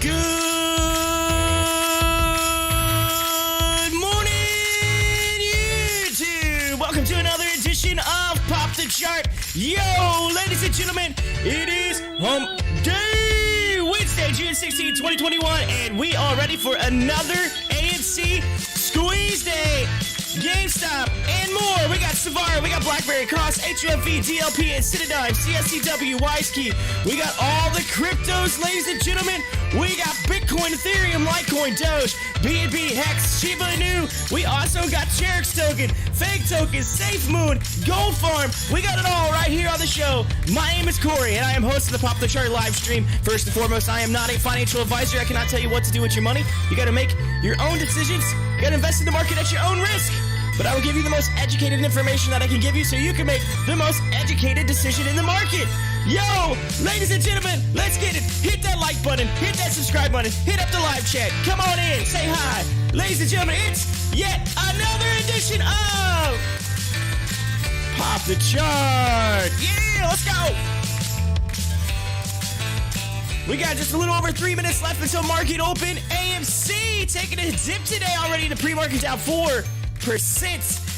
Good morning, YouTube! Welcome to another edition of Pop the Chart. Yo, ladies and gentlemen, it is Hump Day, Wednesday, June 16, 2021, and we are ready for another AMC Squeeze Day. GameStop, and more. We got Savara, we got BlackBerry, Cross, HOFV, DLPN, CIDM, CSCW, Wisekey. We got all the cryptos, ladies and gentlemen. We got Bitcoin, Ethereum, Litecoin, Doge, BNB, Hex, Shiba Inu. We also got Cherix token, Fake token, SAFEMOON, Gold Farm. We got it all right here on the show. My name is Corey, and I am host of the Pop the Chart live stream. First and foremost, I am not a financial advisor. I cannot tell you what to do with your money. You got to make your own decisions. You got to invest in the market at your own risk. But I will give you the most educated information that I can give you so you can make the most educated decision in the market. Yo, ladies and gentlemen, let's get it. Hit that like button, hit that subscribe button, hit up the live chat. Come on in, say hi. Ladies and gentlemen, it's yet another edition of Pop the Chart. Yeah, let's go. We got just a little over 3 minutes left until market open. AMC taking a dip today already. The pre-market down 4%.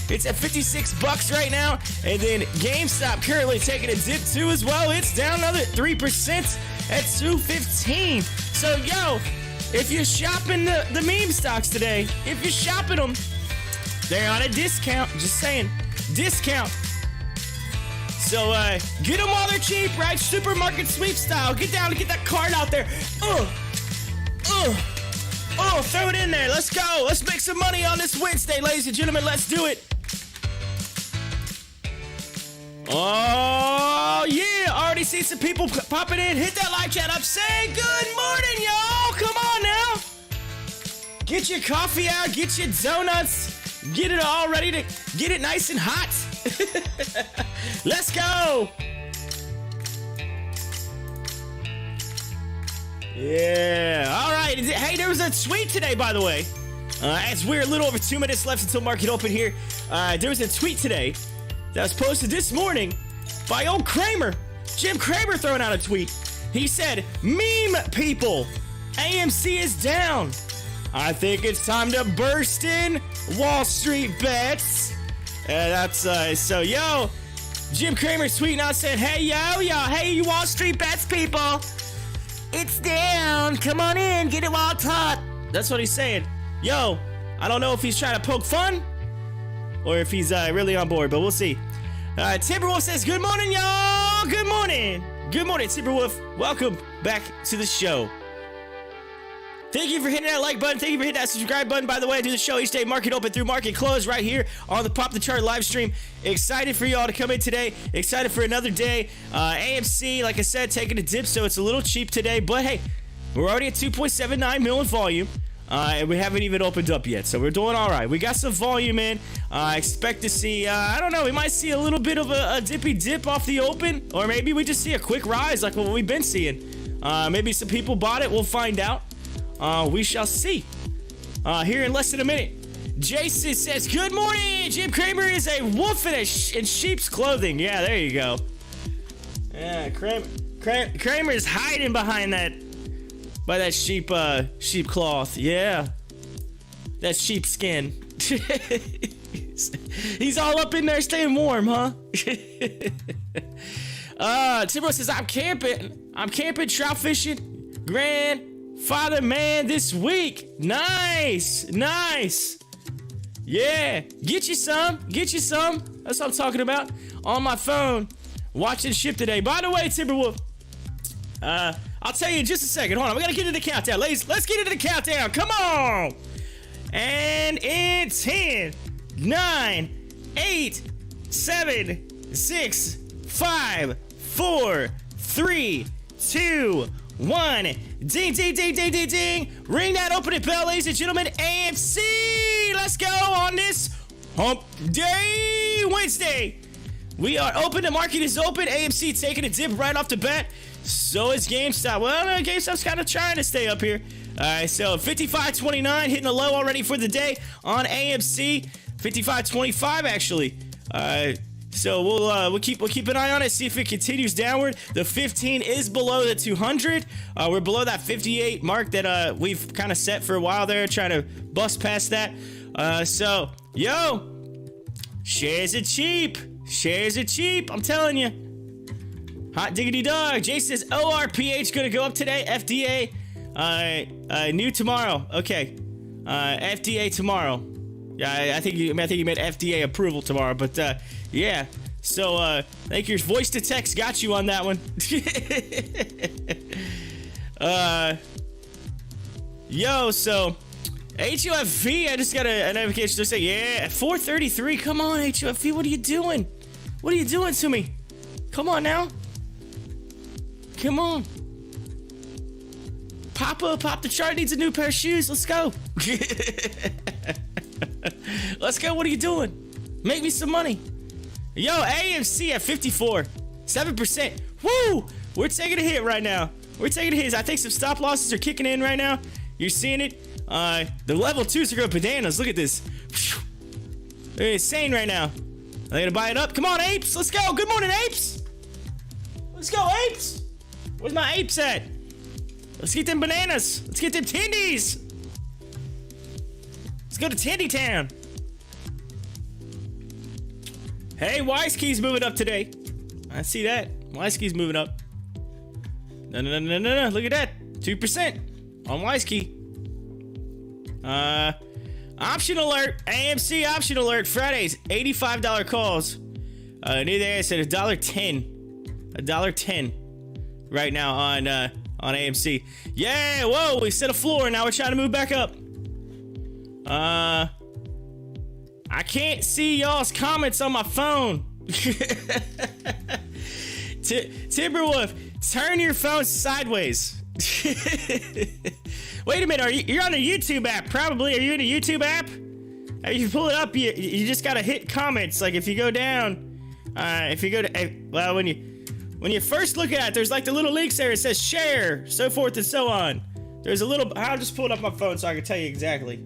It's at 56 bucks right now. And then GameStop currently taking a dip too as well. It's down another 3% at 215. So yo, if you're shopping the meme stocks today, if you're shopping them, they're on a discount. Just saying, discount. So get them while they're cheap, right? Supermarket sweep style. Get down and get that card out there. Oh, throw it in there. Let's go. Let's make some money on this Wednesday, ladies and gentlemen. Let's do it. Oh, yeah. Already see some people popping in. Hit that live chat up. Say good morning, y'all. Come on now. Get your coffee out. Get your donuts. Get it all ready to get it nice and hot. Let's go. Yeah, all right. Hey, there was a tweet today, by the way. As we're a little over 2 minutes left until market open here, there was a tweet today that was posted this morning by old Kramer. Jim Kramer throwing out a tweet. He said, meme people, AMC is down. I think it's time to burst in Wall Street bets. That's, so yo, Jim Kramer's tweeting out saying, hey, hey, you Wall Street bets people. It's down. Come on in. Get it while it's hot. That's what he's saying. Yo, I don't know if he's trying to poke fun or if he's really on board, but we'll see. Timberwolf says, good morning, y'all. Good morning. Good morning, Timberwolf. Welcome back to the show. Thank you for hitting that like button. Thank you for hitting that subscribe button. By the way, I do the show each day, market open through market close, right here on the Pop the Chart live stream. Excited for y'all to come in today. Excited for another day. AMC, like I said, taking a dip, so it's a little cheap today. But hey, we're already at 2.79 mil in volume, and we haven't even opened up yet, so we're doing all right. We got some volume in. I expect to see, I don't know, we might see a little bit of a dippy dip off the open, or maybe we just see a quick rise like what we've been seeing. Maybe some people bought it. We'll find out. We shall see here in less than a minute. Jason says, good morning. Jim Kramer is a wolf in sheep's clothing. Yeah, there you go. Yeah, Kramer's hiding behind that sheep cloth. Yeah, that sheep skin. He's all up in there staying warm, huh? Timbo says, I'm camping, trout fishing, grandfather man this week. Nice. Yeah, get you some. That's what I'm talking about. On my phone, watching ship today. By the way, Timberwolf, I'll tell you in just a second. Hold on, we gotta get into the countdown. Ladies, let's get into the countdown. Come on. And in 10, 9, 8, 7, 6, 5, 4, 3, 2, 1. Ding, ding, ding, ding, ding, ding. Ring that opening bell, ladies and gentlemen. AMC, let's go on this Hump Day Wednesday. We are open. The market is open. AMC taking a dip right off the bat. So is GameStop. Well, no, GameStop's kind of trying to stay up here. All right, so 55.29 hitting a low already for the day on AMC. 55.25 actually. So we'll keep an eye on it, see if it continues downward. The 15 is below the 200. We're below that 58 mark that we've kind of set for a while there, trying to bust past that. So yo, shares are cheap. Shares are cheap. I'm telling you. Hot diggity dog. Jay says ORPH gonna go up today. FDA new tomorrow. Okay. FDA tomorrow. Yeah, I think you meant FDA approval tomorrow, but yeah. So I think your voice to text got you on that one. Yo, so HOFV, I just got a notification to say, yeah, 433. Come on, HOFV, what are you doing? What are you doing to me? Come on now. Come on. Pop the chart needs a new pair of shoes. Let's go. Let's go. What are you doing? Make me some money. Yo, AMC at 54. 7%. Woo! We're taking a hit right now. We're taking a hit. I think some stop losses are kicking in right now. You're seeing it. The level 2s are going bananas. Look at this. They're insane right now. Are they going to buy it up? Come on, apes. Let's go. Good morning, apes. Let's go, apes. Where's my apes at? Let's get them bananas. Let's get them tendies. Let's go to Tendy Town. Hey, Wisekey's moving up today. I see that. Wisekey's moving up. No. Look at that. 2% on Wisekey. Option alert. AMC option alert. Fridays. $85 calls. Near there, I said $1.10. $1.10 right now on AMC. Yeah, whoa, we set a floor. Now we're trying to move back up. I can't see y'all's comments on my phone. Timberwolf, turn your phone sideways. Wait a minute, you're on a YouTube app, probably. Are you in a YouTube app? If you pull it up, you just gotta hit comments. Like if you go down, if you go to, well, when you first look at it, there's like the little links there. It says share, so forth and so on. There's a little, I'll just pull it up my phone so I can tell you exactly.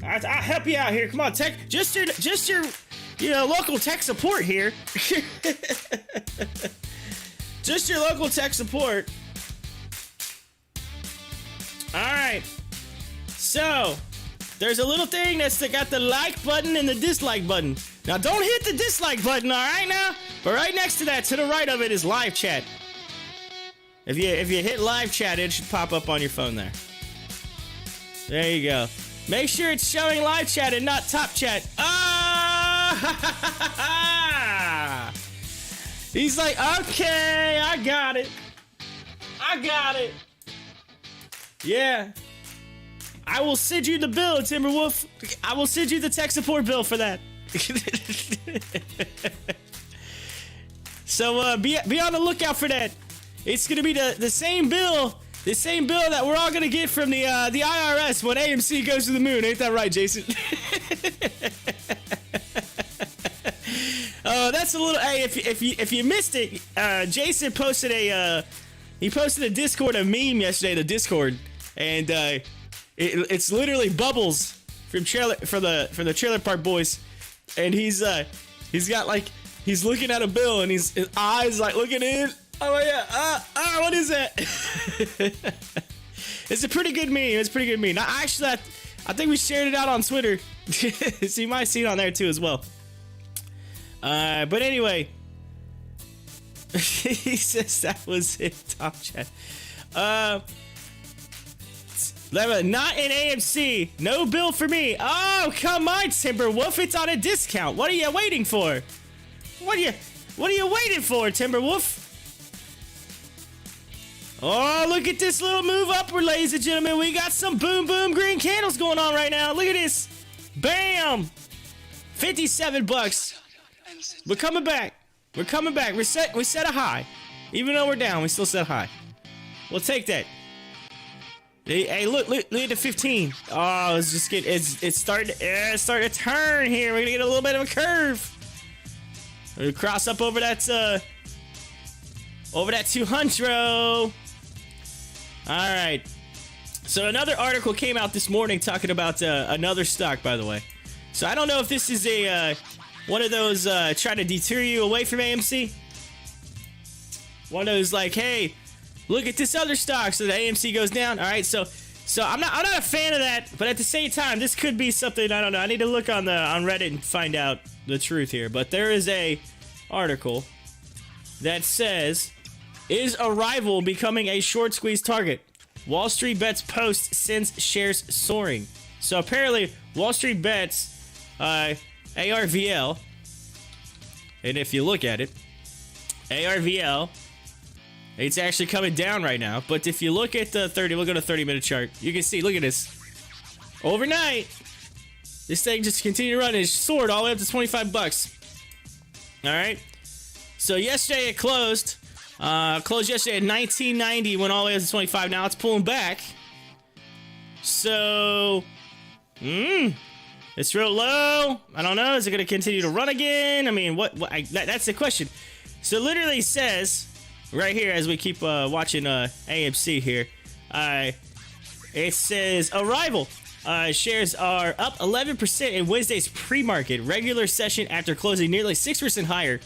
I'll help you out here. Come on, tech, just your, local tech support here. Just your local tech support. All right. So there's a little thing that's got the like button and the dislike button. Now don't hit the dislike button, all right now? But right next to that, to the right of it, is live chat. If you hit live chat, it should pop up on your phone there. There you go. Make sure it's showing live chat and not top chat. Ah! He's like, okay, I got it. Yeah. I will send you the bill, Timberwolf. I will send you the tech support bill for that. So be on the lookout for that. It's gonna be the same bill that we're all gonna get from the IRS when AMC goes to the moon. Ain't that right, Jason? That's a little. Hey, if you missed it, Jason posted a Discord, a meme yesterday. The Discord, and it's literally Bubbles from the Trailer Park Boys, and he's got like, he's looking at a bill and his eyes like looking in. Oh yeah, what is that? It's a pretty good meme. Now, actually, I think we shared it out on Twitter, so you might see it on there too as well. But anyway, he says that was it. Top chat. Not in AMC. No bill for me. Oh, come on, Timberwolf. It's on a discount. What are you waiting for? What are you waiting for, Timberwolf? Oh, look at this little move upward, ladies and gentlemen. We got some boom green candles going on right now. Look at this. Bam. $57. We're coming back. We set a high. Even though we're down, we still set a high. We'll take that. Hey, look at the 15. Oh, it's starting to turn here. We're gonna get a little bit of a curve. We're gonna cross up over that 200. All right. So another article came out this morning talking about another stock, by the way. So I don't know if this is one of those try to deter you away from AMC? One of those like, hey, look at this other stock so the AMC goes down. All right, so I'm not a fan of that, but at the same time, this could be something, I don't know. I need to look on Reddit and find out the truth here. But there is a article that says, is Arrival becoming a short squeeze target? Wall Street Bets post sends shares soaring. So apparently, Wall Street Bets, ARVL, and if you look at it, ARVL, it's actually coming down right now. But if you look at the 30, look at a 30-minute chart, you can see, look at this. Overnight, this thing just continued to run and it soared all the way up to 25 bucks. All right. So yesterday it closed. Closed yesterday at 1990, went all the way up to 25. Now it's pulling back. So, it's real low. I don't know. Is it going to continue to run again? I mean, that's the question. So it literally says right here, as we keep watching AMC here, it says Arrival shares are up 11% in Wednesday's pre-market regular session after closing nearly 6% higher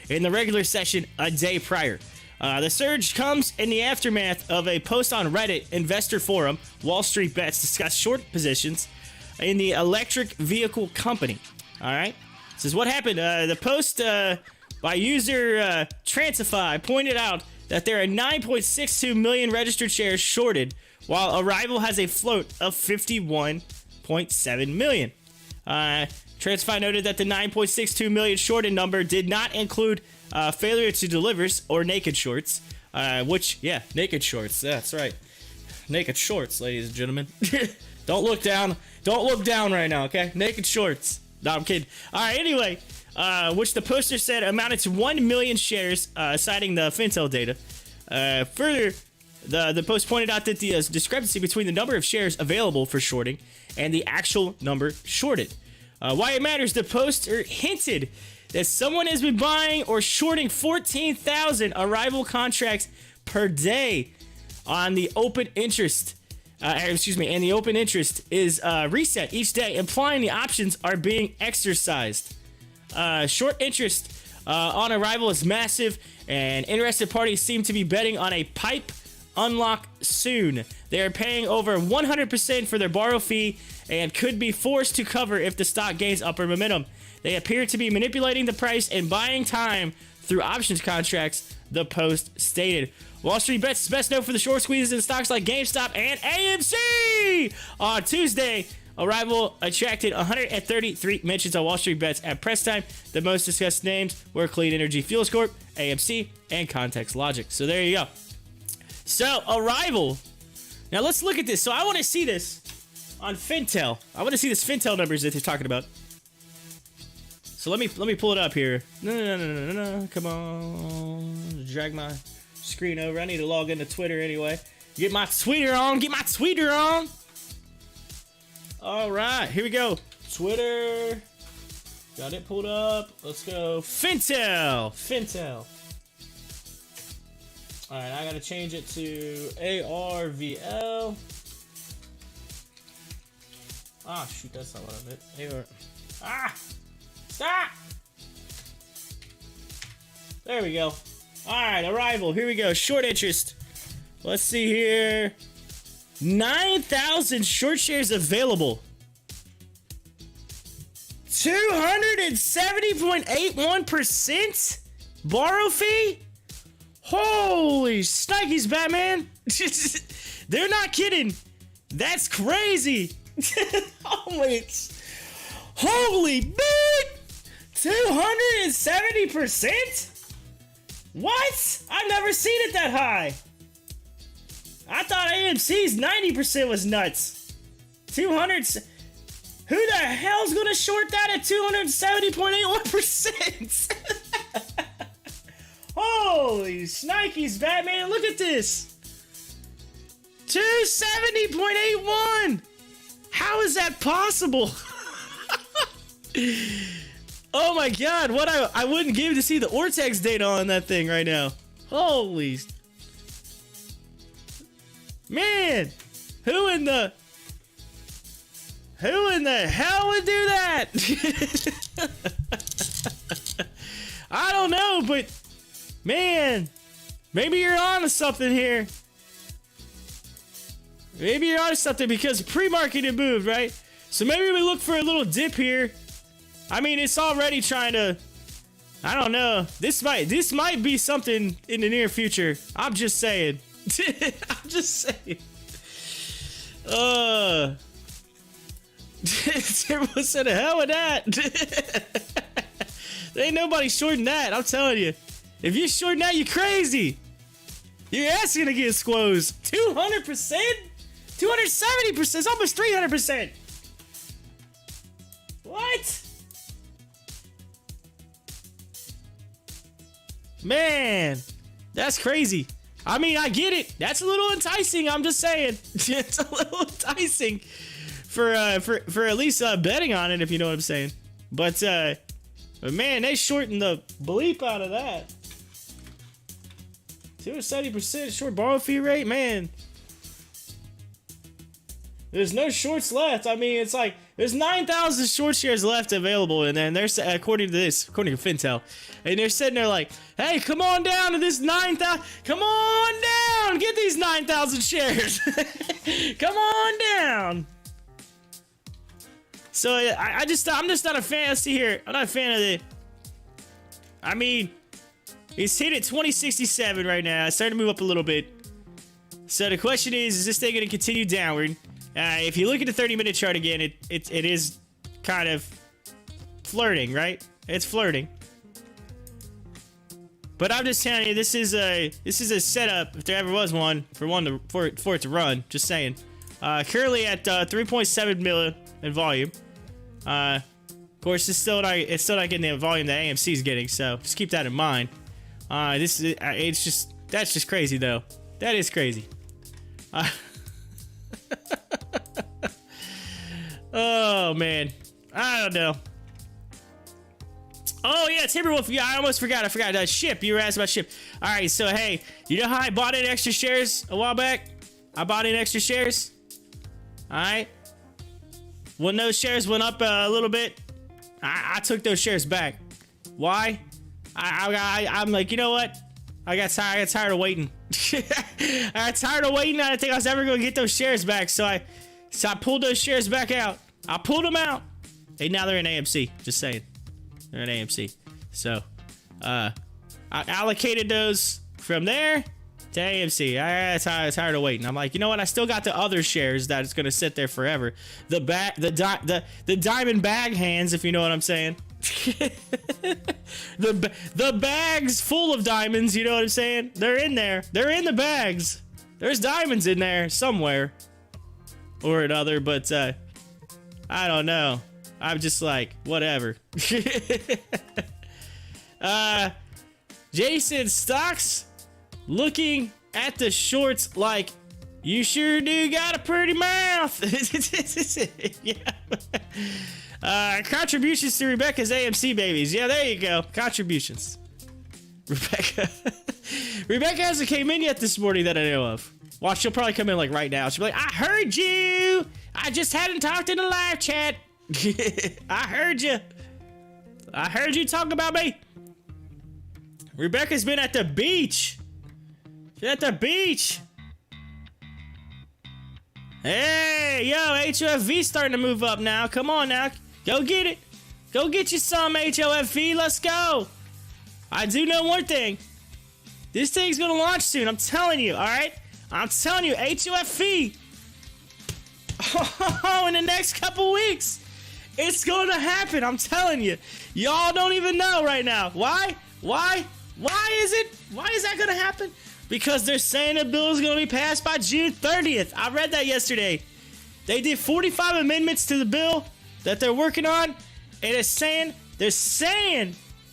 in the regular session a day prior. The surge comes in the aftermath of a post on Reddit investor forum. Wall Street Bets discuss short positions in the electric vehicle company. All right. This is what happened. The post by user Transify pointed out that there are 9.62 million registered shares shorted, while Arrival has a float of 51.7 million. Transify noted that the 9.62 million shorted number did not include failure to delivers or naked shorts, naked shorts. That's right. Naked shorts, ladies and gentlemen. Don't look down. Don't look down right now, okay? Naked shorts. No, I'm kidding. All right, anyway, which the poster said amounted to 1 million shares, citing the Fintel data. Further, the post pointed out that the discrepancy between the number of shares available for shorting and the actual number shorted. Why it matters, the poster hinted that someone has been buying or shorting 14,000 Arrival contracts per day on the open interest. And the open interest is reset each day, implying the options are being exercised. Short interest on Arrival is massive, and interested parties seem to be betting on a pipe unlock soon. They are paying over 100% for their borrow fee and could be forced to cover if the stock gains upward momentum. They appear to be manipulating the price and buying time through options contracts, the post stated. Wall Street Bets is best known for the short squeezes in stocks like GameStop and AMC. On Tuesday, Arrival attracted 133 mentions on Wall Street Bets at press time. The most discussed names were Clean Energy Fuels Corp, AMC, and Context Logic. So there you go. So Arrival. Now let's look at this. So I want to see this on Fintel. I want to see this Fintel numbers that they're talking about. So let me pull it up here. No. Come on. Drag my screen over. I need to log into Twitter anyway. Get my tweeter on. Get my tweeter on. All right. Here we go. Twitter. Got it pulled up. Let's go. Fintel. All right. I got to change it to ARVL. Ah, shoot. That's not what I meant. Stop! There we go. Alright, Arrival. Here we go. Short interest. Let's see here. 9,000 short shares available. 270.81% borrow fee? Holy snikes, Batman. They're not kidding. That's crazy. Holy big! 270%? What? I've never seen it that high. I thought AMC's 90% was nuts. 200. Who the hell's gonna short that at 270.81%? Holy snikes, Batman! Look at this. 270.81. How is that possible? Oh my god, what I wouldn't give to see the Ortex data on that thing right now. Holy man, who in the hell would do that? I don't know, but man, maybe you're on to something here. Maybe you're on to something because pre-market it moved, right? So maybe we look for a little dip here. I mean, it's already trying to, I don't know. This might be something in the near future. I'm just saying. I'm just saying. Everyone said, the hell with that. There ain't nobody shorting that. I'm telling you. If you're shorting that, you're crazy. Your ass is gonna get squoze. 200%? 270%? It's almost 300%. What? Man, that's crazy. I mean, I get it. That's a little enticing. I'm just saying. It's a little enticing for at least betting on it, if you know what I'm saying. But man, they shortened the bleep out of that. 270% short borrow fee rate, man. There's no shorts left. I mean, it's like there's 9,000 short shares left available, and then they're according to Fintel, and they're sitting there like, "Hey, come on down to this 9,000. Come on down, get these 9,000 shares. Come on down." So I'm just not a fan. Let's see here. I'm not a fan of the. I mean, it's hit at 2067 right now. It's starting to move up a little bit. So the question is this thing going to continue downward? If you look at the 30-minute chart again, it is kind of flirting, right? It's flirting. But I'm just telling you, this is a setup, if there ever was one, for it to run. Just saying. Currently at 3.7 million in volume. Of course, it's still not getting the volume that AMC is getting, so just keep that in mind. That's just crazy though. That is crazy. Oh man, I don't know. Oh yeah, Timberwolf. Yeah, I almost forgot. I forgot. Ship. You were asking about Ship. All right. So hey, you know how I bought in extra shares a while back? I bought in extra shares. All right. When those shares went up a little bit, I took those shares back. Why? I'm like, you know what? I got tired of waiting. I got tired of waiting. I didn't think I was ever gonna get those shares back, so I pulled those shares back out. I pulled them out. Hey, now they're in AMC. Just saying, they're in AMC. So, I allocated those from there to AMC. I got tired of waiting. I'm like, you know what? I still got the other shares that it's gonna sit there forever. The diamond bag hands, if you know what I'm saying. the bags full of diamonds, you know what I'm saying? They're in there. They're in the bags. There's diamonds in there somewhere or another, but I don't know. I'm just like, whatever. Jason Stocks looking at the shorts like, you sure do got a pretty mouth. Yeah. Contributions to Rebecca's AMC babies. Yeah, there you go. Contributions. Rebecca hasn't came in yet this morning that I know of. Watch, she'll probably come in like right now. She'll be like, I heard you. I just hadn't talked in the live chat. I heard you. I heard you talk about me. Rebecca's been at the beach. She's at the beach. Hey, yo, HOFV starting to move up now. Come on now. Go get it. Go get you some, HOFV. Let's go. I do know one thing. This thing's going to launch soon. I'm telling you, all right? I'm telling you, HOFV. Oh, in the next couple weeks. It's going to happen. I'm telling you. Y'all don't even know right now. Why? Why is it? Why is that going to happen? Because they're saying the bill is going to be passed by June 30th. I read that yesterday. They did 45 amendments to the bill that they're working on, and they're saying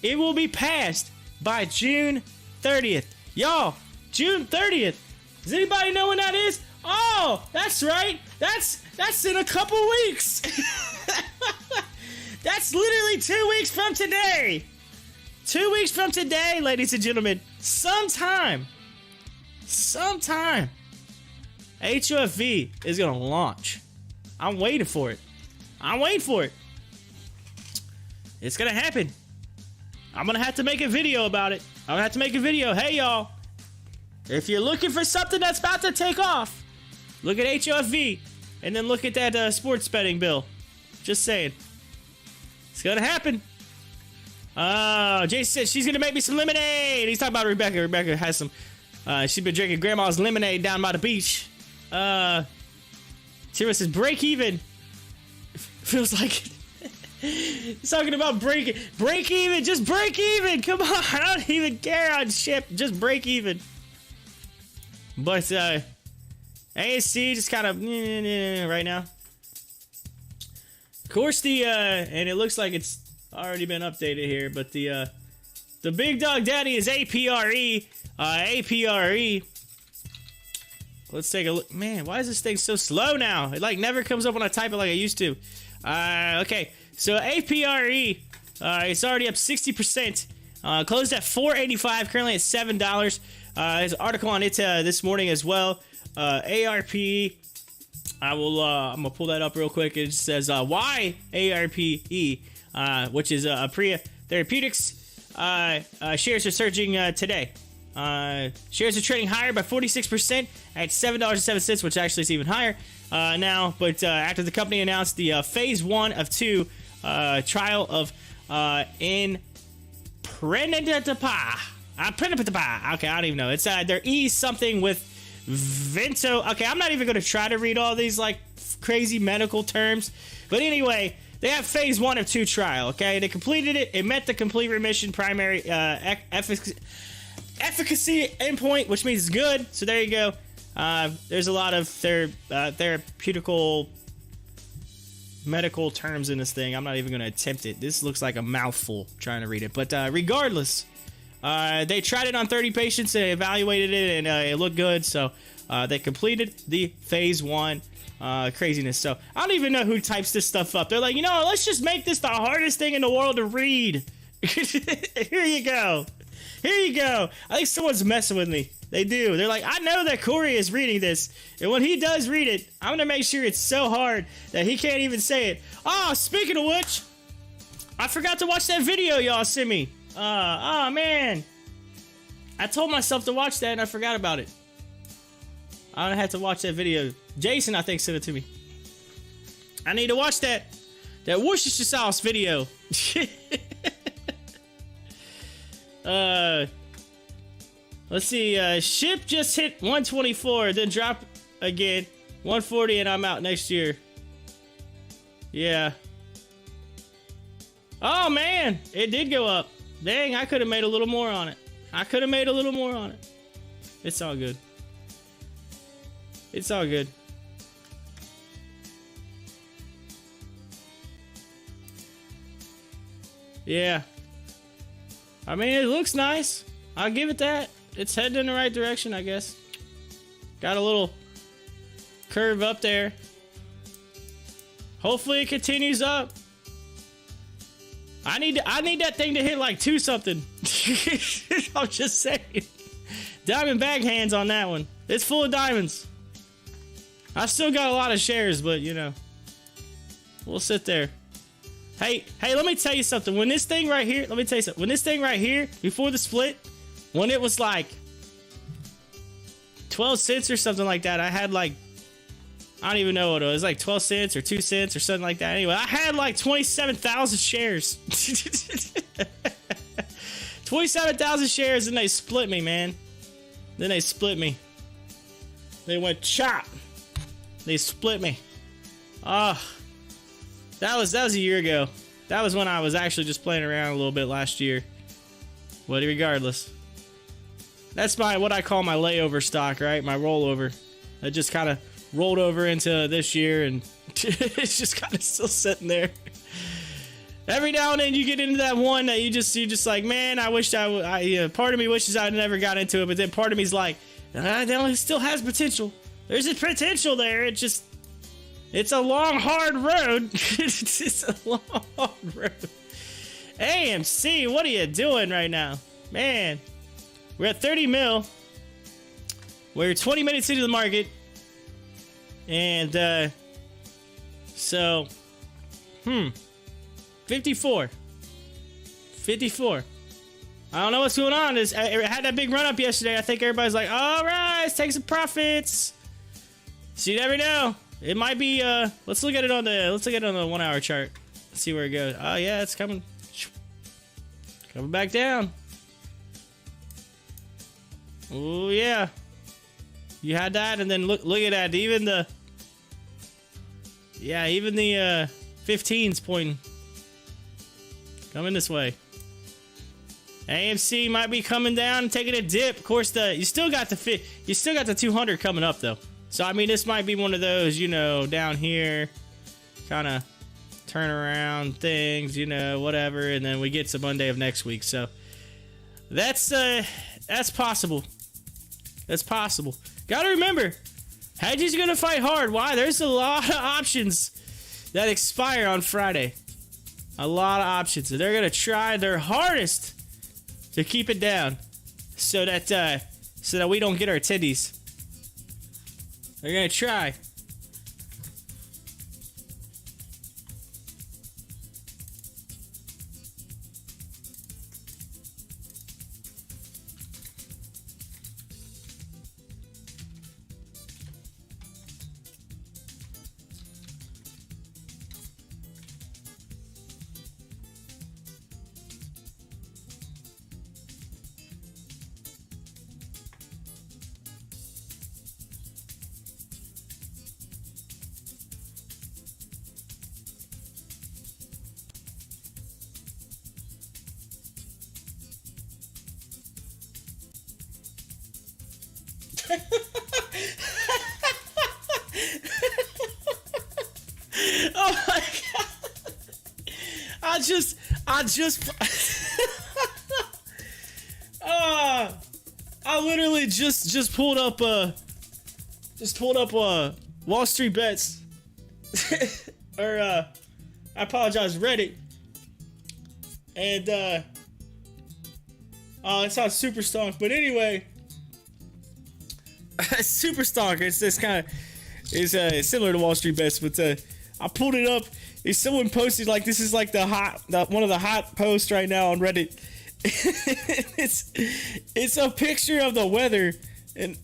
it will be passed by June 30th. Y'all, June 30th. Does anybody know when that is? Oh, that's right. That's in a couple weeks. That's literally 2 weeks from today. 2 weeks from today, ladies and gentlemen. Sometime, HOFV is gonna launch. I'm waiting for it. It's gonna happen. I'm gonna have to make a video about it. I'm gonna have to make a video. Hey, y'all. If you're looking for something that's about to take off, look at HOFV. And then look at that sports betting bill. Just saying. It's gonna happen. Jason said she's gonna make me some lemonade. He's talking about Rebecca. Rebecca has some. She's been drinking grandma's lemonade down by the beach. Tira says break even. Feels like it. He's talking about break even. Just break even. Come on. I don't even care on ship. Just break even. But ASC just kind of right now. Of course, and it looks like it's already been updated here, but the big dog daddy is APRE. APRE. Let's take a look. Man, why is this thing so slow now? It like never comes up when I type it like I used to. Okay, so APRE, it's already up 60%. Closed at $4.85, currently at $7. There's an article on it this morning as well. ARPE. I'm gonna pull that up real quick. It says why ARPE, which is Aprea Therapeutics. Shares are surging today. Shares are trading higher by 46% at $7.07, which actually is even higher now. But after the company announced the phase 1 of 2 trial of Prenatapa. Okay, I don't even know. It's their E something with Vento. Okay, I'm not even going to try to read all these like crazy medical terms. But anyway, they have phase 1 of 2 trial. Okay, they completed it. It met the complete remission primary efficacy endpoint, which means it's good. So there you go. There's a lot of therapeutical medical terms in this thing. I'm not even going to attempt it. This looks like a mouthful trying to read it. But regardless, they tried it on 30 patients and evaluated it, and it looked good. So they completed the phase 1 craziness. So I don't even know who types this stuff up. They're like, you know, let's just make this the hardest thing in the world to read. Here you go. Here you go. I think someone's messing with me. They do. They're like, I know that Corey is reading this, and when he does read it, I'm gonna make sure it's so hard that he can't even say it. Oh, speaking of which, I forgot to watch that video y'all sent me. Oh man, I told myself to watch that and I forgot about it. I'm gonna have to watch that video. Jason, I think, sent it to me. I need to watch that Worcestershire sauce video. Let's see. Ship just hit 124, then drop again 140, and I'm out next year. Yeah. Oh man, it did go up. Dang, I could have made a little more on it. It's all good. It's all good. Yeah. I mean, it looks nice. I'll give it that. It's heading in the right direction, I guess. Got a little curve up there. Hopefully it continues up. I need that thing to hit like 2 something. I'm just saying. Diamond bag hands on that one. It's full of diamonds. I still got a lot of shares, but you know, we'll sit there. Hey, let me tell you something. When this thing right here, before the split, when it was like 12 cents or something like that, I had like, I don't even know what it was, like 12 cents or 2 cents or something like that. Anyway, I had like 27,000 shares. 27,000 shares, and they split me, man. Then they split me. They went chop. They split me. That was a year ago. That was when I was actually just playing around a little bit last year. But regardless, that's what I call my layover stock, right? My rollover. It just kind of rolled over into this year, and it's just kind of still sitting there. Every now and then you get into that one that you're just like, man, I wish part of me wishes I never got into it, but then part of me's like, it still has potential. There's a potential there. It's a long, hard road. It's a long, hard road. AMC, what are you doing right now? Man, we're at 30 mil. We're 20 minutes into the market. And, so, 54. I don't know what's going on. It had that big run up yesterday. I think everybody's like, all right, let's take some profits. So you never know. It might be, let's look at it on the 1 hour chart. Let's see where it goes. Oh yeah, it's coming back down. Oh yeah. You had that, and then look at that. Even the 15's pointing. Coming this way. AMC might be coming down and taking a dip. Of course, you still got the 200 coming up though. So I mean, this might be one of those, you know, down here, kind of turn around things, you know, whatever, and then we get to Monday of next week. So that's possible. That's possible. Gotta remember, hedges are gonna fight hard. Why? There's a lot of options that expire on Friday. A lot of options. And they're gonna try their hardest to keep it down, so that we don't get our titties. They're gonna try. Oh my god! I literally just pulled up Wall Street Bets or I apologize, Reddit, and it's on Super Stock, but anyway. Super Stock. It's this kind of is similar to Wall Street Bets, but I pulled it up. If someone posted like this is like one of the hot posts right now on Reddit. it's a picture of the weather, and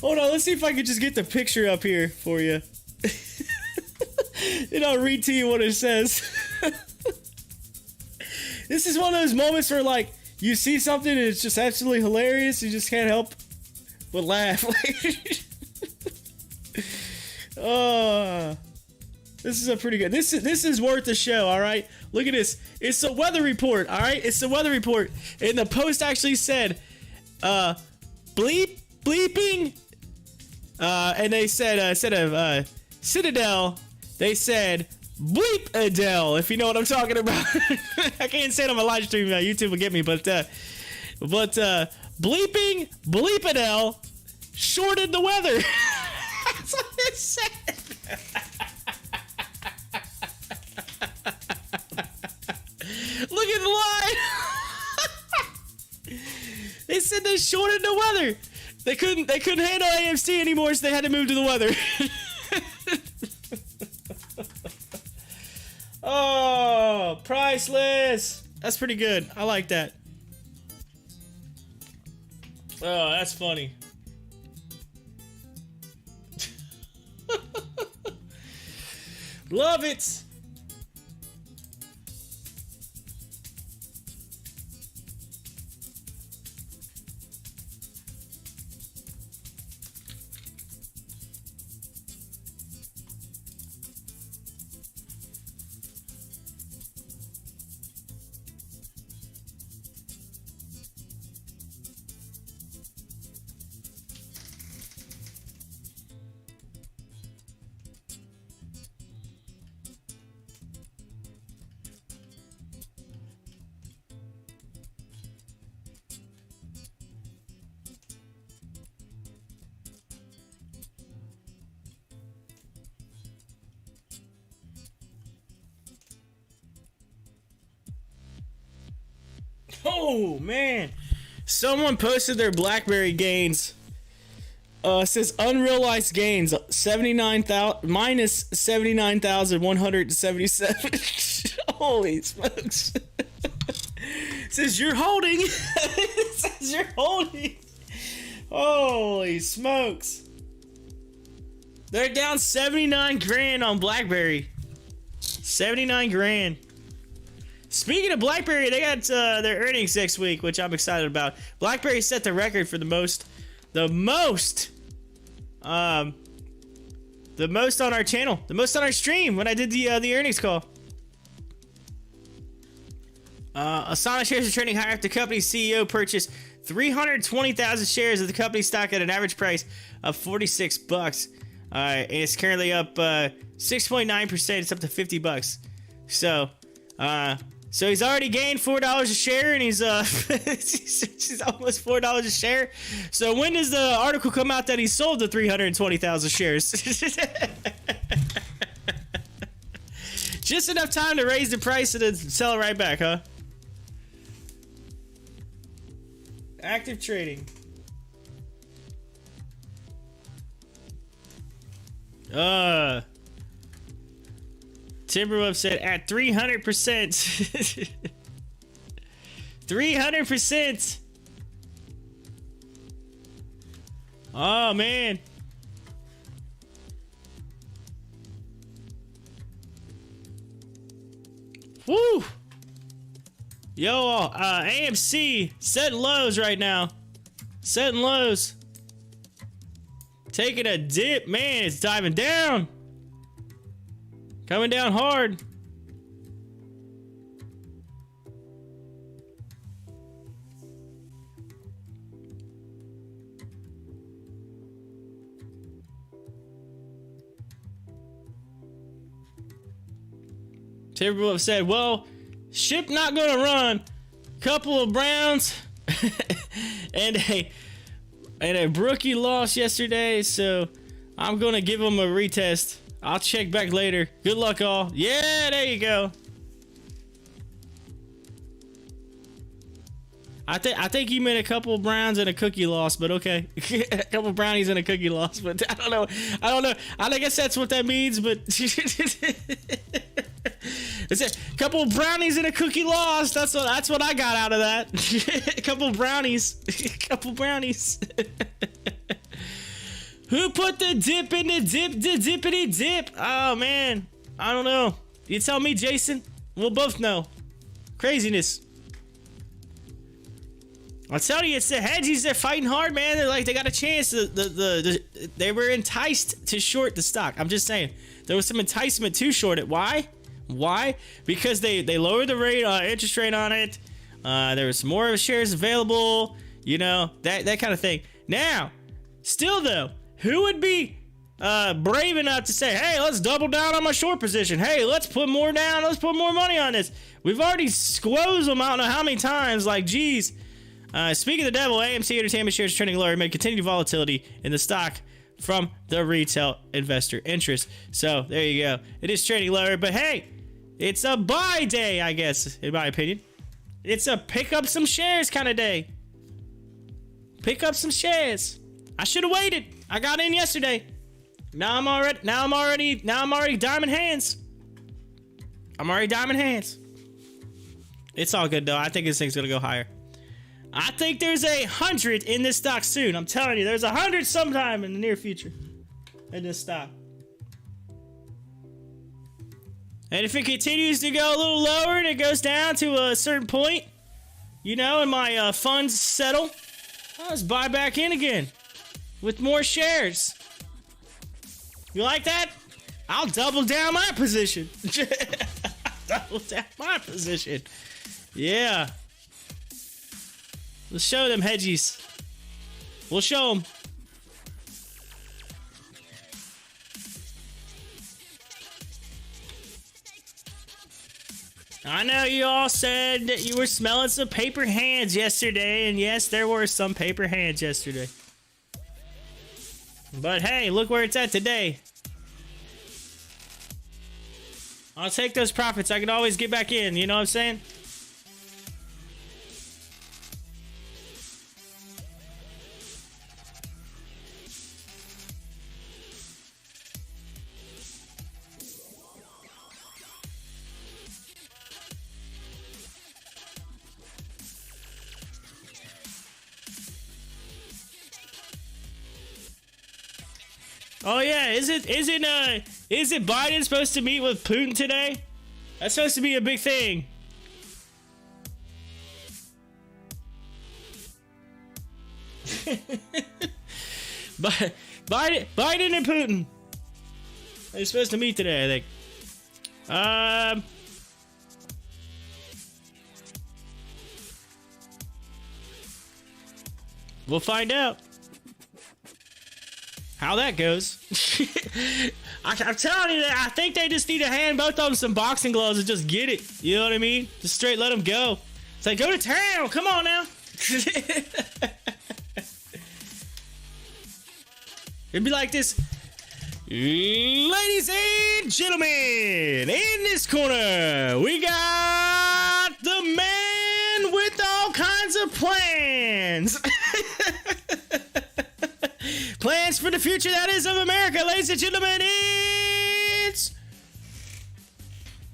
hold on, let's see if I can just get the picture up here for you. And I'll read to you what it says. This is one of those moments where like you see something and it's just absolutely hilarious. You just can't help but laugh. This is a pretty good. This is worth the show. All right, look at this. It's a weather report. All right, it's a weather report, and the post actually said, bleeping. And they said instead of Citadel, they said bleep Adele. If you know what I'm talking about. I can't say it on my live stream. YouTube will get me, but bleeping bleep Adele shorted the weather. That's what it said. Look at the line. They said they shorted the weather. They couldn't handle AMC anymore, so they had to move to the weather. Oh, priceless. That's pretty good. I like that. Oh, that's funny. Love it. Oh man, someone posted their BlackBerry gains. Says unrealized gains minus 79,177. Holy smokes. says you're holding. It says you're holding. Holy smokes. They're down 79 grand on BlackBerry. 79 grand. Speaking of BlackBerry, they got their earnings next week, which I'm excited about. BlackBerry set the record for the most on our channel, the most on our stream when I did the earnings call. Asana shares are trading higher after the company's CEO purchased 320,000 shares of the company stock at an average price of $46. And it's currently up 6.9%. It's up to $50. So he's already gained $4 a share, and he's he's almost $4 a share. So when does the article come out that he sold the 320,000 shares? Just enough time to raise the price and then sell it right back, huh? Active trading. Timberwolf said at 300%. 300%. Oh man. Woo. Yo, AMC setting lows right now. Setting lows. Taking a dip. Man, it's diving down. Coming down hard. Timberwolf said, well, ship not gonna run. Couple of Browns and a rookie loss yesterday, so I'm gonna give them a retest. I'll check back later. Good luck, all. Yeah, there you go. I think you meant a couple of Browns and a cookie loss, but okay. A couple of brownies and a cookie loss, but I don't know. I guess that's what that means, but it's a couple of brownies and a cookie loss. That's what I got out of that. A couple of brownies. A couple brownies. Who put the dip in the dippity dip? Oh man, I don't know. You tell me, Jason. We'll both know. Craziness. I'll tell you, it's the hedgies. They're fighting hard, man. They got a chance. They were enticed to short the stock. I'm just saying, there was some enticement to short it. Why? Because they lowered the rate, interest rate on it. There was more shares available. You know, that kind of thing. Now, still though, who would be brave enough to say, hey, let's double down on my short position. Hey, let's put more down. Let's put more money on this. We've already squozed them. I don't know how many times. Like, geez. Speaking of the devil, AMC Entertainment shares trending lower amid continued volatility in the stock from the retail investor interest. So there you go. It is trading lower, but hey, it's a buy day, I guess, in my opinion. It's a pick up some shares kind of day. Pick up some shares. I should have waited. I got in yesterday. Now I'm already diamond hands. I'm already diamond hands. It's all good though. I think this thing's gonna go higher. I think there's 100 in this stock soon. I'm telling you, there's 100 sometime in the near future in this stock. And if it continues to go a little lower and it goes down to a certain point, you know, and my funds settle, I'll just buy back in again with more shares. You like that? I'll double down my position. Double down my position. Yeah. Let's show them hedgies. We'll show them. I know you all said that you were smelling some paper hands yesterday, and yes, there were some paper hands yesterday. But hey, look where it's at today. I'll take those profits. I can always get back in, you know what I'm saying? Oh yeah, isn't Biden supposed to meet with Putin today? That's supposed to be a big thing. But Biden and Putin, they're supposed to meet today, I think. We'll find out how that goes. I'm telling you that I think they just need to hand both of them some boxing gloves and just get it. You know what I mean? Just straight let them go. It's like, go to town. Come on now. It'd be like this. Ladies and gentlemen, in this corner, we got the man with all kinds of plans. Plans for the future that is of America, ladies and gentlemen. It's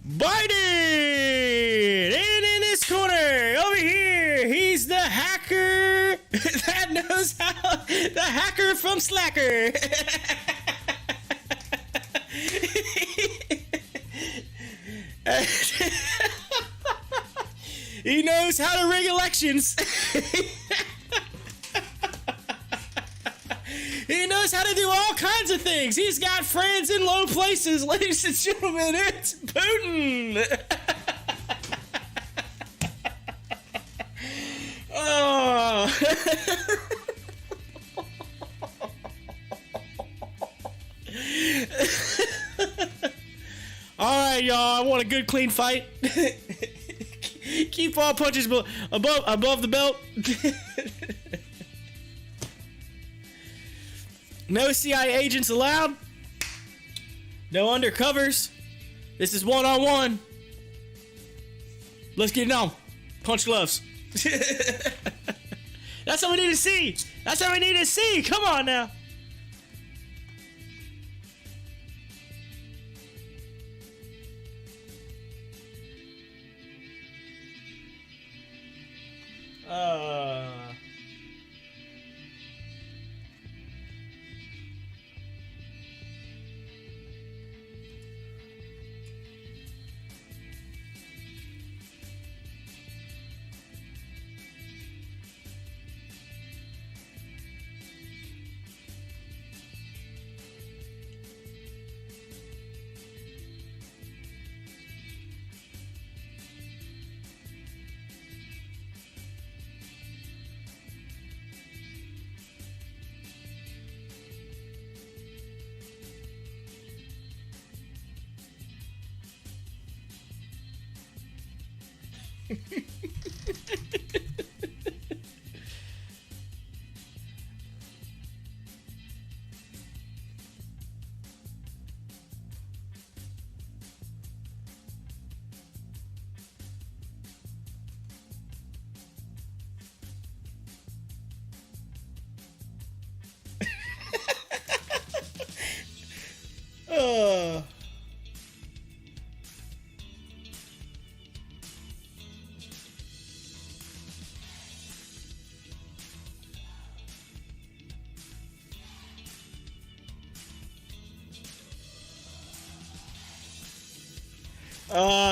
Biden. And in this corner, over here, he's the hacker that knows how. The hacker from Slacker. He knows how to rig elections. He knows how to do all kinds of things. He's got friends in low places. Ladies and gentlemen, it's Putin. Oh. All right, y'all. I want a good, clean fight. Keep all punches above the belt. No CIA agents allowed. No undercovers. This is one-on-one. Let's get it on. Punch gloves. That's what we need to see. That's what we need to see. Come on now.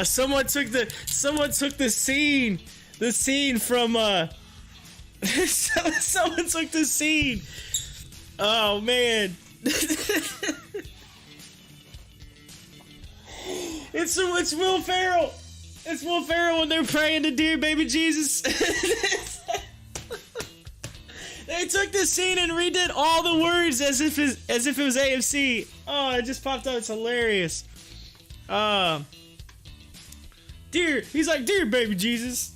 Someone took the scene from someone took the scene. Oh man. It's Will Ferrell. It's Will Ferrell when they're praying to dear baby Jesus. They took the scene and redid all the words as if it was AMC. Oh, it just popped up. It's hilarious. He's like, dear baby Jesus.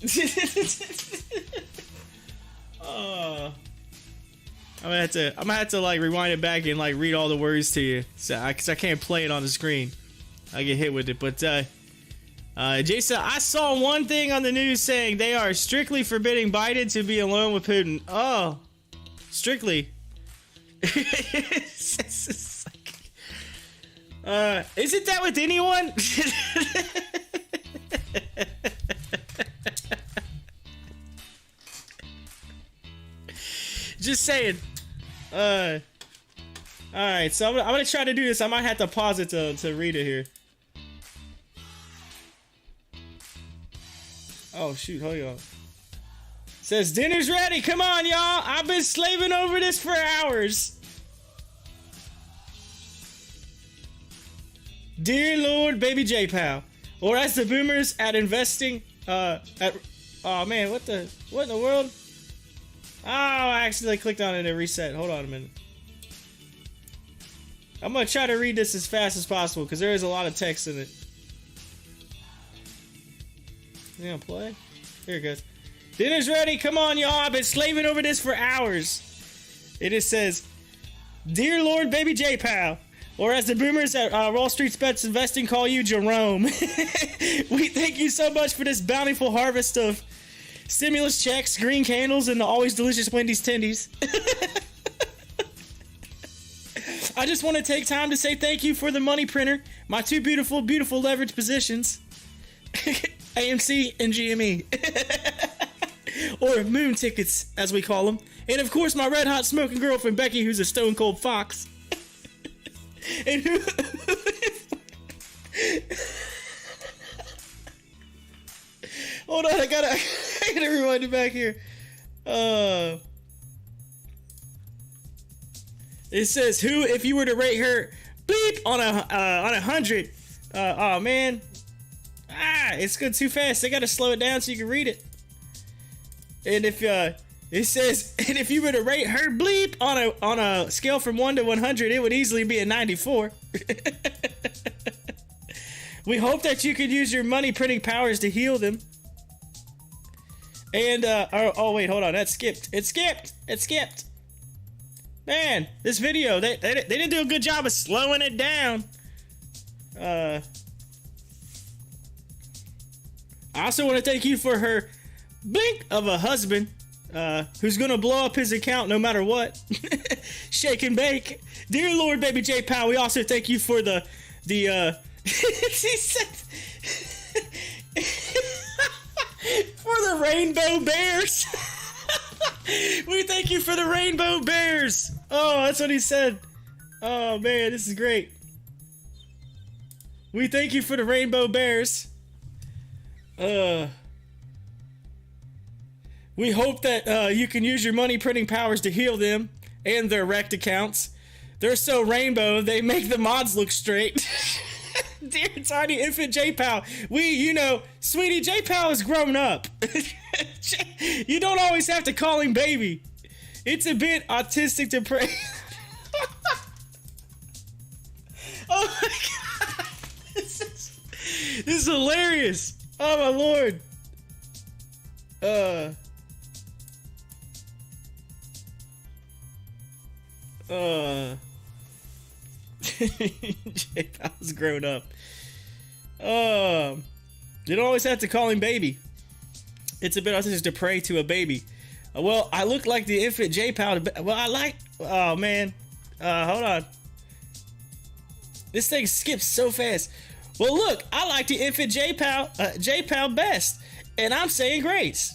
I'm gonna have to like rewind it back and like read all the words to you, because I can't play it on the screen. I get hit with it. But Jason, I saw one thing on the news saying they are strictly forbidding Biden to be alone with Putin. Oh, strictly. Isn't that with anyone? Just saying. I Alright, so I'm gonna try to do this. I might have to pause it to read it here. Oh shoot, hold on. Says dinner's ready. Come on, y'all. I've been slaving over this for hours. Dear Lord, baby J-Pal. Or as the boomers at investing, oh man, what in the world? Oh, I accidentally clicked on it and reset. Hold on a minute. I'm gonna try to read this as fast as possible because there is a lot of text in it. You gonna play? Here it goes. Dinner's ready. Come on, y'all. I've been slaving over this for hours. It just says, Dear Lord, baby J-Pal. Or as the boomers at Wall Street's Bets Investing call you, Jerome. We thank you so much for this bountiful harvest of stimulus checks, green candles, and the always delicious Wendy's Tendies. I just want to take time to say thank you for the money printer, my two beautiful, beautiful leverage positions, AMC and GME, or moon tickets, as we call them, and of course my red hot smoking girlfriend Becky, who's a stone cold fox. And who? Hold on, I gotta rewind it back here. It says, who, if you were to rate her bleep on a 100? Oh man, it's going too fast. I gotta slow it down so you can read it. And if it says, and if you were to rate her bleep on a scale from 1 to 100, it would easily be a 94. We hope that you could use your money printing powers to heal them. And oh wait, hold on, that skipped. It skipped. Man, this video, they didn't do a good job of slowing it down. I also want to thank you for her blink of a husband, who's gonna blow up his account no matter what. Shake and bake. Dear Lord, baby J-Pal, we also thank you for the he said for the rainbow bears. We thank you for the rainbow bears. Oh, that's what he said. Oh man, this is great. We thank you for the rainbow bears. We hope that you can use your money printing powers to heal them and their wrecked accounts. They're so rainbow, they make the mods look straight. Dear tiny infant J-Pal, sweetie, J-Pal has grown up. You don't always have to call him baby. It's a bit autistic to pray. Oh my god. This is hilarious. Oh my lord. J-Pal's grown up. You don't always have to call him baby. It's a bit autistic to pray to a baby. Well, I look like the infant J-Pal. Oh man. Hold on. This thing skips so fast. Well, look, I like the infant J-Pal best, and I'm saying grace.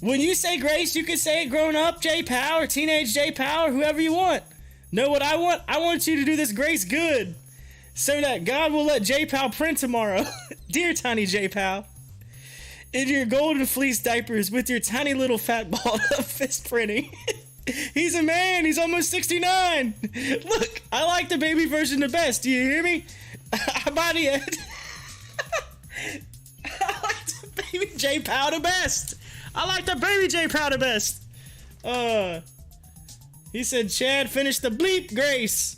When you say grace, you can say it grown up J-Pal or teenage J-Pal or whoever you want. Know what I want? I want you to do this grace good, so that God will let J-Pal print tomorrow. Dear tiny J-Pal, in your golden fleece diapers with your tiny little fat ball of fist printing. He's a man. He's almost 69. Look, I like the baby version the best. Do you hear me? I like the baby J-Pal the best. I like the baby J-Pal the best. He said, Chad, finish the bleep, Grace.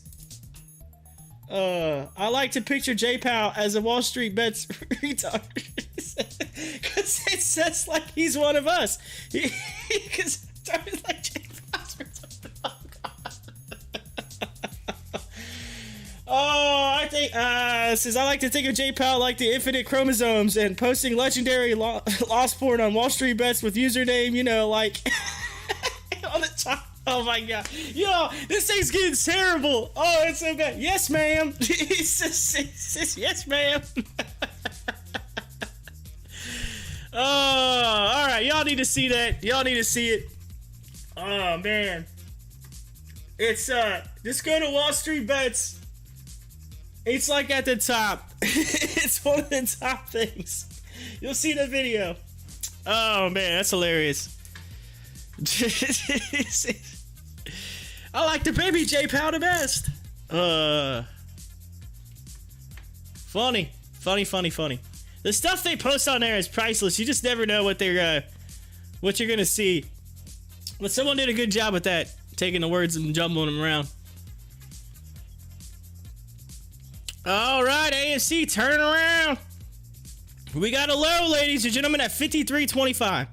I like to picture J-Pal as a Wall Street Bets retard. Because it says like he's one of us. Because it's like J-Pal's I think, says, I like to think of J-Pal like the infinite chromosomes and posting legendary lost porn on Wall Street Bets with username, like, on the top. Oh my god. Yo, this thing's getting terrible. Oh, it's so bad. Yes, ma'am. He says, yes, ma'am. Oh, alright. Y'all need to see that. Y'all need to see it. Oh, man. It's just go to Wall Street Bets. It's like at the top. It's one of the top things. You'll see the video. Oh man, that's hilarious. I like the Baby J Powder best. Funny. The stuff they post on there is priceless. You just never know what they're what you're gonna see. But someone did a good job with that, taking the words and jumbling them around. All right, AMC, turn around. We got a low, ladies and gentlemen, at 53.25.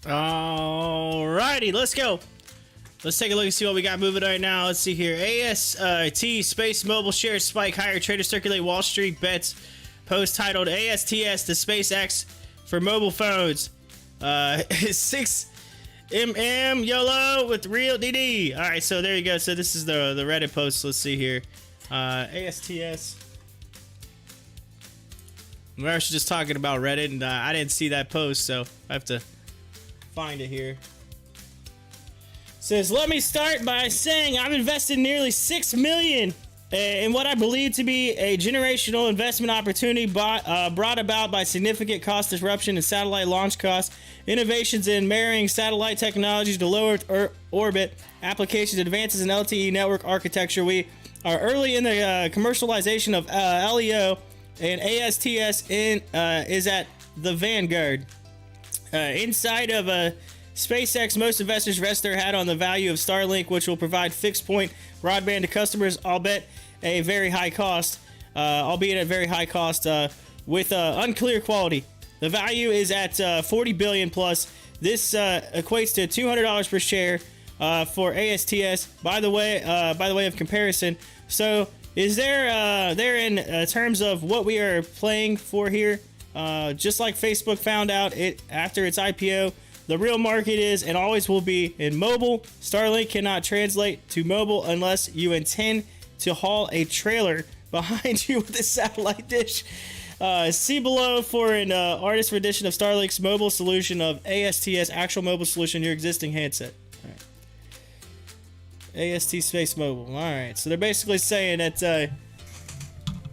Alrighty, let's go. Let's take a look and see what we got moving right now. Let's see here. AST Space Mobile shares spike higher. Traders circulate Wall Street Bets post titled ASTS the SpaceX for mobile phones. 6mm YOLO with real DD. Alright, so there you go. So this is the Reddit post. Let's see here. ASTS. We were just talking about Reddit, and I didn't see that post, so I have to find it here. Says, let me start by saying I've invested nearly $6 million in what I believe to be a generational investment opportunity brought about by significant cost disruption in satellite launch costs, innovations in marrying satellite technologies to low Earth orbit, applications, advances in LTE network architecture. We are early in the commercialization of LEO, and ASTS is at the vanguard. Inside of SpaceX, most investors rest their hat on the value of Starlink, which will provide fixed point broadband to customers, albeit at a very high cost, with unclear quality. The value is at $40 billion plus. This equates to $200 per share for ASTS. By the way of comparison, so is there in terms of what we are playing for here? Just like Facebook found out it after its IPO, the real market is and always will be in mobile. Starlink cannot translate to mobile unless you intend to haul a trailer behind you with a satellite dish. See below for an artist rendition of Starlink's mobile solution of ASTS, actual mobile solution in your existing handset. All right. AST Space Mobile. All right, so they're basically saying that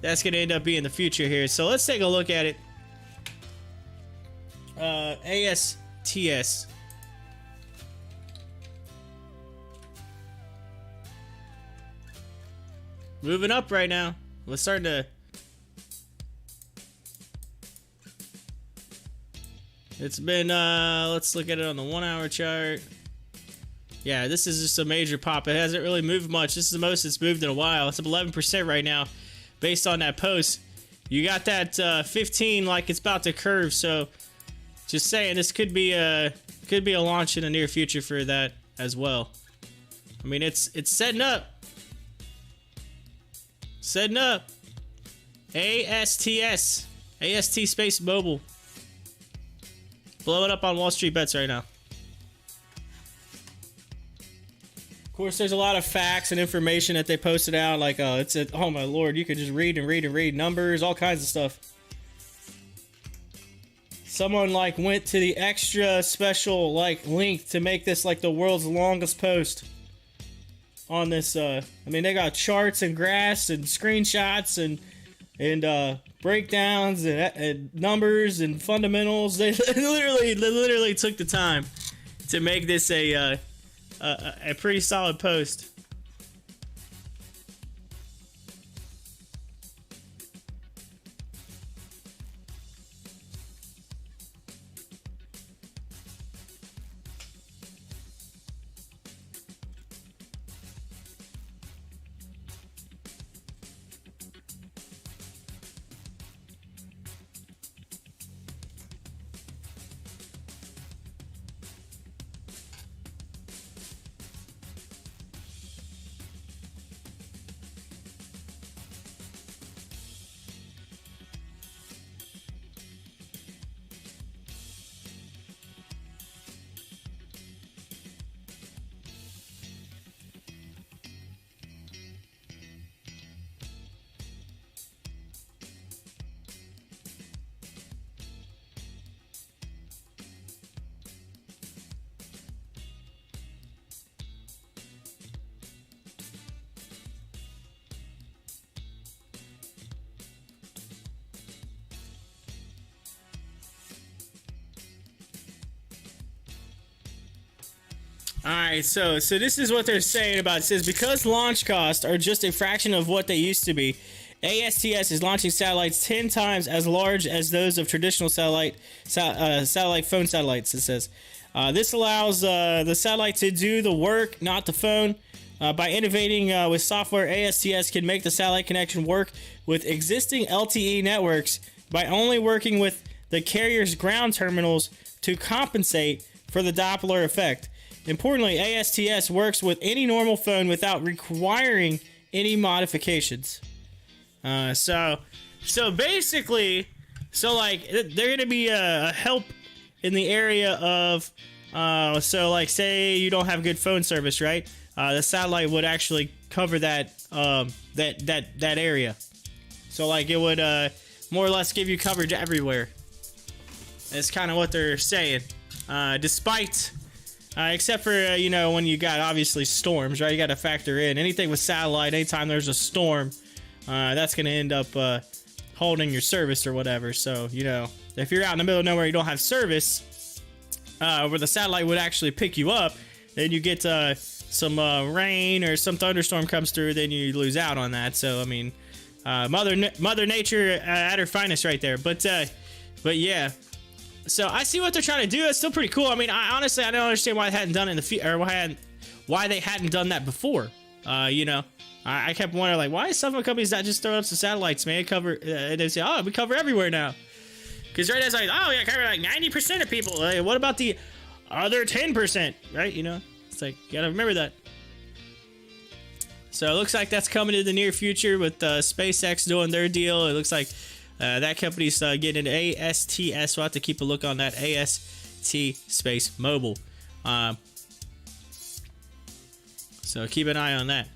that's going to end up being the future here. So let's take a look at it. ASTS. Moving up right now. We're starting to... It's been, let's look at it on the 1 hour chart. Yeah, this is just a major pop. It hasn't really moved much. This is the most it's moved in a while. It's up 11% right now based on that post. You got that 15 like it's about to curve, so just saying this could be a launch in the near future for that as well. I mean, it's setting up. Setting up. ASTS. AST Space Mobile. Blowing up on Wall Street Bets right now. Of course, there's a lot of facts and information that they posted out. Like, oh my lord, you could just read and read and read numbers, all kinds of stuff. Someone like went to the extra special like link to make this like the world's longest post on this. I mean, they got charts and graphs and screenshots and breakdowns and numbers and fundamentals. They literally took the time to make this a pretty solid post. Alright, so this is what they're saying about it. It says, because launch costs are just a fraction of what they used to be, ASTS is launching satellites 10 times as large as those of traditional satellite phone satellites, it says. This allows the satellite to do the work, not the phone. By innovating with software, ASTS can make the satellite connection work with existing LTE networks by only working with the carrier's ground terminals to compensate for the Doppler effect. Importantly, ASTS works with any normal phone without requiring any modifications. So basically, like they're gonna be a help in the area of, so like say you don't have good phone service, right? The satellite would actually cover that that area. So like it would more or less give you coverage everywhere. That's kind of what they're saying. Despite. Except for, you know, when you got, obviously, storms, right? You got to factor in anything with satellite. Anytime there's a storm, that's going to end up holding your service or whatever. So, you know, if you're out in the middle of nowhere, you don't have service, where the satellite would actually pick you up, then you get some rain or some thunderstorm comes through, then you lose out on that. So, I mean, Mother Nature at her finest right there. But yeah. So I see what they're trying to do. It's still pretty cool. I mean, honestly, I don't understand why they hadn't done it in the or why they hadn't done that before. You know, I kept wondering, like, why is some companies not just throwing up some satellites, man? Cover, and they say, oh, we cover everywhere now. Because right, it's like, oh, yeah, cover like 90% of people. Like, what about the other 10%? Right? You know, it's like, you gotta remember that. So it looks like that's coming in the near future with SpaceX doing their deal. It looks like. That company's getting into ASTS. We'll have to keep a look on that. AST Space Mobile. So keep an eye on that.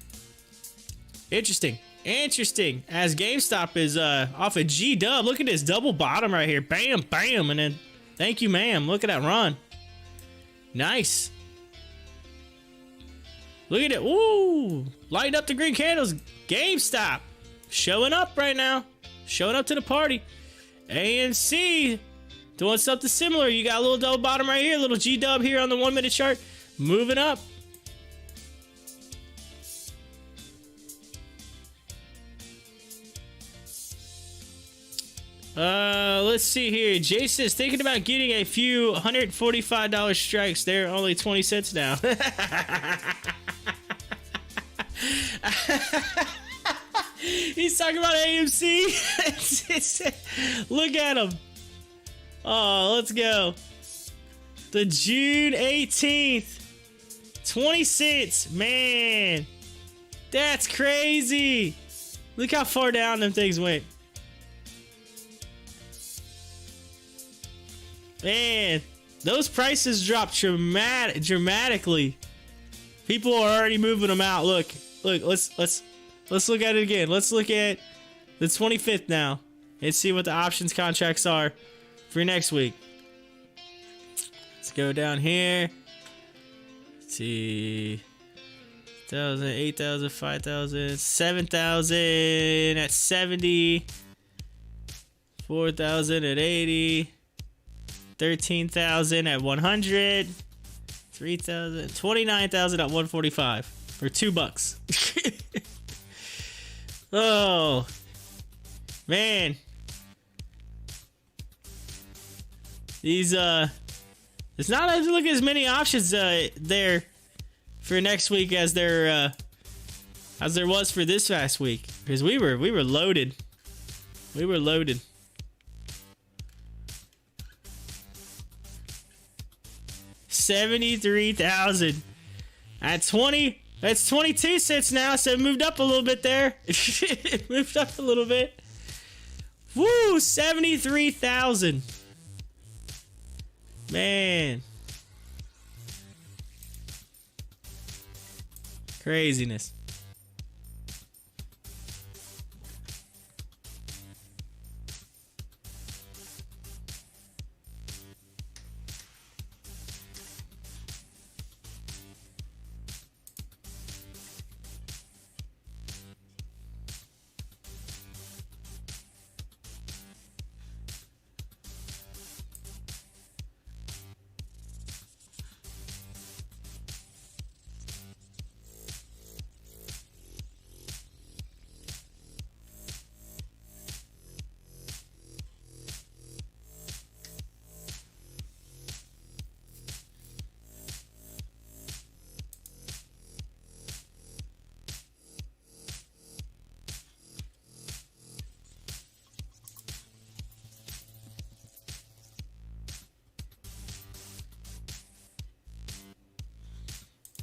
Interesting. As GameStop is off a G-dub. Look at this double bottom right here. Bam, bam. And then thank you, ma'am. Look at that run. Nice. Look at it. Ooh. Lighting up the green candles. GameStop. showing up right now. Showing up to the party. AMC doing something similar. You got a little double bottom right here. A little G-dub here on the 1 minute chart. Moving up. Let's see here. Jason's thinking about getting a few $145 strikes. They're only 20 cents now. He's talking about AMC. Look at him. Oh, let's go. The June 18th. 20 cents. Man. That's crazy. Look how far down them things went. Man, those prices dropped dramatically. People are already moving them out. Look, let's look at it again. Let's look at the 25th now and see what the options contracts are for next week. Let's go down here. Let's see. 1,000, 8,000, 5,000, 7,000 at 70. 4,000 at 80. 13,000 at 100. 3,000, 29,000 at 145 for $2. Oh man, these it's not as look as many options there for next week as there was for this past week, because we were loaded. We were loaded. $73,000 at 20. That's 22 cents now, so it moved up a little bit there. It moved up a little bit. Woo, 73,000. Man. Craziness.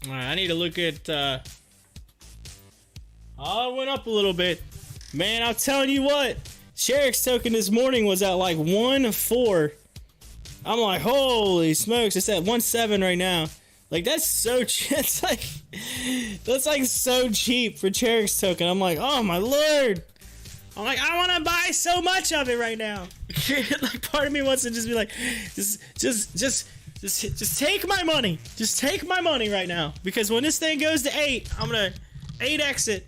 All right, I need to look at. Oh, it went up a little bit, man. I'm telling you what, Sharek's token this morning was at like 1.4. I'm like, holy smokes! It's at 1.7 right now. Like that's so cheap. That's like so cheap for Sharek's token. I'm like, oh my lord! I'm like, I want to buy so much of it right now. Like part of me wants to just be like, just take my money. Just take my money right now. Because when this thing goes to 8, I'm gonna 8x it.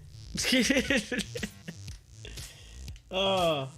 Oh.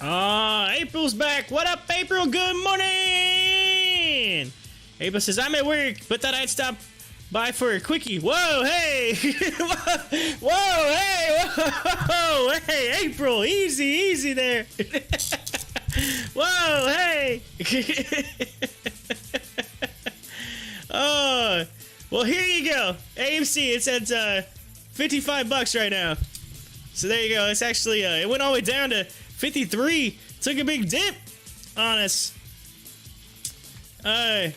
April's back. What up, April? Good morning. April says, I'm at work, but thought I'd stop by for a quickie. Whoa, hey. Whoa, hey. Whoa, hey, April. Easy there. Whoa, hey. Oh, well, here you go. AMC, it's at $55 right now. So there you go. It's actually, it went all the way down to 53. Took a big dip on us. I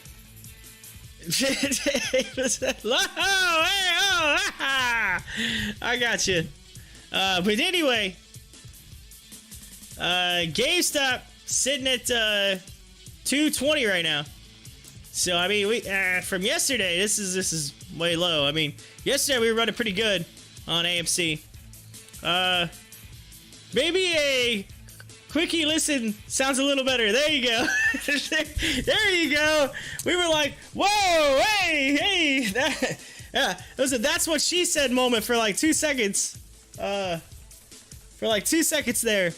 got you. But anyway, GameStop sitting at 220 right now. So I mean, we from yesterday, this is way low. I mean, yesterday we were running pretty good on AMC. Maybe a quickie listen sounds a little better. There you go. There you go. We were like, whoa, hey, that's what she said moment for like 2 seconds. For like 2 seconds there.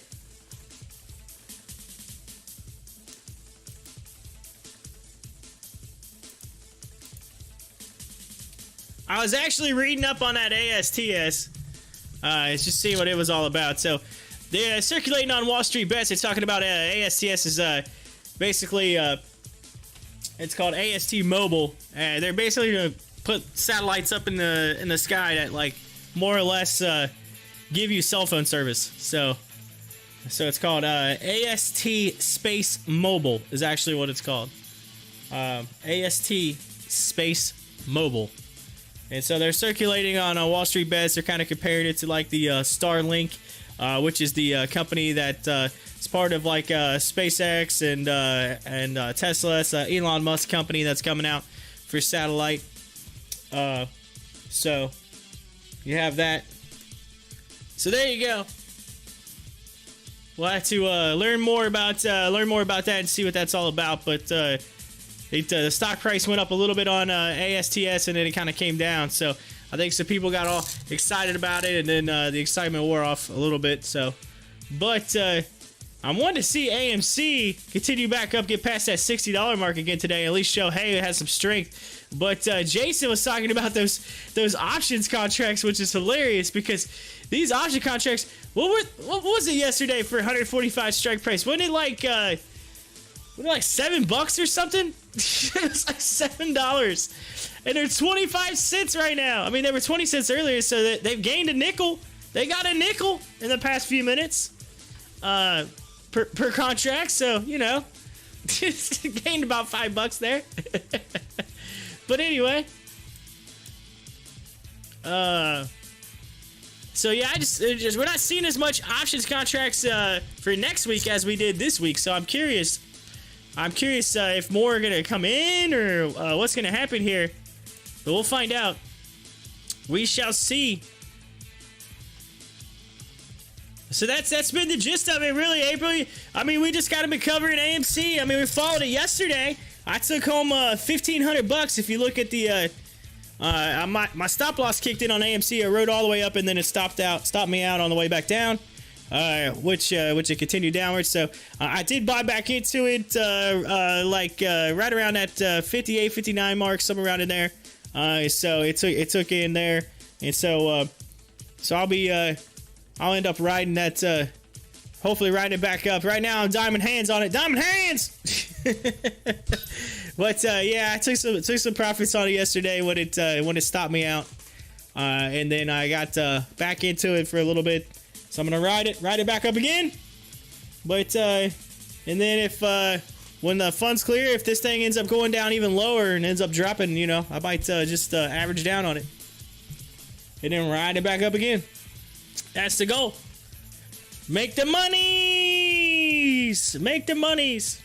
I was actually reading up on that ASTS. Just seeing what it was all about. So they're circulating on Wall Street Bets. They're talking about ASTS is basically it's called AST Mobile. They're basically gonna put satellites up in the sky that like more or less give you cell phone service. So it's called AST Space Mobile is actually what it's called. AST Space Mobile. And so they're circulating on Wall Street Bets. They're kind of comparing it to like the Starlink, which is the company that is part of like SpaceX and Tesla. It's Elon Musk company that's coming out for satellite. So you have that. So there you go. We'll have to learn more about that and see what that's all about. But the stock price went up a little bit on ASTS, and then it kind of came down. So I think some people got all excited about it, and then the excitement wore off a little bit. So, but I wanted to see AMC continue back up, get past that $60 mark again today. At least show, hey, it has some strength. But Jason was talking about those options contracts, which is hilarious because these option contracts. What was it yesterday for 145 strike price? Wasn't it like $7 or something? It was like $7, and they're 25 cents right now. I mean, they were 20 cents earlier, so they've gained a nickel. They got a nickel in the past few minutes per contract. So you know, gained about $5 there. But anyway, so yeah, I just we're not seeing as much options contracts for next week as we did this week. So I'm curious if more are gonna come in or what's gonna happen here. But we'll find out. We shall see. So that's been the gist of it, really, April. I mean, we just got to be covering AMC. I mean, we followed it yesterday. I took home $1,500. If you look at the my stop loss kicked in on AMC. I rode all the way up, and then it stopped me out on the way back down. Which it continued downwards. So I did buy back into it right around that 58, 59 mark, somewhere around in there. So it took in there, and so I'll end up riding that. Hopefully riding it back up. Right now I'm diamond hands on it. Diamond hands. But yeah, I took some profits on it yesterday when it stopped me out, and then I got back into it for a little bit. So I'm gonna ride it back up again. But and then if when the funds clear, if this thing ends up going down even lower and ends up dropping, you know, I might just average down on it and then ride it back up again. That's the goal. Make the monies. Make the monies.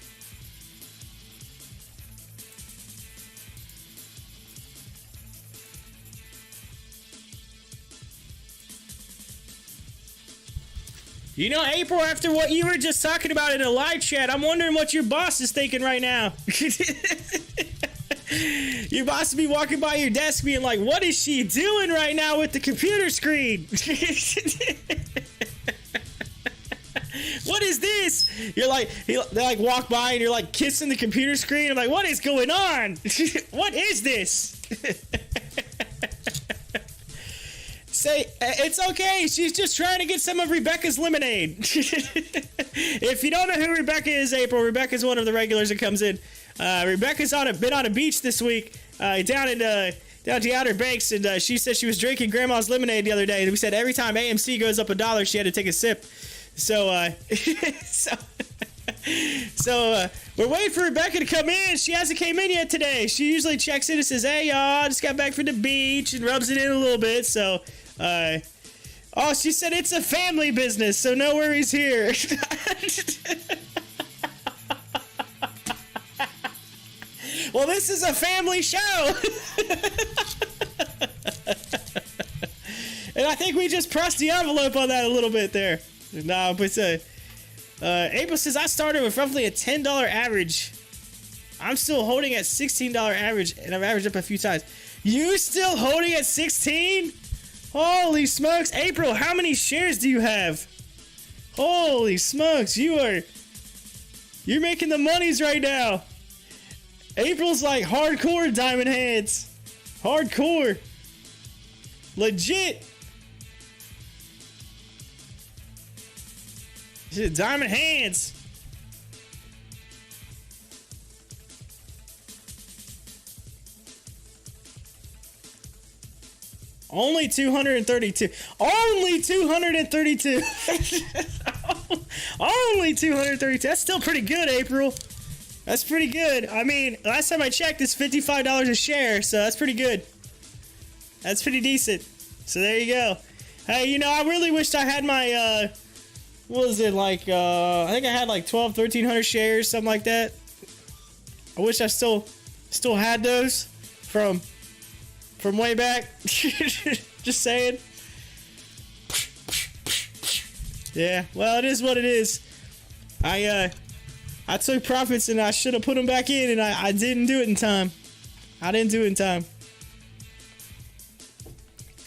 You know, April, after what you were just talking about in a live chat, I'm wondering what your boss is thinking right now. Your boss will be walking by your desk being like, what is she doing right now with the computer screen? What what is this? You're like, they like walk by and you're like kissing the computer screen. I'm like, what is going on? What is this? Say, it's okay. She's just trying to get some of Rebecca's lemonade. If you don't know who Rebecca is, April, Rebecca's one of the regulars that comes in. Rebecca's been on a beach this week, down to Outer Banks, and she said she was drinking Grandma's lemonade the other day. And we said every time AMC goes up $1, she had to take a sip. So, we're waiting for Rebecca to come in. She hasn't came in yet today. She usually checks in and says, "Hey, y'all, I just got back from the beach," and rubs it in a little bit. So, oh, she said it's a family business, so no worries here. Well, this is a family show. And I think we just pressed the envelope on that a little bit there. No, but April says, I started with roughly a $10 average. I'm still holding at $16 average, and I've averaged up a few times. You still holding at 16? Holy smokes. April, how many shares do you have? Holy smokes, you're making the monies right now. April's like hardcore diamond hands. Hardcore. Legit. Shit, diamond hands. Only 232. Only 232. Only 232. That's still pretty good, April. That's pretty good. I mean, last time I checked, it's $55 a share, so that's pretty good. That's pretty decent. So there you go. Hey, you know, I really wished I had my, what was it, like, I think I had like 1,300 shares, something like that. I wish I still had those from way back. Just saying. Yeah, well, it is what it is. I took profits and I should have put them back in, and I didn't do it in time. I didn't do it in time.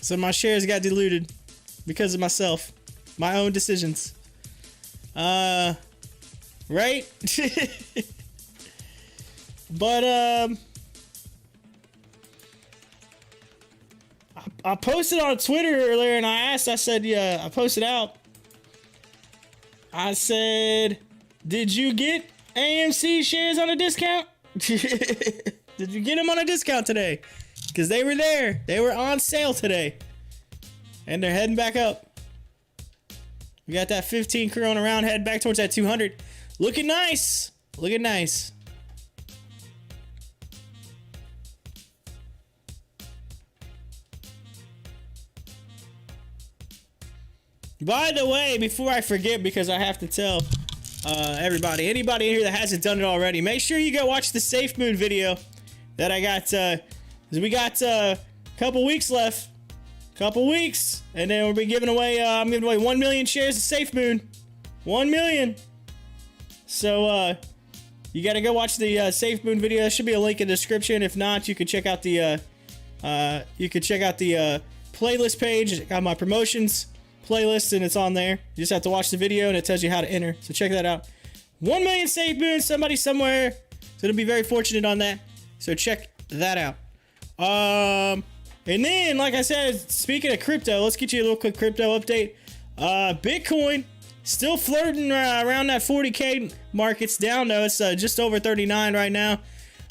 So my shares got diluted because of myself. My own decisions. Right? But, I posted on Twitter earlier and I said, yeah, I posted out. I said, did you get AMC shares on a discount? Did you get them on a discount today? Because they were there. They were on sale today. And they're heading back up. We got that 15 crew on around, heading back towards that 200. Looking nice. Looking nice. By the way, before I forget, because I have to tell anybody in here that hasn't done it already, make sure you go watch the SAFEMOON video that I got. We got a couple weeks left. Couple weeks. And then we'll be giving away, I'm giving away 1 million shares of SAFEMOON. 1 million. So, you gotta go watch the SAFEMOON video. There should be a link in the description. If not, you can check out the, playlist page. I got my promotions playlist and it's on there. You just have to watch the video and it tells you how to enter. So check that out. 1 million SAFEMOON. Somebody somewhere is gonna be very fortunate on that. So check that out. And then, like I said, speaking of crypto, let's get you a little quick crypto update. Bitcoin still flirting around that 40K mark. It's down though. It's just over 39 right now.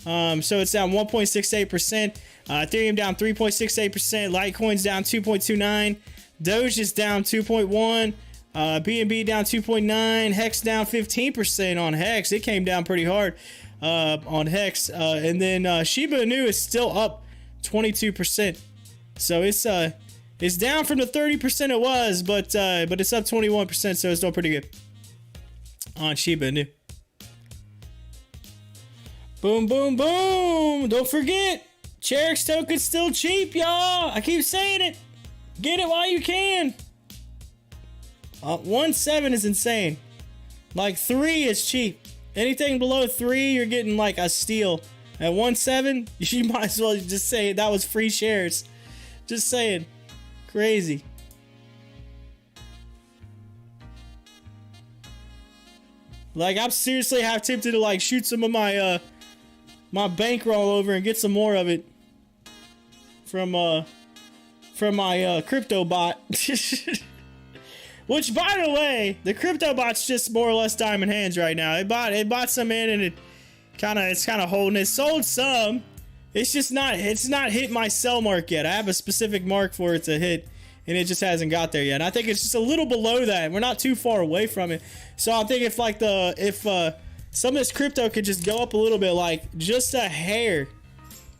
So it's down 1.68%. Ethereum down 3.68%. Litecoin's down 2.29. Doge is down 2.1. BNB down 2.9. Hex down 15% on Hex. It came down pretty hard on Hex. And then Shiba Inu is still up 22%. So it's down from the 30% it was, but it's up 21%, so it's still pretty good on Shiba Inu. Boom, boom, boom! Don't forget, Cherix token's still cheap, y'all. I keep saying it. Get it while you can. 1.7 is insane. Like 3 is cheap. Anything below 3, you're getting like a steal. At 1.7, you might as well just say that was free shares. Just saying. Crazy. Like, I'm seriously half tempted to like shoot some of my my bankroll over and get some more of it from my crypto bot. Which, by the way, the crypto bot's just more or less diamond hands right now. It bought some in, and it's kind of holding it. Sold some. It's not hit my sell mark yet. I have a specific mark for it to hit, and it just hasn't got there yet. And I think it's just a little below that. We're not too far away from it. So I think if some of this crypto could just go up a little bit, like just a hair,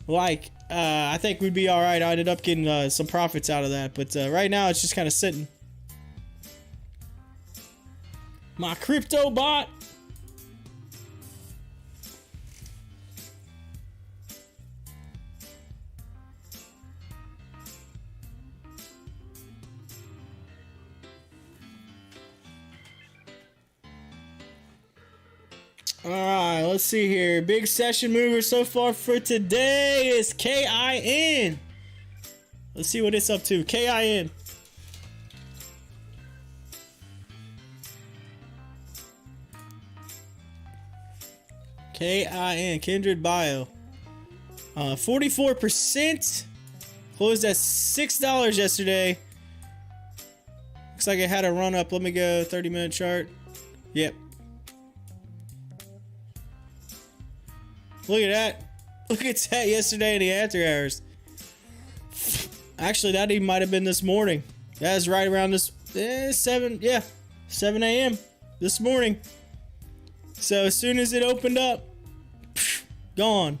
like I think we'd be all right. I ended up getting some profits out of that, but right now it's just kind of sitting. My crypto bot. Alright, let's see here. Big session mover so far for today is KIN. Let's see what it's up to. KIN. KIN, Kindred Bio. 44%. Closed at $6 yesterday. Looks like it had a run up. Let me go 30-minute chart. Yep. Look at that. Look at that yesterday in the after hours. Actually, that even might have been this morning. That was right around this 7 a.m. this morning. So as soon as it opened up, gone.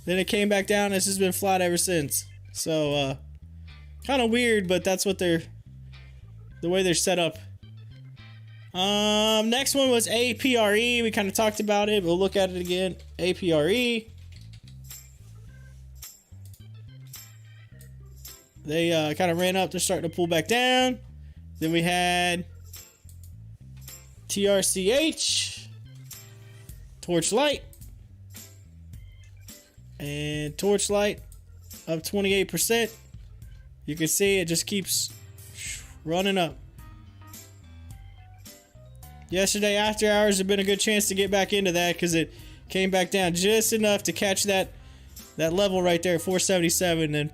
Then it came back down. It's just been flat ever since. So kind of weird, but that's what the way they're set up. Next one was APRE. We kind of talked about it. We'll look at it again. APRE. They kind of ran up. They're starting to pull back down. Then we had TRCH, Torchlight, and Torchlight up 28%. You can see it just keeps running up. Yesterday after hours had been a good chance to get back into that because it came back down just enough to catch that level right there at 477 and then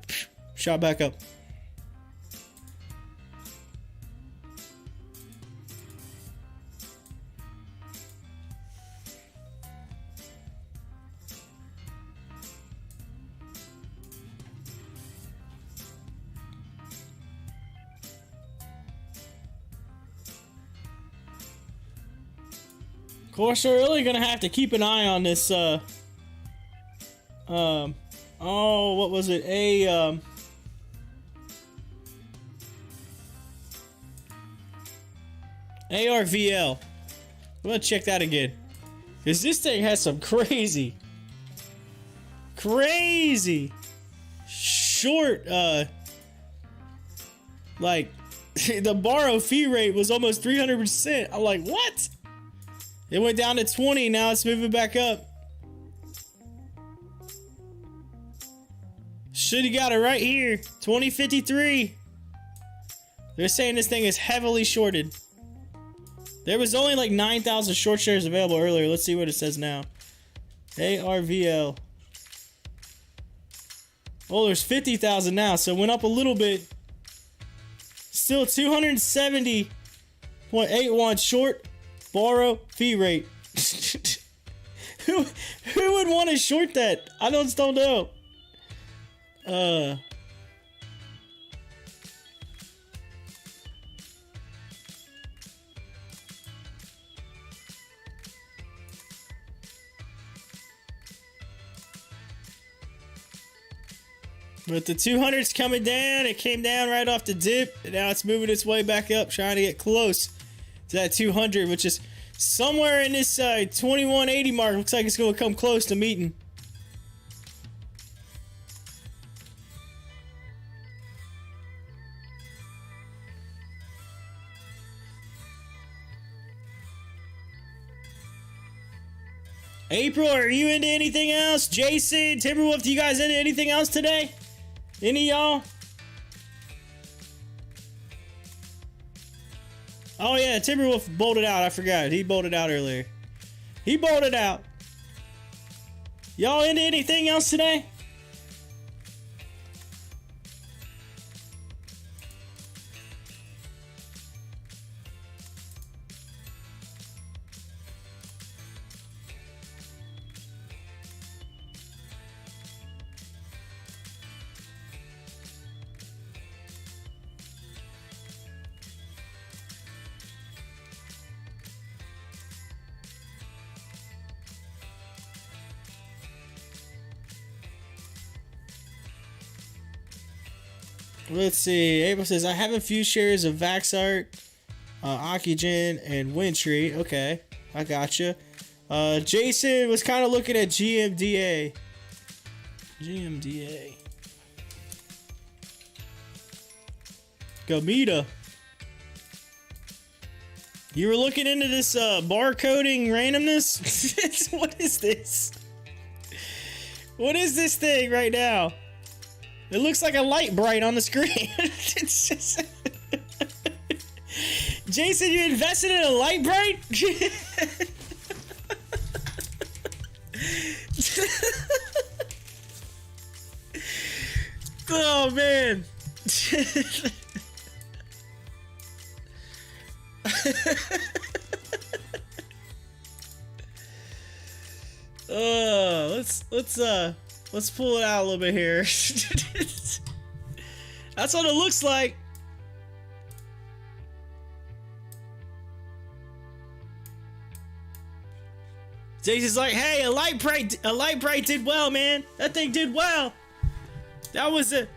shot back up. Of course, we're really gonna have to keep an eye on this. What was it? ARVL. I'm gonna check that again, because this thing has some crazy short. Like the borrow fee rate was almost 300%. I'm like, what? It went down to 20, now it's moving back up. Should've got it right here. 2053. They're saying this thing is heavily shorted. There was only like 9,000 short shares available earlier. Let's see what it says now. ARVL. Oh, there's 50,000 now, so it went up a little bit. Still 270.81 short borrow fee rate. Who would want to short that? I just don't know. But the 200's coming down. It came down right off the dip, and now it's moving its way back up, trying to get close to that 200, which is somewhere in this 2180 mark. Looks like it's going to come close to meeting. April, are you into anything else? Jason, Timberwolf, you guys into anything else today? Any of y'all? Oh yeah, Timberwolf bolted out. I forgot. He bolted out earlier. He bolted out. Y'all into anything else today? Let's see. April says, I have a few shares of Vaxart, Oxygen, and Wintry. Okay, I gotcha. Jason was kind of looking at GMDA. GMDA. Gamita. You were looking into this barcoding randomness? What is this? What is this thing right now? It looks like a light bright on the screen. It's just... Jason, you invested in a light bright? Oh man. Let's pull it out a little bit here. That's what it looks like. Jason's like, hey, a light bright did well, man. That thing did well. That was an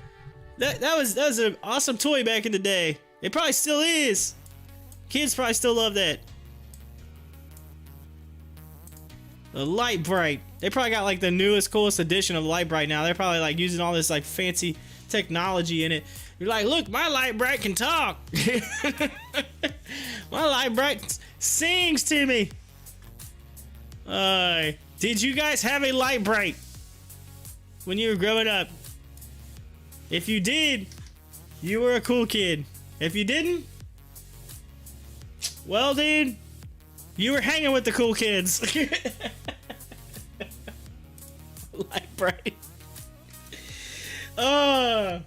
awesome toy back in the day. It probably still is. Kids probably still love that. The light bright. They probably got like the newest, coolest edition of light bright now. They're probably like using all this like fancy technology in it. You're like, look, my light bright can talk. My light bright sings to me. Did you guys have a light bright when you were growing up? If you did, you were a cool kid. If you didn't, well, dude, you were hanging with the cool kids. Light bright. I'm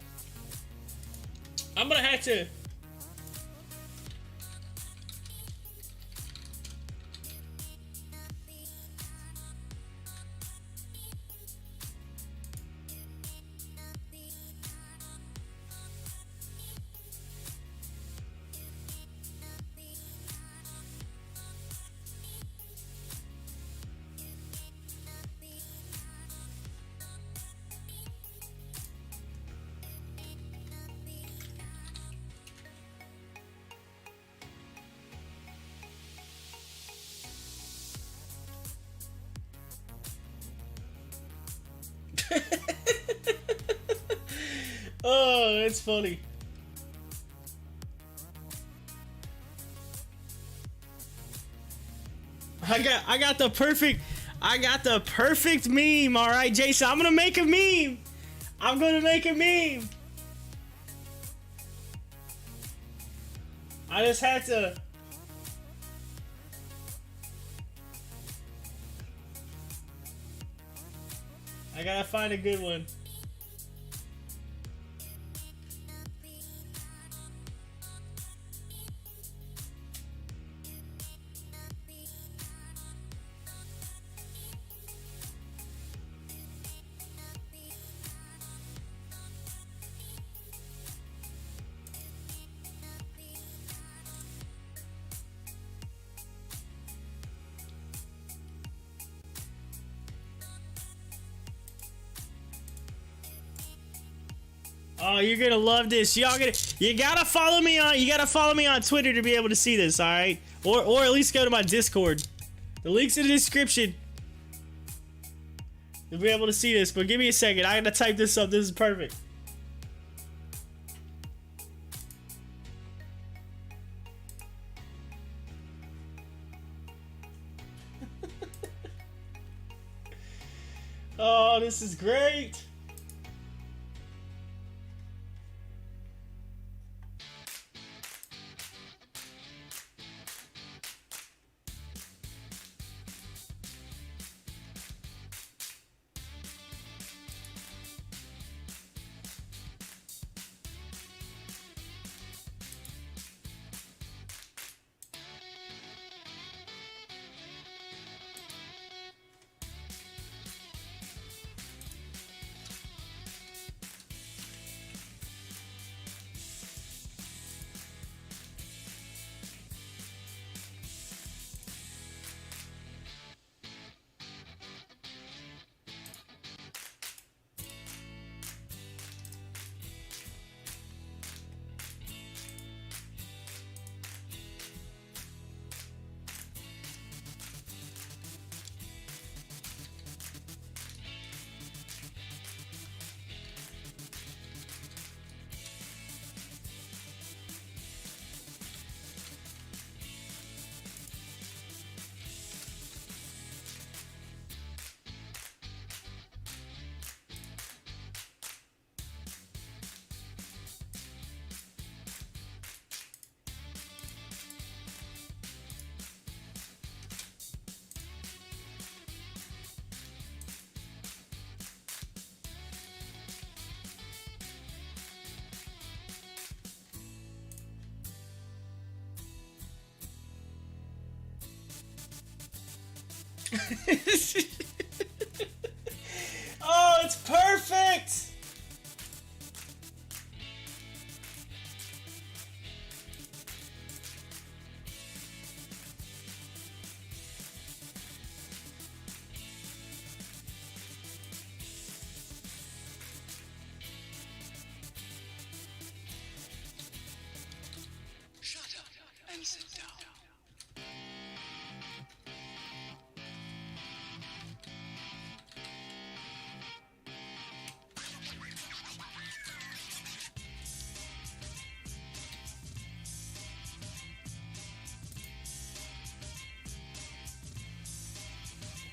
gonna have to. Oh, that's funny. I got the perfect meme. All right, Jason, I'm gonna make a meme. I'm gonna make a meme. I just had to. I gotta find a good one. Oh, you're gonna love this. You gotta follow me on Twitter to be able to see this, alright? Or at least go to my Discord. The link's in the description. You'll be able to see this, but give me a second. I gotta type this up. This is perfect. Oh, this is great. Oh, it's perfect. Shut up and sit down.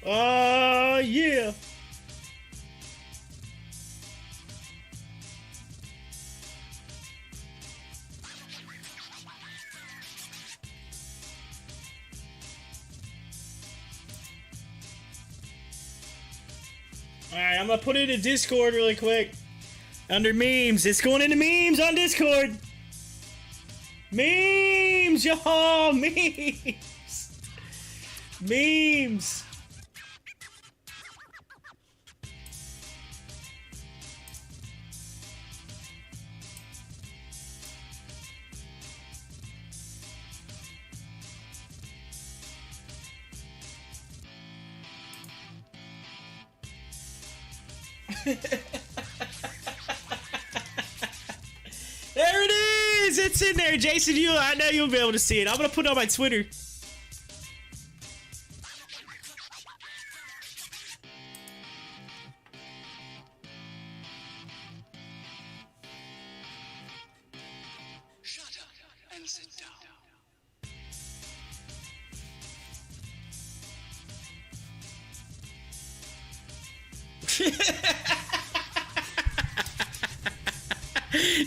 Oh, yeah. Alright, I'm gonna put it in Discord really quick. Under memes. It's going into memes on Discord. Memes, y'all. Memes. Memes. There it is! It's in there, Jason. I know you'll be able to see it. I'm gonna put it on my Twitter. Shut up and sit down.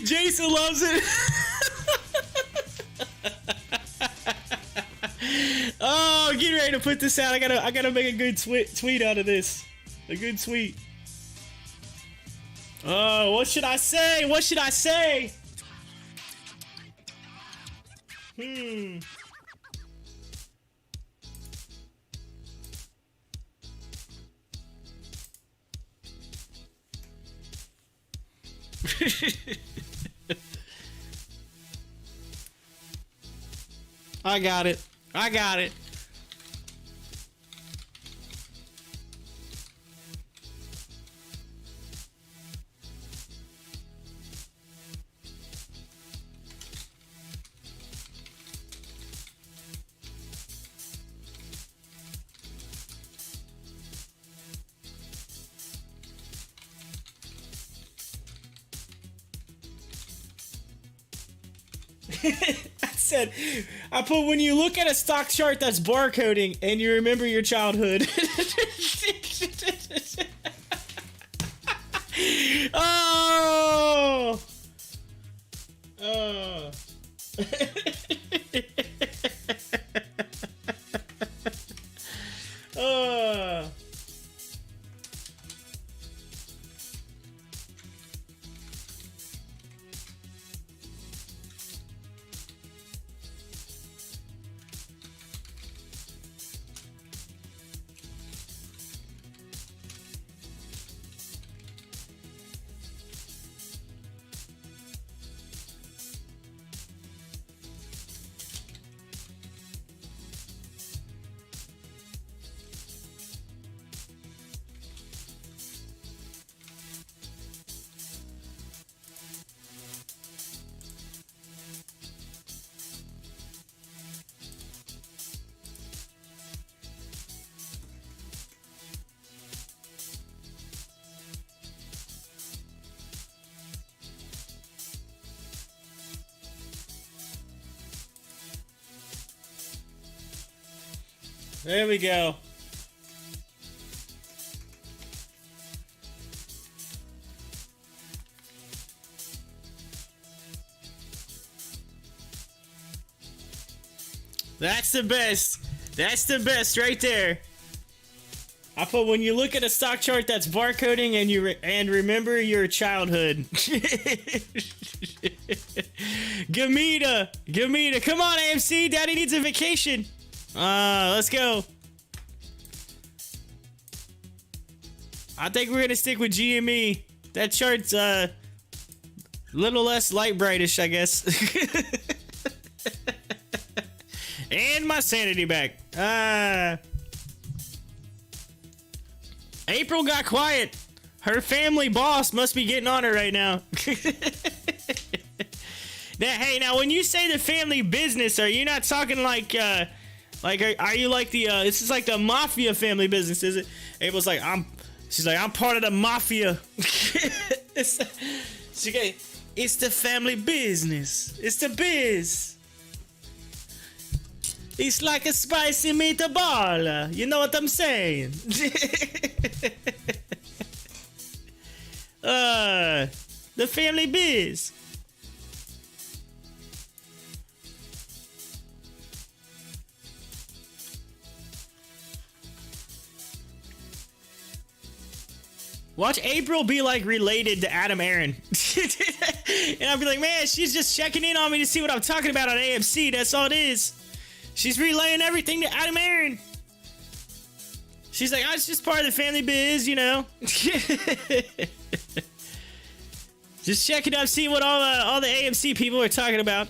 Jason loves it. Oh, get ready to put this out. I gotta make a good tweet out of this. A good tweet. Oh, what should I say? What should I say? I got it. I got it. I put, when you look at a stock chart that's barcoding and you remember your childhood. Oh! Oh. Oh. There we go. That's the best. That's the best right there. I put, when you look at a stock chart that's barcoding and you remember your childhood. Gamita, come on AMC, Daddy needs a vacation. Let's go. I think we're gonna stick with GME. That chart's a little less light brightish, I guess. And my sanity back. April got quiet. Her family boss must be getting on her right now. Now, when you say the family business, are you not talking like are you like the this is like the mafia family business, is it? April's like, she's like, I'm part of the mafia. It's the family business. It's the biz. It's like a spicy meatball. You know what I'm saying? The family biz. Watch April be like related to Adam Aaron. And I'll be like, man, she's just checking in on me to see what I'm talking about on AMC. That's all it is. She's relaying everything to Adam Aaron. She's like, oh, it's just part of the family biz, you know. Just checking up, see what all the AMC people are talking about.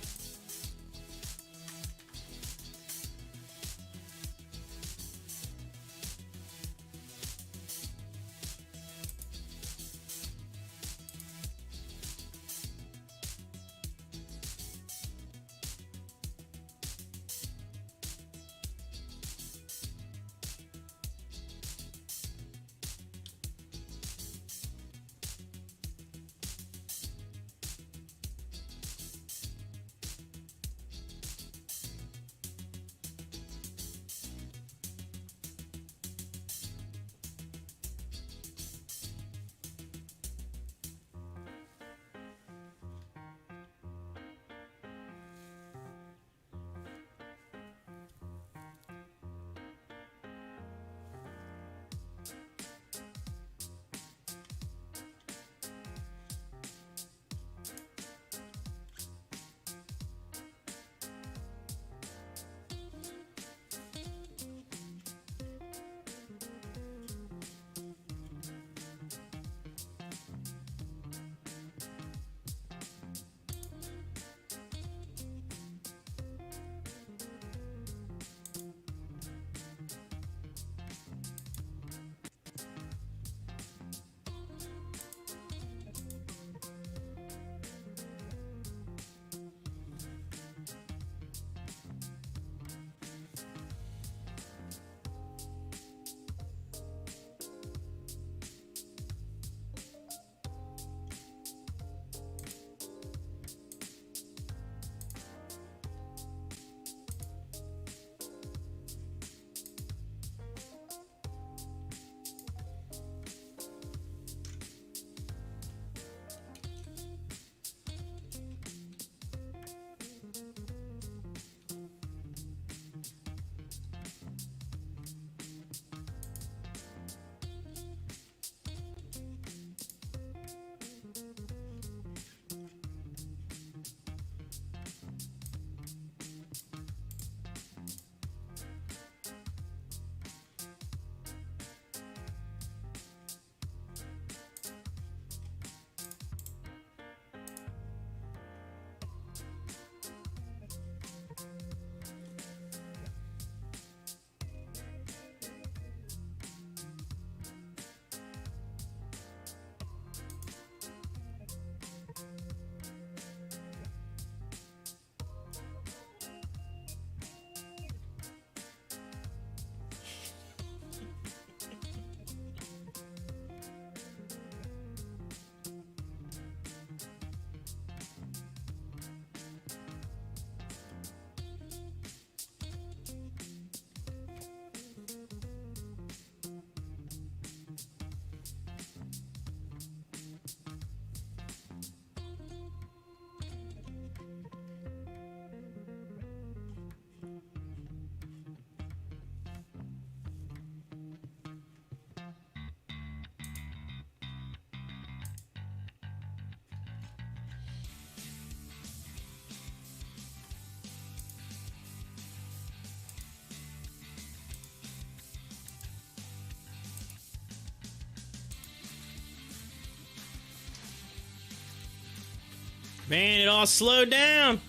Man, it all slowed down.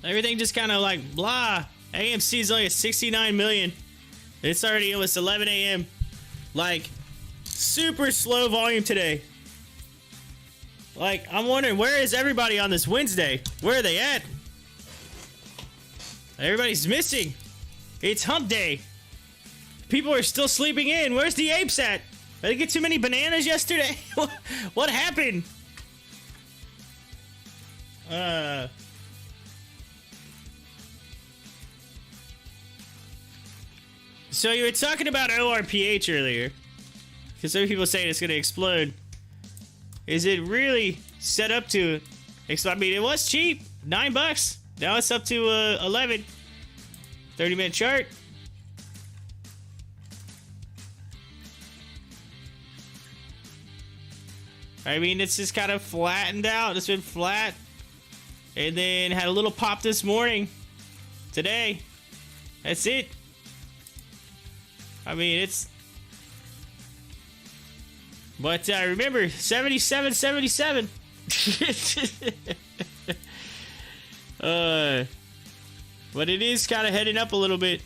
Everything just kind of like blah. AMC's only at 69 million. It's already almost 11 a.m. Like, super slow volume today. Like, I'm wondering, where is everybody on this Wednesday? Where are they at? Everybody's missing. It's hump day. People are still sleeping in. Where's the apes at? Did I get too many bananas yesterday? What happened? So you were talking about ORPH earlier. Because some people saying it's going to explode. Is it really set up to explode? I mean, it was cheap. $9. Now it's up to 11. 30-minute chart. I mean, it's just kind of flattened out. It's been flat. And then had a little pop this morning. Today. That's it. I mean, it's... But remember, 77.77. But it is kind of heading up a little bit.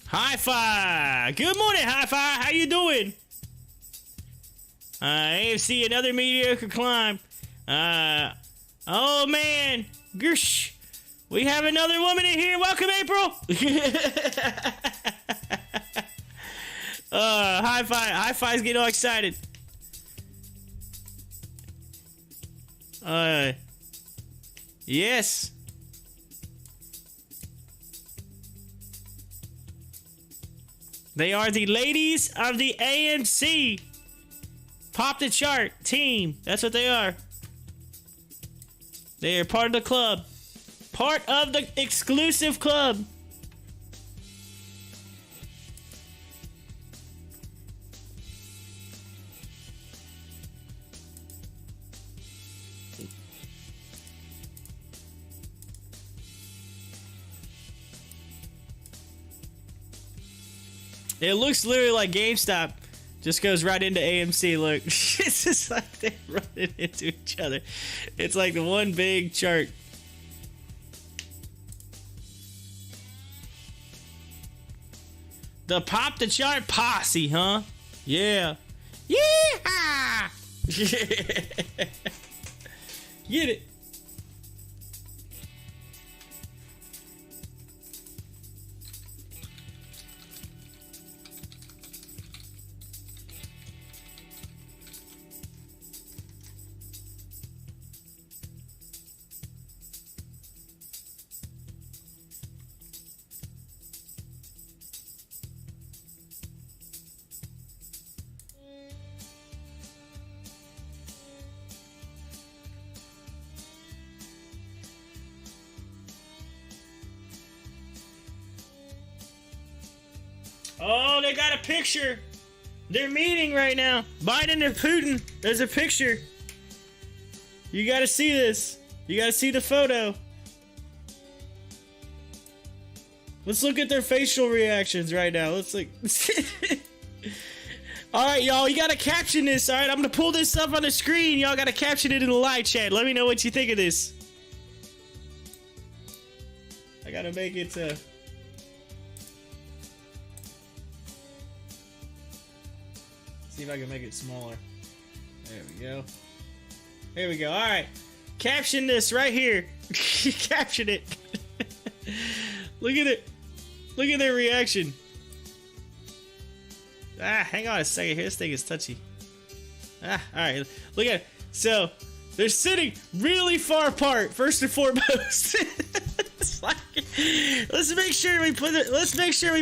Hi-Fi! Good morning, Hi-Fi! How you doing? AMC, another mediocre climb. Oh man, Gersh, we have another woman in here. Welcome, April. Hi-Fi's getting all excited. Yes. They are the ladies of the AMC Pop the Chart team. That's what they are. They are part of the club. Part of the exclusive club. It looks literally like GameStop. Just goes right into AMC. Look, it's just like they're running into each other. It's like the one big chart. The Pop the Chart posse, huh? Yeah. Yeah. Get it. Oh, they got a picture. They're meeting right now. Biden and Putin. There's a picture. You gotta see this. You gotta see the photo. Let's look at their facial reactions right now. Let's like... Alright, y'all. You gotta caption this, alright? I'm gonna pull this up on the screen. Y'all gotta caption it in the live chat. Let me know what you think of this. I gotta make it, see if I can make it smaller. There we go. There we go. All right. Caption this right here. Caption it. Look at it. Look at their reaction. Hang on a second here. This thing is touchy. All right. Look at it. So, they're sitting really far apart, first and foremost. It's like, let's make sure we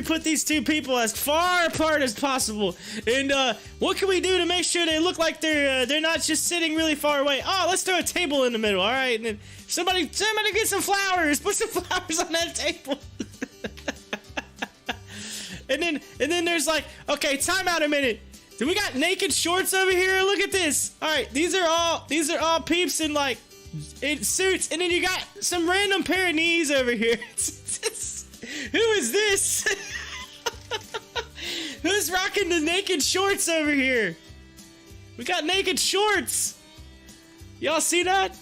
put these two people as far apart as possible. And what can we do to make sure they look like they're not just sitting really far away? Oh, let's throw a table in the middle. All right, and then somebody get some flowers. Put some flowers on that table. and then there's like, okay, time out a minute. Do we got naked shorts over here? Look at this. All right, these are all peeps in like suits, and then you got some random pair of knees over here. Who is this? Who's rocking the naked shorts over here? We got naked shorts. Y'all see that?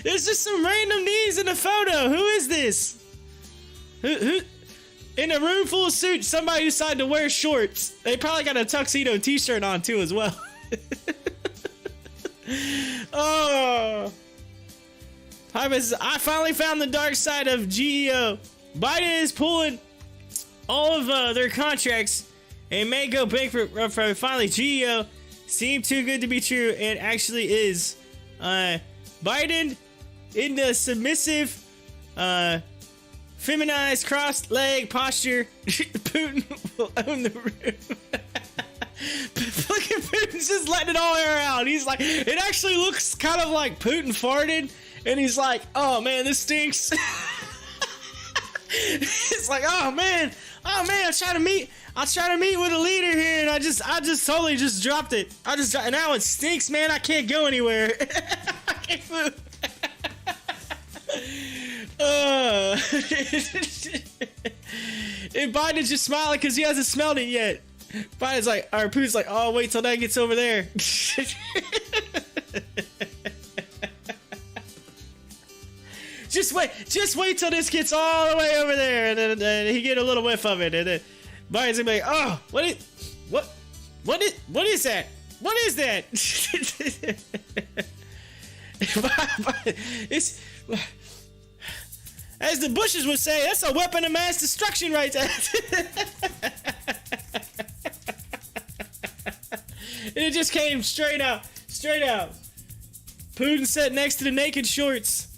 There's just some random knees in the photo. Who is this? Who? In a room full of suits, somebody who decided to wear shorts. They probably got a tuxedo t-shirt on too as well. Oh. I finally found the dark side of GEO. Biden is pulling all of their contracts and may go bankrupt. Finally, GEO seemed too good to be true and actually is. Biden in the submissive, feminized cross-leg posture. Putin will own the room. Look at Putin's just letting it all air out. He's like, it actually looks kind of like Putin farted, and he's like, oh man, this stinks. It's like, oh man, I'm trying to meet with a leader here, and I just totally just dropped it. And now it stinks, man. I can't go anywhere. I can't move. And Biden's just smiling because he hasn't smelled it yet. Biden's like, or Putin's like, oh, wait till that gets over there. Just wait till this gets all the way over there, and then he get a little whiff of it, and then Biden's gonna be like, oh, what is that? What is that? It's, as the Bushes would say, that's a weapon of mass destruction right there. And it just came straight out. Putin sat next to the naked shorts.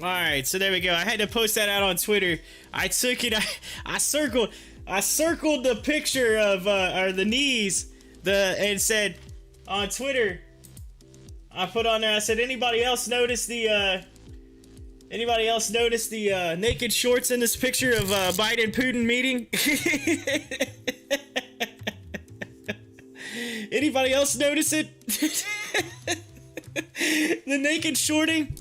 All right, so there we go. I had to post that out on Twitter. I took it. I circled the picture of or the knees, and said on Twitter. I put on there. I said, anybody else notice the naked shorts in this picture of Biden Putin meeting? Anybody else notice it? The naked shorting.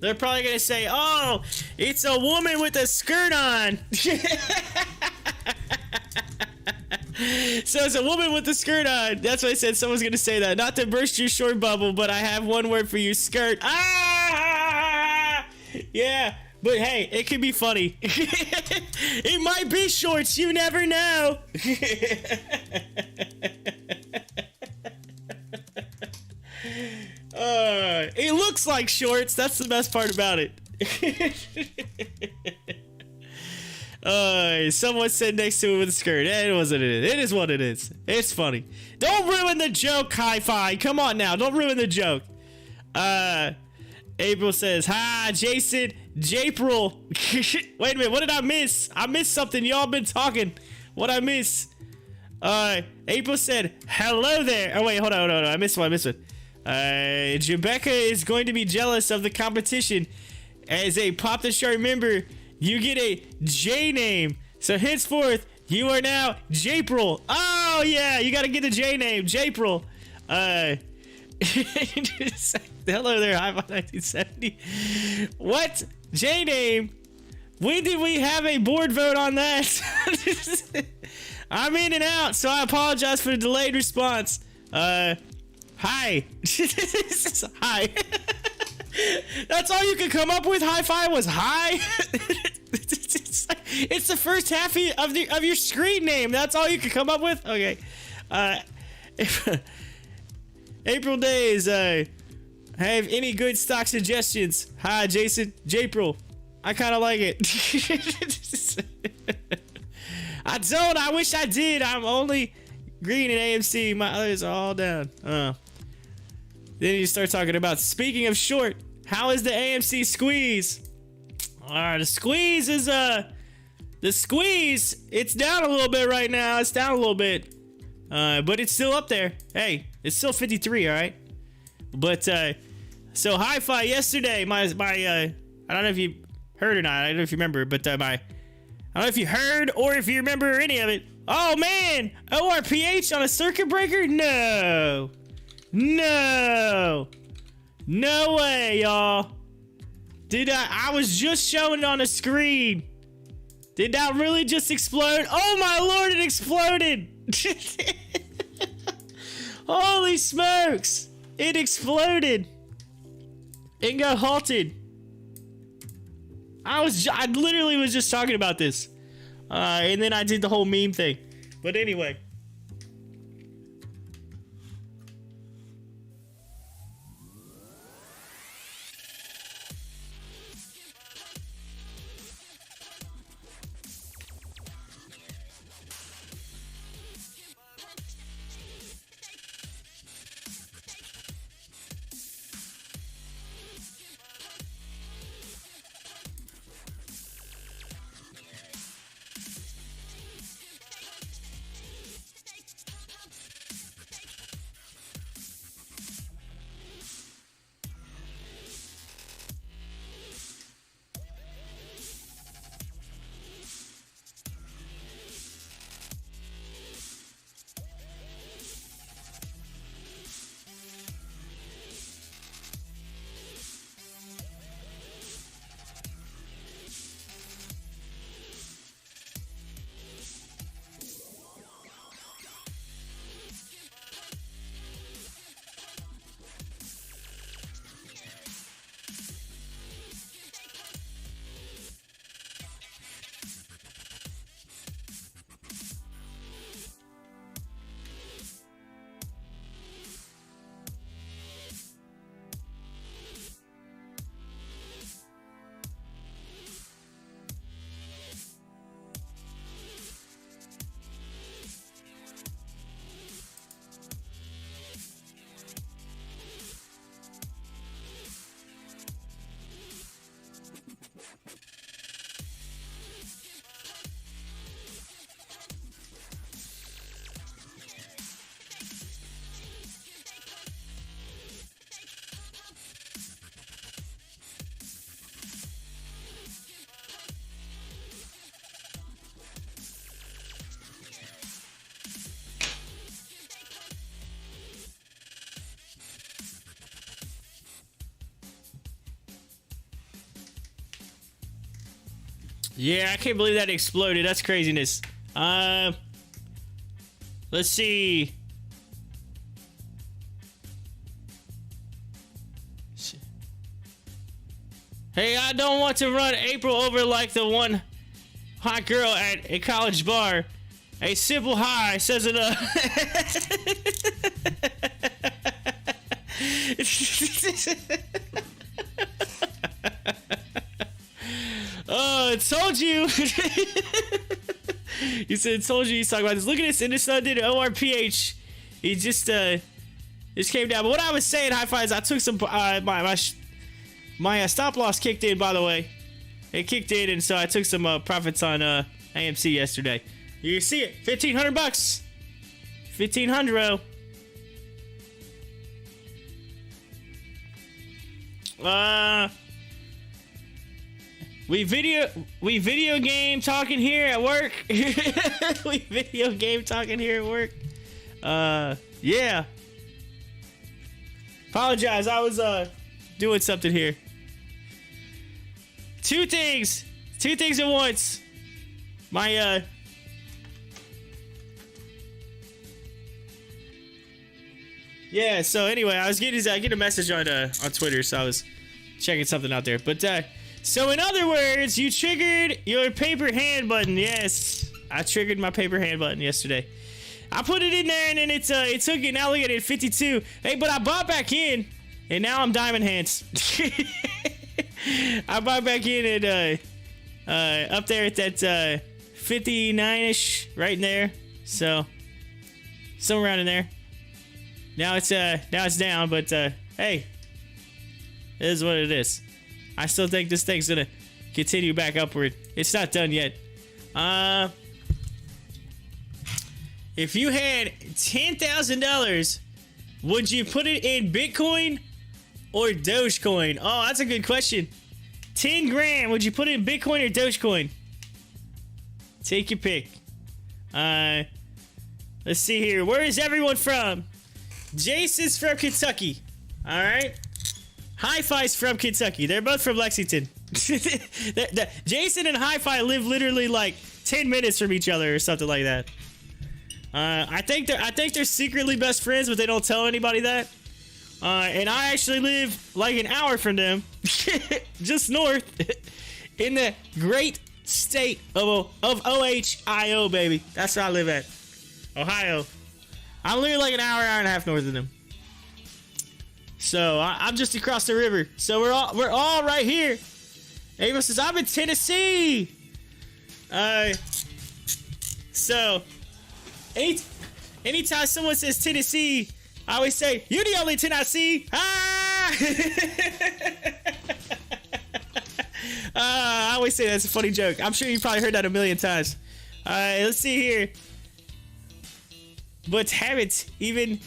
They're probably gonna say, "Oh, it's a woman with a skirt on." So it's a woman with a skirt on. That's what I said. Someone's gonna say that. Not to burst your short bubble, but I have one word for you: skirt. Ah! Yeah, but hey, it could be funny. It might be shorts. You never know. It looks like shorts. That's the best part about it. Someone said next to it with a skirt. It wasn't it. It is what it is. It's funny. Don't ruin the joke, Hi-Fi. Come on now. Don't ruin the joke. April says, hi, Jason. Japril. Wait a minute. What did I miss? I missed something. Y'all been talking. What I miss? April said, hello there. Oh, wait. Hold on. I missed one. Jebecca is going to be jealous of the competition. As a Pop the Shark member, you get a J name. So henceforth, you are now Japril. Oh, yeah. You got to get the J name. Japril. Hello there, Hi-Fi 1970. What? J name? When did we have a board vote on that? I'm in and out, so I apologize for the delayed response. Hi. Hi. That's all you could come up with? Hi-Fi was hi? It's the first half of your screen name. That's all you could come up with? Okay. April Days, have any good stock suggestions? Hi, Jason. Japril. I kind of like it. I don't. I wish I did. I'm only green in AMC. My others are all down. Then you start talking about, speaking of short, how is the AMC squeeze? The squeeze is, it's down a little bit right now. It's down a little bit. But it's still up there. Hey, it's still 53, all right? But, so Hi-Fi yesterday, my I don't know if you heard or not. I don't know if you remember, but I don't know if you heard or if you remember any of it. Oh, man, ORPH on a circuit breaker? No way, y'all. I was just showing it on the screen. Did that really just explode? Oh my lord, it exploded. Holy smokes, it exploded and got halted. I literally was just talking about this, and then I did the whole meme thing. But anyway, Yeah, I can't believe that exploded. That's craziness. Let's see. Hey, I don't want to run April over like the one hot girl at a college bar. A simple hi says enough. Oh, I told you. He said, told you he's talking about this. Look at this. And this did an ORPH. He just came down. But what I was saying, high fives, I took some, my stop loss kicked in, by the way. It kicked in, and so I took some profits on AMC yesterday. You see it, 1,500 bucks. 1,500. We video game talking here at work. We video game talking here at work. Yeah. Apologize, I was doing something here. Two things at once. My yeah. So anyway, I get a message on Twitter, so I was checking something out there. But so in other words, you triggered your paper hand button. Yes, I triggered my paper hand button yesterday. I put it in there, and then it took it. Now look at it, 52. Hey, but I bought back in, and now I'm diamond hands. I bought back in at up there at that 59ish, right in there. So somewhere around in there. Now it's down, but hey, it is what it is. I still think this thing's gonna continue back upward. It's not done yet. If you had $10,000, would you put it in Bitcoin or Dogecoin? Oh, that's a good question. 10 grand, would you put it in Bitcoin or Dogecoin? Take your pick. Let's see here. Where is everyone from? Jason's from Kentucky. All right. Hi-Fi's from Kentucky. They're both from Lexington. Jason and Hi-Fi live literally like 10 minutes from each other or something like that. I think they're secretly best friends, but they don't tell anybody that. And I actually live like an hour from them, just north, in the great state of Ohio, baby. That's where I live at, Ohio. I live like an hour and a half north of them. So I'm just across the river. So we're all right here. Ava says I'm in Tennessee. So anytime someone says Tennessee, I always say, "You the only Tennessee." Ah! I always say that's a funny joke. I'm sure you probably heard that a million times. Let's see here. But haven't even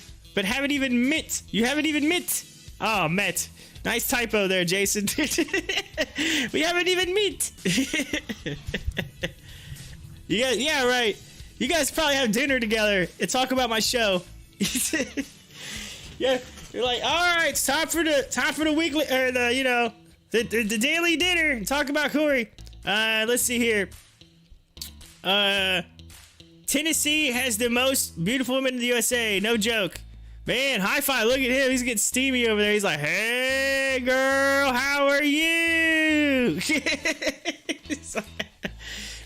met. You haven't even met. Oh, met. Nice typo there, Jason. We haven't even met. Yeah, right. You guys probably have dinner together and talk about my show. Yeah, you're like, all right, it's time for the weekly or the daily dinner and talk about Corey. Let's see here. Tennessee has the most beautiful women in the USA. No joke. Man, Hi-Fi, look at him. He's getting steamy over there. He's like, hey, girl, how are you?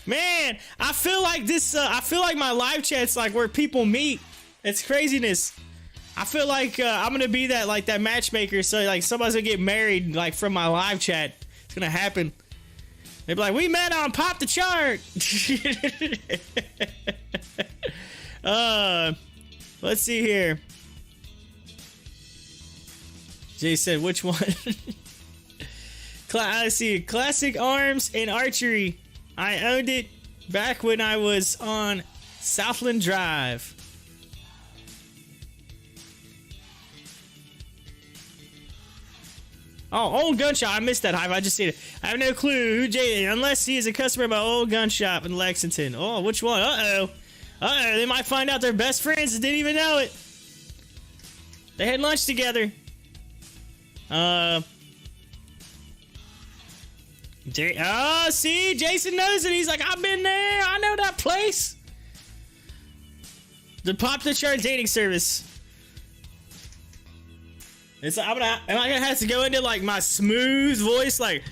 Man, I feel like this. I feel like my live chat's like where people meet. It's craziness. I feel like I'm gonna be that matchmaker. So like somebody's gonna get married like from my live chat. It's gonna happen. They'd be like, we met on Pop the Chart. Let's see here. Jay said, which one? Let's see. Classic Arms and Archery. I owned it back when I was on Southland Drive. Oh, old gun shop. I missed that, Hive. I just seen it. I have no clue who Jay, unless he is a customer of my old gun shop in Lexington. Oh, which one? Uh-oh. They might find out they're best friends and didn't even know it. They had lunch together. Oh, see, Jason knows it. He's like, I've been there. I know that place. The Pop the Chart dating service. Am I gonna have to go into like my smooth voice, like,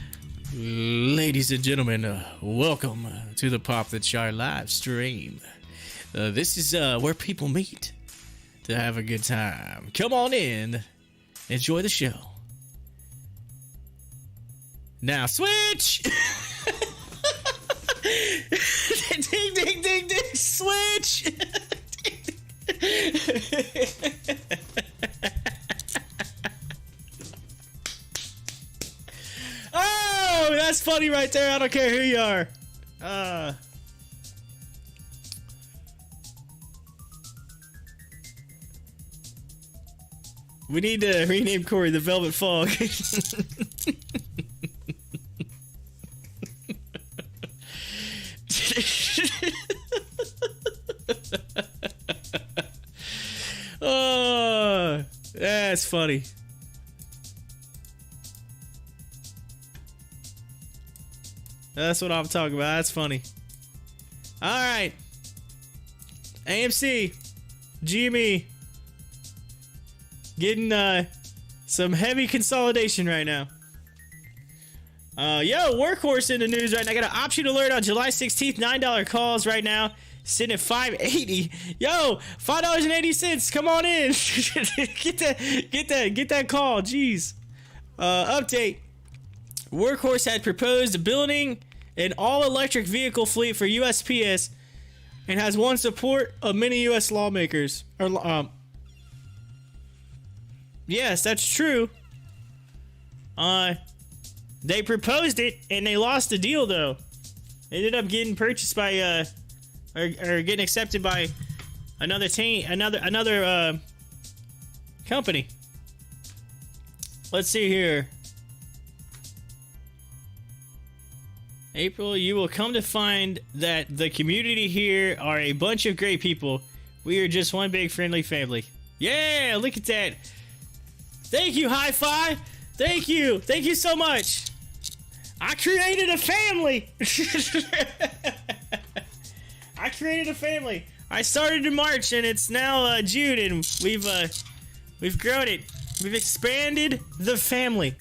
ladies and gentlemen, welcome to the Pop the Chart live stream. This is where people meet to have a good time. Come on in, enjoy the show. Now switch. Ding ding ding ding, switch. Oh, that's funny right there. I don't care who you are. We need to rename Corey the Velvet Fog. Oh, that's funny. That's what I'm talking about. That's funny. All right. AMC GME getting some heavy consolidation right now. Yo, Workhorse in the news right now. I got an option alert on July 16th. $9 calls right now. Sitting at $5.80. Yo, $5.80. Come on in. get that call. Jeez. Update. Workhorse had proposed building an all-electric vehicle fleet for USPS and has won support of many U.S. lawmakers. Yes, that's true. They proposed it and they lost the deal though. They ended up getting purchased by or getting accepted by another company. Let's see here. April, you will come to find that the community here are a bunch of great people. We are just one big friendly family. Yeah, look at that. Thank you, Hi-Fi. Thank you. Thank you so much. I created a family. I created a family. I started in March and it's now June and we've grown it. We've expanded the family.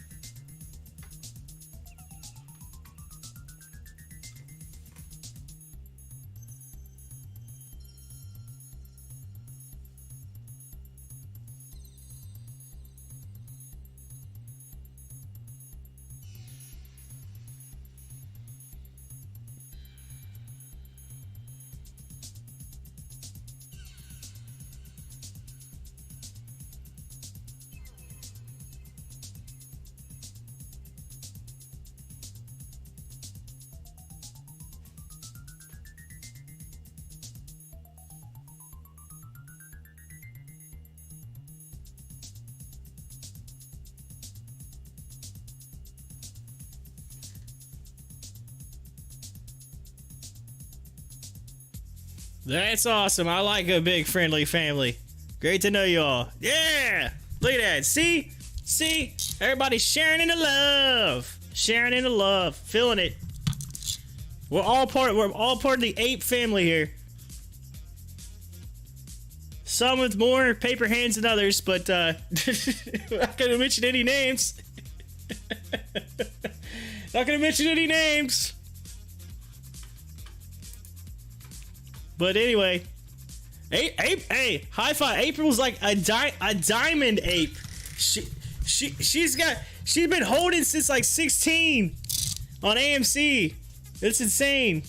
That's awesome. I like a big friendly family. Great to know you all. Yeah! Look at that. See? See? Everybody's sharing in the love. Sharing in the love. Feeling it. We're all part of the ape family here. Some with more paper hands than others, but I'm not gonna mention any names. Not gonna mention any names. But anyway, hey, high five. April's like a diamond ape. She's been holding since like 16 on AMC. It's insane.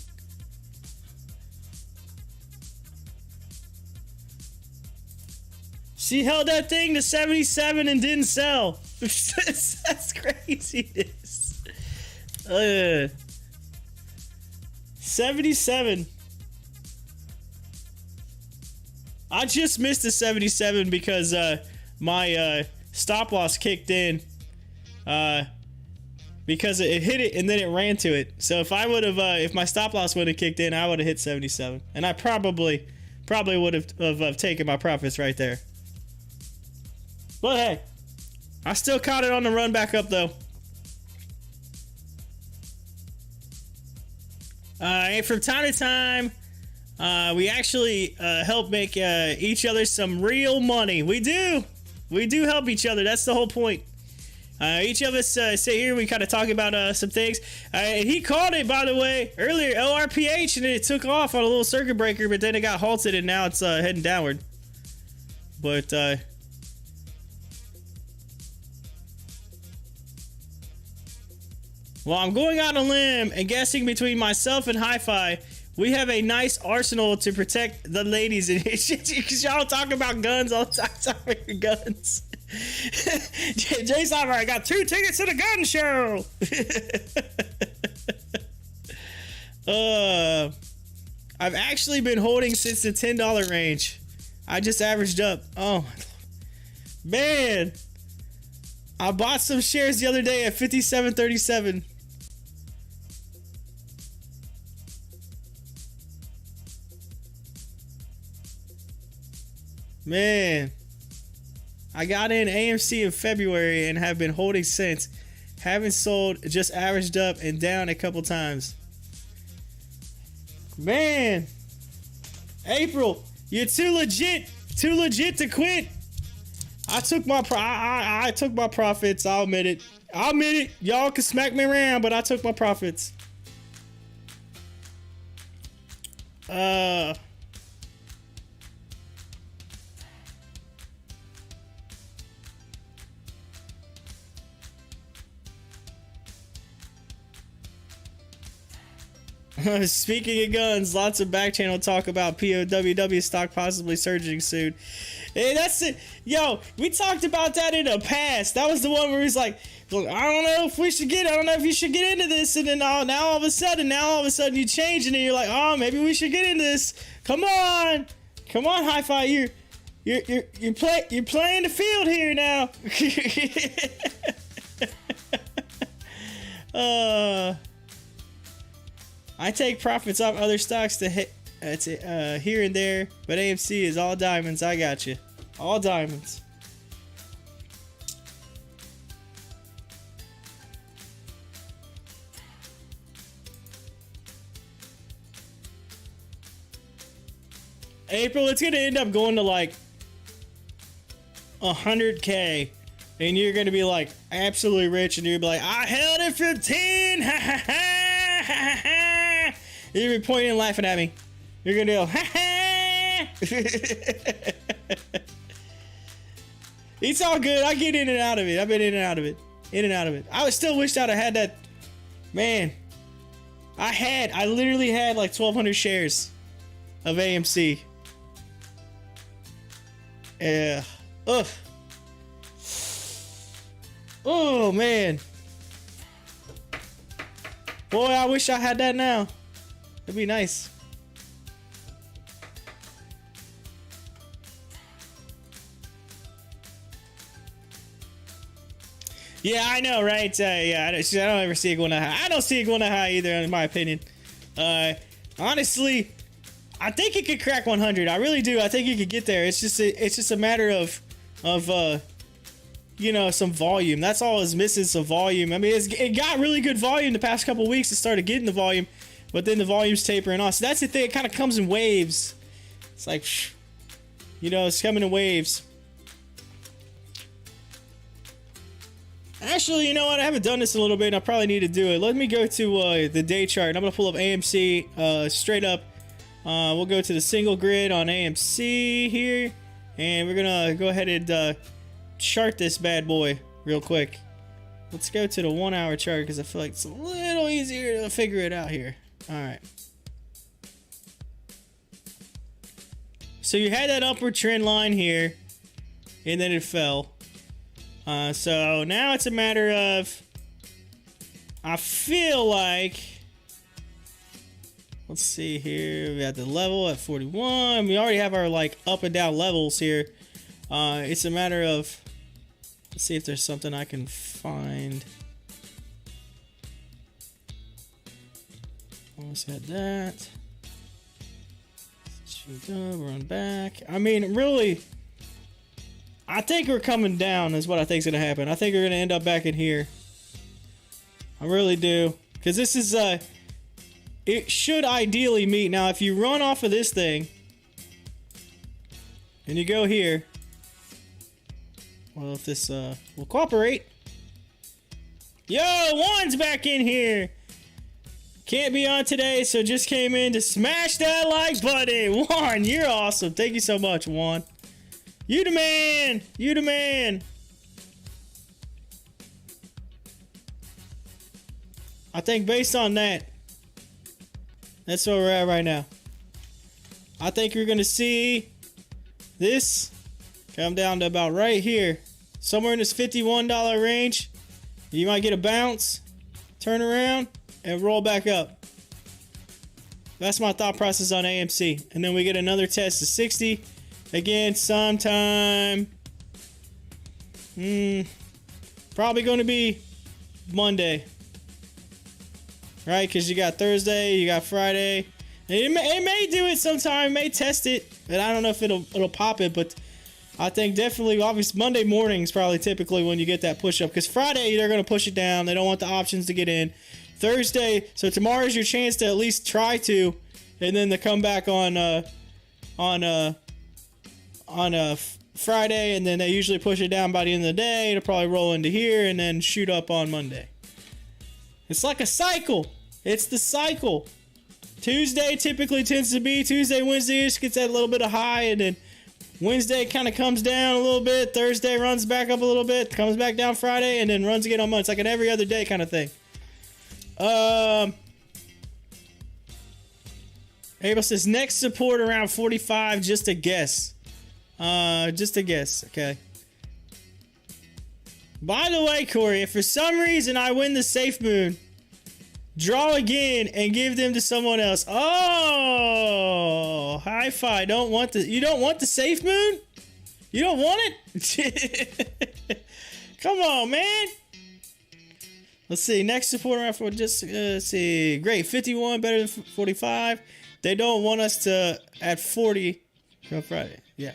She held that thing to 77 and didn't sell. That's craziness. 77. I just missed the 77 because my stop loss kicked in because it hit it and then it ran to it. So if I would have, if my stop loss would have kicked in, I would have hit 77, and I probably would have taken my profits right there. But hey, I still caught it on the run back up though. And from time to time, we actually help make each other some real money. We do help each other. That's the whole point. Each of us sit here, we kind of talk about some things. And he called it, by the way, earlier, ORPH, and it took off on a little circuit breaker, but then it got halted, and now it's heading downward. But, well, I'm going out on a limb and guessing between myself and Hi-Fi, we have a nice arsenal to protect the ladies in here. Because y'all talk about guns all the time. Talk about your guns. Jason, I got 2 tickets to the gun show. I've actually been holding since the $10 range. I just averaged up. Oh, man. I bought some shares the other day at 57.37. Man, I got in AMC in February and have been holding since. Haven't sold, just averaged up and down a couple times. Man, April, you're too legit to quit. I took my profits. I'll admit it. Y'all can smack me around, but I took my profits. Speaking of guns, lots of back channel talk about POWW stock possibly surging soon. Hey, that's it. Yo, we talked about that in the past. That was the one where he's like, look, I don't know if you should get into this. And then now all of a sudden you change and you're like, oh, maybe we should get into this. Come on, Hi-Fi, you're playing the field here now. I take profits off other stocks to hit here and there, but AMC is all diamonds. I got you, all diamonds. April, it's gonna end up going to like 100K, and you're gonna be like absolutely rich, and you're gonna be like, I held it for 10. Ha ha ha ha ha. You're gonna be pointing and laughing at me. You're gonna go, ha ha. It's all good. I get in and out of it. I've been in and out of it. I would still wish I'd have had that. Man, I literally had like 1,200 shares of AMC. Yeah. Ugh. Oh man. Boy, I wish I had that now. It'd be nice. Yeah, I know, right? Yeah, I don't ever see it going that high. I don't see it going that high either, in my opinion. Honestly, I think it could crack 100. I really do. I think it could get there. It's just a matter of you know, some volume. That's all it's missing, some volume. I mean, it got really good volume the past couple weeks. It started getting the volume, but then the volume's tapering off. So that's the thing. It kind of comes in waves. It's like, you know, it's coming in waves. Actually, you know what? I haven't done this in a little bit, and I probably need to do it. Let me go to the day chart. I'm going to pull up AMC straight up. We'll go to the single grid on AMC here, and we're going to go ahead and chart this bad boy real quick. Let's go to the 1 hour chart because I feel like it's a little easier to figure it out here. All right. So you had that upward trend line here, and then it fell. So now it's a matter of, I feel like, let's see here, we got the level at 41. We already have our like up and down levels here. It's a matter of, let's see if there's something I can find. Almost had that. Shoot up, run back. I mean, really, I think we're coming down is what I think is going to happen. I think we're going to end up back in here. I really do. Because this is, it should ideally meet. Now, if you run off of this thing and you go here, well, if this will cooperate. Yo, Juan's back in here. Can't be on today, so just came in to smash that like button. Juan, you're awesome. Thank you so much, Juan. You the man. You the man. I think based on that, that's where we're at right now. I think you're going to see this come down to about right here. Somewhere in this $51 range. You might get a bounce, turn around, and roll back up. That's my thought process on AMC. And then we get another test to 60. Again, sometime. Probably going to be Monday. Right? Because you got Thursday, you got Friday. It may do it sometime, may test it. And I don't know if it'll pop it, but I think definitely, obviously, Monday morning is probably typically when you get that push up. Because Friday, they're going to push it down. They don't want the options to get in. Thursday, so tomorrow's your chance to at least try to, and then to come back on Friday, and then they usually push it down by the end of the day. It'll probably roll into here and then shoot up on Monday. It's like a cycle. It's the cycle. Tuesday typically tends to be Tuesday, Wednesday just gets that little bit of high, and then Wednesday kind of comes down a little bit. Thursday runs back up a little bit, comes back down Friday, and then runs again on Monday. It's like an every other day kind of thing. Abel says next support around 45. Just a guess. Just a guess. Okay. By the way, Corey, if for some reason I win the SAFEMOON, draw again and give them to someone else. Oh, hi-fi. You don't want the SAFEMOON? You don't want it? Come on, man. Let's see. Next support around for just let's see. Great. 51 better than 45. They don't want us to at 40 on Friday. Yeah.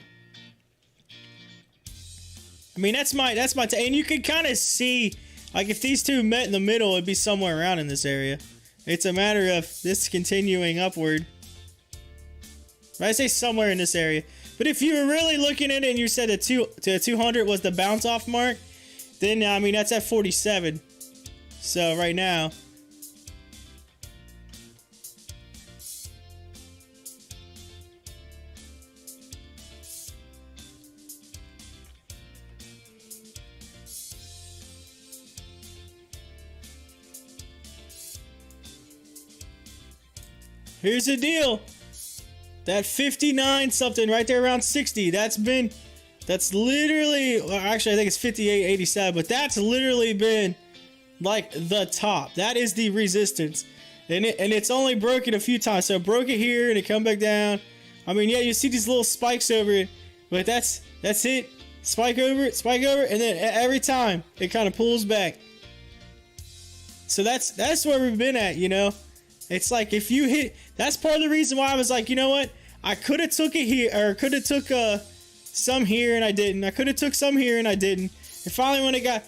I mean, that's my and you can kind of see, like, if these two met in the middle, it'd be somewhere around in this area. It's a matter of this continuing upward. I say somewhere in this area. But if you were really looking at it and you said that 200 was the bounce off mark, then I mean that's at 47. So right now, here's the deal. That 59 something right there around 60. That's literally, well, actually I think it's 58.87, but that's literally been like the top. That is the resistance. And it's only broken a few times. So it broke it here and it come back down. I mean, yeah, you see these little spikes over it, but that's it. Spike over it, and then every time it kind of pulls back. So that's where we've been at, you know. It's like if you hit, that's part of the reason why I was like, you know what? I could have took it here, or could have took some here and I didn't. I could have took some here and I didn't. And finally when it got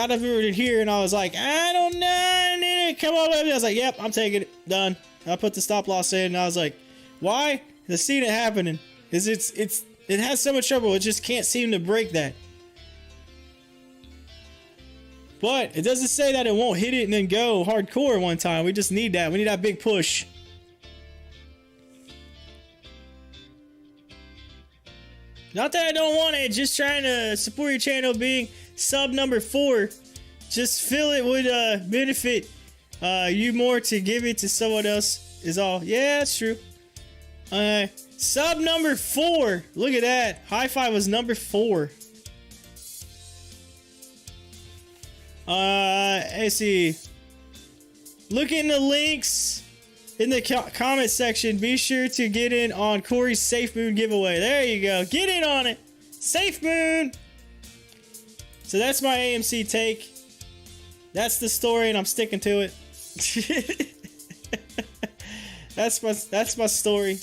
up over here and I was like, I don't know, come on, I was like, yep, I'm taking it, done. I put the stop loss in and I was like, why? I seen it happening. It has so much trouble, it just can't seem to break that. But it doesn't say that it won't hit it and then go hardcore one time. We just need that. We need that big push. Not that I don't want it, just trying to support your channel being sub number 4. Just feel it would benefit you more to give it to someone else is all. Yeah, that's true. Sub number 4. Look at that. Hi-Fi was number 4. Let's see. Look in the links in the comment section. Be sure to get in on Corey's SAFEMOON giveaway. There you go. Get in on it. SAFEMOON. So that's my AMC take. That's the story, and I'm sticking to it. That's my story.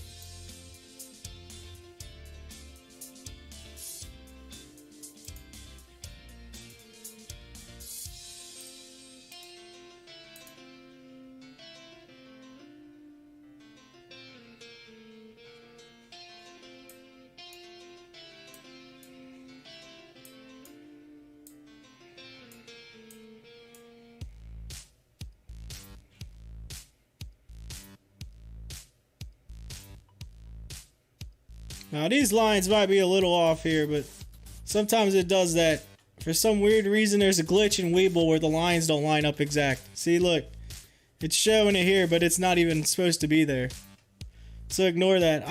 Now these lines might be a little off here, but sometimes it does that. For some weird reason, there's a glitch in WEBULL where the lines don't line up exact. See, look. It's showing it here, but it's not even supposed to be there. So ignore that.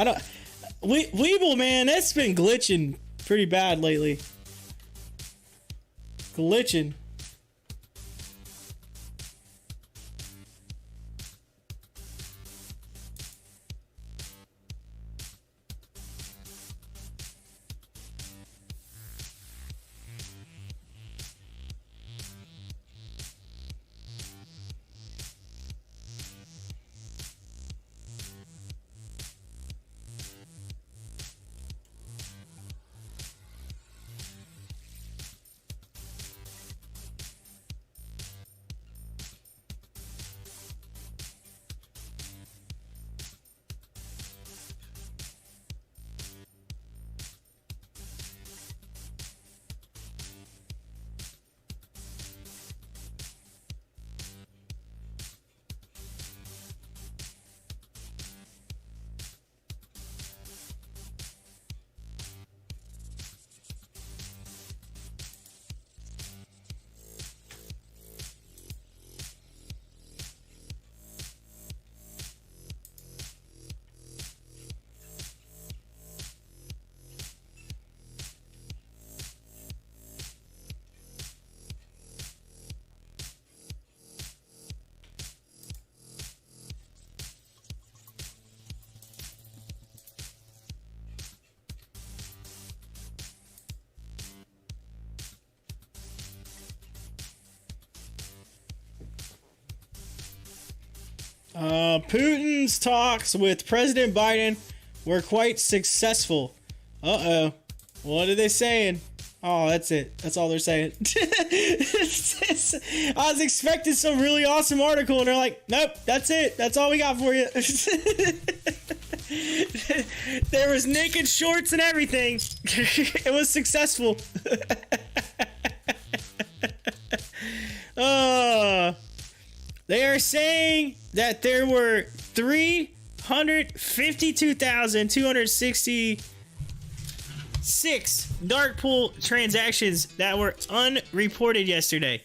WEBULL, man, that's been glitching pretty bad lately. Glitching. Putin's talks with President Biden were quite successful. Uh-oh. What are they saying? Oh, that's it. That's all they're saying. I was expecting some really awesome article, and they're like, nope, that's it. That's all we got for you. There was naked shorts and everything. It was successful. They are saying that there were 352,266 dark pool transactions that were unreported yesterday.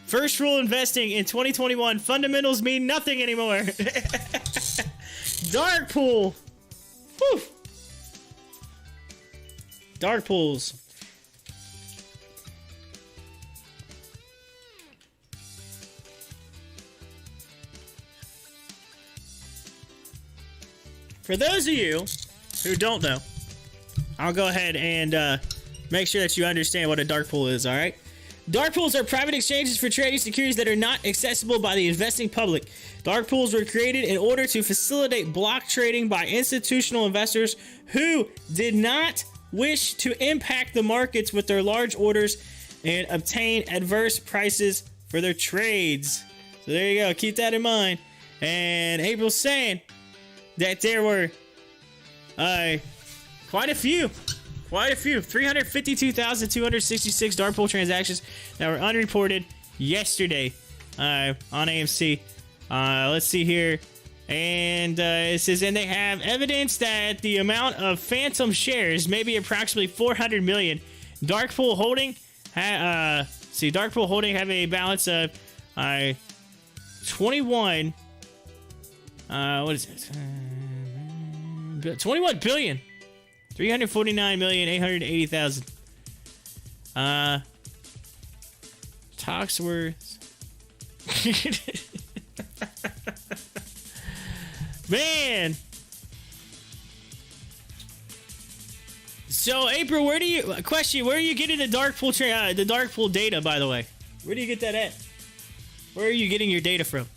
First rule investing in 2021, fundamentals mean nothing anymore. Dark pool. Whew. Dark pools. For those of you who don't know, I'll go ahead and make sure that you understand what a dark pool is, all right? Dark pools are private exchanges for trading securities that are not accessible by the investing public. Dark pools were created in order to facilitate block trading by institutional investors who did not wish to impact the markets with their large orders and obtain adverse prices for their trades. So there you go. Keep that in mind. And April's saying that there were quite a few, 352,266 dark pool transactions that were unreported yesterday on AMC. Let's see here. And it says, and they have evidence that the amount of phantom shares may be approximately 400 million. Dark pool holding, dark pool holding have a balance of 21. What is it? 21 billion. 349,880,000. Toxworth. Man. So April, where are you getting the dark pool data, by the way? Where do you get that at? Where are you getting your data from?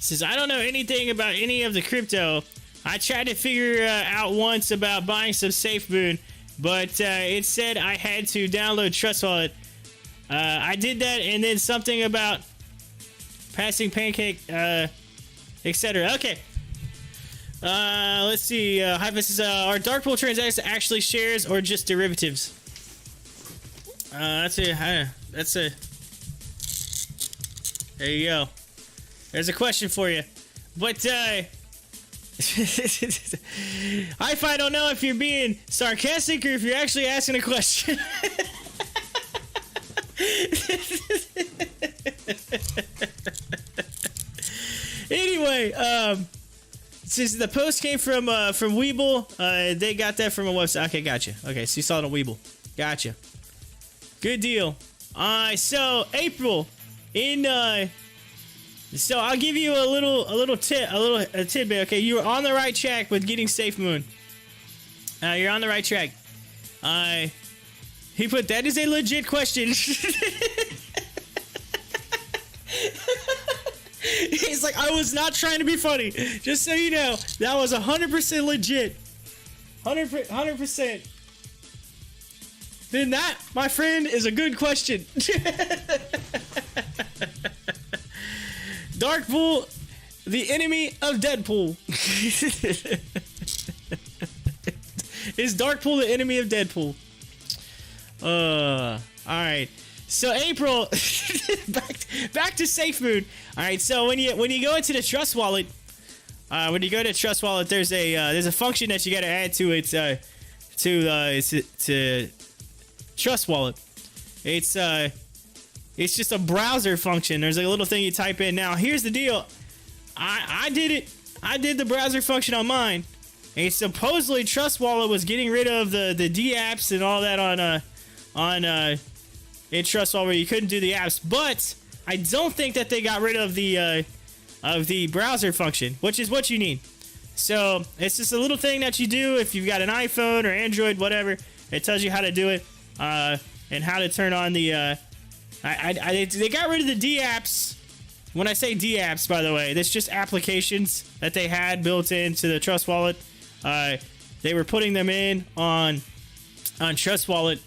Says, I don't know anything about any of the crypto. I tried to figure out once about buying some SAFEMOON, but it said I had to download Trust Wallet. I did that, and then something about passing pancake, etc. Okay. Let's see. Hyphus says, are dark pool transactions actually shares or just derivatives? That's a. There you go. There's a question for you. But, I don't know if you're being sarcastic or if you're actually asking a question. Anyway, since the post came from WEBULL, they got that from a website. Okay, gotcha. Okay, so you saw it on WEBULL. Gotcha. Good deal. So April in so I'll give you a tidbit. Okay, you were on the right track with getting SAFEMOON. You're on the right track. He put, that is a legit question. He's like, I was not trying to be funny. Just so you know, that was 100% legit. 100%. Then that, my friend, is a good question. Darkpool, the enemy of Deadpool. Is Darkpool the enemy of Deadpool? Alright. So April, back to SAFEMOON. Alright, so when you go into the Trust Wallet, there's a function that you gotta add to it to Trust Wallet. It's just a browser function. There's like a little thing you type in. Now, here's the deal. I did it. I did the browser function on mine. And supposedly Trust Wallet was getting rid of the D apps and all that in Trust Wallet where you couldn't do the apps. But I don't think that they got rid of the browser function, which is what you need. So it's just a little thing that you do if you've got an iPhone or Android, whatever. It tells you how to do it and how to turn on the. They got rid of the D apps. When I say D apps, by the way, that's just applications that they had built into the Trust Wallet. They were putting them in on Trust Wallet,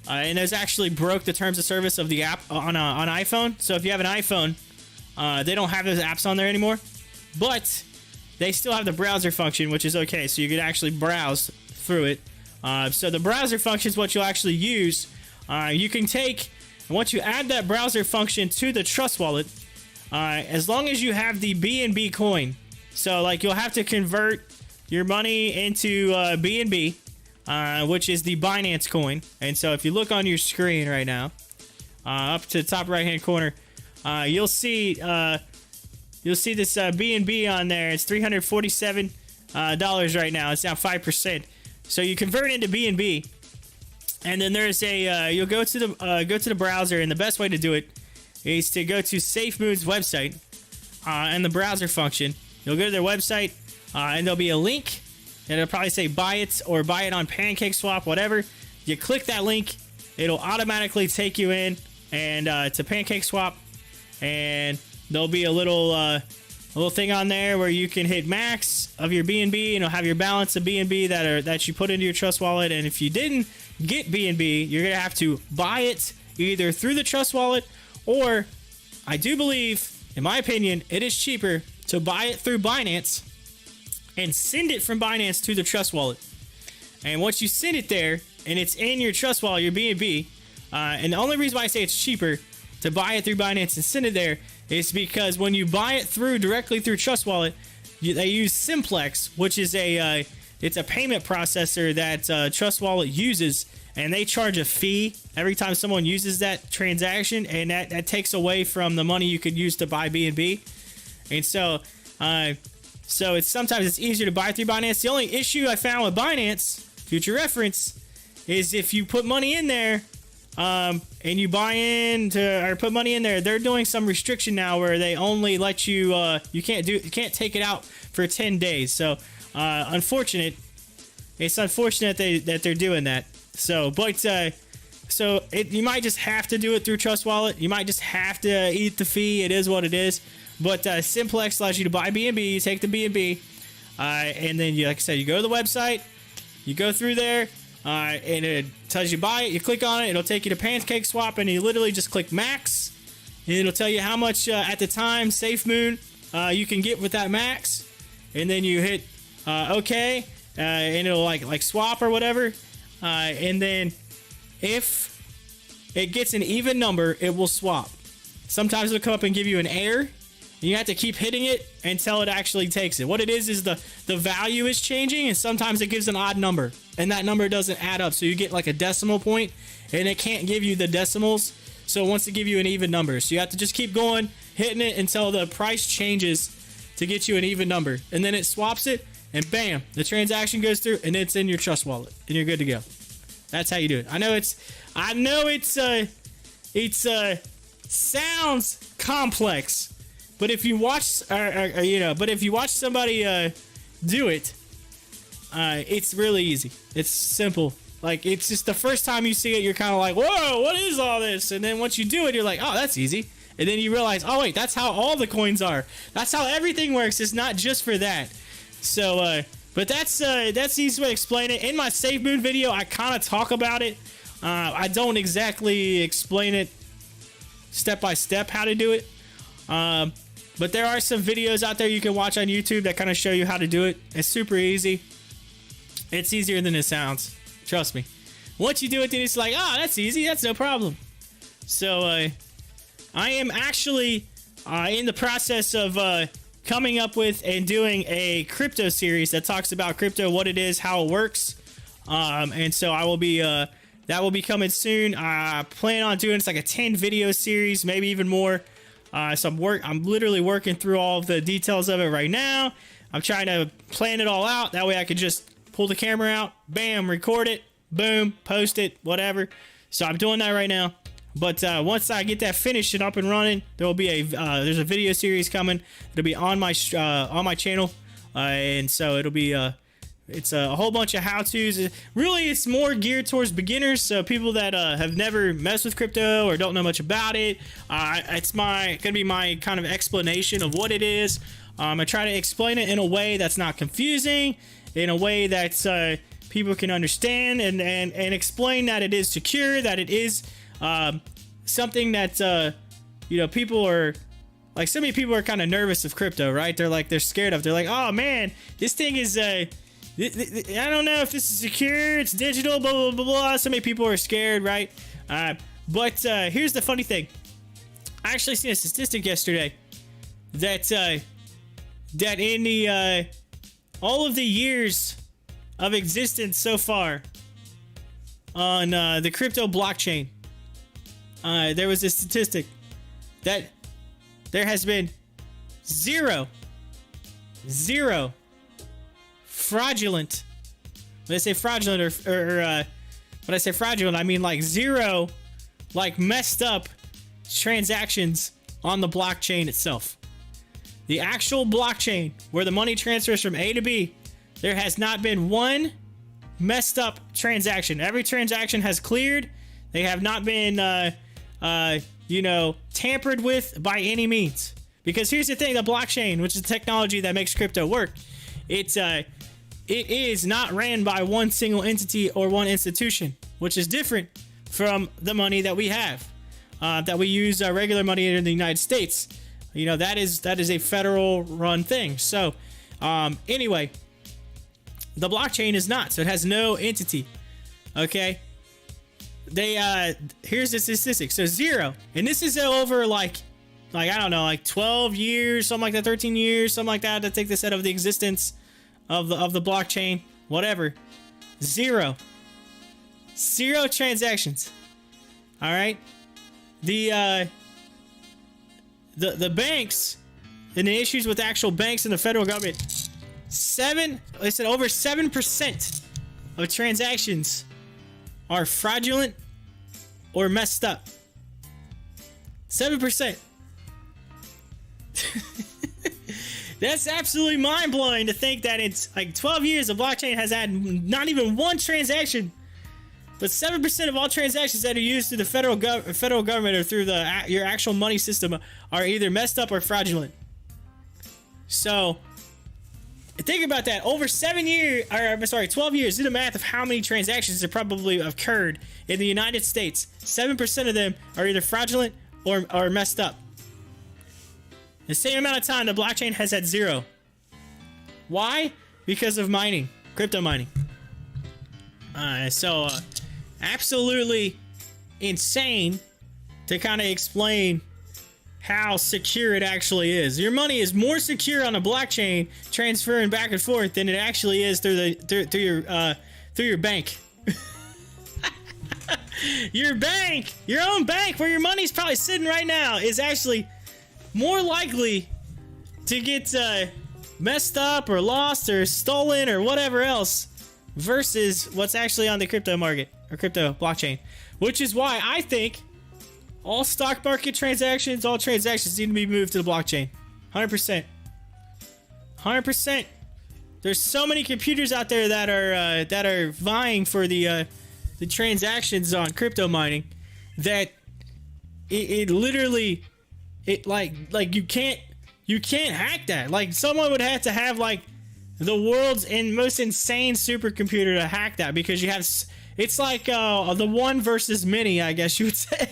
and those actually broke the terms of service of the app on iPhone. So if you have an iPhone, they don't have those apps on there anymore, but they still have the browser function, which is okay. So you can actually browse through it. So the browser function is what you'll actually use. You can take, and once you add that browser function to the Trust Wallet, as long as you have the BNB coin, so like you'll have to convert your money into BNB, which is the Binance coin. And so if you look on your screen right now, up to the top right hand corner, you'll see this BNB on there. It's $347 right now. It's down 5%. So you convert into BNB, and then there's a you'll go to the browser, and the best way to do it is to go to SAFEMOON's website and the browser function. You'll go to their website, and there'll be a link, and it'll probably say buy it or buy it on PancakeSwap, whatever. You click that link, it'll automatically take you in and to PancakeSwap, and there'll be a little thing on there where you can hit max of your BNB, and it'll have your balance of BNB that you put into your Trust Wallet. And if you didn't get BNB, you're gonna have to buy it either through the Trust Wallet, or I do believe, in my opinion, it is cheaper to buy it through Binance and send it from Binance to the Trust Wallet. And once you send it there and it's in your Trust Wallet, your BNB, and the only reason why I say it's cheaper to buy it through Binance and send it there is because when you buy it directly through Trust Wallet, they use Simplex, which is it's a payment processor that Trust Wallet uses, and they charge a fee every time someone uses that transaction, and that takes away from the money you could use to buy BNB. And so sometimes it's easier to buy through Binance. The only issue I found with Binance, future reference, is if you put money in there, and you buy or put money in there, they're doing some restriction now where they only let you you can't take it out for 10 days. So it's unfortunate that they're doing that. So you might just have to do it through Trust Wallet. You might just have to eat the fee. It is what it is. But Simplex allows you to buy BNB. You take the BNB, and then you, like I said, you go to the website, you go through there, and it tells you buy it. You click on it, it'll take you to Pancake Swap, and you literally just click max, and it'll tell you how much at the time SAFEMOON you can get with that max, and then you hit OK, and it'll like swap or whatever, and then if it gets an even number, it will swap. Sometimes it'll come up and give you an error. You have to keep hitting it until it actually takes it. What it is the value is changing, and sometimes it gives an odd number, and that number doesn't add up. So you get like a decimal point, and it can't give you the decimals, so it wants to give you an even number. So you have to just keep going, hitting it until the price changes to get you an even number, and then it swaps it, and bam, the transaction goes through, and it's in your trust wallet, and you're good to go. That's how you do it. I know it's sounds complex. But if you watch, but if you watch somebody do it, it's really easy. It's simple. Like, it's just the first time you see it, you're kind of like, whoa, what is all this? And then once you do it, you're like, oh, that's easy. And then you realize, oh wait, that's how all the coins are. That's how everything works. It's not just for that. So, but that's the easy way to explain it. In my SAFEMOON video, I kind of talk about it. I don't exactly explain it step by step how to do it. But there are some videos out there you can watch on YouTube that kind of show you how to do it. It's super easy. It's easier than it sounds. Trust me. Once you do it, then it's like, oh, that's easy. That's no problem. So, I am actually in the process of coming up with and doing a crypto series that talks about crypto, what it is, how it works. And so I will be, that will be coming soon. I plan on doing, it's like a 10 video series, maybe even more. So I'm literally working through all of the details of it right now. I'm trying to plan it all out. That way I could just pull the camera out, bam, record it, boom, post it, whatever. So I'm doing that right now. But once I get that finished and up and running, there will be there's a video series coming. It'll be on my channel, and so it'll be it's a whole bunch of how-tos. Really, it's more geared towards beginners, so people that have never messed with crypto or don't know much about it. It's gonna be my kind of explanation of what it is. I try to explain it in a way that's not confusing, in a way that people can understand, and explain that it is secure, that it is something that people are like. So many people are kind of nervous of crypto, right? They're scared of. They're like, oh man, this thing is I don't know if this is secure, it's digital, blah, blah, blah, blah. So many people are scared, right? But here's the funny thing. I actually seen a statistic yesterday that in the all of the years of existence so far on the crypto blockchain, there was a statistic that there has been zero fraudulent. When I say fraudulent, or when I say fraudulent, I mean like zero, like messed up transactions on the blockchain itself. The actual blockchain where the money transfers from A to B, there has not been one messed up transaction. Every transaction has cleared. They have not been, tampered with by any means. Because here's the thing: the blockchain, which is the technology that makes crypto work, it is not ran by one single entity or one institution, which is different from the money that we have, that we use regular money in the United States. That is a federal run thing. So anyway, the blockchain is not, so it has no entity. Okay, here's the statistic. So zero, and this is over like I don't know, like 12 years, something like that, 13 years, something like that, to take this out of the existence of the blockchain, whatever. Zero transactions. All right, the banks and the issues with actual banks and the federal government. Over 7% of transactions are fraudulent or messed up. 7%. That's absolutely mind-blowing to think that it's like 12 years the blockchain has had not even one transaction, but 7% of all transactions that are used through the federal government or through your actual money system are either messed up or fraudulent. So think about that. Over 12 years, do the math of how many transactions have probably occurred in the United States. 7% of them are either fraudulent or messed up. The same amount of time the blockchain has had 0. Why? Because of mining, crypto mining. Absolutely insane to kind of explain how secure it actually is. Your money is more secure on a blockchain transferring back and forth than it actually is through your bank. Your bank, your own bank, where your money's probably sitting right now, is actually more likely to get messed up or lost or stolen or whatever else versus what's actually on the crypto market or crypto blockchain. Which is why I think all stock market transactions, all transactions need to be moved to the blockchain. 100%. 100%. There's so many computers out there that are vying for the transactions on crypto mining that it literally like you can't hack that. Like someone would have to have like the world's most insane supercomputer to hack that, because you have it's like the one versus many, I guess you would say.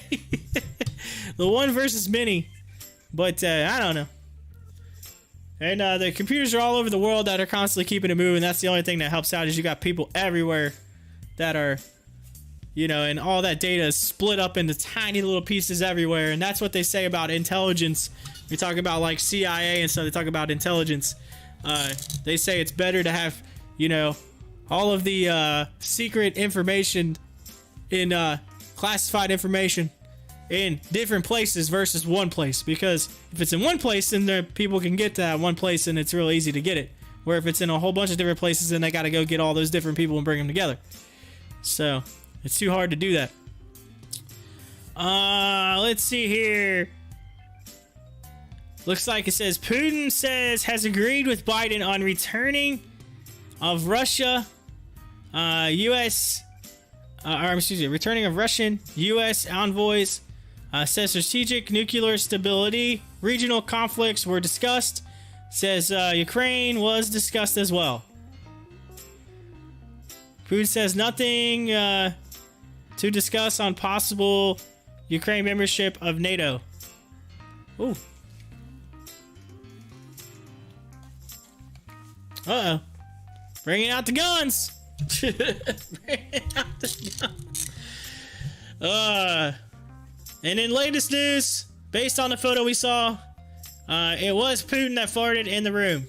The one versus many, but I don't know. And the computers are all over the world that are constantly keeping it moving. That's the only thing that helps out, is you got people everywhere that are, and all that data is split up into tiny little pieces everywhere. And that's what they say about intelligence. We talk about like CIA and stuff. They talk about intelligence. They say it's better to have, all of the secret information in classified information in different places versus one place, because if it's in one place, then the people can get to that one place and it's real easy to get it, where if it's in a whole bunch of different places, then they got to go get all those different people and bring them together. So it's too hard to do that. Let's see here. Looks like it says Putin has agreed with Biden on returning of Russia, returning of Russian U.S. envoys. Says strategic nuclear stability, regional conflicts were discussed. Says Ukraine was discussed as well. Putin says nothing to discuss on possible Ukraine membership of NATO. Ooh. Uh-oh. Bringing out the guns. Bringing out the guns. And in latest news, based on the photo we saw, it was Putin that farted in the room.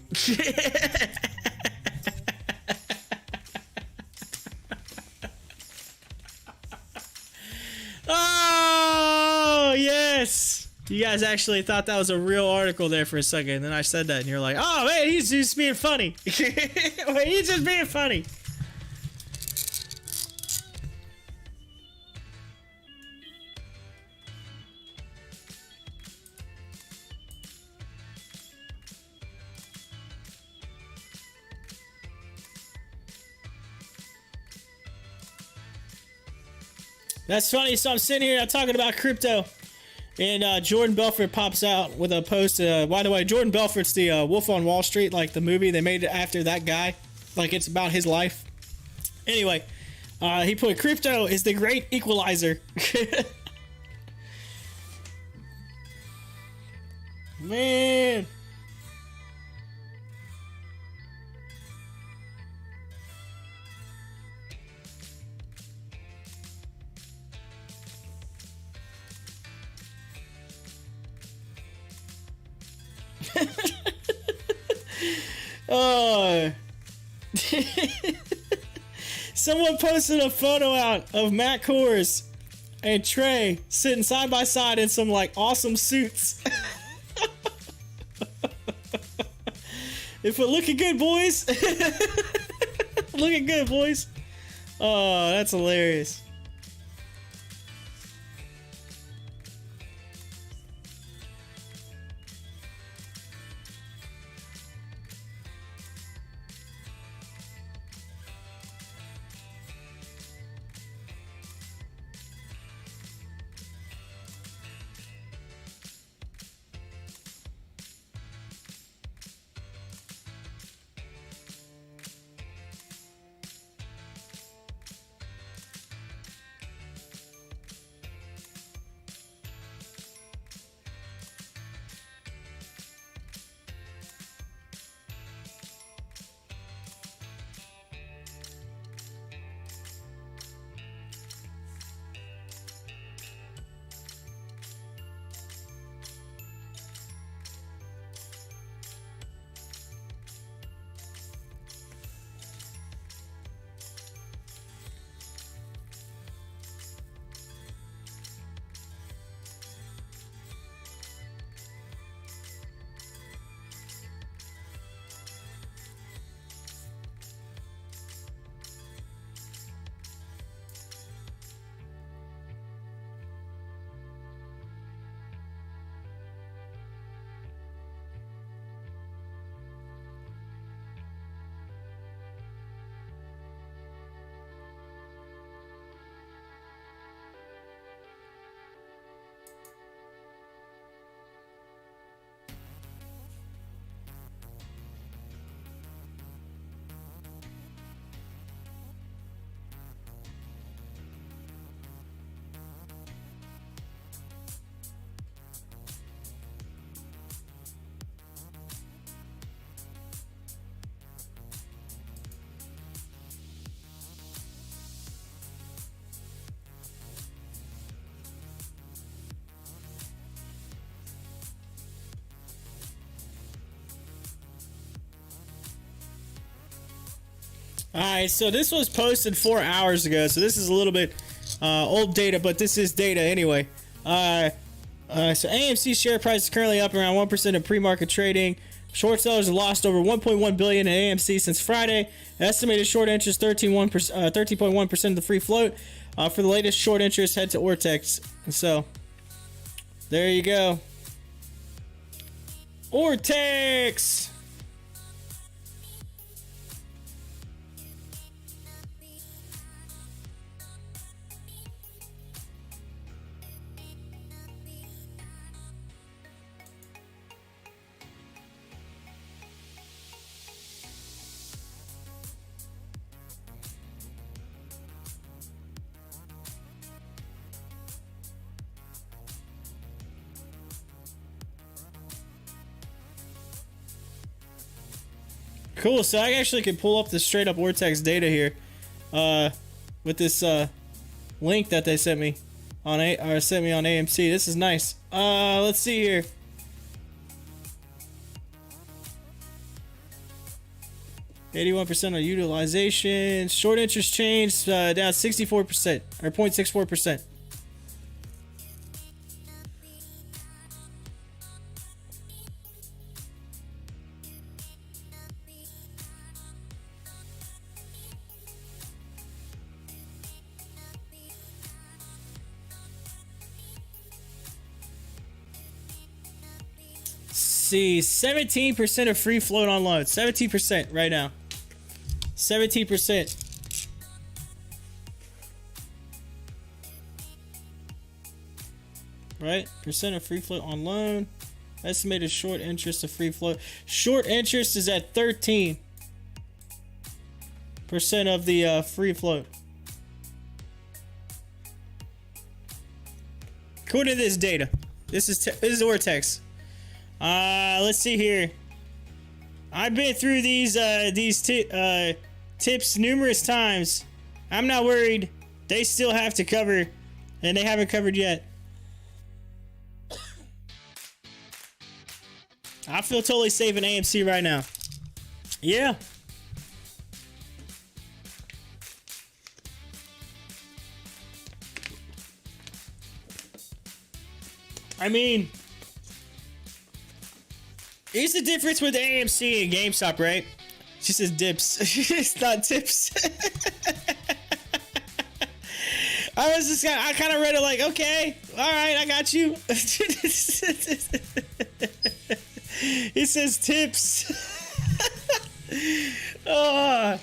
Oh, yes. You guys actually thought that was a real article there for a second, and then I said that, and you're like, oh, man, he's just being funny. He's just being funny. That's funny. So I'm sitting here, I'm talking about crypto, and Jordan Belfort pops out with a post. By the way, Jordan Belfort's the Wolf on Wall Street, like the movie. They made it after that guy. Like, it's about his life. Anyway, he put, crypto is the great equalizer. Man. Oh. Someone posted a photo out of Matt Kors and Trey sitting side by side in some like awesome suits. If we're looking good, boys. Looking good, boys. Oh, that's hilarious. Alright, so this was posted 4 hours ago, so this is a little bit old data, but this is data anyway. So AMC share price is currently up around 1% in pre-market trading. Short sellers have lost over 1.1 billion in AMC since Friday. Estimated short interest 13.1% of the free float. For the latest short interest, head to Ortex. And so, there you go. Ortex! Cool, so I actually can pull up the straight up Vortex data here with this link that they sent me on AMC. This is nice. Let's see here. %81% on utilization. Short interest change down 64% or 0.64%. See, 17% of free float on loans. 17% right now. 17%. Right? Percent of free float on loan. Estimated short interest of free float. Short interest is at 13% of the free float. According to this data. This is Vortex. Let's see here. I've been through these tips numerous times. I'm not worried. They still have to cover, and they haven't covered yet. I feel totally safe in AMC right now. Yeah. I mean, here's the difference with AMC and GameStop, right? She says dips. It's not tips. I kind of read it like, okay, all right, I got you. He says tips. Oh,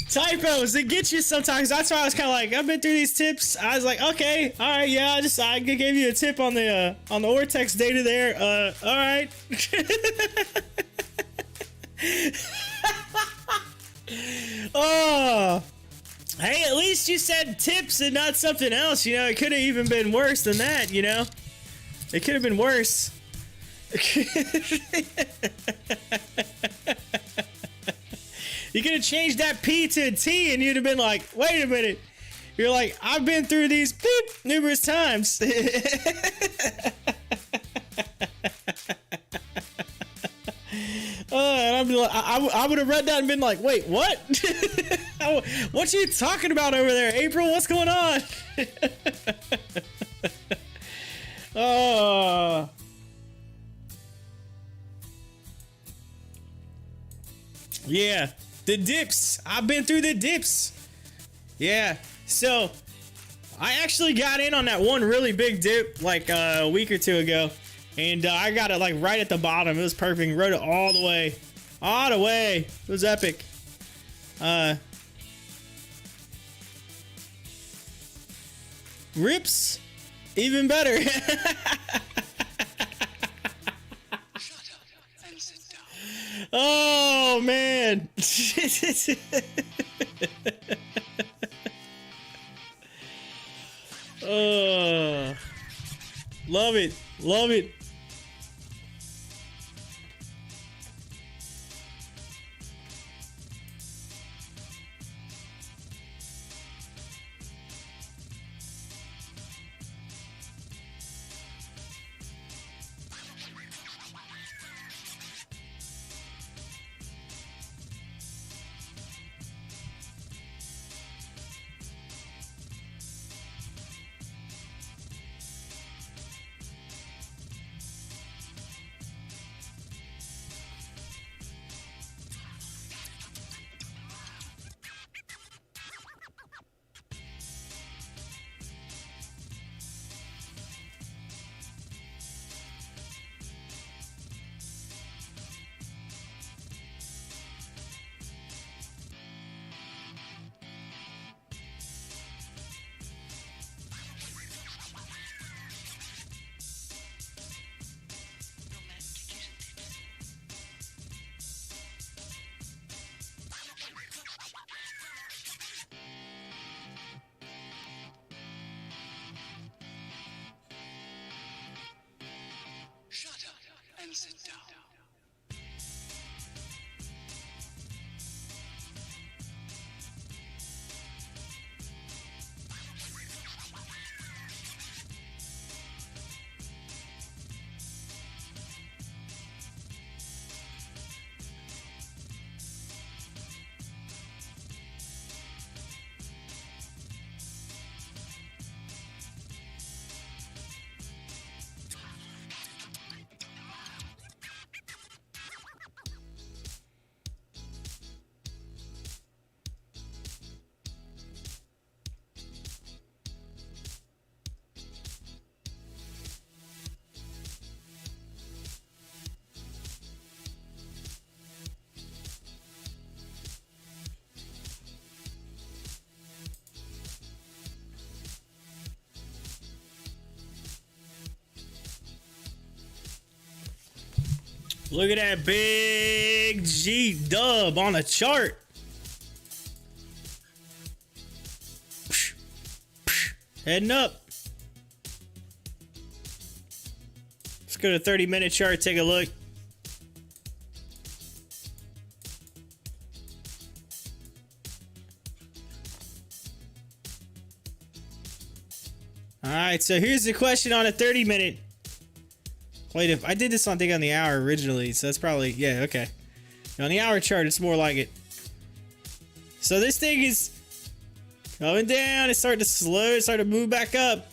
typos, they get you sometimes. That's why I was kind of like, I've been through these tips. I was like, okay, all right, yeah, I gave you a tip on the Ortex data there. All right. Oh, hey, at least you said tips and not something else. You know, it could have even been worse than that. You know, it could have been worse. You could have changed that P to a T and you'd have been like, wait a minute. You're like, I've been through these beep numerous times. And I'd be like, I would have read that and been like, wait, what? What you talking about over there, April? What's going on? Oh. Yeah, the dips. I've been through the dips. Yeah, so I actually got in on that one really big dip like a week or two ago, and I got it like right at the bottom. It was perfect. Rode it all the way. All the way. It was epic. Rips, even better. Oh man. Oh, love it, love it. Look at that big G dub on a chart. Heading up. Let's go to 30-minute chart, take a look. Alright, so here's the question on a 30-minute. Wait, if I did this on, I think, on the hour originally, so that's probably, yeah, okay. On the hour chart, it's more like it. So this thing is coming down, it's starting to slow, it's starting to move back up.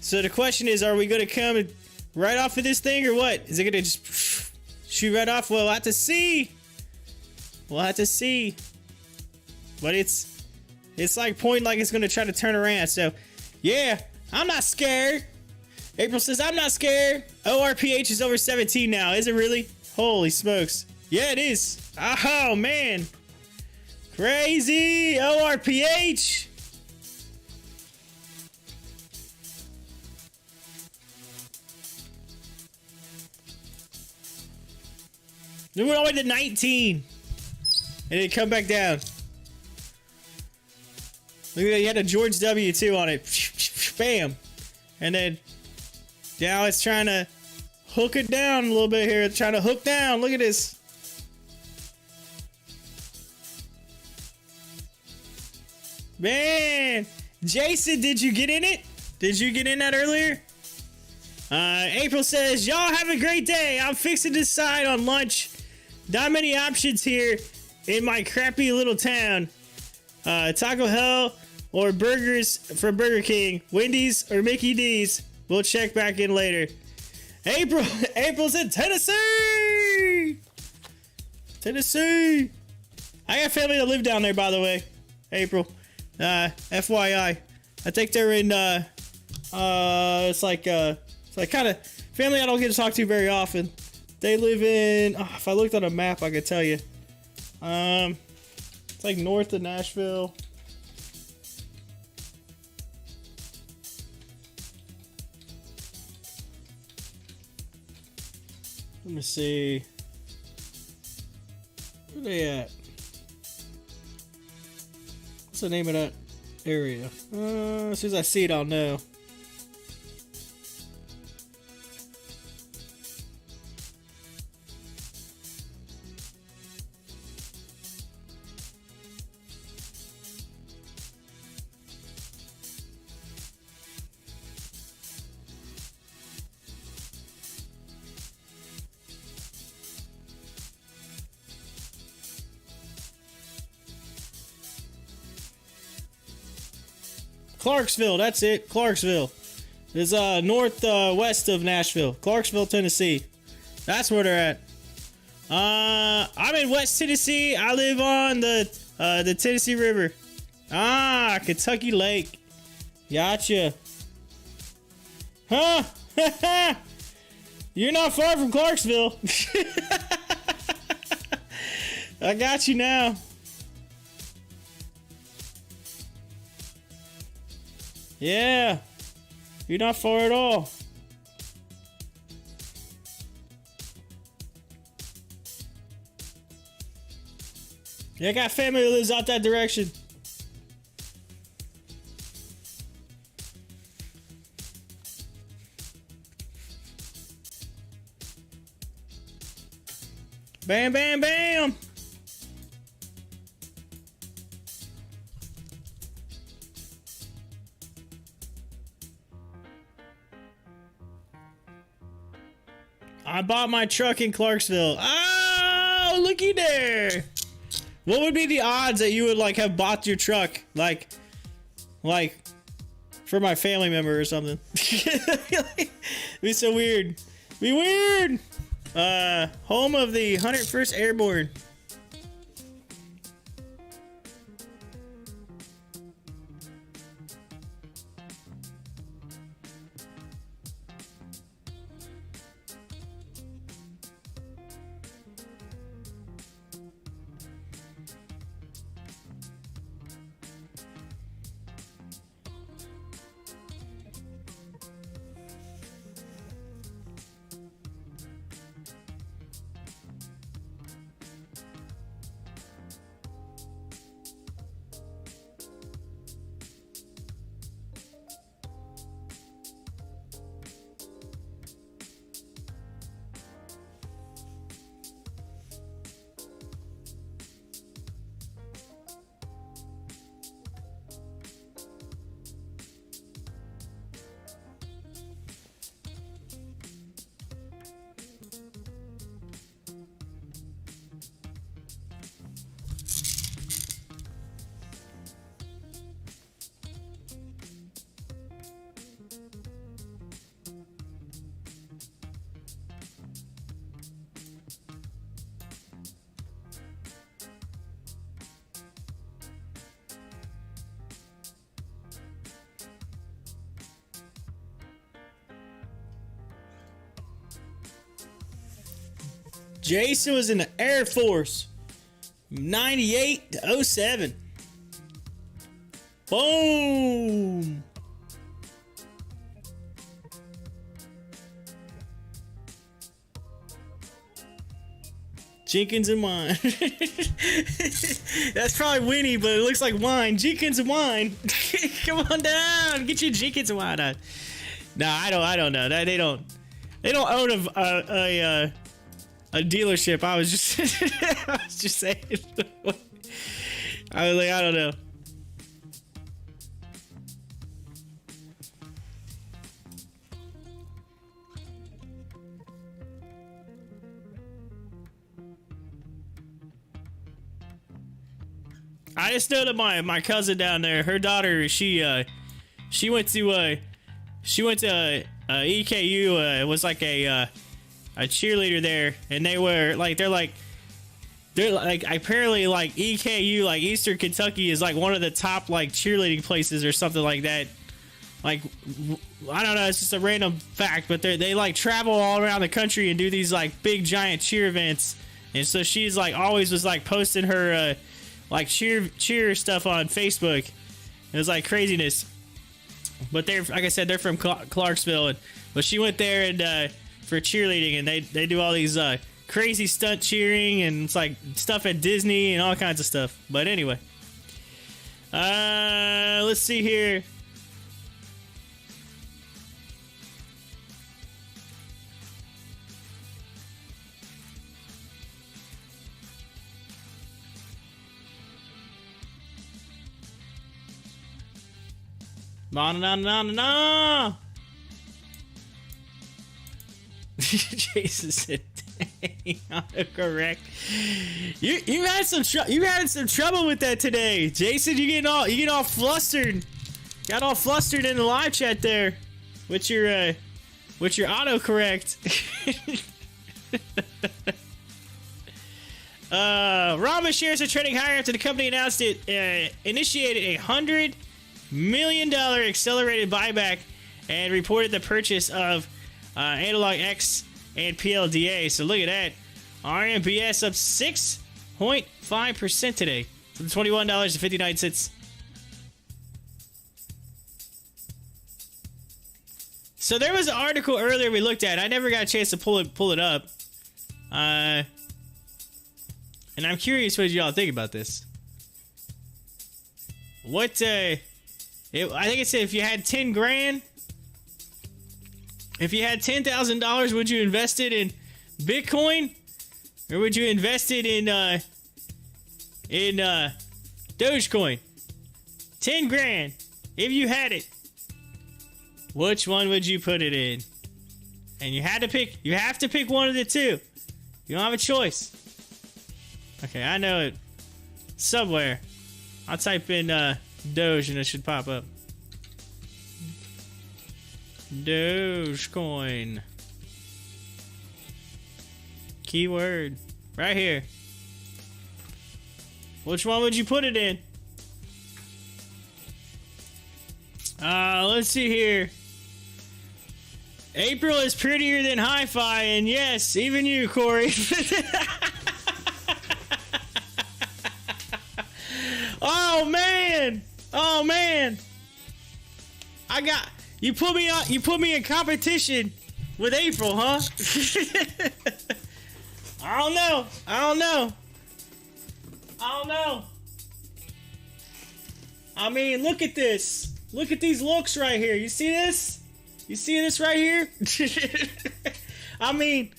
So the question is, are we going to come right off of this thing or what? Is it going to just shoot right off? We'll have to see. We'll have to see. But it's like pointing like it's going to try to turn around. So, yeah, I'm not scared. April says, I'm not scared. ORPH is over 17 now. Is it really? Holy smokes. Yeah, it is. Oh, man. Crazy. ORPH. It went all the way to 19. And it come back down. Look at that. You had a George W. too on it. Bam. And then now it's trying to hook it down a little bit here. It's trying to hook down. Look at this. Man. Jason, did you get in it? Did you get in that earlier? April says, y'all have a great day. I'm fixing to decide on lunch. Not many options here in my crappy little town. Taco Hell or burgers from Burger King, Wendy's or Mickey D's. We'll check back in later. April's in Tennessee. Tennessee. I got family that live down there, by the way. April. FYI. I think they're in, it's like kind of family I don't get to talk to very often. They live in, if I looked on a map, I could tell you. It's like north of Nashville. Let me see. Where they at? What's the name of that area? As soon as I see it, I'll know. Clarksville, that's it. Clarksville. It's northwest of Nashville. Clarksville, Tennessee. That's where they're at. I'm in West Tennessee. I live on the Tennessee River. Kentucky Lake. Gotcha. Huh? You're not far from Clarksville. I got you now. Yeah, you're not far at all. Yeah, I got family that lives out that direction. Bam, bam, bam. I bought my truck in Clarksville. Oh, looky there. What would be the odds that you would like have bought your truck like for my family member or something? It'd be so weird. Be weird. Home of the 101st Airborne. Jason was in the Air Force. 98 to 07. Boom. Jenkins and wine. That's probably Winnie, but it looks like wine. Jenkins and wine. Come on down. Get your Jenkins and wine on. No, I don't know. They don't own a dealership. I was just I was just saying. I was like, I don't know. I just know that my cousin down there, her daughter, she went to EKU. It was like a cheerleader there, and they're like apparently like EKU, like Eastern Kentucky, is like one of the top like cheerleading places or something like that. Like, I don't know, it's just a random fact, but they like travel all around the country and do these like big giant cheer events, and so she's like always was like posting her like cheer stuff on Facebook. It was like craziness. But they're, like I said, they're from Clarksville, but she went there and for cheerleading, and they do all these crazy stunt cheering, and it's like stuff at Disney and all kinds of stuff. But anyway, let's see here. No. Jason said, "Dang, autocorrect." You had some trouble with that today, Jason. You getting all flustered. Got all flustered in the live chat there with your autocorrect. Rama shares are trading higher after the company announced it initiated $100 million accelerated buyback and reported the purchase of Analog X and PLDA. So look at that. RMBS up 6.5% today to $21.59. So there was an article earlier we looked at. I never got a chance to pull it up. And I'm curious what y'all think about this. I think it said if you had 10 grand, if you had $10,000, would you invest it in Bitcoin, or would you invest it in Dogecoin? 10 grand, if you had it, which one would you put it in? And you have to pick one of the two. You don't have a choice. Okay, I know it. Somewhere. I'll type in Doge and it should pop up. Dogecoin. Keyword. Right here. Which one would you put it in? Let's see here. April is prettier than Hi-Fi, and yes, even you, Corey. Oh man. You put me in competition with April, huh? I don't know. I mean, look at this. Look at these looks right here. You see this? You see this right here? I mean,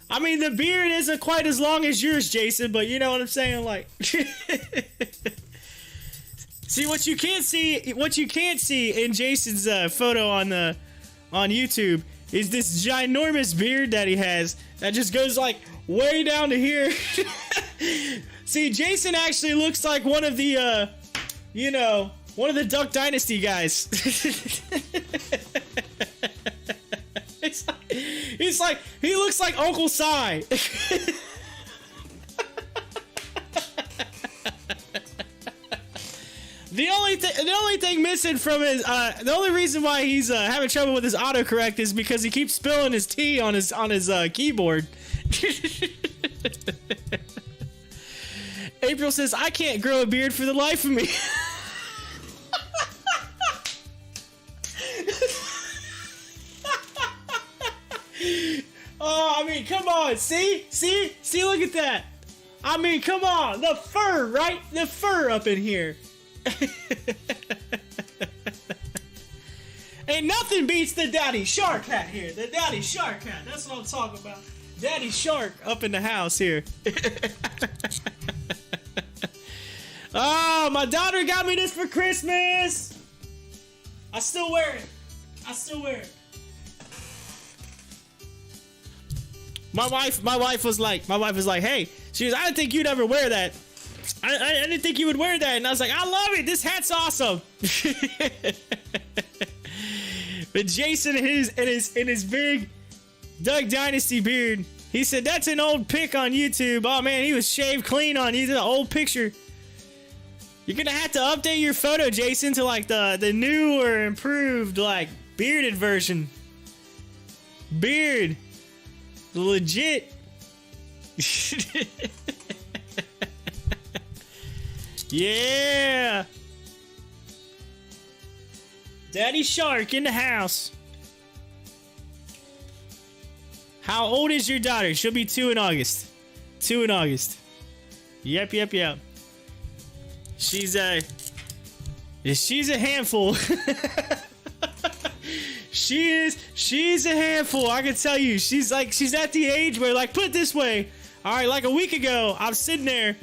the beard isn't quite as long as yours, Jason, but you know what I'm saying? Like, see what you can't see in Jason's photo on YouTube is this ginormous beard that he has that just goes like way down to here. See, Jason actually looks like one of the Duck Dynasty guys. It's like he looks like Uncle Si. The only thing missing from his the only reason why he's having trouble with his autocorrect is because he keeps spilling his tea on his keyboard. April says, I can't grow a beard for the life of me. Oh, I mean, come on. See, look at that. I mean, come on. The fur, right? The fur up in here. Ain't nothing beats the daddy shark hat here. The daddy shark hat. That's what I'm talking about. Daddy shark up in the house here. Oh, my daughter got me this for Christmas. I still wear it. My wife was like, hey, she was, I didn't think you'd ever wear that. I didn't think you would wear that. And I was like, I love it. This hat's awesome. But Jason in his big Doug Dynasty beard, he said, that's an old pic on YouTube. Oh man, he was shaved clean on you. An old picture. You're gonna have to update your photo, Jason, to like the new or improved like bearded version. Beard. Legit. Yeah. Daddy Shark in the house. How old is your daughter? She'll be 2 in August. 2 in August. Yep. She's a handful. She's a handful. I can tell you. She's at the age where, like, put it this way. All right, like a week ago, I was sitting there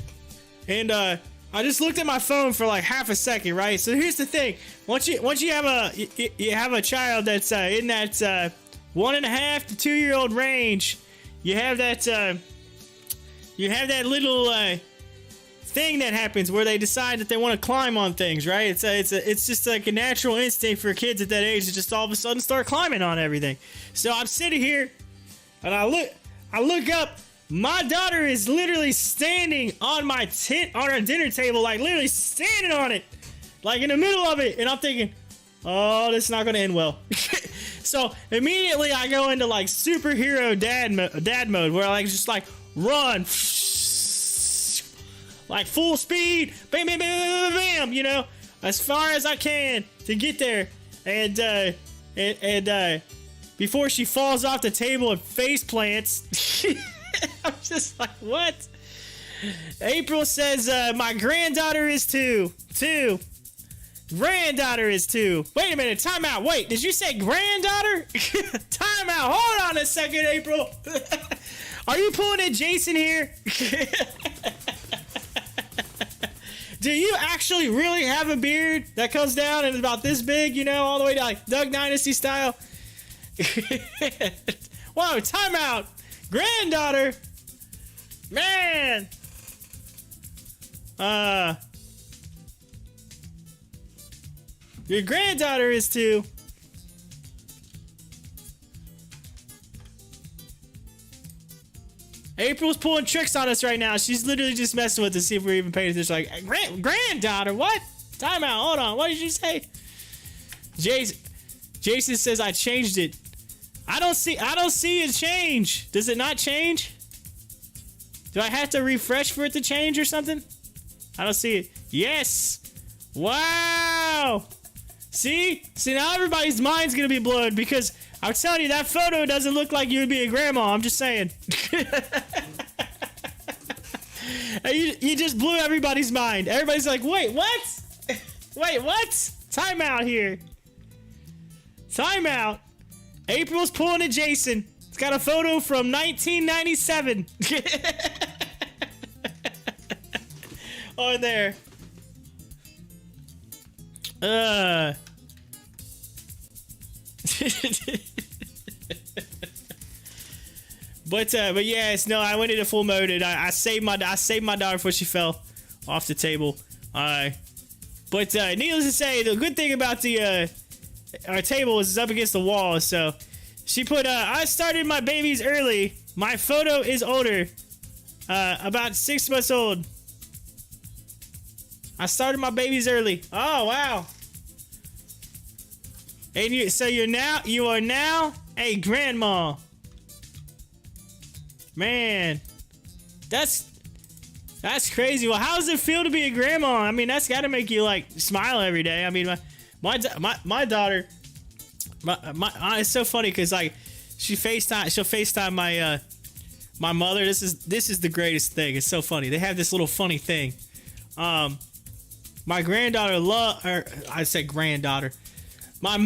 and I just looked at my phone for like half a second, right? So here's the thing: once you have a child that's in that 1.5 to 2 year old range, you have that little thing that happens where they decide that they want to climb on things, right? It's just like a natural instinct for kids at that age to just all of a sudden start climbing on everything. So I'm sitting here and I look up. My daughter is literally standing on my tent on our dinner table, like literally standing on it, like in the middle of it. And I'm thinking, oh, this is not going to end well. So immediately I go into like superhero dad mode where I just like run, like full speed, bam, bam, bam, bam, bam, you know, as far as I can to get there. And before she falls off the table and face plants. I'm just like, what? April says, my granddaughter is 2. Granddaughter is 2. Wait a minute, time out. Wait, did you say granddaughter? Time out. Hold on a second, April. Are you pulling a Jason here? Do you actually really have a beard that comes down and is about this big, you know, all the way to like Doug Dynasty style? Whoa, time out. Granddaughter, man. Your granddaughter is 2. April's pulling tricks on us right now. She's literally just messing with us to see if we're even paying attention. Like, granddaughter, what? Time out. Hold on. What did you say? Jason says I changed it. I don't see it change. Does it not change? Do I have to refresh for it to change or something? I don't see it. Yes. Wow. See now everybody's mind's gonna be blown because I'm telling you that photo doesn't look like you would be a grandma. I'm just saying. You just blew everybody's mind. Everybody's like, wait, what? Wait, what? Time out here. Time out. April's pulling a Jason. It's got a photo from 1997. On there. But yes, no, I went into full mode and I saved my daughter before she fell off the table. But needless to say, the good thing about our table is up against the wall, so she put I started my babies early. My photo is older, about 6 months old. I started my babies early. Oh wow! And you are now a grandma. Man, That's crazy. Well, how does it feel to be a grandma? I mean, that's got to make you like smile every day. I mean, my daughter, it's so funny because like she'll FaceTime my mother. This is the greatest thing. It's so funny. They have this little funny thing. My granddaughter I said granddaughter. My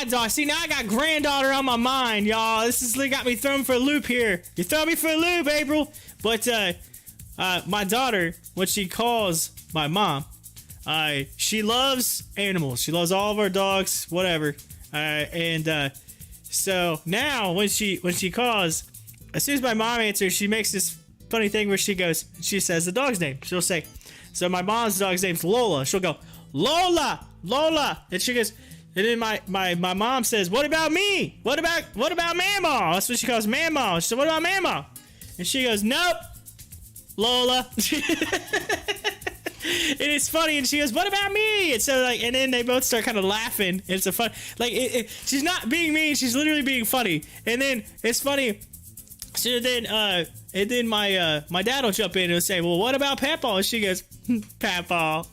daughter. See, now I got granddaughter on my mind, y'all. This is got me thrown for a loop here. You throw me for a loop, April. But my daughter, when she calls my mom, she loves animals. She loves all of our dogs, whatever. So now when she calls, as soon as my mom answers, she makes this funny thing where she says the dog's name. She'll say, so my mom's dog's name's Lola. She'll go, Lola, Lola, and she goes, and then my mom says, what about me? What about Mamaw? That's what she calls Mamaw. She said, what about Mamaw? And she goes, nope, Lola. And it's funny, and she goes, what about me? And so like, and then they both start kind of laughing. It's a fun, like she's not being mean, she's literally being funny. And then it's funny. So then my dad will jump in and say, well, what about Papaw? And she goes, Papaw.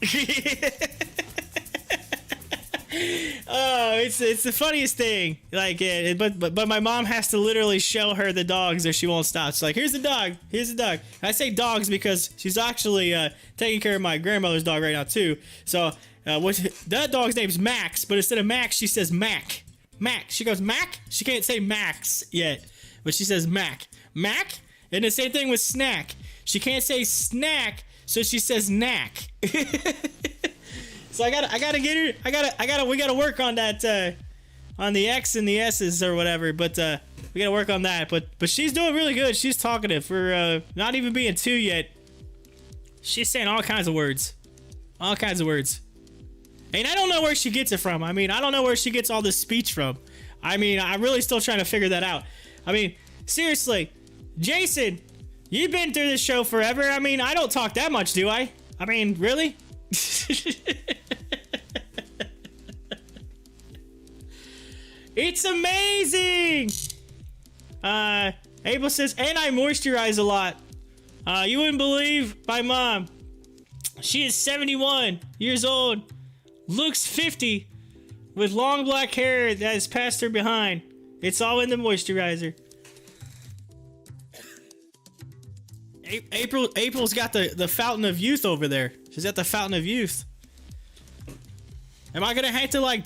Oh, it's the funniest thing. Like, but my mom has to literally show her the dogs or she won't stop. She's like, here's the dog. Here's the dog. I say dogs because she's actually taking care of my grandmother's dog right now too. So that dog's name's Max, but instead of Max, she says Mac. Mac. She goes Mac. She can't say Max yet, but she says Mac. Mac. And the same thing with snack. She can't say snack, so she says knack. So I gotta get her. We gotta work on that, on the X and the S's or whatever. But we gotta work on that. But she's doing really good. She's talkative for not even being 2 yet. She's saying all kinds of words, all kinds of words. And I don't know where she gets it from. I mean, I don't know where she gets all this speech from. I mean, I'm really still trying to figure that out. I mean, seriously, Jason, you've been through this show forever. I mean, I don't talk that much, do I? I mean, really? It's amazing. Abel says, and I moisturize a lot. You wouldn't believe my mom. She is 71 years old, looks 50, with long black hair that has passed her behind. It's all in the moisturizer. April's got the fountain of youth over there. She's at the fountain of youth. Am I gonna have to like?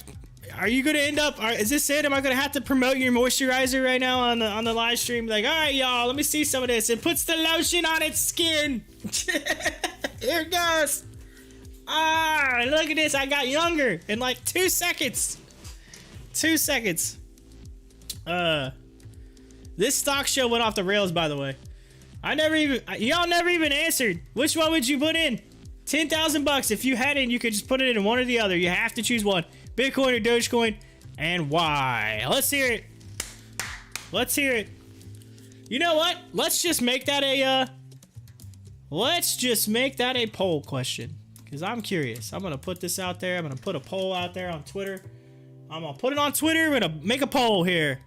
Are you gonna end up? Is this it? Am I gonna have to promote your moisturizer right now on the live stream? Like, all right, y'all, let me see some of this. It puts the lotion on its skin. Here it goes. Ah, look at this. I got younger in like 2 seconds. 2 seconds. This stock show went off the rails, by the way. Y'all never even answered. Which one would you put in? 10,000 bucks. If you had it, you could just put it in one or the other. You have to choose one. Bitcoin or Dogecoin, and why? Let's hear it. Let's hear it. You know what? Let's just make that a poll question, because I'm curious. I'm gonna put this out there. I'm gonna put a poll out there on Twitter. I'm gonna put it on Twitter. We're gonna make a poll here.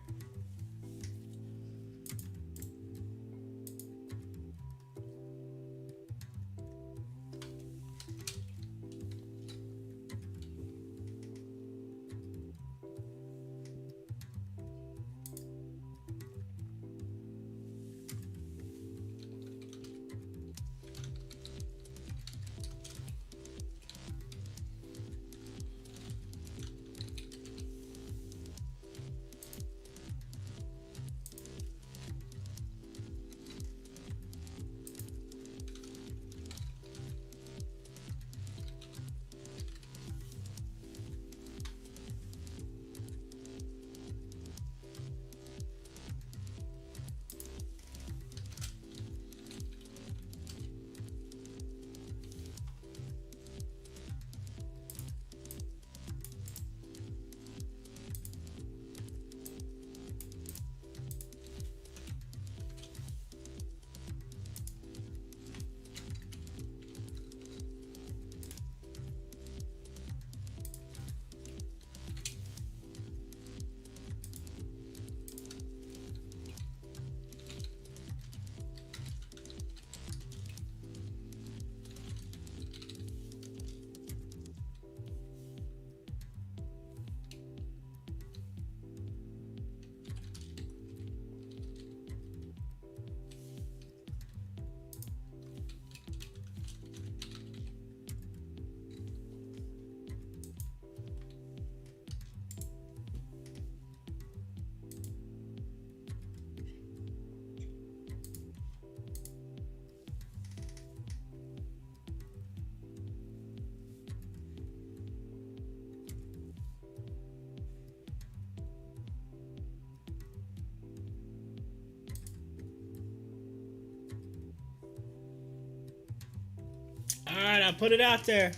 put it out there.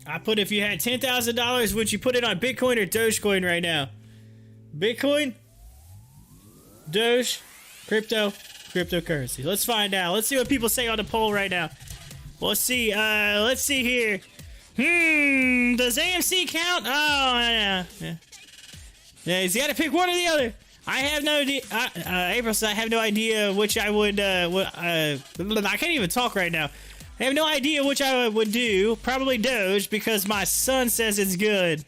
I put if you had $10,000, would you put it on Bitcoin or Dogecoin right now? Bitcoin, Doge, cryptocurrency. Let's find out. Let's see what people say on the poll right now. Let's see. Let's see here. Does AMC count? Oh, yeah. Yeah, he's got to pick one or the other. I have no idea. April says I have no idea which I would. I can't even talk right now. I have no idea which I would do. Probably Doge because my son says it's good.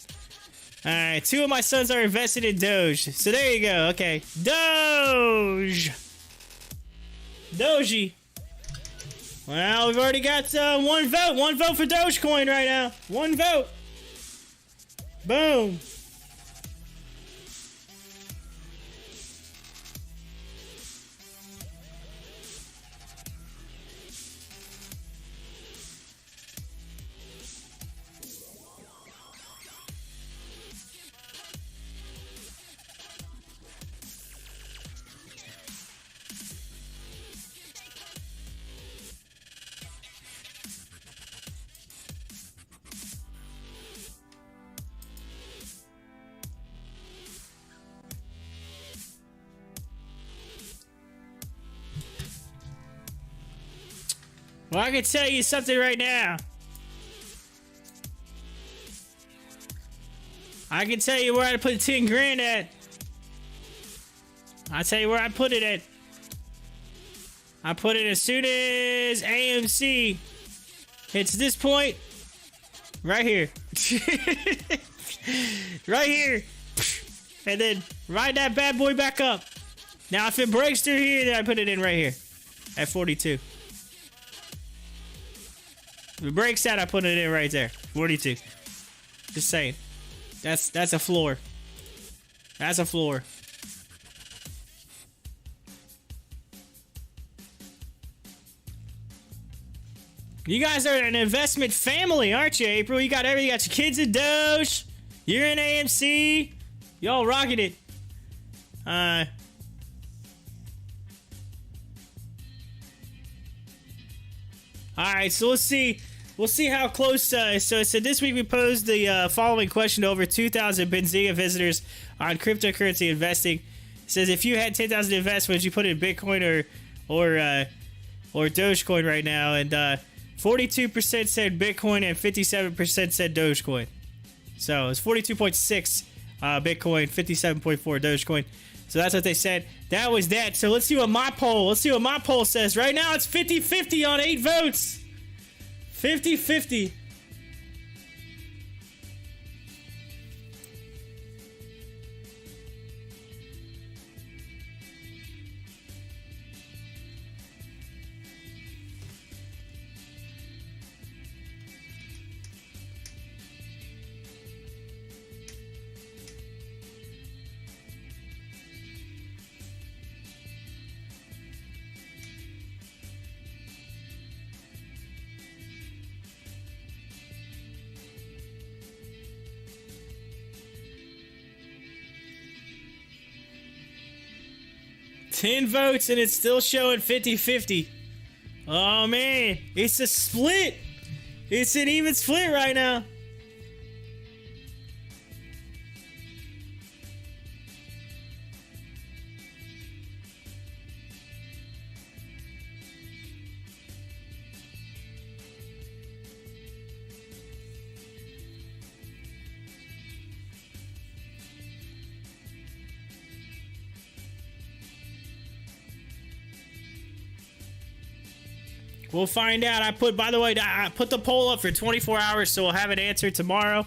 All right, 2 of my sons are invested in Doge. So there you go. Okay, Doge. Doji. Well, we've already got 1 vote. 1 vote for Dogecoin right now. 1 vote. Boom. Well, I can tell you something right now. I can tell you where I put 10 grand at. I'll tell you where I put it at. I put it as soon as AMC hits this point. Right here. Right here. And then ride that bad boy back up. Now, if it breaks through here, then I put it in right here. At 42. If it breaks out, I put it in right there. 42. Just saying. That's a floor. That's a floor. You guys are an investment family, aren't you, April? You got everything. You got your kids in Doge. You're in AMC. Y'all rocking it. Alright, so let's see. We'll see how close. So this week we posed the following question to over 2,000 Benzinga visitors on cryptocurrency investing. It says, if you had 10,000 investments, would you put it in Bitcoin or Dogecoin right now? And 42% said Bitcoin and 57% said Dogecoin. So it's 42.6 Bitcoin, 57.4 Dogecoin. So that's what they said. That was that. So let's see what my poll says. Right now it's 50-50 on 8 votes. 50-50. Ten votes and it's still showing 50-50. Oh man, it's a split. It's an even split right now. We'll find out. I put the poll up for 24 hours, so we'll have an answer tomorrow.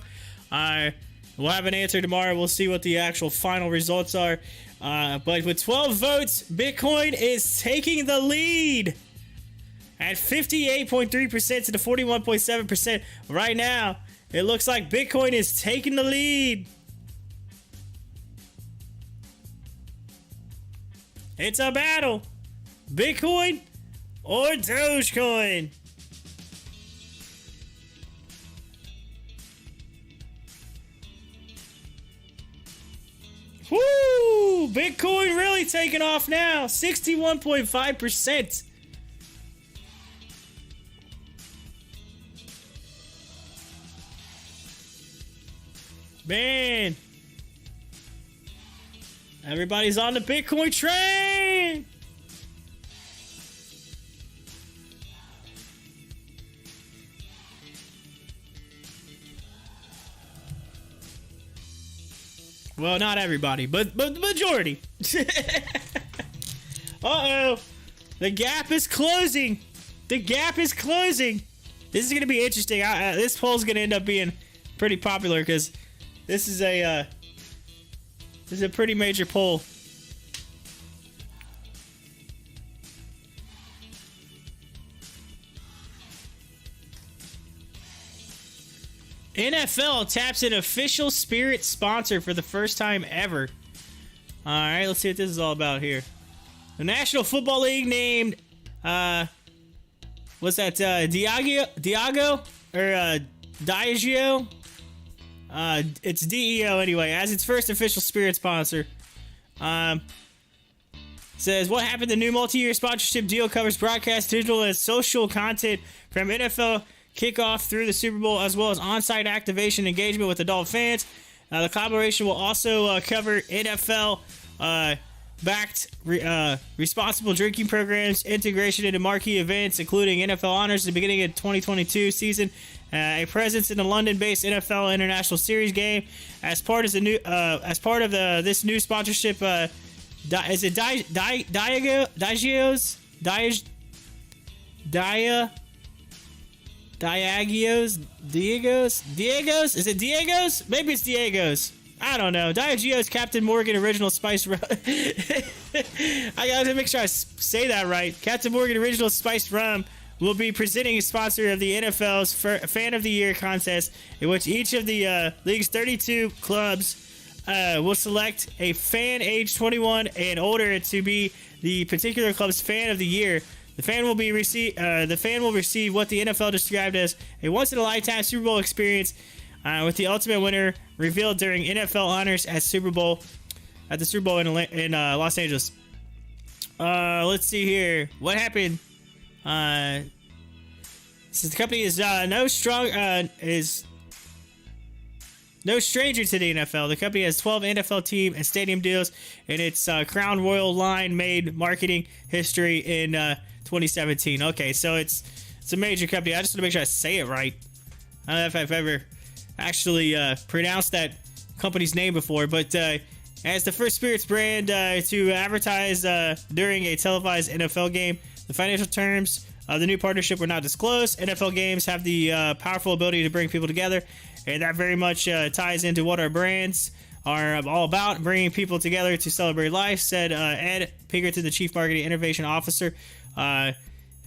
We'll see what the actual final results are. But with 12 votes, Bitcoin is taking the lead at 58.3% to the 41.7% right now. It looks like Bitcoin is taking the lead. It's a battle. Bitcoin or Dogecoin? Woo! Bitcoin really taking off now. 61.5%. Man. Everybody's on the Bitcoin train. Well, not everybody, but the majority. Uh-oh. The gap is closing. The gap is closing. This is going to be interesting. This poll's going to end up being pretty popular because this is a pretty major poll. NFL taps an official Spirit sponsor for the first time ever. All right, let's see what this is all about here. The National Football League named, what's that, Diageo? Or, Diageo? It's DEO anyway, as its first official Spirit sponsor. Says, what happened? The new multi-year sponsorship deal covers broadcast, digital, and social content from NFL kickoff through the Super Bowl, as well as on-site activation engagement with adult fans. The collaboration will also cover NFL backed responsible drinking programs, integration into marquee events, including NFL honors at the beginning of the 2022 season, a presence in the London-based NFL International Series game. As part of this new sponsorship, is it Diageo's? Diego's? Is it Diego's? Maybe it's Diego's. I don't know. Diageo's Captain Morgan Original Spice Rum. I gotta make sure I say that right. Captain Morgan Original Spiced Rum will be presenting a sponsor of the NFL's Fan of the Year contest, in which each of the league's 32 clubs will select a fan age 21 and older to be the particular club's Fan of the Year. The fan will receive what the NFL described as a once-in-a-lifetime Super Bowl experience, with the ultimate winner revealed during NFL honors at the Super Bowl in Los Angeles. Let's see here. What happened? Since the company is no stranger to the NFL, the company has 12 NFL team and stadium deals in its Crown Royal line made marketing history in 2017. Okay, so it's a major company. I just want to make sure I say it right. I don't know if I've ever actually pronounced that company's name before, but as the first spirits brand to advertise during a televised NFL game, the financial terms of the new partnership were not disclosed. NFL games have the powerful ability to bring people together, and that very much ties into what our brands are all about, bringing people together to celebrate life, said Ed Pinkerton, the Chief Marketing Innovation Officer. It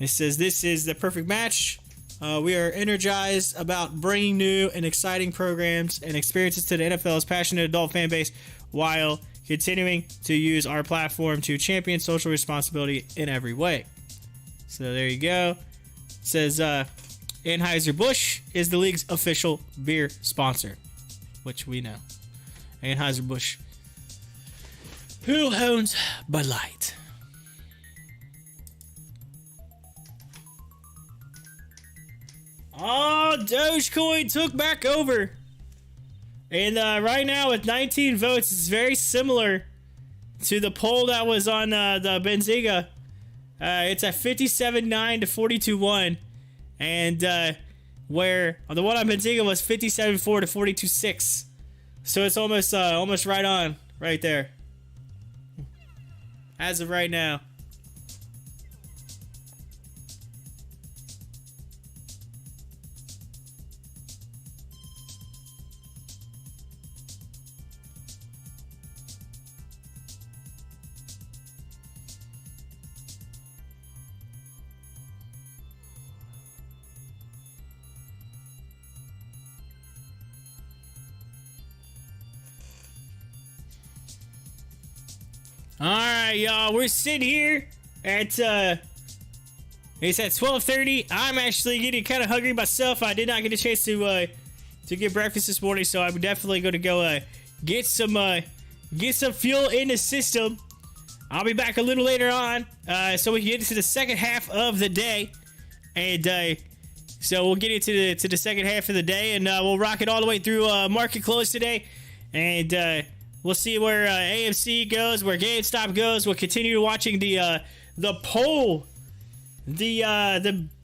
says, this is the perfect match. We are energized about bringing new and exciting programs and experiences to the NFL's passionate adult fan base while continuing to use our platform to champion social responsibility in every way. So there you go. It says Anheuser-Busch is the league's official beer sponsor, which we know. Anheuser-Busch. Who owns Bud Light? Oh, Dogecoin took back over. And right now with 19 votes, it's very similar to the poll that was on the Benzinga. It's at 57.9 to 42.1. And where the one on Benzinga was 57.4 to 42.6. So it's almost right on right there. As of right now. Alright, y'all, we're sitting here at, it's at 12:30. I'm actually getting kind of hungry myself. I did not get a chance to get breakfast this morning, so I'm definitely going to go, get some get some fuel in the system. I'll be back a little later on, so we can get into the second half of the day, and so we'll get into the second half of the day, and we'll rock it all the way through market close today, and we'll see where AMC goes, where GameStop goes. We'll continue watching the poll, the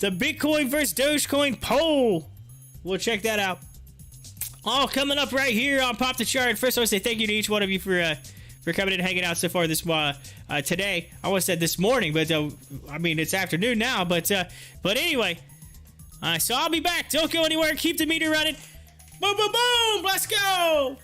Bitcoin versus Dogecoin poll. We'll check that out. All coming up right here on Pop the Chart. First, I want to say thank you to each one of you for coming and hanging out so far this today. I almost said this morning, but I mean it's afternoon now. But anyway, so I'll be back. Don't go anywhere. Keep the meter running. Boom, boom, boom. Let's go.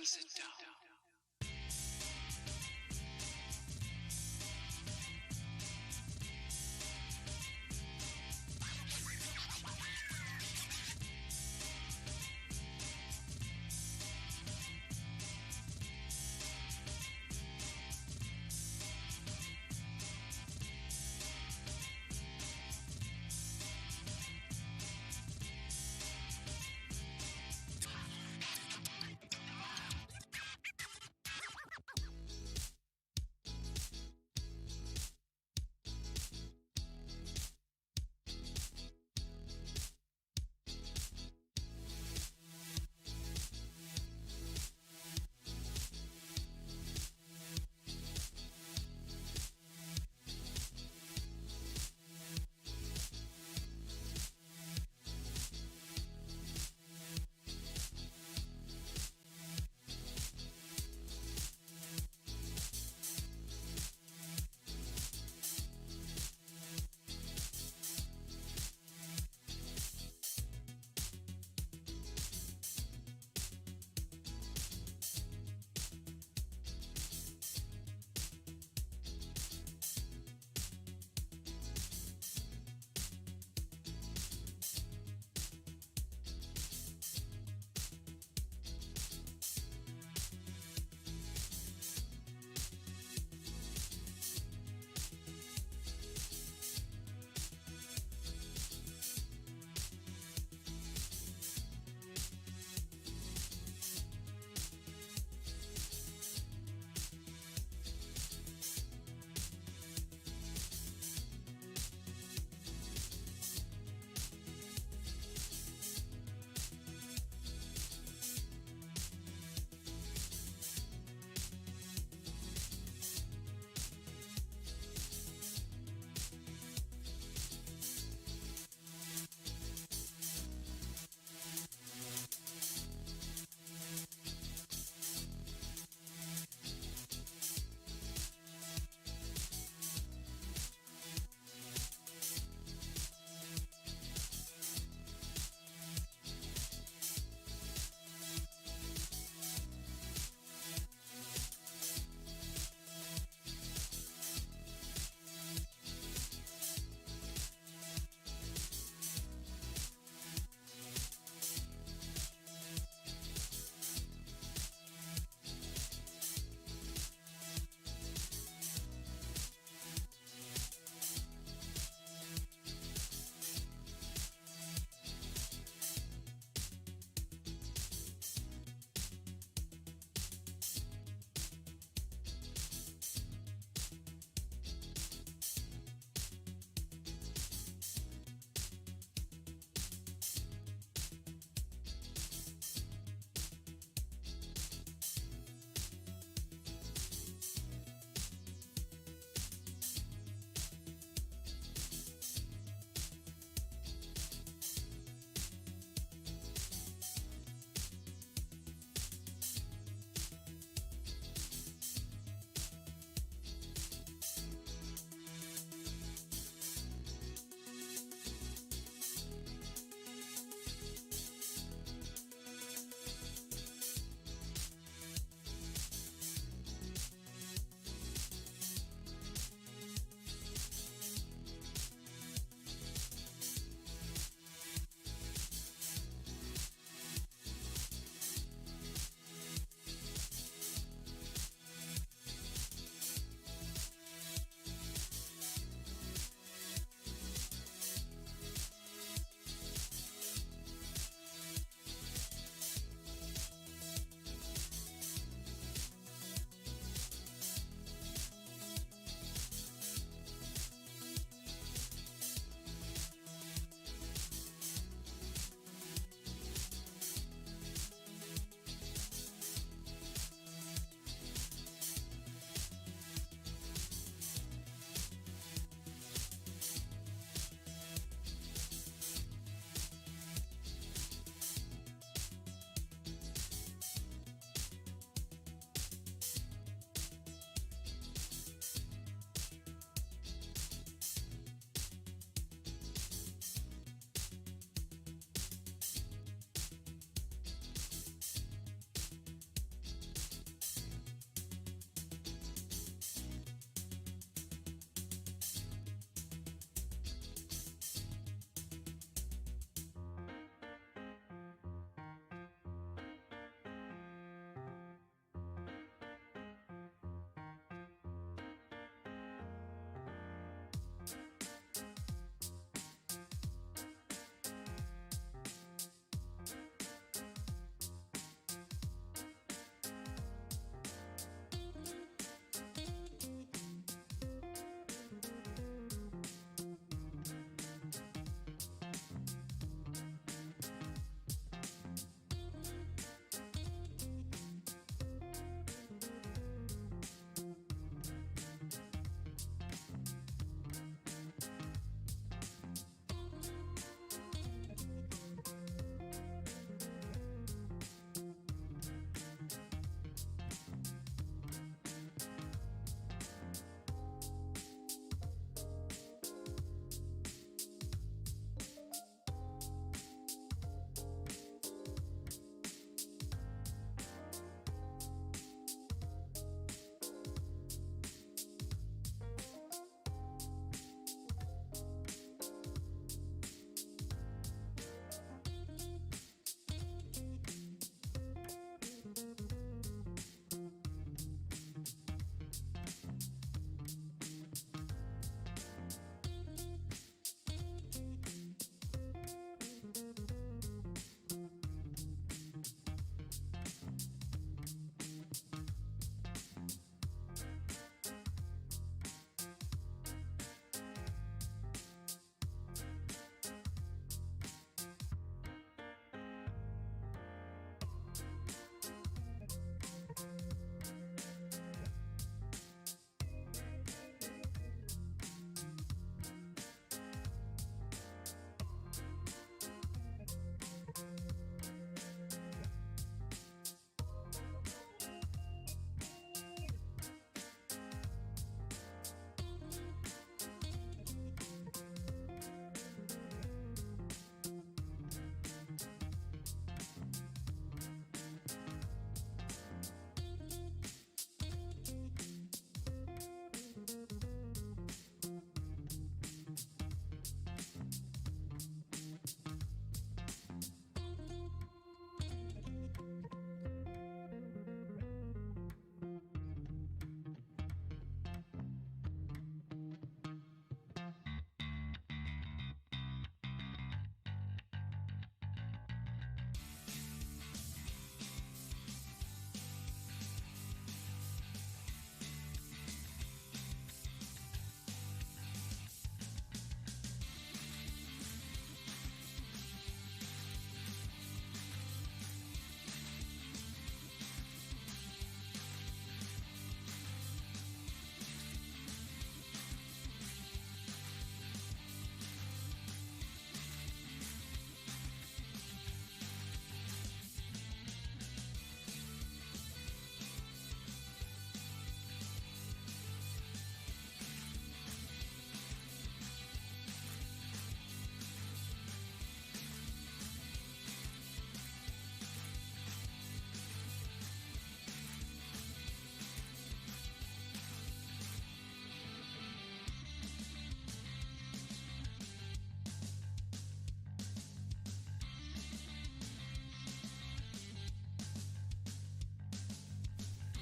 and sit down.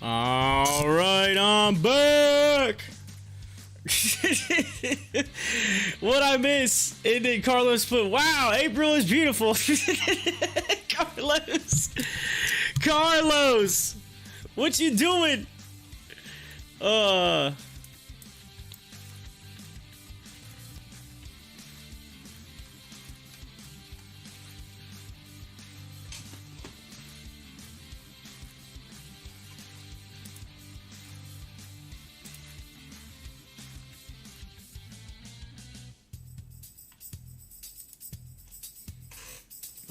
All right, I'm back. What I miss? And then Carlos put, wow, April is beautiful. Carlos, what you doing?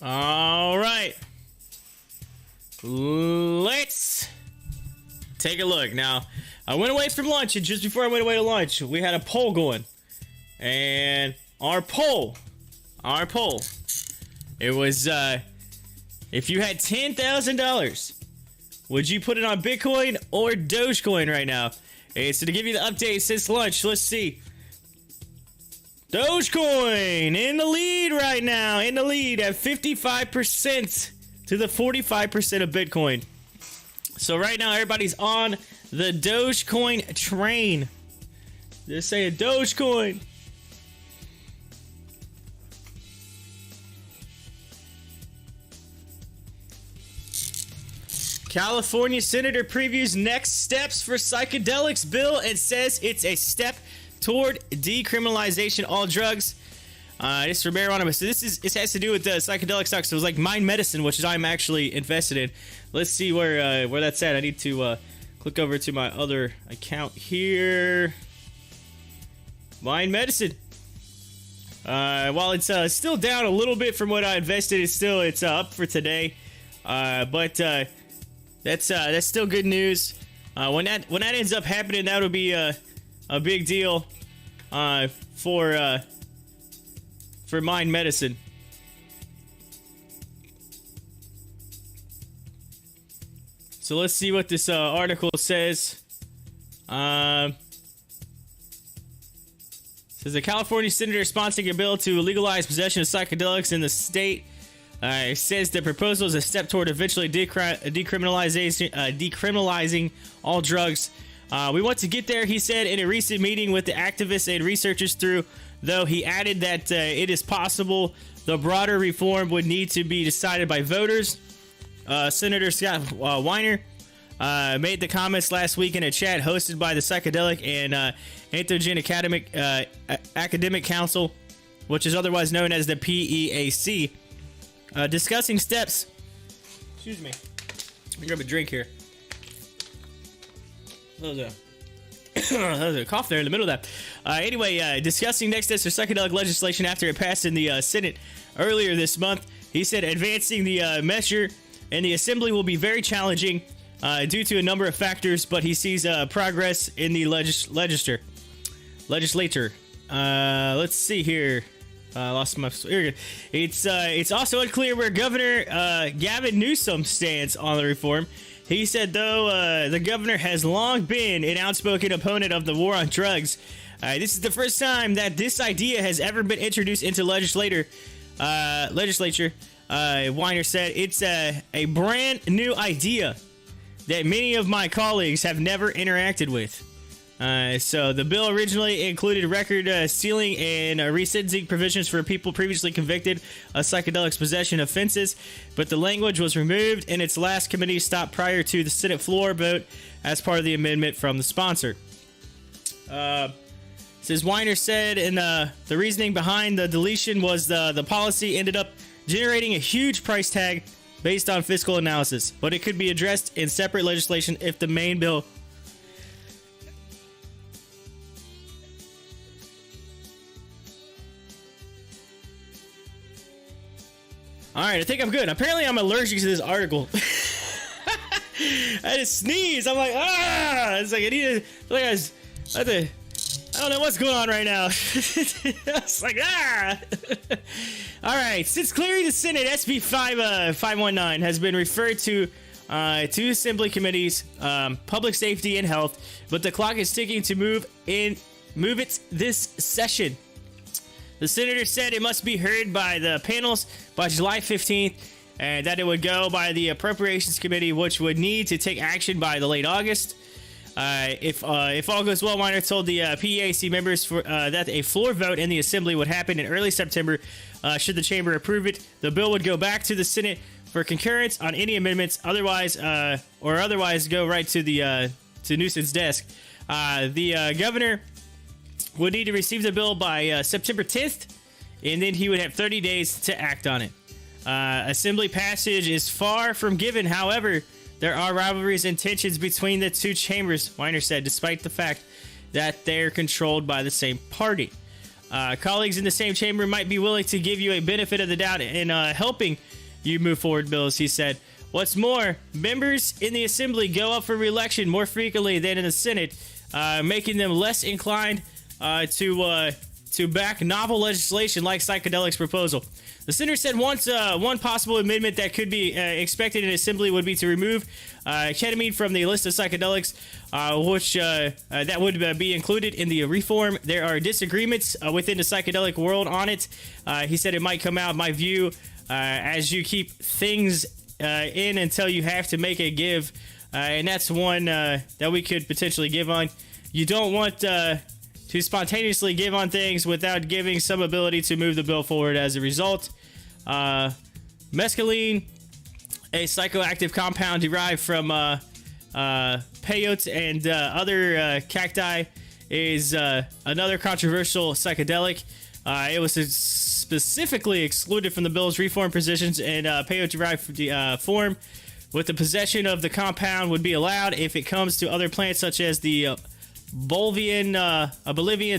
All right. Let's take a look. Now, I went away from lunch, and just before I went away to lunch, we had a poll going. And our poll, it was, if you had $10,000, would you put it on Bitcoin or Dogecoin right now? And so to give you the update since lunch, let's see. Dogecoin in the lead right now, at 55% to the 45% of Bitcoin. So right now, everybody's on the Dogecoin train. They're saying Dogecoin. California Senator previews next steps for psychedelics bill and says it's a step toward decriminalization all drugs. This is for marijuana, but so this has to do with the psychedelic stuff. So it was like mind medicine, which is I'm actually invested in. Let's see where that's at. I need to click over to my other account here. Mind medicine. While it's still down a little bit from what I invested, it's up for today. But that's still good news. When that ends up happening, that'll be a big deal for mind medicine. So let's see what this article says. Says a California senator sponsoring a bill to legalize possession of psychedelics in the state. It says the proposal is a step toward eventually decriminalizing all drugs. We want to get there, he said in a recent meeting with the activists and researchers though he added that it is possible the broader reform would need to be decided by voters. Senator Scott Weiner made the comments last week in a chat hosted by the Psychedelic and Entheogen Academic Council, which is otherwise known as the PEAC, discussing steps. Excuse me. Let me grab a drink here. That was a cough there in the middle of that. Anyway, discussing next steps for psychedelic legislation after it passed in the Senate earlier this month. He said advancing the measure in the Assembly will be very challenging due to a number of factors, but he sees progress in the legislature. Let's see here. Lost my. Here we go. It's also unclear where Governor Gavin Newsom stands on the reform. He said, though, the governor has long been an outspoken opponent of the war on drugs. This is the first time that this idea has ever been introduced into legislature. Weiner said, it's a brand new idea that many of my colleagues have never interacted with. So the bill originally included record sealing and resentencing provisions for people previously convicted of psychedelics possession offenses, but the language was removed in its last committee stop prior to the Senate floor vote as part of the amendment from the sponsor. Says Weiner said, and the reasoning behind the deletion was the policy ended up generating a huge price tag based on fiscal analysis, but it could be addressed in separate legislation if the main bill. Alright, I think I'm good. Apparently I'm allergic to this article. I just sneeze. I'm like, it's like I don't know what's going on right now. It's like, Alright, since clearing the Senate, SB 519 has been referred to two assembly committees, public safety and health, but the clock is ticking to move it this session. The senator said it must be heard by the panels by July 15th, and that it would go by the Appropriations Committee, which would need to take action by the late August. If all goes well, Weiner told the PEAC members that a floor vote in the Assembly would happen in early September. Should the chamber approve it, the bill would go back to the Senate for concurrence on any amendments. Otherwise go right to the to Newsom's desk. The governor would need to receive the bill by September 10th, and then he would have 30 days to act on it. Assembly passage is far from given. However, there are rivalries and tensions between the two chambers, Weiner said, despite the fact that they're controlled by the same party. Colleagues in the same chamber might be willing to give you a benefit of the doubt in helping you move forward bills, he said. What's more, members in the Assembly go up for re-election more frequently than in the Senate, making them less inclined to back novel legislation like psychedelics proposal. The senator said one possible amendment that could be expected in Assembly would be to remove ketamine from the list of psychedelics, which that would be included in the reform. There are disagreements within the psychedelic world on it. He said it might come out, my view, as you keep things in until you have to make a give, and that's one that we could potentially give on. You don't want to spontaneously give on things without giving some ability to move the bill forward as a result. Mescaline, a psychoactive compound derived from peyote and other cacti, is another controversial psychedelic. It was specifically excluded from the bill's reform positions in peyote-derived form, with the possession of the compound would be allowed if it comes to other plants such as the Bolivian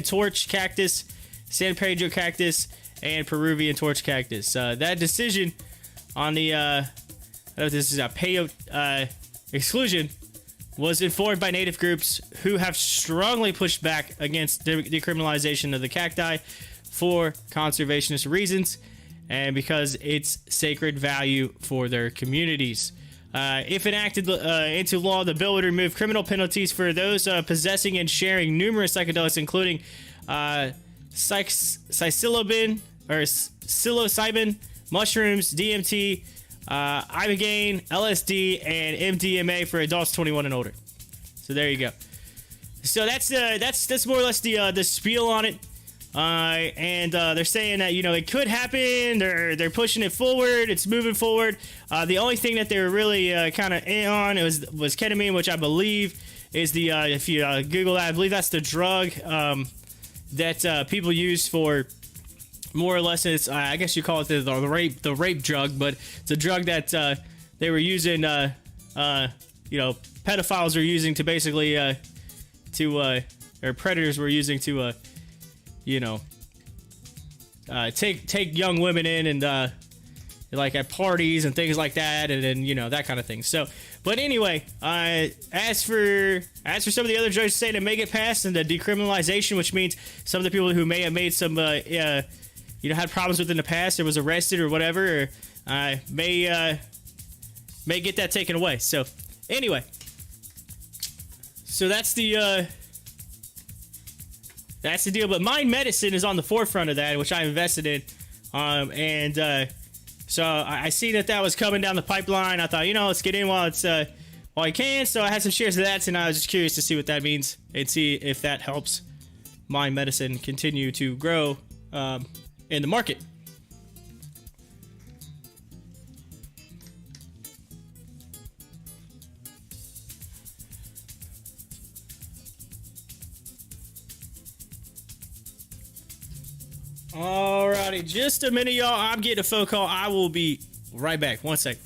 torch cactus, San Pedro cactus, and Peruvian torch cactus. That decision on the this is a peyote exclusion was informed by native groups who have strongly pushed back against decriminalization of the cacti for conservationist reasons and because it's sacred value for their communities. If enacted into law, the bill would remove criminal penalties for those possessing and sharing numerous psychedelics, including psilocybin, mushrooms, DMT, ibogaine, LSD, and MDMA for adults 21 and older. So there you go. So that's more or less the spiel on it. And they're saying that, you know, it could happen. They're pushing it forward. It's moving forward. The only thing that they were really kind of in on was ketamine, which I believe is the if you Google that, I believe that's the drug that people use for more or less. It's I guess you call it the rape drug, but it's a drug that they were using. You know, pedophiles are using to basically or predators were using to you know, take young women in and like at parties and things like that, and then, you know, that kind of thing. So, but anyway, as for some of the other judges saying to make it pass and the decriminalization, which means some of the people who may have made some you know, had problems with in the past or was arrested or whatever, or may get that taken away. So anyway, so that's the deal. But mind medicine is on the forefront of that, which I invested in. So I see that was coming down the pipeline. I thought, you know, let's get in while I can. So I had some shares of that, and I was just curious to see what that means and see if that helps mind medicine continue to grow in the market. Alrighty, just a minute, y'all. I'm getting a phone call. I will be right back. 1 sec.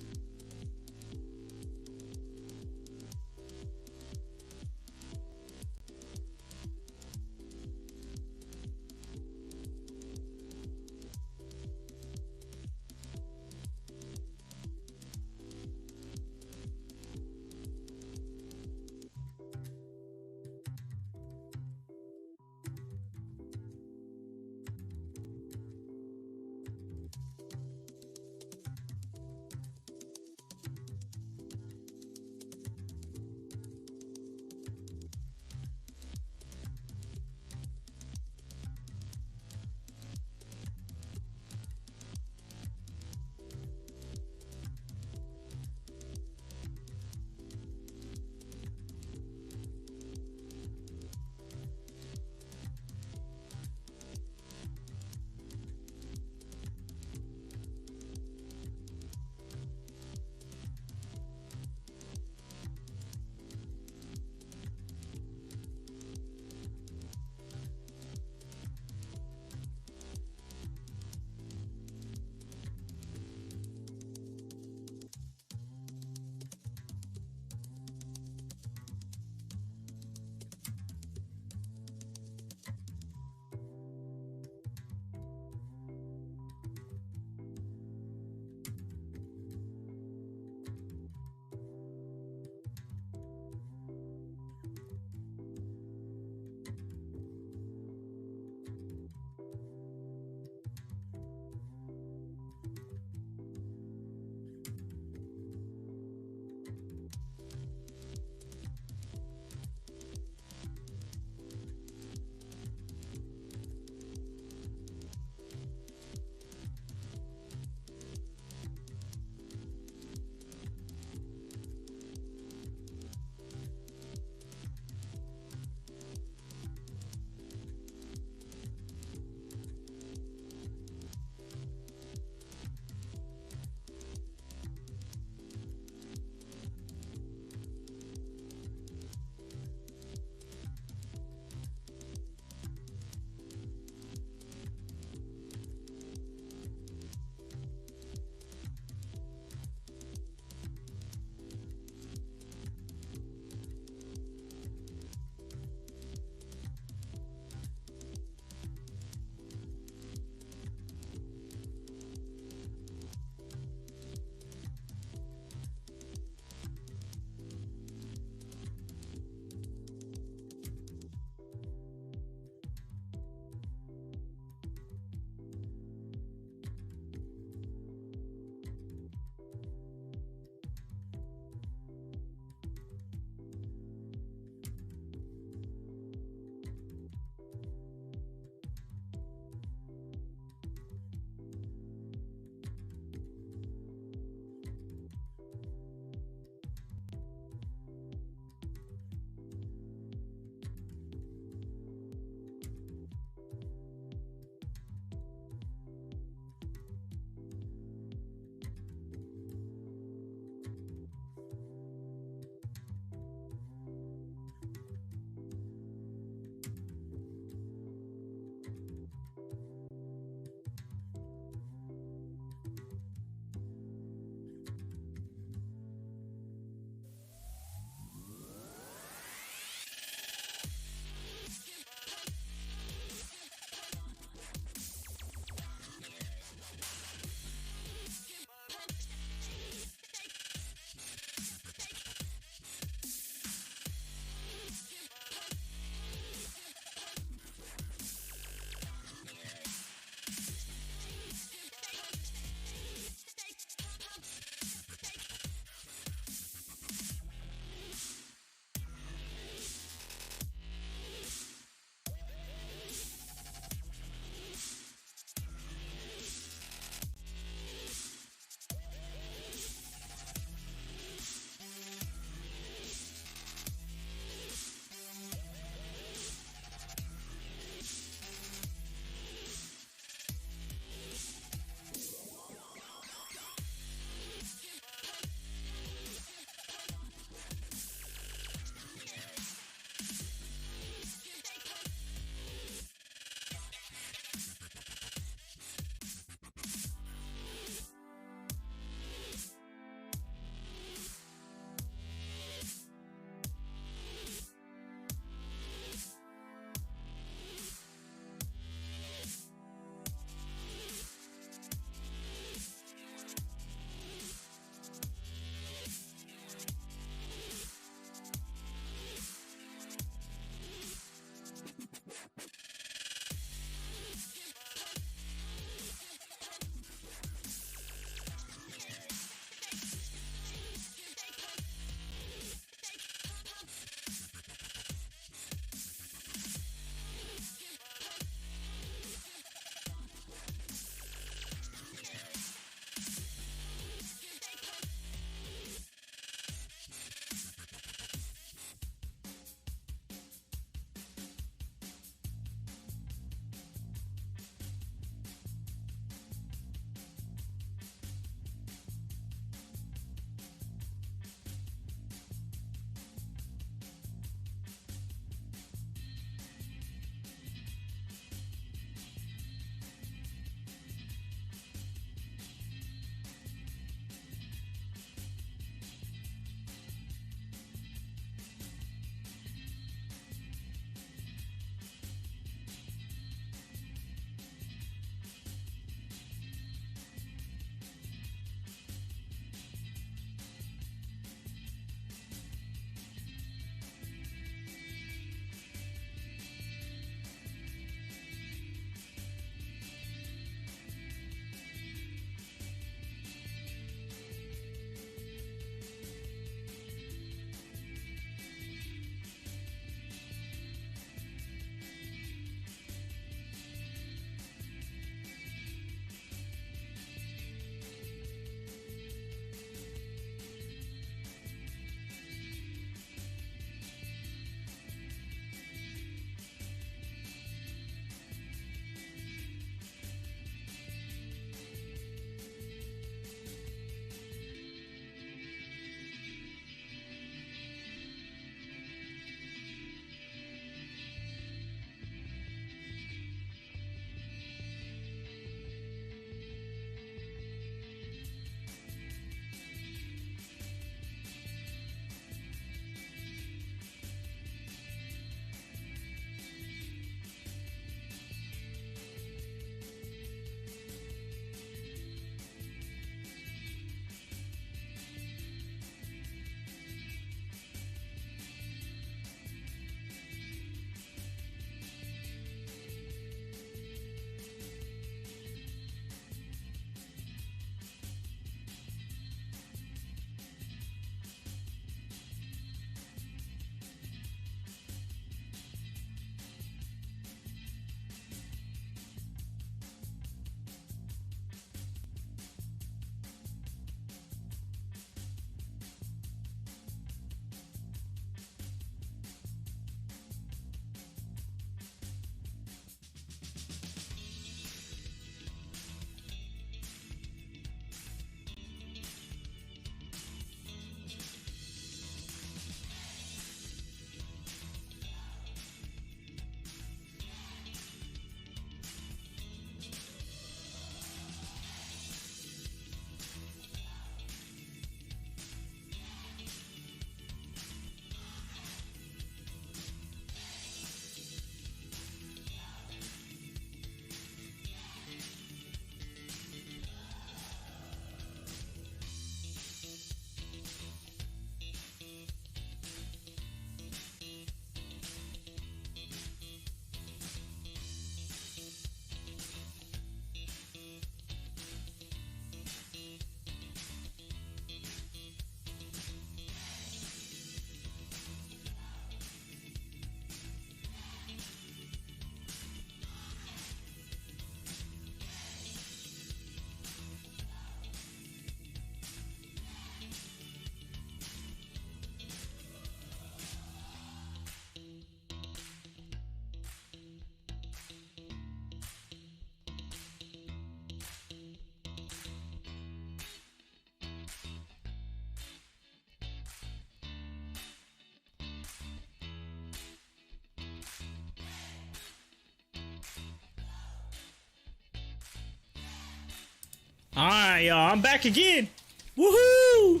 Alright, y'all. I'm back again. Woohoo!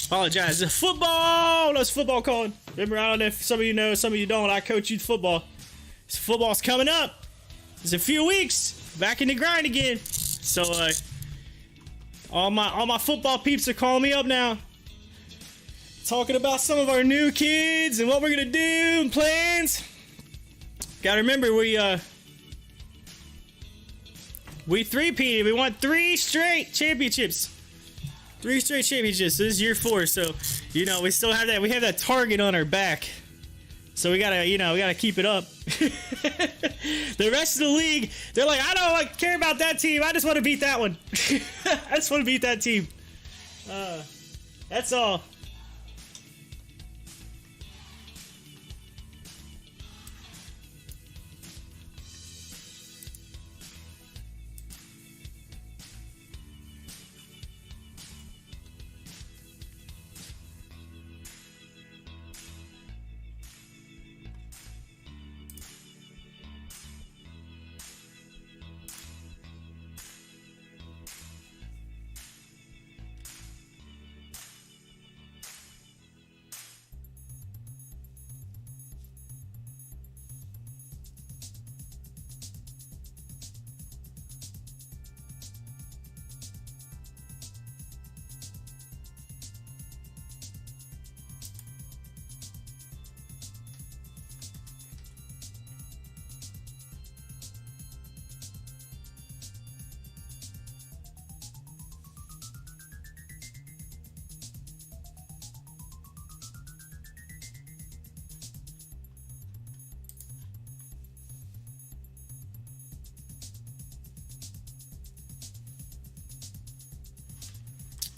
Apologize. The football! That's football calling. Remember, I don't know if some of you know, some of you don't. I coach youth football. So football's coming up. It's a few weeks. Back in the grind again. So, all my football peeps are calling me up now. Talking about some of our new kids and what we're gonna do and plans. Gotta remember, we three-peated. We won 3 straight championships. 3 straight championships. So this is year 4. So, you know, we still have that. We have that target on our back. So we gotta, you know, we gotta keep it up. The rest of the league, they're like, I don't care about that team. I just want to beat that one. I just want to beat that team. That's all.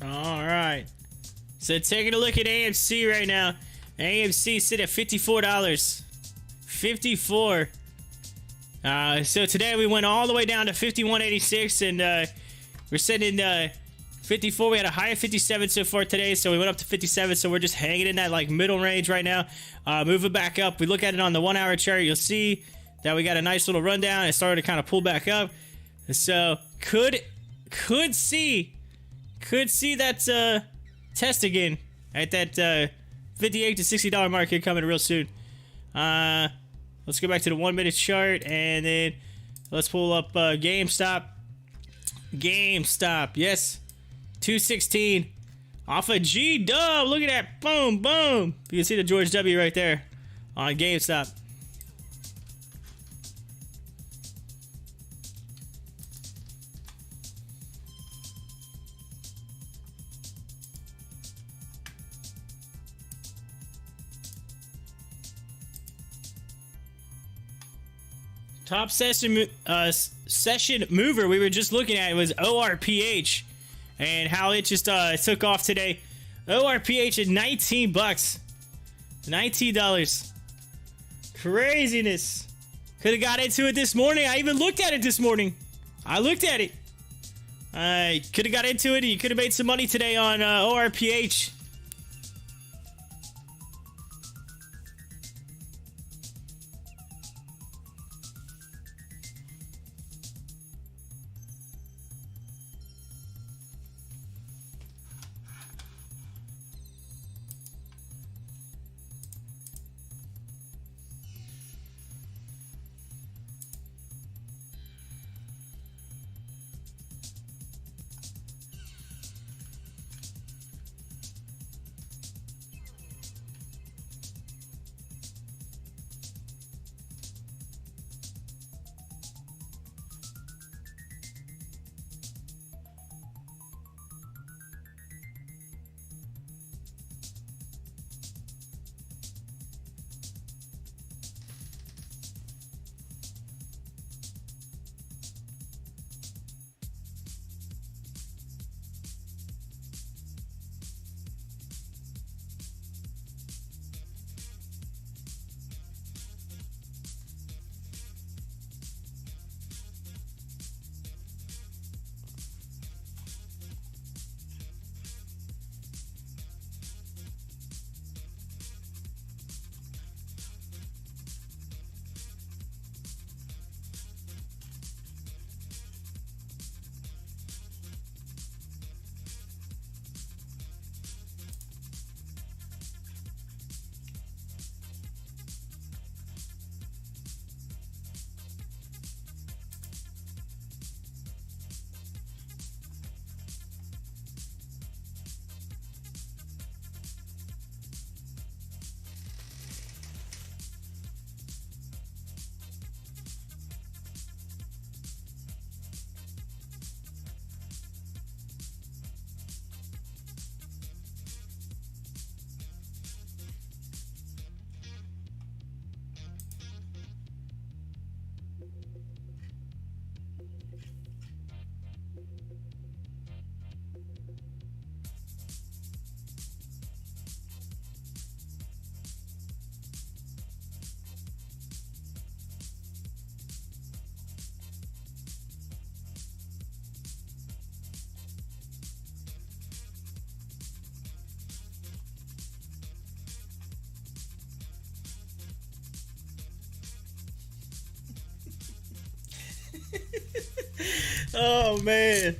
All right. So taking a look at AMC right now. AMC sit at $54. 54. So today we went all the way down to 51.86, and we're sitting in 54. We had a high of 57 so far today, so we went up to 57. So we're just hanging in that like middle range right now. Moving back up. We look at it on the 1 hour chart. You'll see that we got a nice little rundown. It started to kind of pull back up. So could see that test again at that $58 to $60 market coming real soon. Let's go back to the 1 minute chart, and then let's pull up GameStop. GameStop, yes, 216 off of G-Dub. Look at that, boom, boom. You can see the George W right there on GameStop. Top session mover we were just looking at was ORPH, and how it just took off today. ORPH at $19. $19. Craziness. Could have got into it this morning. I even looked at it this morning. I looked at it. I could have got into it. You could have made some money today on ORPH. Oh man.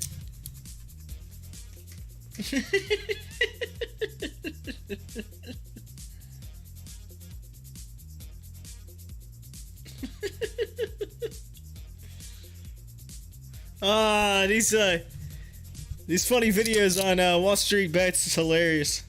These funny videos on Wall Street Bets is hilarious.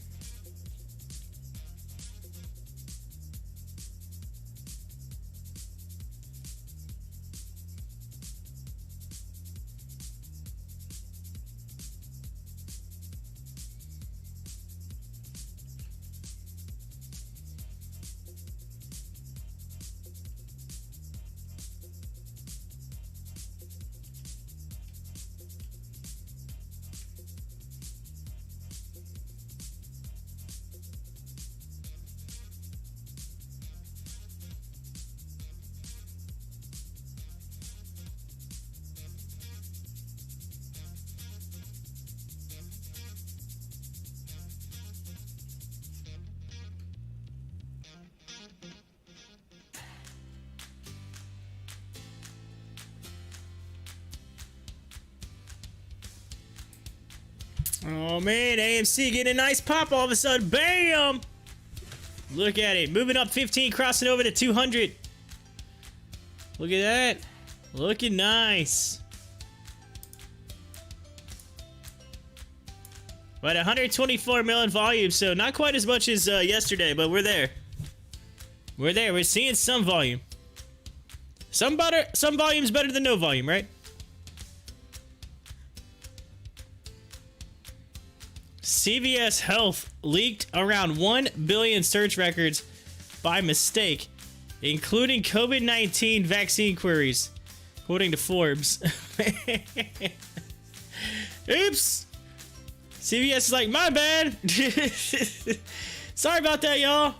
Oh man, AMC getting a nice pop all of a sudden. Bam! Look at it. Moving up 15, crossing over to 200. Look at that. Looking nice. But 124 million volume, so not quite as much as yesterday, but we're there. We're there. We're seeing some volume. Some volume's better than no volume, right? CVS Health leaked around 1 billion search records by mistake, including COVID-19 vaccine queries, according to Forbes. Oops! CVS is like, my bad! Sorry about that, y'all.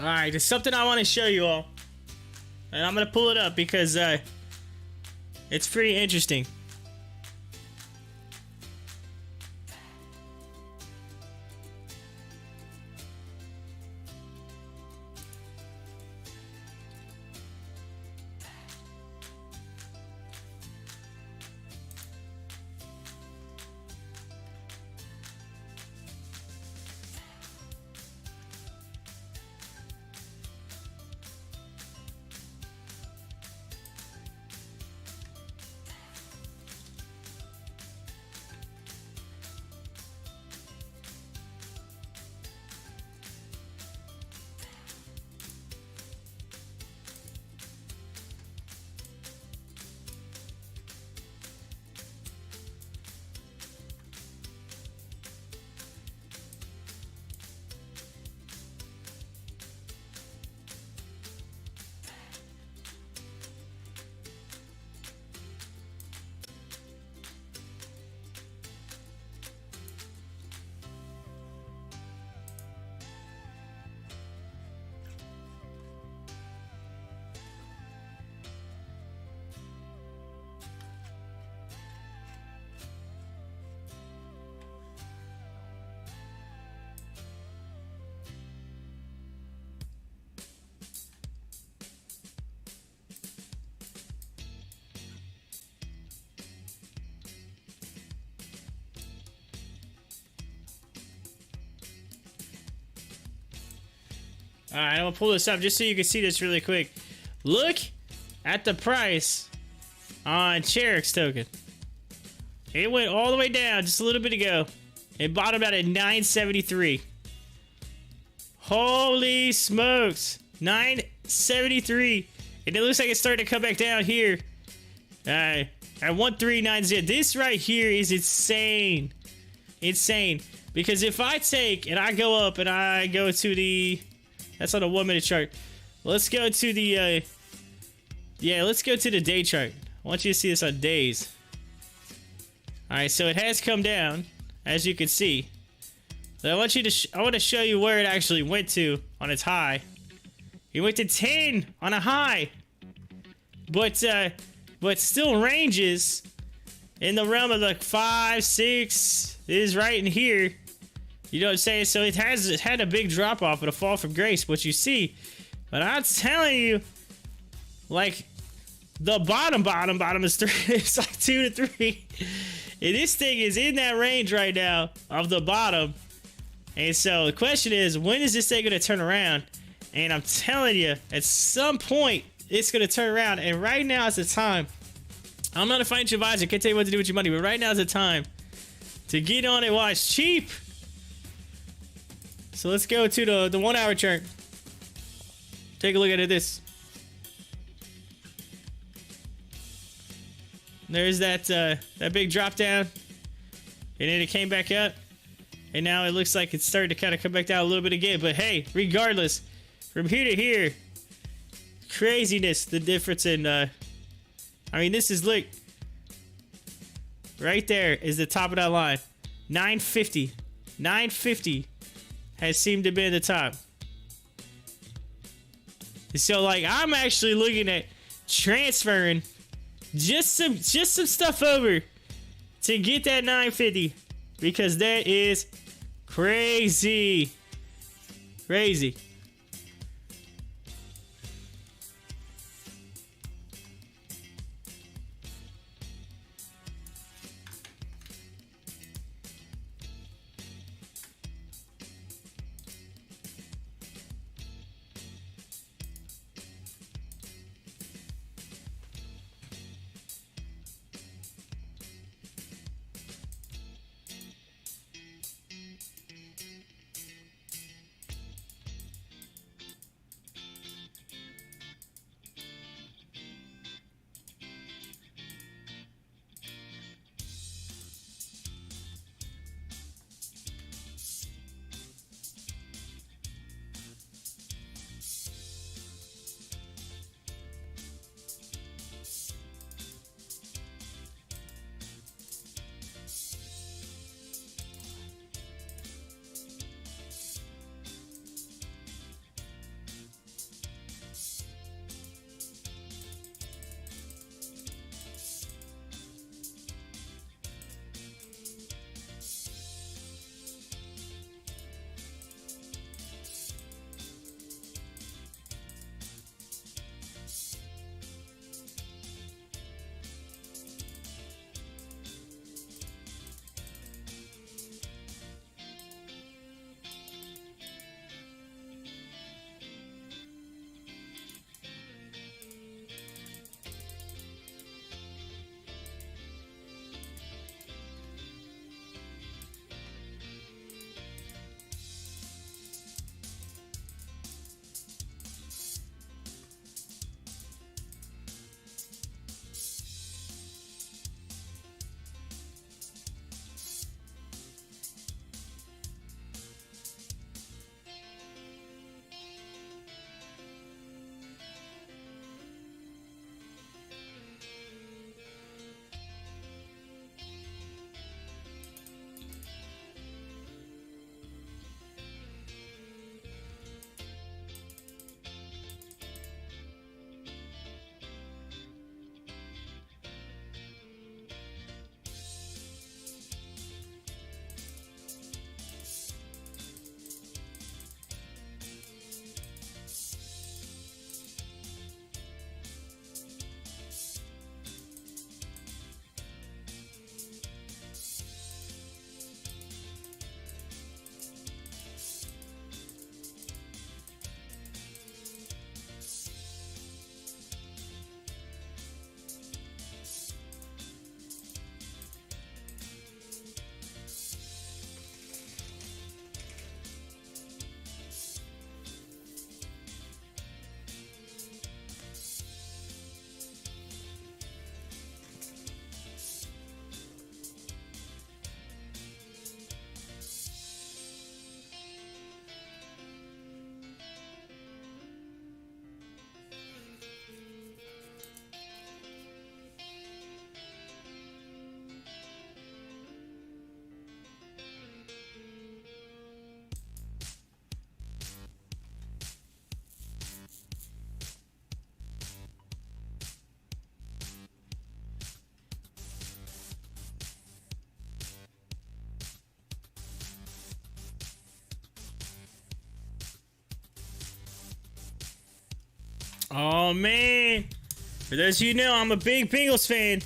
Alright, there's something I want to show you all. And I'm going to pull it up because it's pretty interesting. Alright, I'm gonna pull this up just so you can see this really quick. Look at the price on Cherix token. It went all the way down just a little bit ago. It bottomed out at 973. Holy smokes. 973. And it looks like it's starting to come back down here. At 1390. This right here is insane. Insane. Because if I take and I go up and I go to the... That's on a 1 minute chart. Let's go to the, let's go to the day chart. I want you to see this on days. Alright, so it has come down, as you can see. But I want to show you where it actually went to on its high. It went to 10 on a high. But still ranges in the realm of like 5, 6. It is right in here. You know what I'm saying? So it had a big drop off and a fall from grace, what you see. But I'm telling you, like, the bottom is 3. It's like 2 to 3. And this thing is in that range right now of the bottom. And so the question is, when is this thing going to turn around? And I'm telling you, at some point, it's going to turn around. And right now is the time. I'm not a financial advisor. Can't tell you what to do with your money. But right now is the time to get on it while it's cheap. So let's go to the 1 hour chart. Take a look at this. There's that big drop down. And then it came back up. And now it looks like it's starting to kind of come back down a little bit again. But hey, regardless, from here to here, craziness, the difference in, I mean, this is, look, right there is the top of that line. 950. 950 has seemed to be at the top. So, like, I'm actually looking at transferring just some stuff over to get that 950, because that is crazy. Crazy. Oh, man. For those of you who know, I'm a big Bengals fan.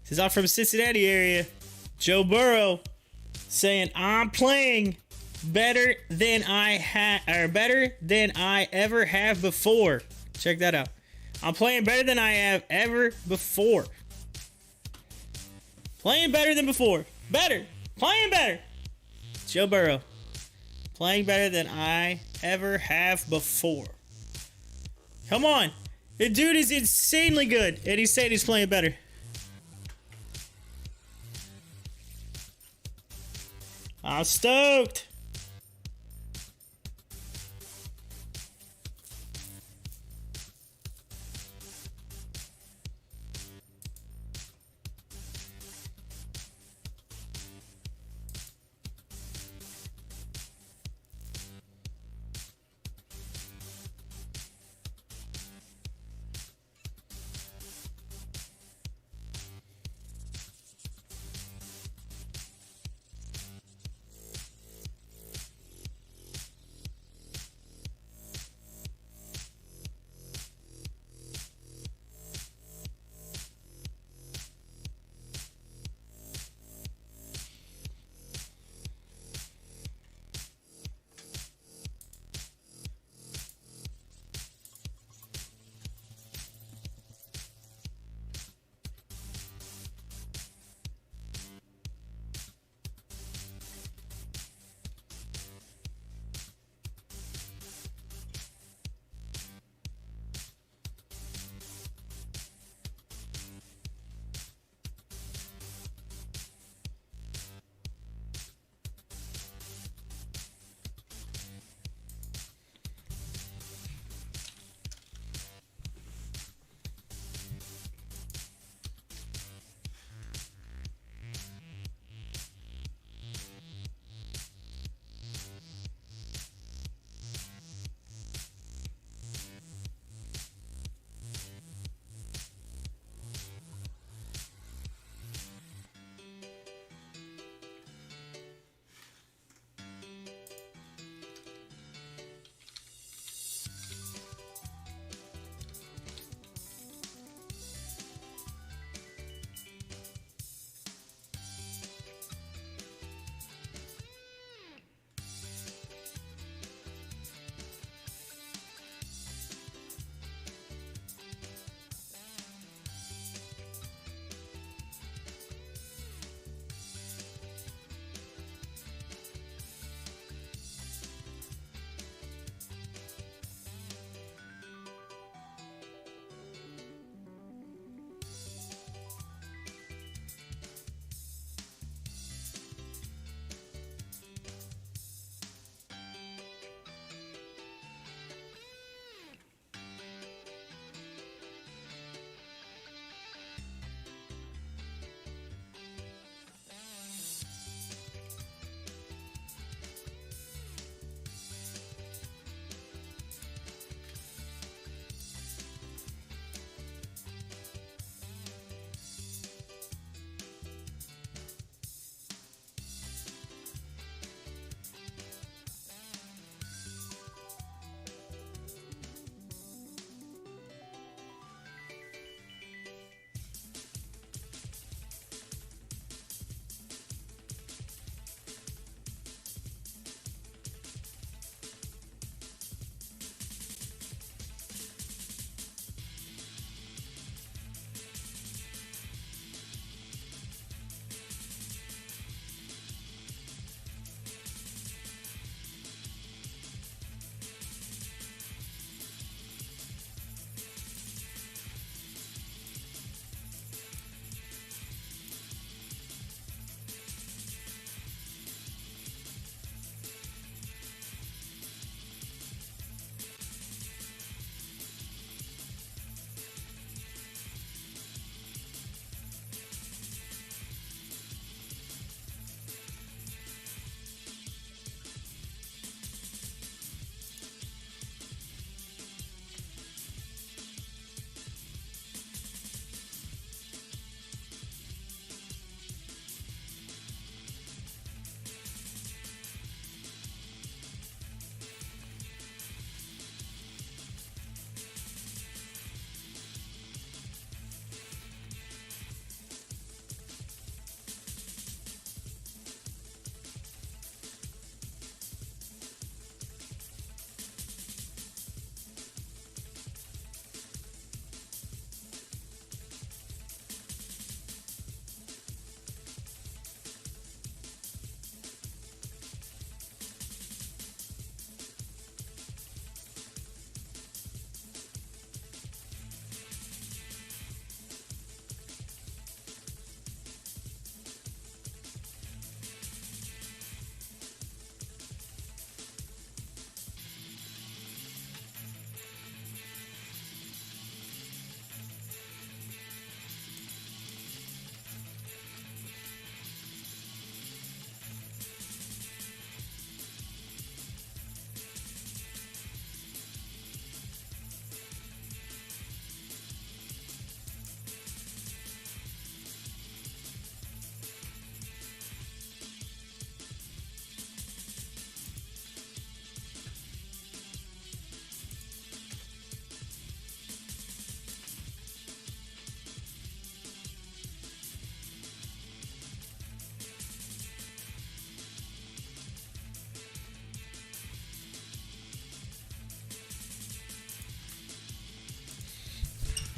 Since I'm from Cincinnati area. Joe Burrow saying, I'm playing better than better than I ever have before. Check that out. I'm playing better than I have ever before. Playing better than before. Better. Playing better. Joe Burrow. Playing better than I ever have before. Come on. The dude is insanely good. And he's saying he's playing better. I'm stoked.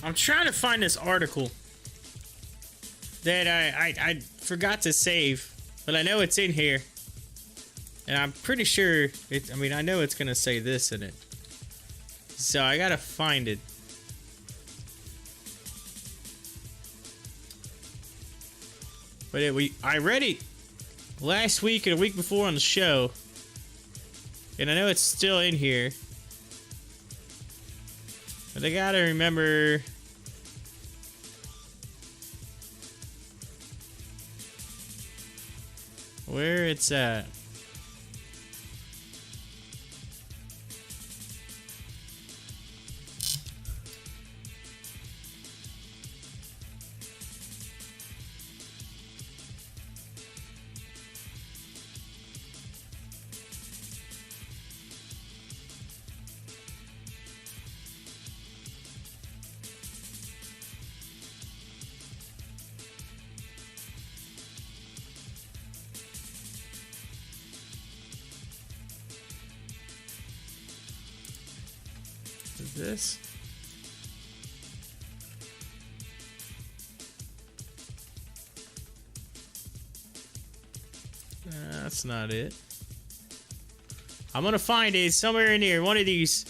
I'm trying to find this article that I forgot to save, but I know it's in here. And I'm pretty sure I mean, I know it's gonna say this in it. So I gotta find it. But I read it last week and a week before on the show. And I know it's still in here. But I gotta remember where it's at. This. That's not it. I'm gonna find it somewhere in here. One of these.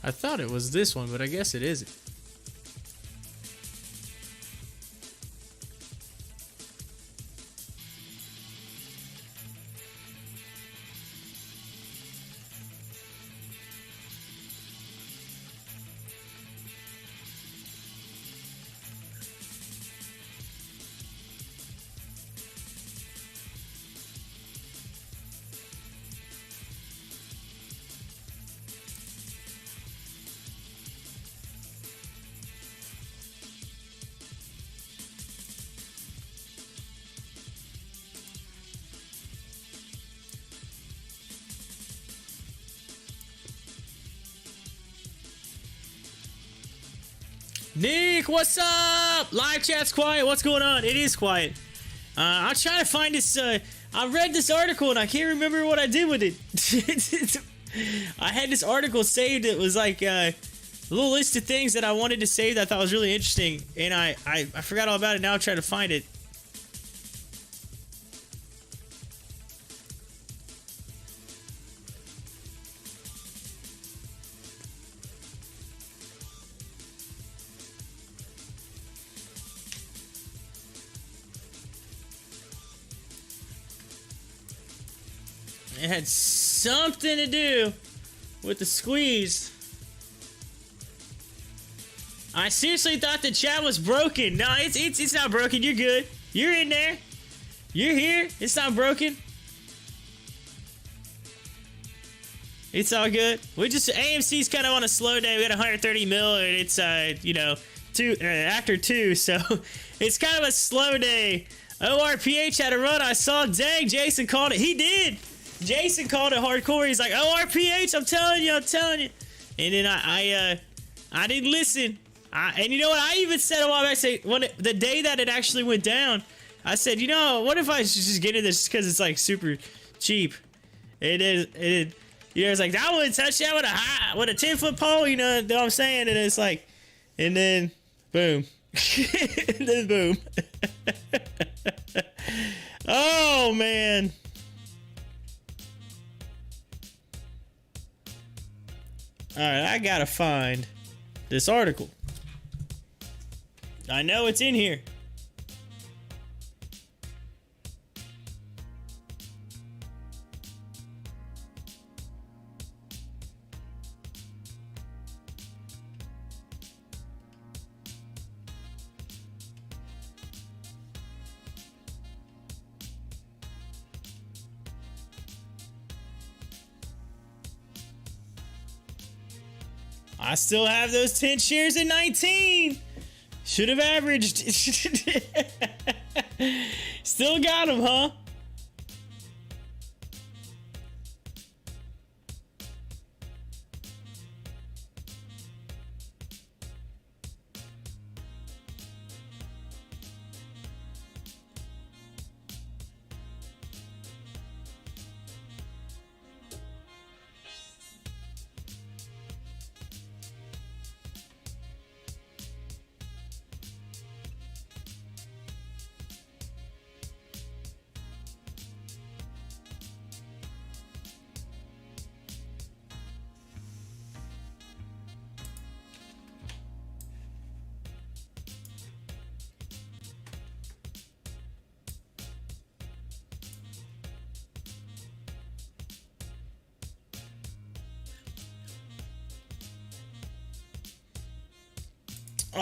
I thought it was this one, but I guess it isn't. Nick, what's up? Live chat's quiet. What's going on? It is quiet. I'm trying to find this. I read this article and I can't remember what I did with it. I had this article saved. It was like a little list of things that I wanted to save that I thought was really interesting, and I forgot all about it. Now I'm trying to find it. It had something to do with the squeeze. I seriously thought the chat was broken. No, it's not broken. You're good. You're in there. You're here. It's not broken. It's all good. AMC's kind of on a slow day. We got 130 mil, and it's you know, after 2, so it's kind of a slow day. ORPH had a run. I saw. Dang, Jason called it. He did. Jason called it hardcore. He's like, ORPH, I'm telling you. And then I didn't listen. And you know what? I even said a while back, the day that it actually went down, I said, you know, what if I should just get in this because it's like super cheap? It is. You know, it's like, that wouldn't touch that with a 10-foot pole, you know what I'm saying? And it's like, and then boom. And then boom. Oh man. Alright, I gotta find this article. I know it's in here. I still have those 10 shares in 19. Should have averaged. Still got them, huh?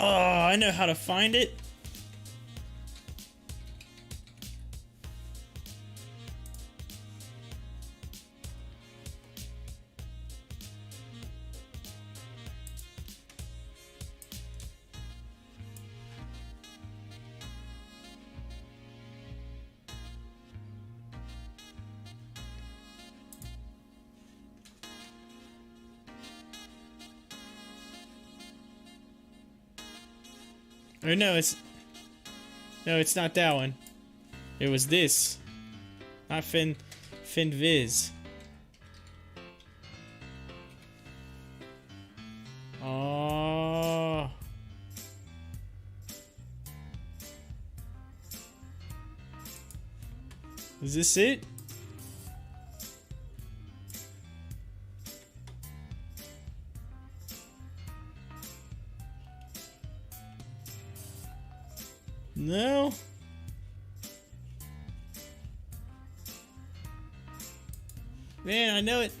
Oh, I know how to find it. Or no, it's not that one. It was this. Not FinViz. Oh. Is this it? No. Man, I know it.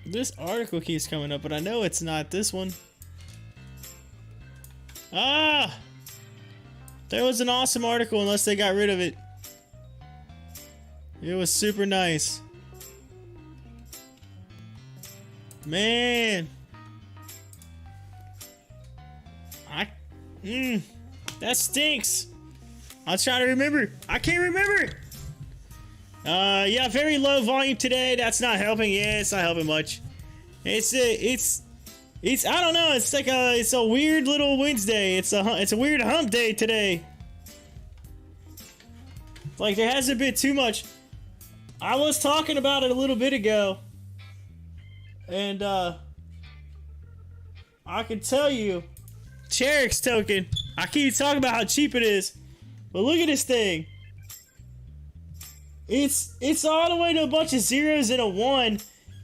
This article keeps coming up, but I know it's not this one. Ah! That was an awesome article unless they got rid of it. It was super nice. Man. That stinks. I'll try to remember. I can't remember. Yeah, very low volume today. That's not helping. Yeah, it's not helping much. It's I don't know. It's like it's a weird little Wednesday. It's a weird hump day today. Like there hasn't been too much. I was talking about it a little bit ago, and I can tell you, Cherek's token. I keep talking about how cheap it is, but look at this thing. It's all the way to a bunch of zeros and a 1,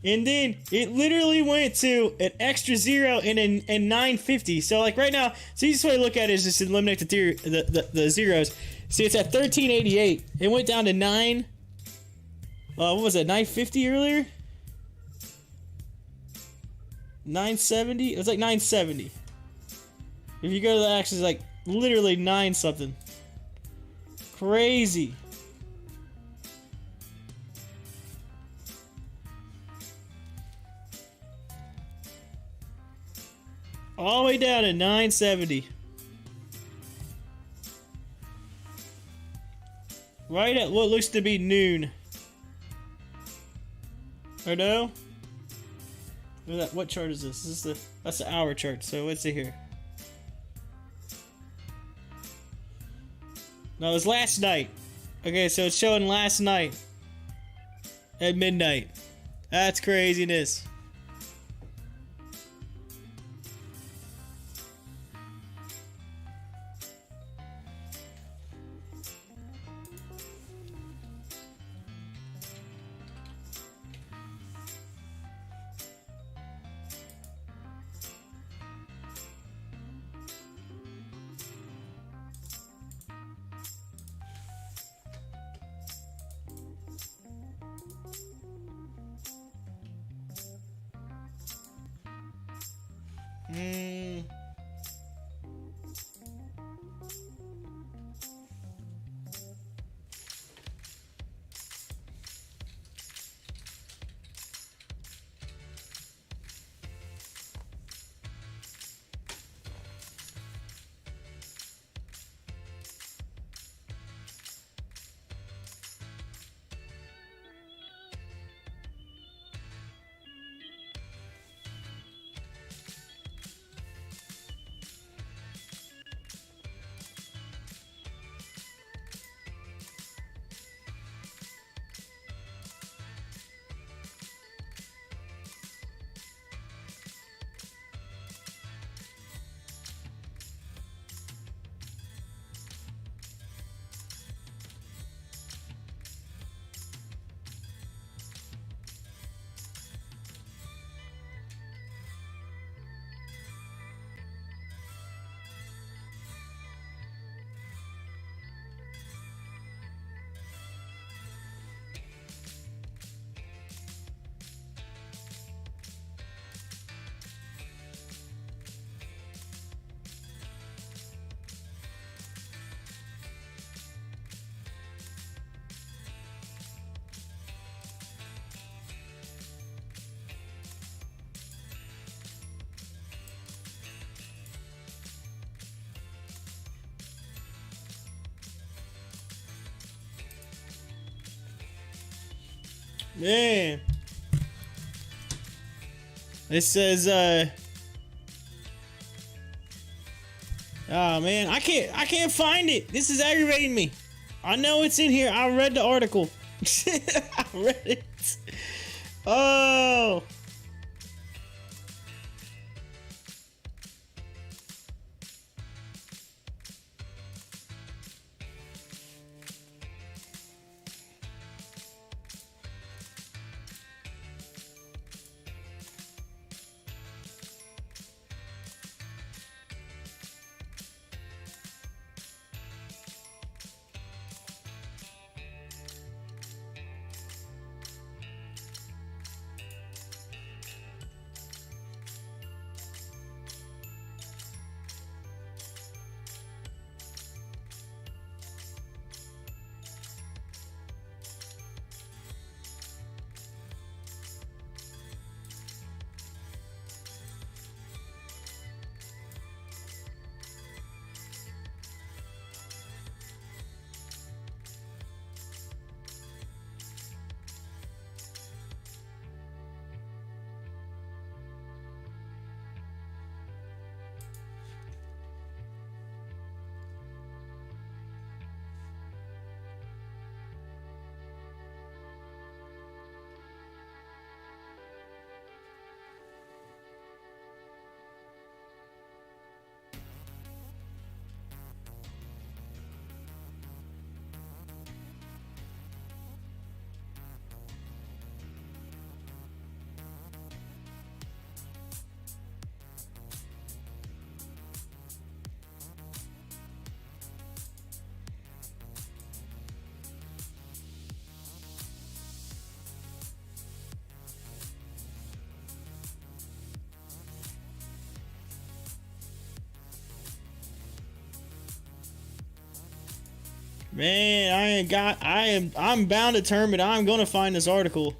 and then it literally went to an extra 0 and 950. So like right now, the easiest way to look at it is just eliminate the zeros. See, it's at 1388. It went down to 9. What was it? 950 earlier? 970? It was like 970. If you go to the axis, like literally 9 something. Crazy. All the way down to 970. Right at what looks to be noon. Or no? What chart is this? That's the hour chart. So let's see here. No, it was last night. Okay, so it's showing last night at midnight. That's craziness. Man. It says, oh man, I can't find it. This is aggravating me. I know it's in here. I read the article. I read it. Oh. Man, I'm bound determined I'm gonna find this article.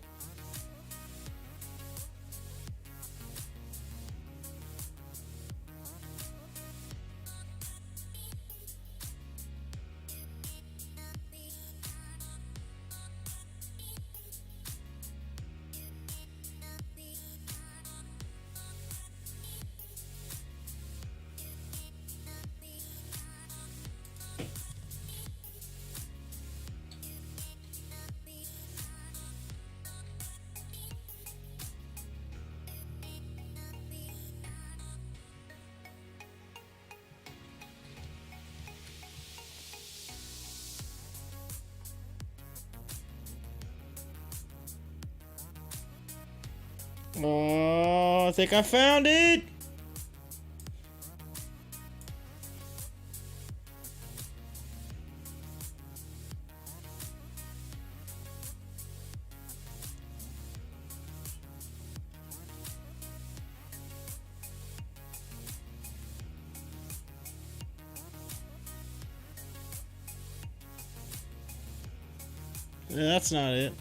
Oh, I think I found it. Yeah, that's not it.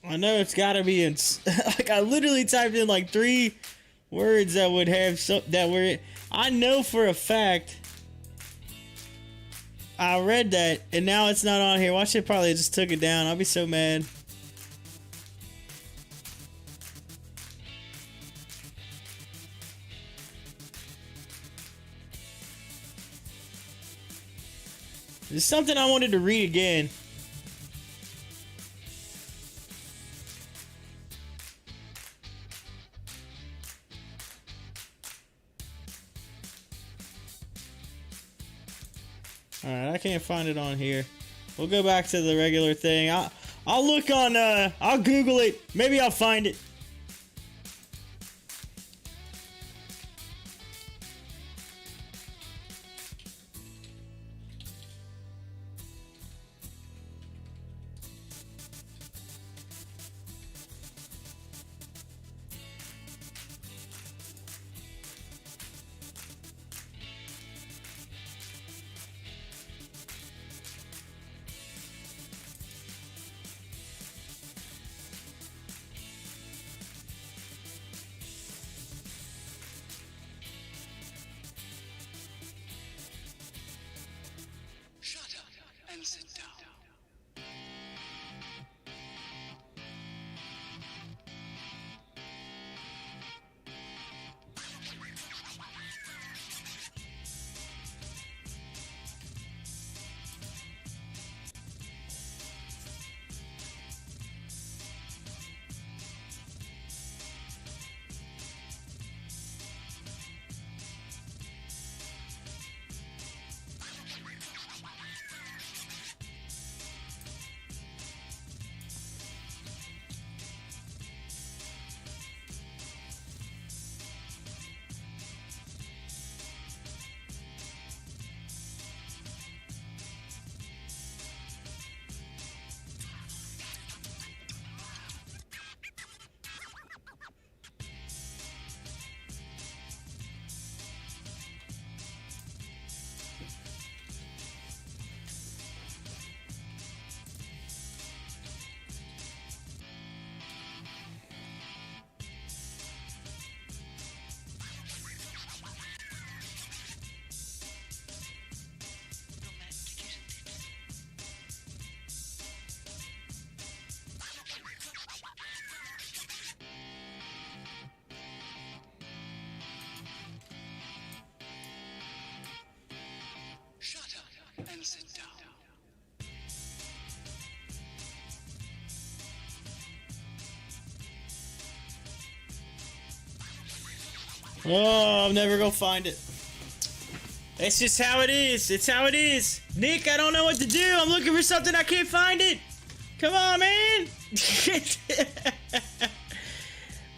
I know it's gotta be in, like, I literally typed in like 3 words that would have that were, I know for a fact I read that and now it's not on here. Watch, it probably just took it down. I'll be so mad. There's something I wanted to read again. Alright, I can't find it on here. We'll go back to the regular thing. I'll look on, I'll Google it. Maybe I'll find it. Oh, I'm never gonna find it. It's just how it is. It's how it is. Nick, I don't know what to do. I'm looking for something. I can't find it. Come on, man.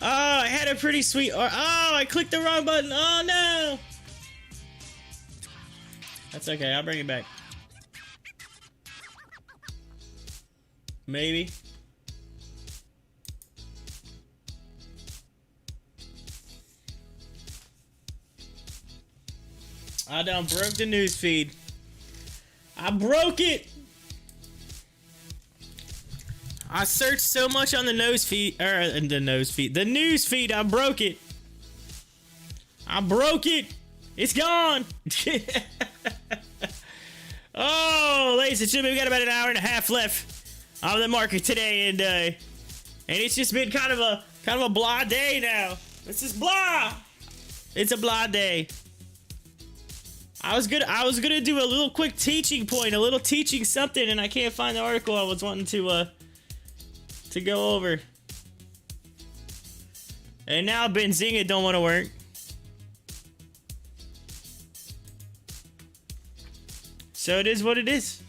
Oh, I had a pretty sweet... Oh, I clicked the wrong button. Oh, no. That's okay. I'll bring it back. Maybe. I done broke the news feed. I broke it. I searched so much on the news feed. The news feed. I broke it. I broke it. It's gone. Oh, ladies and gentlemen, we got about an hour and a half left on the market today, and it's just been kind of a blah day now. It's just blah. It's a blah day. I was gonna do a little quick teaching point, a little teaching something, and I can't find the article I was wanting to go over. And now Benzinga don't want to work. So it is what it is.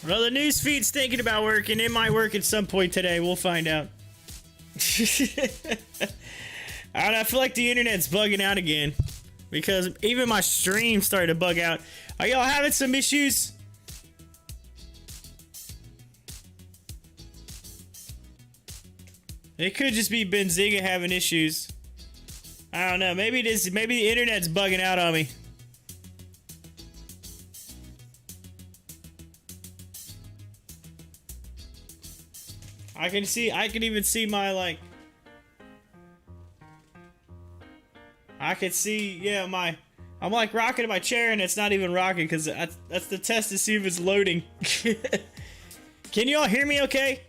Well, the news feed's thinking about working. It might work at some point today. We'll find out. I don't know. I feel like the internet's bugging out again. Because even my stream started to bug out. Are y'all having some issues? It could just be Benzinga having issues. I don't know. Maybe it is. Maybe the internet's bugging out on me. I can even see my, like... I could see, yeah, I'm like rocking in my chair and it's not even rocking because that's the test to see if it's loading. Can you all hear me okay?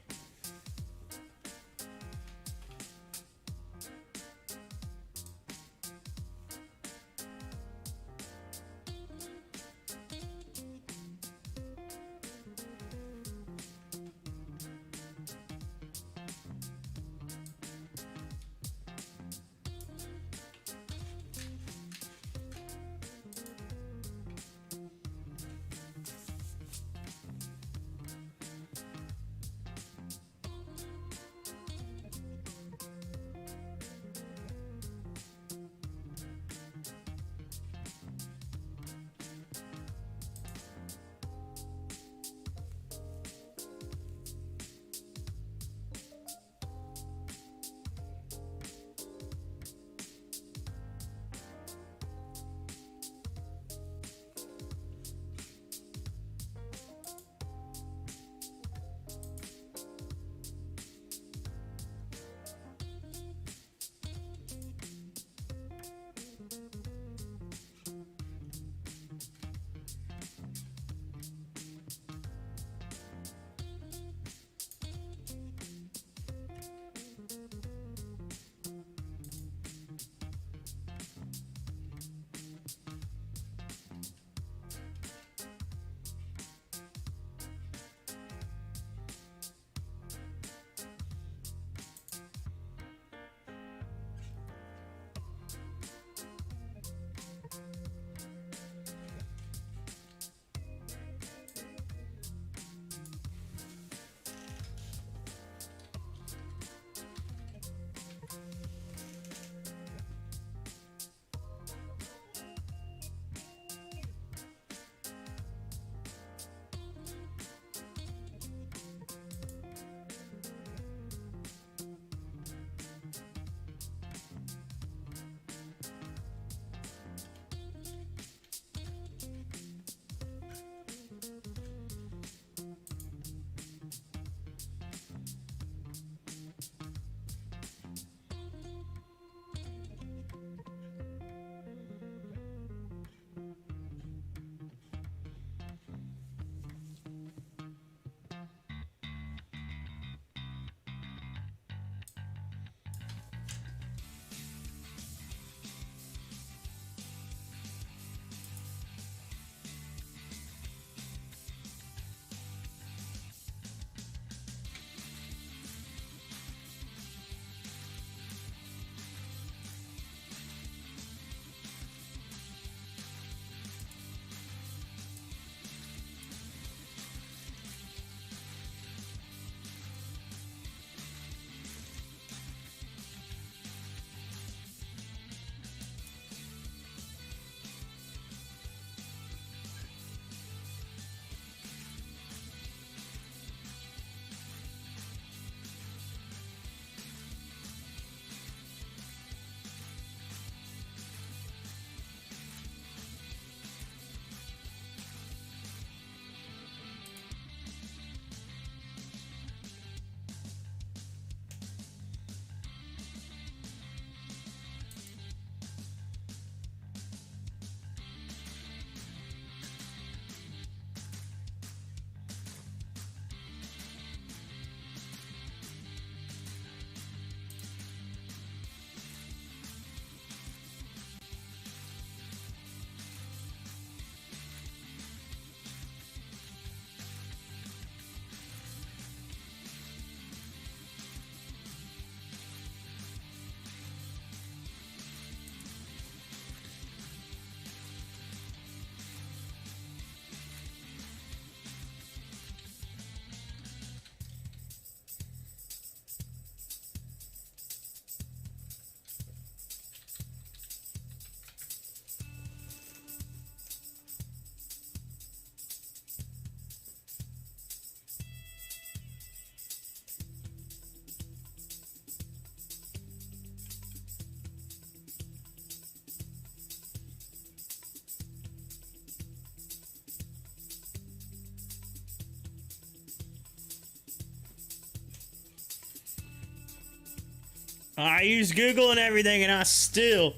I use Google and everything, and I still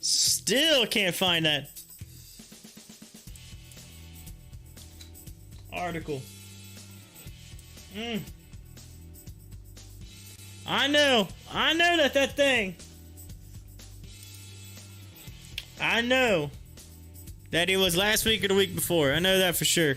Still can't find that article. I know that thing. I know that it was last week or the week before. I know that for sure.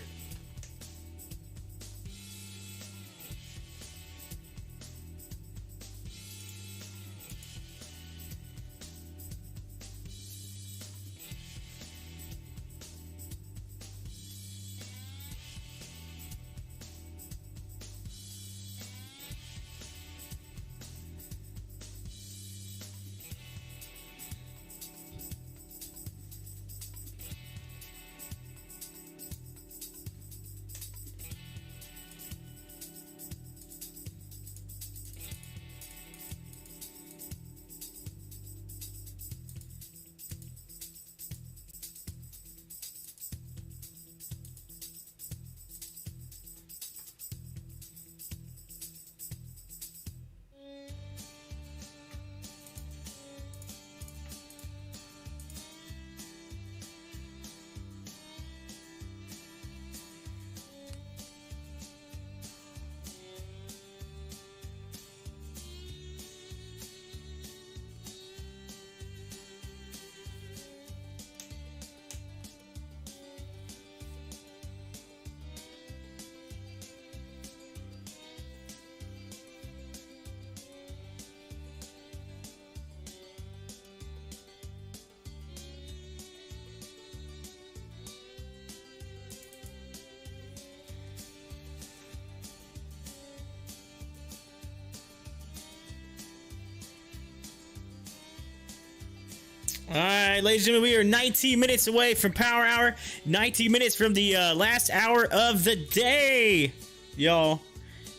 All right, ladies and gentlemen, we are 19 minutes away from Power Hour. 19 minutes from the last hour of the day, y'all.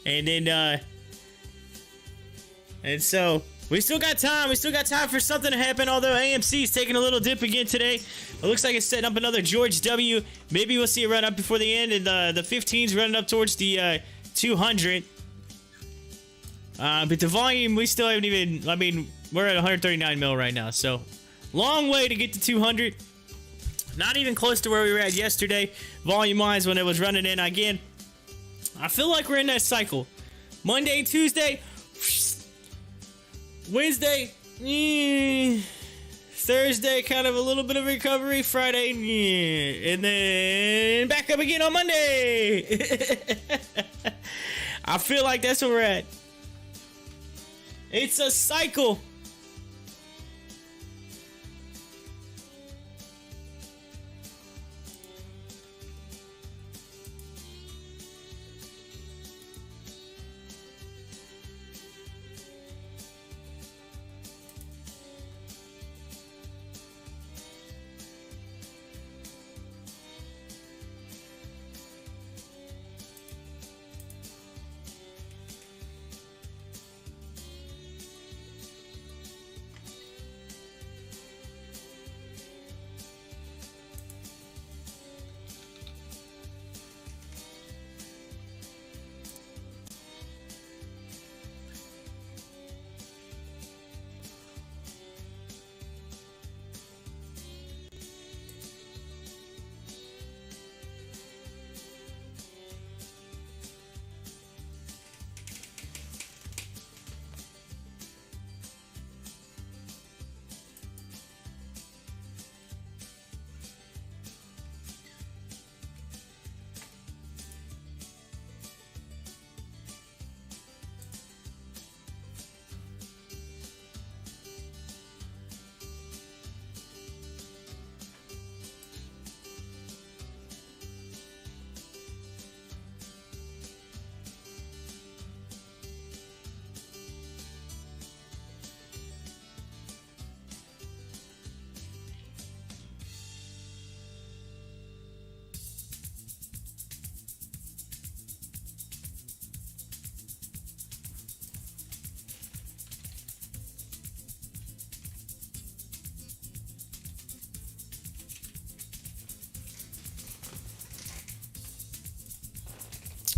And then, and so we still got time. We still got time for something to happen. Although AMC is taking a little dip again today. It looks like it's setting up another George W. Maybe we'll see it run up before the end, and the 15's running up towards the 200. But the volume, we still haven't even. I mean, we're at 139 mil right now, so. Long way to get to 200. Not even close to where we were at yesterday, volume-wise, when it was running in. Again, I feel like we're in that cycle. Monday, Tuesday, Wednesday, Thursday, kind of a little bit of recovery. Friday, and then back up again on Monday. I feel like that's where we're at. It's a cycle.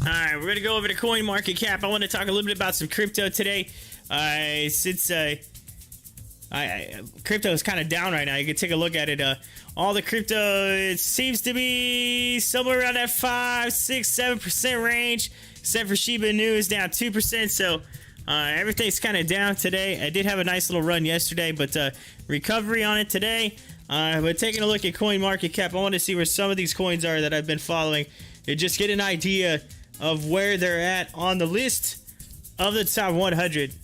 All right, we're going to go over to CoinMarketCap. I want to talk a little bit about some crypto today. Since Crypto is kind of down right now. You can take a look at it. All the crypto, it seems to be somewhere around that 5, 6, 7% range, except for Shiba Inu is down 2%. So everything's kind of down today. I did have a nice little run yesterday, but recovery on it today. But taking a look at coin market cap, I want to see where some of these coins are that I've been following and just get an idea of where they're at on the list of the top 100.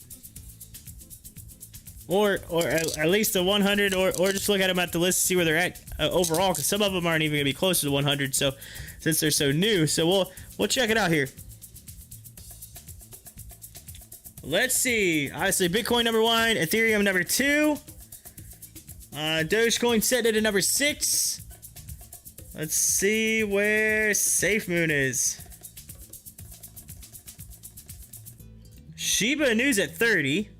Or at least the 100, or just look at them at the list to see where they're at overall, because some of them aren't even going to be close to the 100. So since they're so new, so we'll check it out here. Let's see. Obviously, Bitcoin number 1, Ethereum number 2, Dogecoin set it at number 6. Let's see where SAFEMOON is. Shiba Inu's at 30.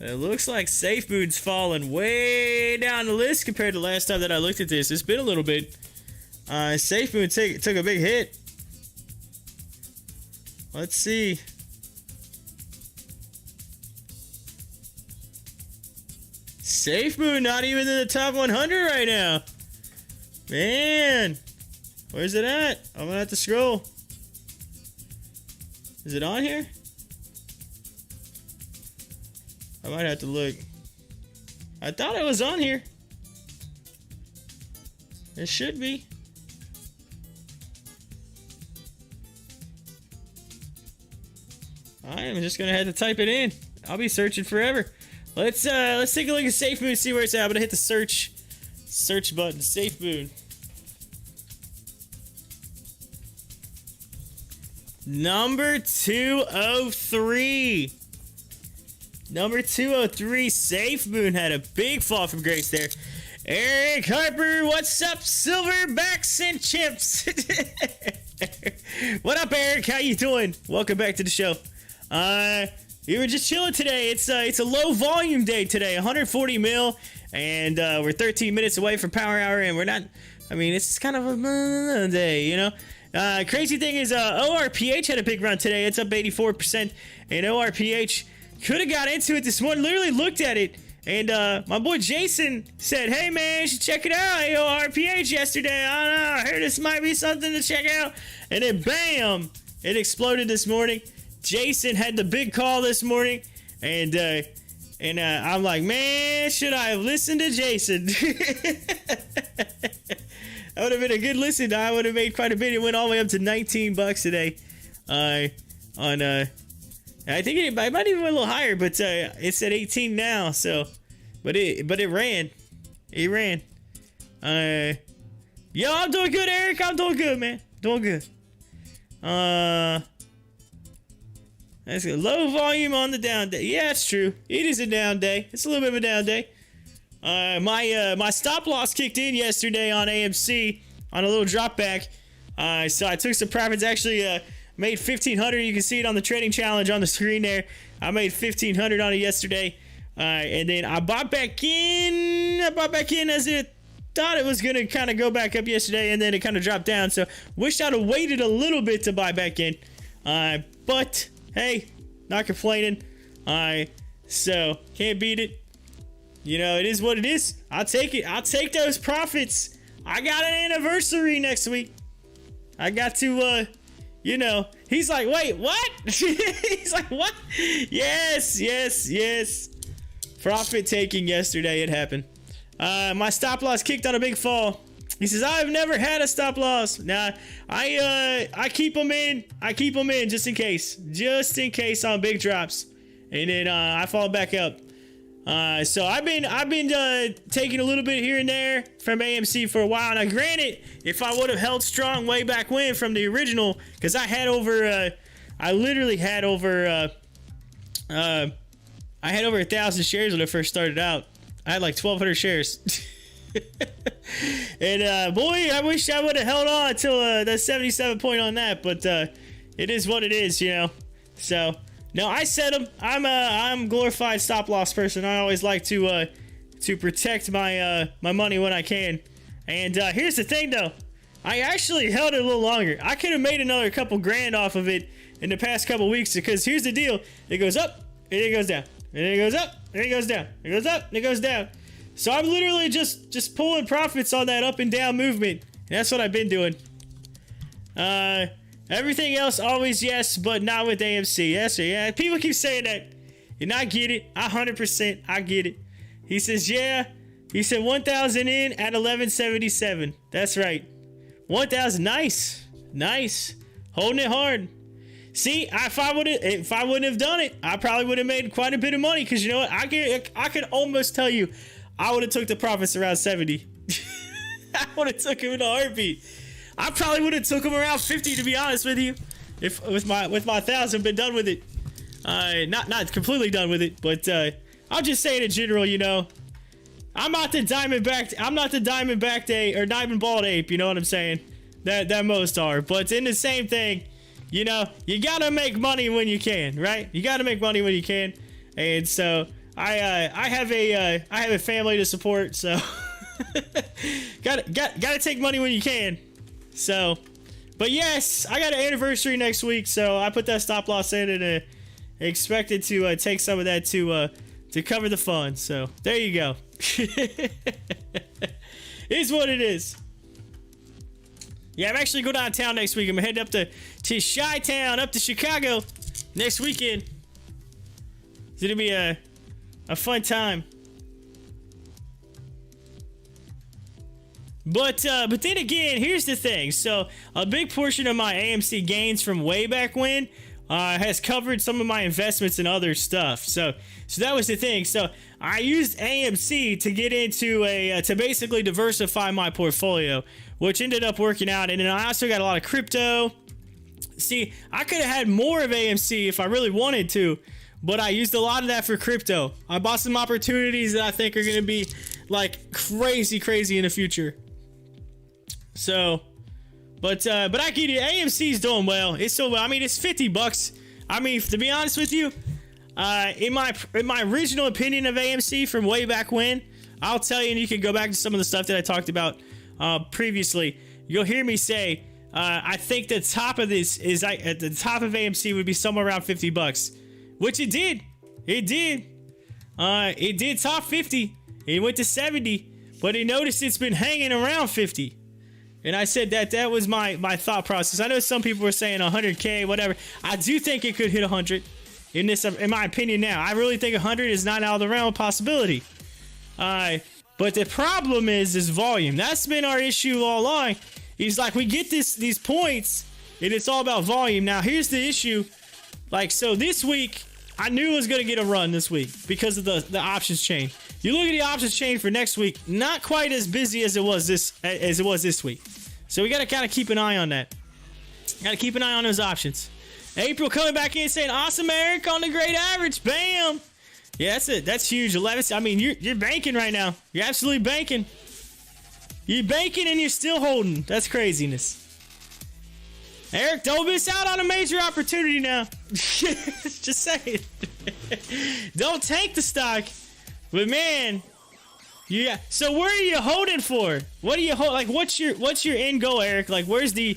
It looks like SAFEMOON's fallen way down the list compared to last time that I looked at this. It's been a little bit. SAFEMOON took a big hit. Let's see. SAFEMOON not even in the top 100 right now. Man, where's it at? I'm gonna have to scroll. Is it on here? I might have to look. I thought it was on here. It should be. I am just gonna have to type it in. I'll be searching forever. Let's take a look at SAFEMOON, see where it's at. I'm gonna hit the search button. SAFEMOON. Number 203. Number 203, SAFEMOON had a big fall from grace there. Eric Harper, what's up, Silverbacks and Chimps? What up, Eric? How you doing? Welcome back to the show. We were just chilling today. It's a low volume day today, 140 mil, and we're 13 minutes away from power hour, and we're not. I mean, it's kind of a day, you know. Crazy thing is, ORPH had a big run today. It's up 84%, and ORPH could have got into it this morning. Literally looked at it, and my boy Jason said, "Hey man, you should check it out." ORPH yesterday. I don't know. I heard this might be something to check out, and then bam, it exploded this morning. Jason had the big call this morning, and I'm like, man, should I have listened to Jason? That would have been a good listen. I would have made quite a bit. It went all the way up to $19 today. I think it might even went a little higher, but it's at 18 now. So, but it ran. It ran. Yo, I'm doing good, Eric. I'm doing good, man. Doing good. That's good. Low volume on the down day. Yeah, it's true. It is a down day. It's a little bit of a down day. My stop loss kicked in yesterday on AMC on a little drop back. So I took some profits. Actually, made 1,500. You can see it on the trading challenge on the screen there. I made 1,500 on it yesterday. And then I bought back in. As it thought it was gonna kind of go back up yesterday, and then it kind of dropped down. So wished I'd have waited a little bit to buy back in. But hey, not complaining. So can't beat it. You know, it is what it is. I'll take it. I'll take those profits. I got an anniversary next week. I got to, you know, he's like, wait, what? He's like, what? Yes. Profit taking yesterday. It happened. My stop loss kicked on a big fall. He says, I've never had a stop loss. Nah, I keep them in. I keep them in just in case on big drops. And then I fall back up. So I've been taking a little bit here and there from AMC for a while. Now, granted, if I would have held strong way back when from the original, because I literally had over 1,000 shares when I first started out. I had like 1,200 shares. And boy, I wish I would have held on until the 77 point on that, but it is what it is, you know. So No, I set them. I'm a glorified stop loss person. I always like to protect my my money when I can. And here's the thing though, I actually held it a little longer. I could have made another couple grand off of it in the past couple weeks, because here's the deal: it goes up and it goes down, and it goes up and it goes down, it goes up and it goes down. So I'm literally just pulling profits on that up and down movement. And that's what I've been doing. Everything else always yes, but not with AMC. Yes, sir. Yeah, people keep saying that, and I get it. 100%, I get it. He says, yeah. He said 1,000 in at 1177. That's right. 1,000. Nice, nice. Holding it hard. See, if I wouldn't have done it, I probably would have made quite a bit of money. Because you know what? I could almost tell you, I would have took the profits around 70. I would have took him in a heartbeat. I probably would have took him around 50, to be honest with you, if with my 1,000 been done with it. Not completely done with it, but I'm just saying in general, you know, I'm not the diamond-backed ape or diamond-balled ape. You know what I'm saying? That most are, but in the same thing, you know, you gotta make money when you can, right? You gotta make money when you can, and so I have a family to support, so gotta take money when you can. So, but yes, I got an anniversary next week, so I put that stop loss in and expected to take some of that to cover the fun. So there you go. Is what it is. Yeah, I'm actually going downtown next week. I'm heading up to Chi-Town, up to Chicago next weekend. It's gonna be a fun time. But then again, here's the thing. So a big portion of my AMC gains from way back when has covered some of my investments in other stuff. So that was the thing. So I used AMC to get into to basically diversify my portfolio, which ended up working out. And then I also got a lot of crypto. See, I could have had more of AMC if I really wanted to, but I used a lot of that for crypto. I bought some opportunities that I think are going to be like crazy in the future. So, but I get it. AMC's doing well. It's so well. I mean, it's $50. I mean, to be honest with you, in my original opinion of AMC from way back when, I'll tell you, and you can go back to some of the stuff that I talked about previously. You'll hear me say, I think the top of this is like at the top of AMC would be somewhere around $50, which it did. It did. It did top 50. It went to 70, but he noticed it's been hanging around 50. And I said that was my thought process. I know some people were saying 100K, whatever. I do think it could hit 100 in my opinion now. I really think 100 is not out of the realm of possibility. But the problem is volume. That's been our issue all along. He's like, we get these points, and it's all about volume. Now, here's the issue. Like, so this week, I knew it was going to get a run this week because of the options chain. You look at the options chain for next week, not quite as busy as it was this week. So we got to kind of keep an eye on that. Got to keep an eye on those options. April coming back in saying, awesome, Eric, on the great average. Bam. Yeah, that's it. That's huge. 11. I mean, you're banking right now. You're absolutely banking. You're banking and you're still holding. That's craziness. Eric, don't miss out on a major opportunity now. Just saying. Don't tank the stock. But man, yeah. So where are you holding for? What do you hold? Like, what's your end goal, Eric? Like, where's the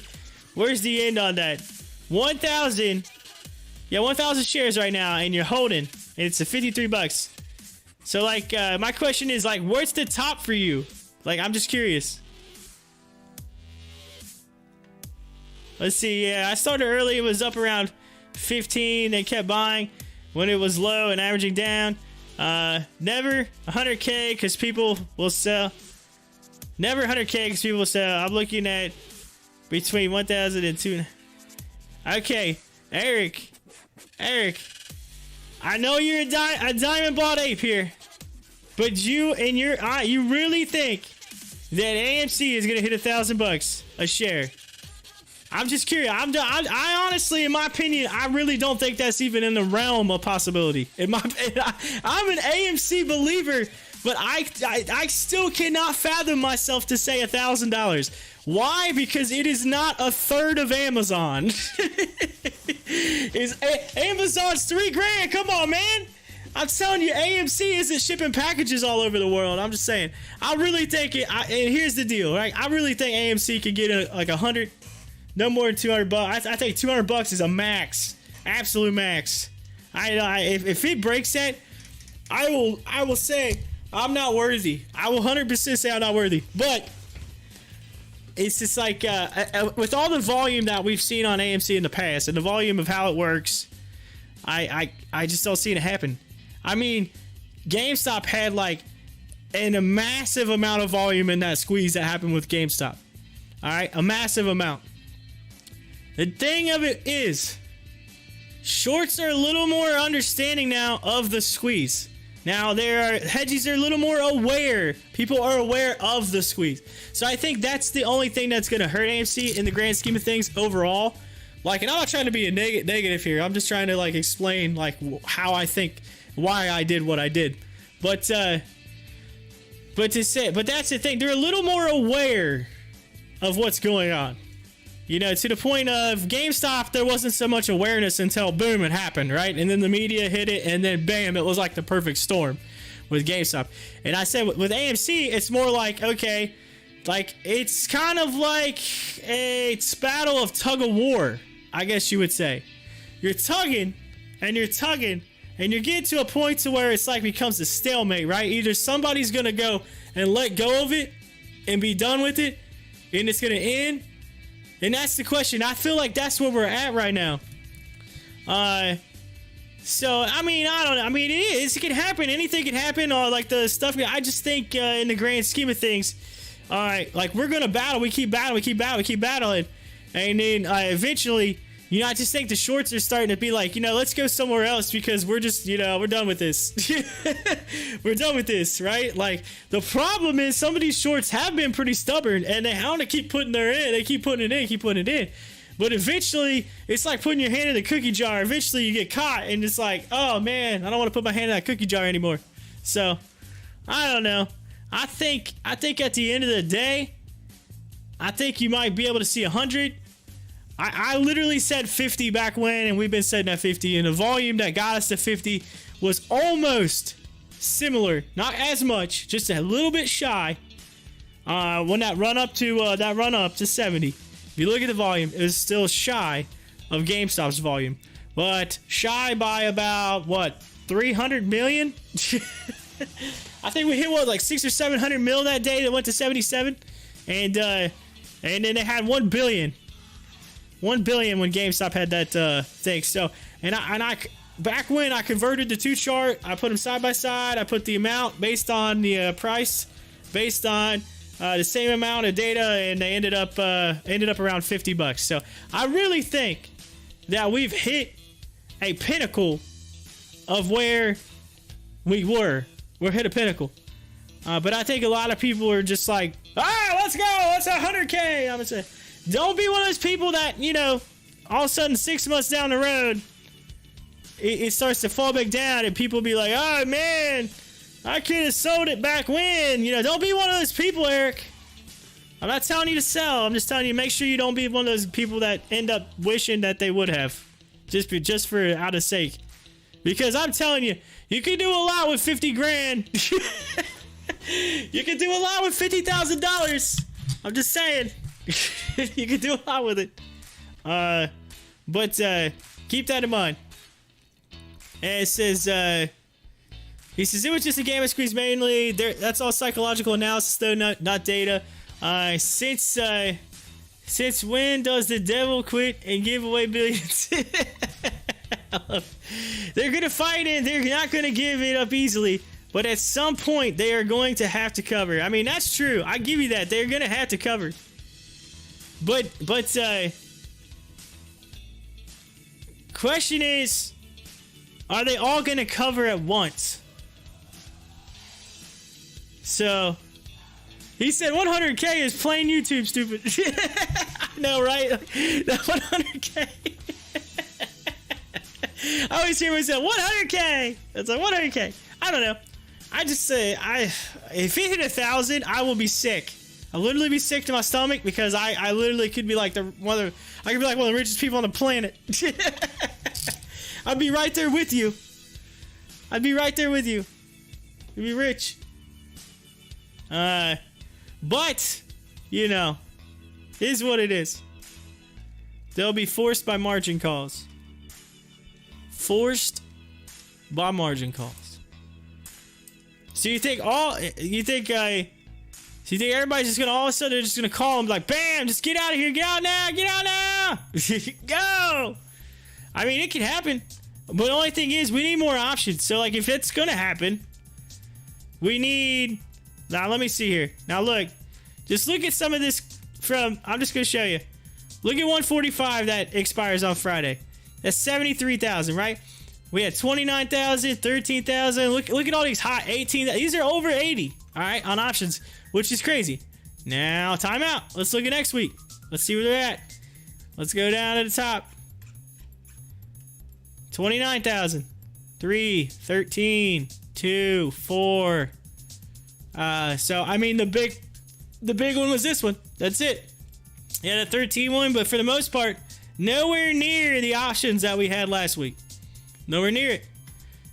end on that? 1,000. Yeah, 1,000 shares right now, and you're holding. And it's a $53. So like, my question is like, where's the top for you? Like, I'm just curious. Let's see. Yeah, I started early. It was up around 15. They kept buying when it was low and averaging down. Never 100K because people will sell. Never 100K because people will sell. I'm looking at between 1,000 and 2. Okay, Eric. I know you're a diamond bought ape here, but you really think that AMC is gonna hit $1,000 a share? I'm just curious. I honestly, in my opinion, I really don't think that's even in the realm of possibility. I'm an AMC believer, but I still cannot fathom myself to say $1,000. Why? Because it is not a third of Amazon. Is Amazon's $3,000? Come on, man. I'm telling you, AMC isn't shipping packages all over the world. I'm just saying. I really think it. And here's the deal, right? I really think AMC could get like 100, no more than 200 bucks. I think 200 bucks is a max, absolute max. If it breaks that, I will say I'm not worthy. I will 100% say I'm not worthy. But it's just like with all the volume that we've seen on AMC in the past and the volume of how it works, I just don't see it happen. I mean, GameStop had like a massive amount of volume in that squeeze that happened with GameStop. All right, a massive amount. The thing of it is, shorts are a little more understanding now of the squeeze. Now, hedgies are a little more aware. People are aware of the squeeze. So I think that's the only thing that's going to hurt AMC in the grand scheme of things overall. Like, and I'm not trying to be a negative here. I'm just trying to like explain like how I think, why I did what I did. But that's the thing. They're a little more aware of what's going on. You know, to the point of GameStop, there wasn't so much awareness until boom, it happened, right? And then the media hit it, and then bam, it was like the perfect storm with GameStop. And I said with AMC, it's more like, okay, like it's kind of like a battle of tug of war, I guess you would say. You're tugging, and you're getting to a point to where it's like becomes a stalemate, right? Either somebody's gonna go and let go of it and be done with it, and it's gonna end. And that's the question. I feel like that's where we're at right now. So, I mean, I don't know. I mean, it is. It can happen. Anything can happen. Or, like, the stuff. I just think, in the grand scheme of things, like, we're going to battle. We keep battling. And then, eventually, you know, I just think the shorts are starting to be like, you know, let's go somewhere else because we're just, you know, we're done with this. We're done with this, right? Like, the problem is some of these shorts have been pretty stubborn and they want to keep putting they keep putting it in. But eventually, it's like putting your hand in the cookie jar. Eventually, you get caught and it's like, oh man, I don't want to put my hand in that cookie jar anymore. So, I don't know. I think at the end of the day, I think you might be able to see 100. I literally said 50 back when, and we've been setting at 50, and the volume that got us to 50 was almost similar, not as much, just a little bit shy. When that run up to 70, if you look at the volume, it was still shy of GameStop's volume, but shy by about what 300 million. I think we hit like 600 or 700 mil that day that went to 77, and then they had 1 billion. 1 billion when GameStop had that thing. So, and I back when I converted the two chart, I put them side by side. I put the amount based on the price, based on the same amount of data, and they ended up around $50. So I really think that we've hit a pinnacle of where we were. We're hit a pinnacle. But I think a lot of people are just like, let's go, let's 100K. I'm gonna say. Don't be one of those people that, you know, all of a sudden 6 months down the road, it starts to fall back down and people be like, oh man, I could have sold it back when. You know, don't be one of those people, Eric. I'm not telling you to sell. I'm just telling you, make sure you don't be one of those people that end up wishing that they would have. Just for out of sake. Because I'm telling you, you can do a lot with 50 grand. You can do a lot with $50,000. I'm just saying. You can do a lot with it. But keep that in mind. And it says, he says, it was just a game of squeeze mainly. That's all psychological analysis, though, not data. Since when does the devil quit and give away billions? They're going to fight it. They're not going to give it up easily. But at some point, they are going to have to cover. I mean, that's true. I give you that. They're going to have to cover. But question is, are they all going to cover at once? So, he said 100K is plain YouTube, stupid. I know, right? That 100K. I always hear myself, 100K. It's like 100K. I don't know. I just say, if it hit 1,000, I will be sick. I'll literally be sick to my stomach because I literally could be like one of the richest people on the planet. I'd be right there with you. I'd be right there with you. You'd be rich. But, you know, it is what it is. They'll be forced by margin calls. Forced by margin calls. So you think everybody's just gonna all of a sudden they're just gonna call them like, bam, just get out of here, get out now, go. I mean, it can happen, but the only thing is we need more options. So like, if it's gonna happen, we need. Now let me see here. Now look, just look at some of this from. I'm just gonna show you. Look at 145 that expires on Friday. That's 73,000, right? We had 29,000, 13,000. Look at all these hot 18. These are over 80. All right, on options, which is crazy. Now, timeout. Let's look at next week. Let's see where they're at. Let's go down to the top. 29,000. 3, 13, 2, 4. So I mean the big one was this one. That's it. Yeah, the 13 one, but for the most part, nowhere near the options that we had last week. Nowhere near it.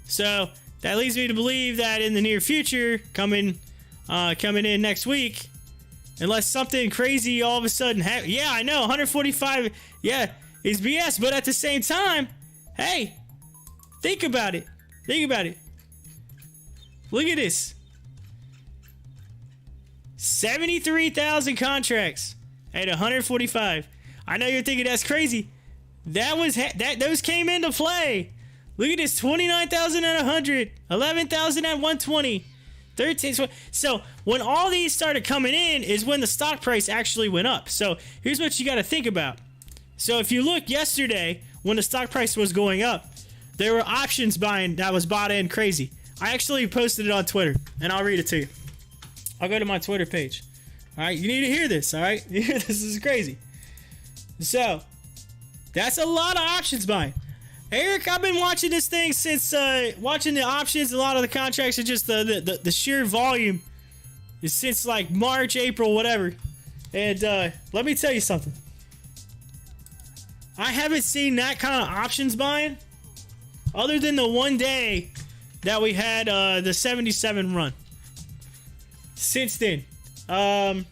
So that leads me to believe that in the near future, coming in next week, unless something crazy all of a sudden happens. Yeah, I know, 145, yeah, is BS, but at the same time, hey, think about it. Think about it. Look at this. 73,000 contracts at 145. I know you're thinking that's crazy. Those came into play. Look at this, 29,000 at 100, 11,000 at 120, 13. So when all these started coming in is when the stock price actually went up. So here's what you got to think about. So if you look yesterday when the stock price was going up, there were options buying that was bought in crazy. I actually posted it on Twitter, and I'll read it to you. I'll go to my Twitter page. All right, you need to hear this. All right, this is crazy. So that's a lot of options buying. Eric, I've been watching this thing since watching the options, a lot of the contracts, and just the sheer volume is since like March, April, whatever. And let me tell you something. I haven't seen that kind of options buying other than the one day that we had the 77 run. Since then, let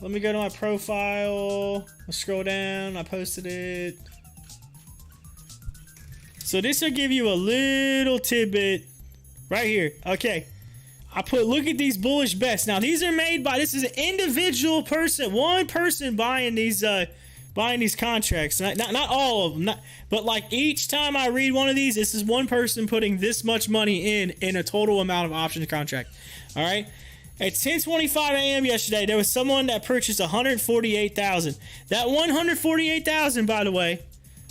me go to my profile. I'll scroll down. I posted it. So this will give you a little tidbit right here. Okay. I put, look at these bullish bets. Now these are made by, this is an individual person, one person buying these contracts. Not all of them, but like each time I read one of these, this is one person putting this much money in a total amount of option contract. All right. At 10:25 a.m. yesterday, there was someone that purchased 148,000. That 148,000, by the way,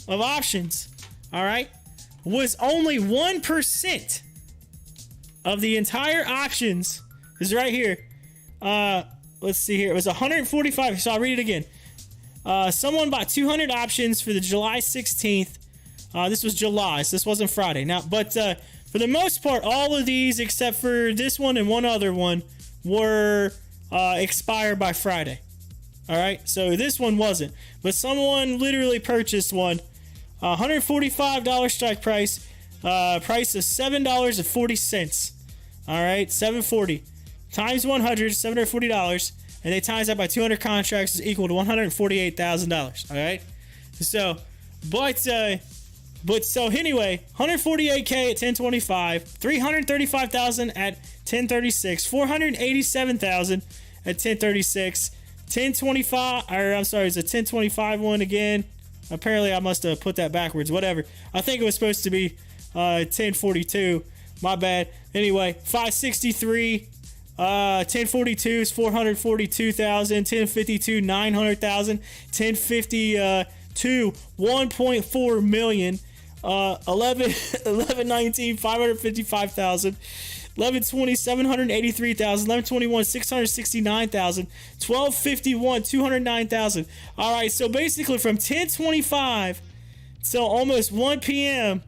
of options, all right, was only 1% of the entire options. This is right here. Let's see here. It was 145. So I'll read it again. Someone bought 200 options for the July 16th. This was July, so this wasn't Friday. Now, but for the most part, all of these, except for this one and one other one, were expired by Friday. All right, so this one wasn't. But someone literally purchased one. $145 strike price. Price of $7.40. All right, $7.40 times 100, $740, and they times that by 200 contracts is equal to $148,000. All right, so but so anyway, 148K at 1025, 335,000 at 1036, 487,000 at 1036, 1025, or I'm sorry, it's a 1025 one again. Apparently I must have put that backwards, whatever. I think it was supposed to be 1042. My bad. Anyway, 563, 1042 is 442,000, 1052, 900,000, 1052, 1.4 million, 1119, 555,000, 1120, 783,000, 1121, 669,000, 1251, 209,000. All right, so basically from 1025 till almost 1 p.m.,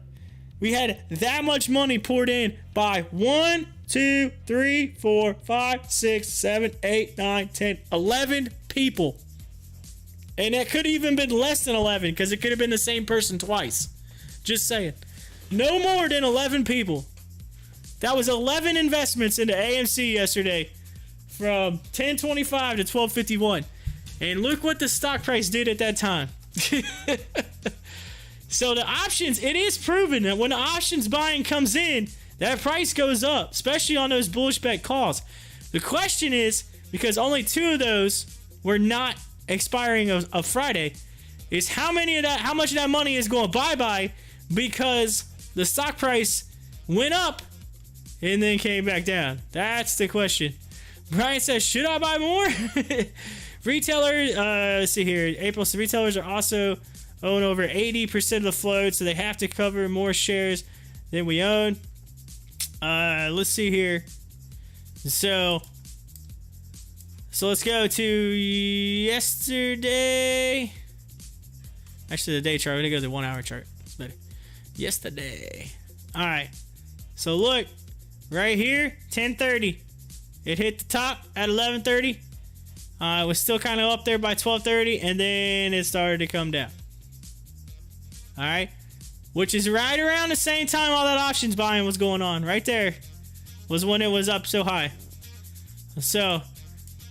we had that much money poured in by one 2, 3, 4, 5, 6, 7, 8, 9, 10, 11 people. And it could have even been less than 11 because it could have been the same person twice. Just saying. No more than 11 people. That was 11 investments into AMC yesterday from 10.25 to 12.51. And look what the stock price did at that time. So the options, it is proven that when the options buying comes in, that price goes up, especially on those bullish bet calls. The question is, because only 2 of those were not expiring of Friday, is how much of that money is going bye-bye because the stock price went up and then came back down. That's the question. Brian says, should I buy more? Retailers, let's see here. April, so retailers are also own over 80% of the float, so they have to cover more shares than we own. Let's see here. So let's go to yesterday. Actually, the day chart. We're gonna go to the 1 hour chart. It's better. Yesterday. All right. So look, right here, 10:30. It hit the top at 11:30. It was still kind of up there by 12:30, and then it started to come down. All right, which is right around the same time all that options buying was going on. Right there was when it was up so high. So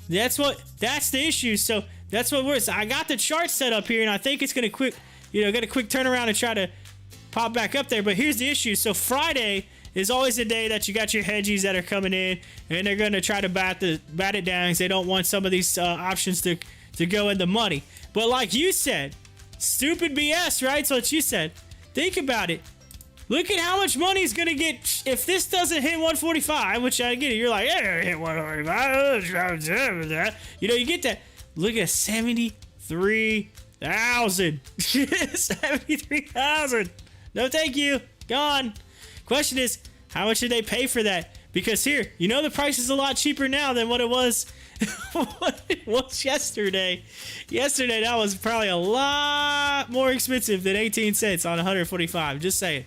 that's the issue. So that's what we're. So I got the chart set up here, and I think it's gonna get a quick turnaround and try to pop back up there. But here's the issue. So Friday is always the day that you got your hedgies that are coming in, and they're gonna try to bat it down because they don't want some of these options to go in the money. But like you said. Stupid BS, right? So what you said. Think about it. Look at how much money is going to get if this doesn't hit 145, which I get it. You're like, yeah, hit 145. You know, you get that. Look at 73,000. 73,000. No, thank you. Gone. Question is, how much did they pay for that? Because here, you know the price is a lot cheaper now than what it was yesterday. Yesterday, that was probably a lot more expensive than 18 cents on 145. Just saying.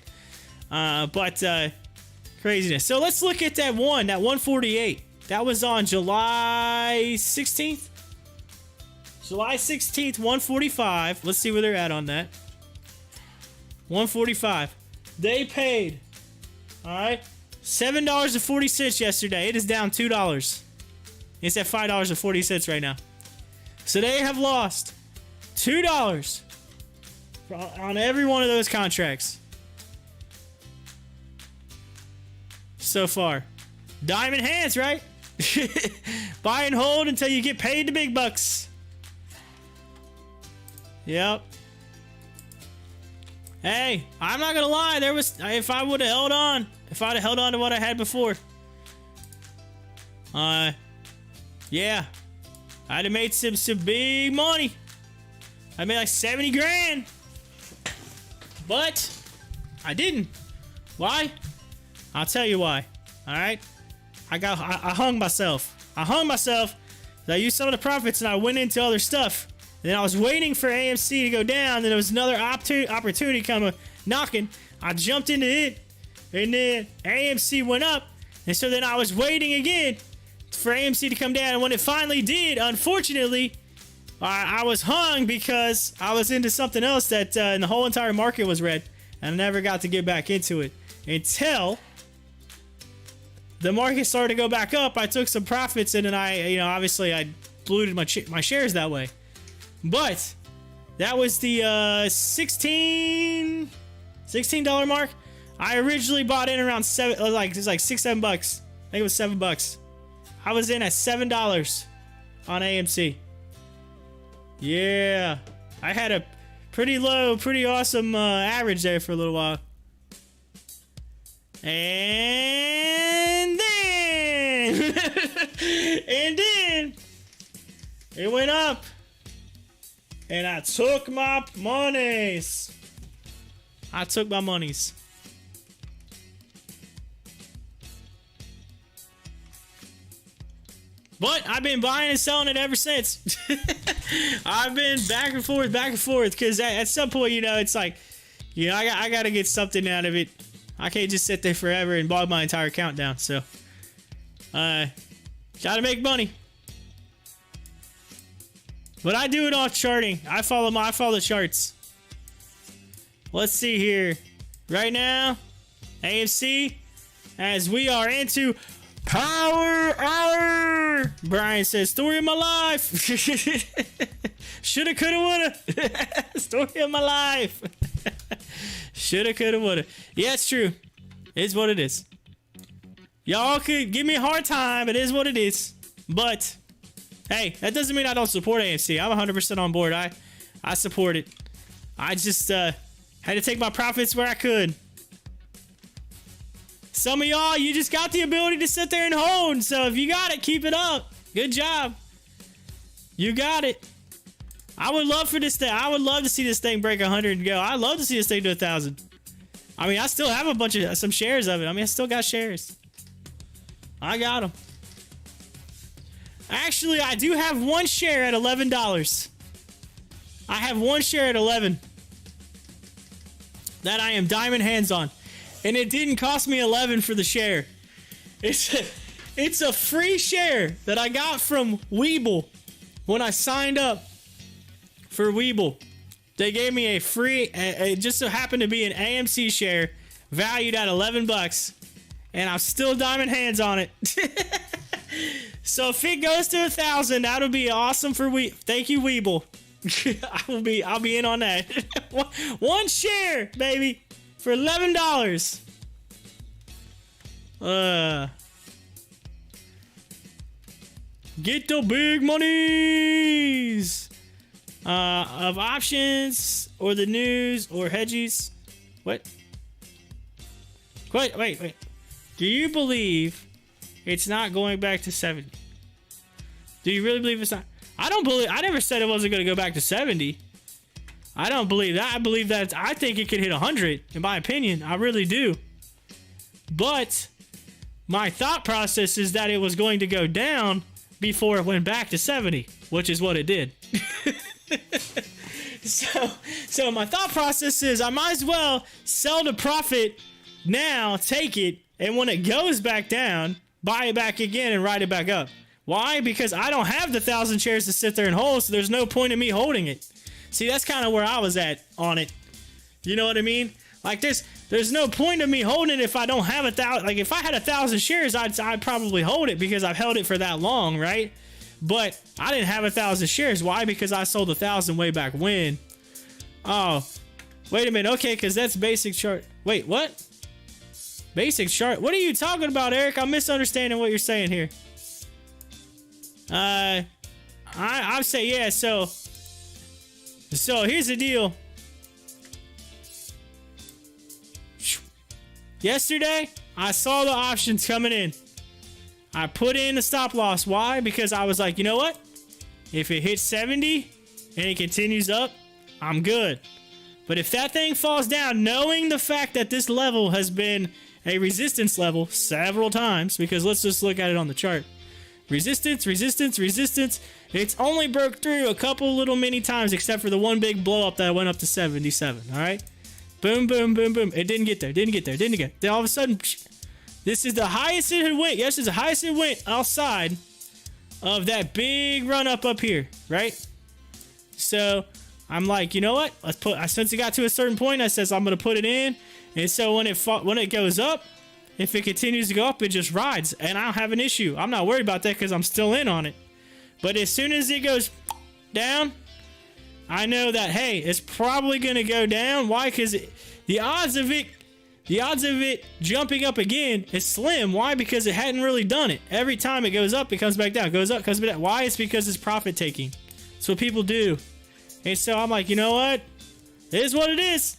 But craziness. So let's look at that 148. That was on July 16th. July 16th, 145. Let's see where they're at on that. 145. They paid, all right, $7.40 yesterday. It is down $2. It's at $5.40 right now. So they have lost $2 on every one of those contracts so far. Diamond hands, right? Buy and hold until you get paid the big bucks. Yep. Hey, I'm not gonna lie. If I would have held on, if I'd have held on to what I had before, yeah, I'd have made some big money. I made like 70 grand, but I didn't. Why? I'll tell you why. All right, I hung myself. I used some of the profits and I went into other stuff. And then I was waiting for AMC to go down. Then there was another opportunity coming knocking. I jumped into it, and then AMC went up. And so then I was waiting again for AMC to come down. And when it finally did, unfortunately, I was hung because I was into something else that and the whole entire market was red. And I never got to get back into it until the market started to go back up. I took some profits, and then obviously I diluted my shares that way. But that was the $16 mark. I originally bought in around $7, it was like $6-7 bucks. I think it was $7. I was in at $7 on AMC. Yeah, I had a pretty low, pretty awesome average there for a little while. And then it went up. And I took my monies. But I've been buying and selling it ever since. I've been back and forth because at some point, it's like, I got to get something out of it. I can't just sit there forever and bog my entire account down. So Gotta make money. But I do it off charting. I follow the charts. Let's see here. Right now, AMC, as we are into Power Hour. Brian says, story of my life. Shoulda, coulda, woulda. Story of my life. Shoulda, coulda, woulda. Yeah, it's true. It's what it is. Y'all could give me a hard time. It is what it is. But, hey, that doesn't mean I don't support AMC. I'm 100% on board. I support it. I just had to take my profits where I could. Some of y'all, you just got the ability to sit there and hold. So if you got it, keep it up. Good job. You got it. I would love for this thing. I would love to see this thing break 100 and go. I'd love to see this thing do 1,000. I mean, I still have some shares of it. I mean, I still got shares. I got them. Actually, I do have one share at $11. I have one share at 11 that I am diamond hands on. And it didn't cost me 11 for the share. It's a free share that I got from WEBULL when I signed up for WEBULL. They gave me a free, it just so happened to be an AMC share valued at 11 bucks. And I'm still diamond hands on it. So if it goes to 1,000, that'll be awesome for thank you, WEBULL. I'll be in on that. One share, baby, for $11. Get the big monies of options or the news or hedges. What? Wait. Do you believe it's not going back to 70? Do you really believe it's not? I never said it wasn't going to go back to 70. I don't believe that. I believe that. I think it could hit 100, in my opinion. I really do. But my thought process is that it was going to go down before it went back to 70, which is what it did. So my thought process is I might as well sell the profit now, take it, and when it goes back down, buy it back again and ride it back up. Why? Because I don't have the 1,000 shares to sit there and hold, so there's no point in me holding it. See, that's kind of where I was at on it. You know what I mean? Like, there's no point in me holding it if I don't have 1,000. Like, if I had 1,000 shares, I'd probably hold it because I've held it for that long, right? But I didn't have 1,000 shares. Why? Because I sold 1,000 way back when. Oh, wait a minute. Okay, because that's basic chart. Wait, what? Basic chart? What are you talking about, Eric? I'm misunderstanding what you're saying here. I'd say, yeah, so here's the deal. Yesterday, I saw the options coming in. I put in the stop loss. Why? Because I was like, you know what? If it hits 70 and it continues up, I'm good. But if that thing falls down, knowing the fact that this level has been a resistance level several times, because let's just look at it on the chart. Resistance. It's only broke through a couple little mini times, except for the one big blow up that went up to 77. All right. Boom. It didn't get there. Then all of a sudden, this is the highest it had went. Yes, it's the highest it went outside of that big run up here, right? So I'm like, you know what? Since it got to a certain point, I says I'm gonna put it in. And so when it goes up, if it continues to go up, it just rides, and I don't have an issue. I'm not worried about that because I'm still in on it. But as soon as it goes down, I know that, hey, it's probably going to go down. Why? Because the odds of it jumping up again is slim. Why? Because it hadn't really done it. Every time it goes up, it comes back down. Goes up, comes back down. Why? It's because it's profit taking. It's what people do. And so I'm like, you know what? It is what it is.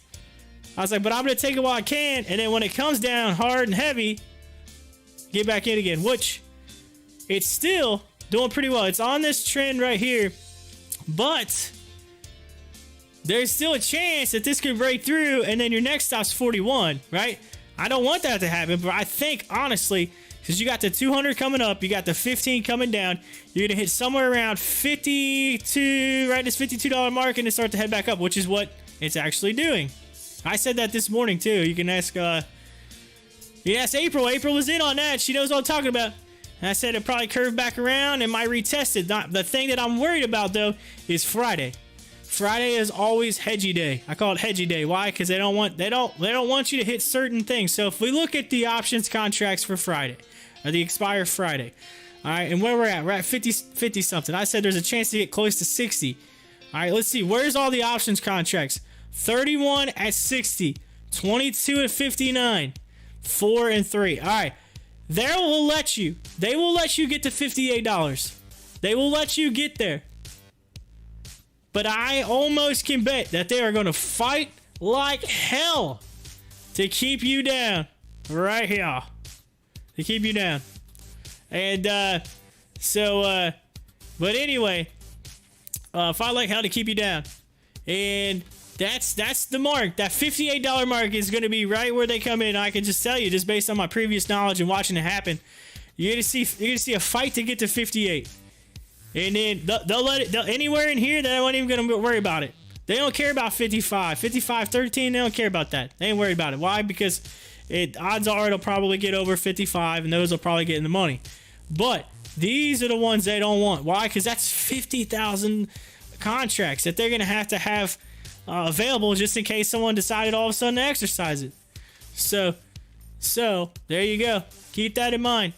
I was like, but I'm going to take it while I can. And then when it comes down hard and heavy, get back in again, which it's still doing pretty well. It's on this trend right here, but there's still a chance that this could break through, and then your next stop's 41, right? I don't want that to happen, but I think, honestly, because you got the 200 coming up, you got the 15 coming down, you're going to hit somewhere around 52, right? This $52 mark, and then start to head back up, which is what it's actually doing. I said that this morning too. You can ask April. April was in on that. She knows what I'm talking about. And I said it'll probably curve back around and might retest it. The thing that I'm worried about though is Friday. Friday is always hedgy day. I call it hedgy day. Why? Because they don't want you to hit certain things. So if we look at the options contracts for Friday, or the expire Friday, all right, and where we're at 50 something. I said there's a chance to get close to 60. All right, let's see. Where's all the options contracts? 31 at 60, 22 at 59, 4 and 3. All right, they will let you get to $58. They will let you get there. But I almost can bet that they are going to fight like hell to keep you down right here. To keep you down. And but anyway, fight like hell to keep you down. And that's the mark. That $58 mark is going to be right where they come in. I can just tell you, just based on my previous knowledge and watching it happen, you're gonna see a fight to get to 58. And then they'll let it anywhere in here. They aren't even gonna worry about it. They don't care about 55, 13. They don't care about that. They ain't worried about it. Why? Because odds are it'll probably get over 55, and those will probably get in the money. But these are the ones they don't want. Why? Because that's 50,000 contracts that they're gonna have available just in case someone decided all of a sudden to exercise it. So there you go. Keep that in mind.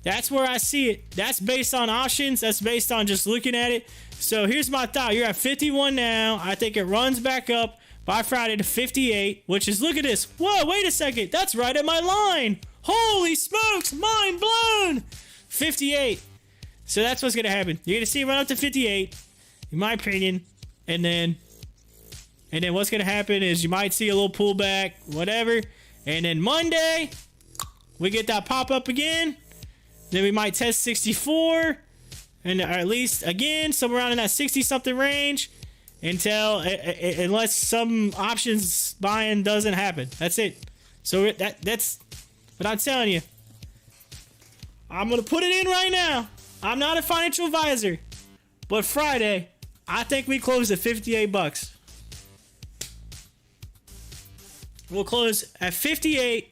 That's where I see it. That's based on options. That's based on just looking at it. So here's my thought. You're at 51 now. I think it runs back up by Friday to 58, which is, look at this. Whoa, wait a second. That's right at my line. Holy smokes, mind blown. 58. So that's what's going to happen. You're going to see it run up to 58, in my opinion. And then what's going to happen is you might see a little pullback, whatever. And then Monday, we get that pop up again. Then we might test 64, and or at least again somewhere around in that 60-something range, unless some options buying doesn't happen. That's it. So that's. But I'm telling you, I'm gonna put it in right now. I'm not a financial advisor, but Friday, I think we close at $58. We'll close at 58,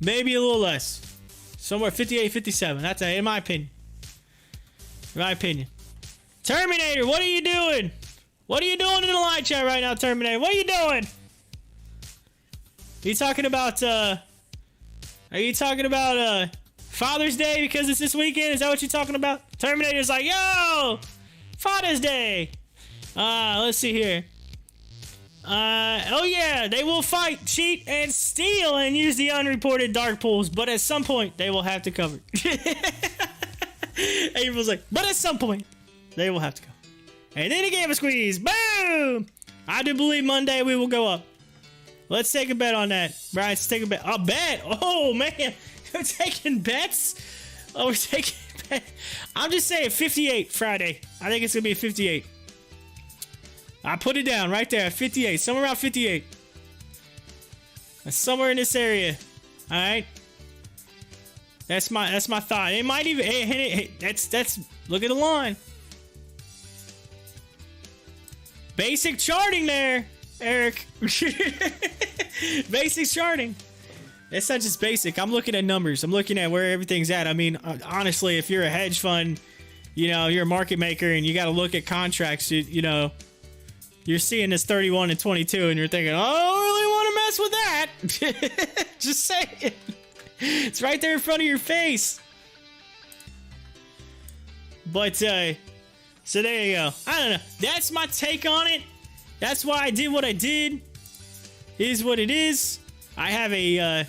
maybe a little less. Somewhere 58, 57. That's in my opinion. In my opinion. Terminator, what are you doing? What are you doing in the live chat right now, Terminator? What are you doing? Are you talking about Father's Day because it's this weekend? Is that what you're talking about? Terminator's like, yo, Father's Day. Let's see here. Oh yeah, they will fight, cheat, and steal and use the unreported dark pools, but at some point they will have to cover. April's like, but at some point they will have to go. And then he gave a squeeze. Boom! I do believe Monday we will go up. Let's take a bet on that. Brian, let's take a bet. A bet? Oh man, we're taking bets? Oh, we're taking bets. I'm just saying 58 Friday. I think it's gonna be a 58. I put it down right there at 58, somewhere around 58. Somewhere in this area. All right. That's my thought. It might even that's look at the line. Basic charting there, Eric. Basic charting. It's not just basic. I'm looking at numbers. I'm looking at where everything's at. I mean, honestly, if you're a hedge fund, you're a market maker and you got to look at contracts, you're seeing this 31 and 22 and you're thinking, oh, I don't really want to mess with that. Just say it. It's right there in front of your face. But, so there you go. I don't know. That's my take on it. That's why I did what I did. It is what it is. I have a,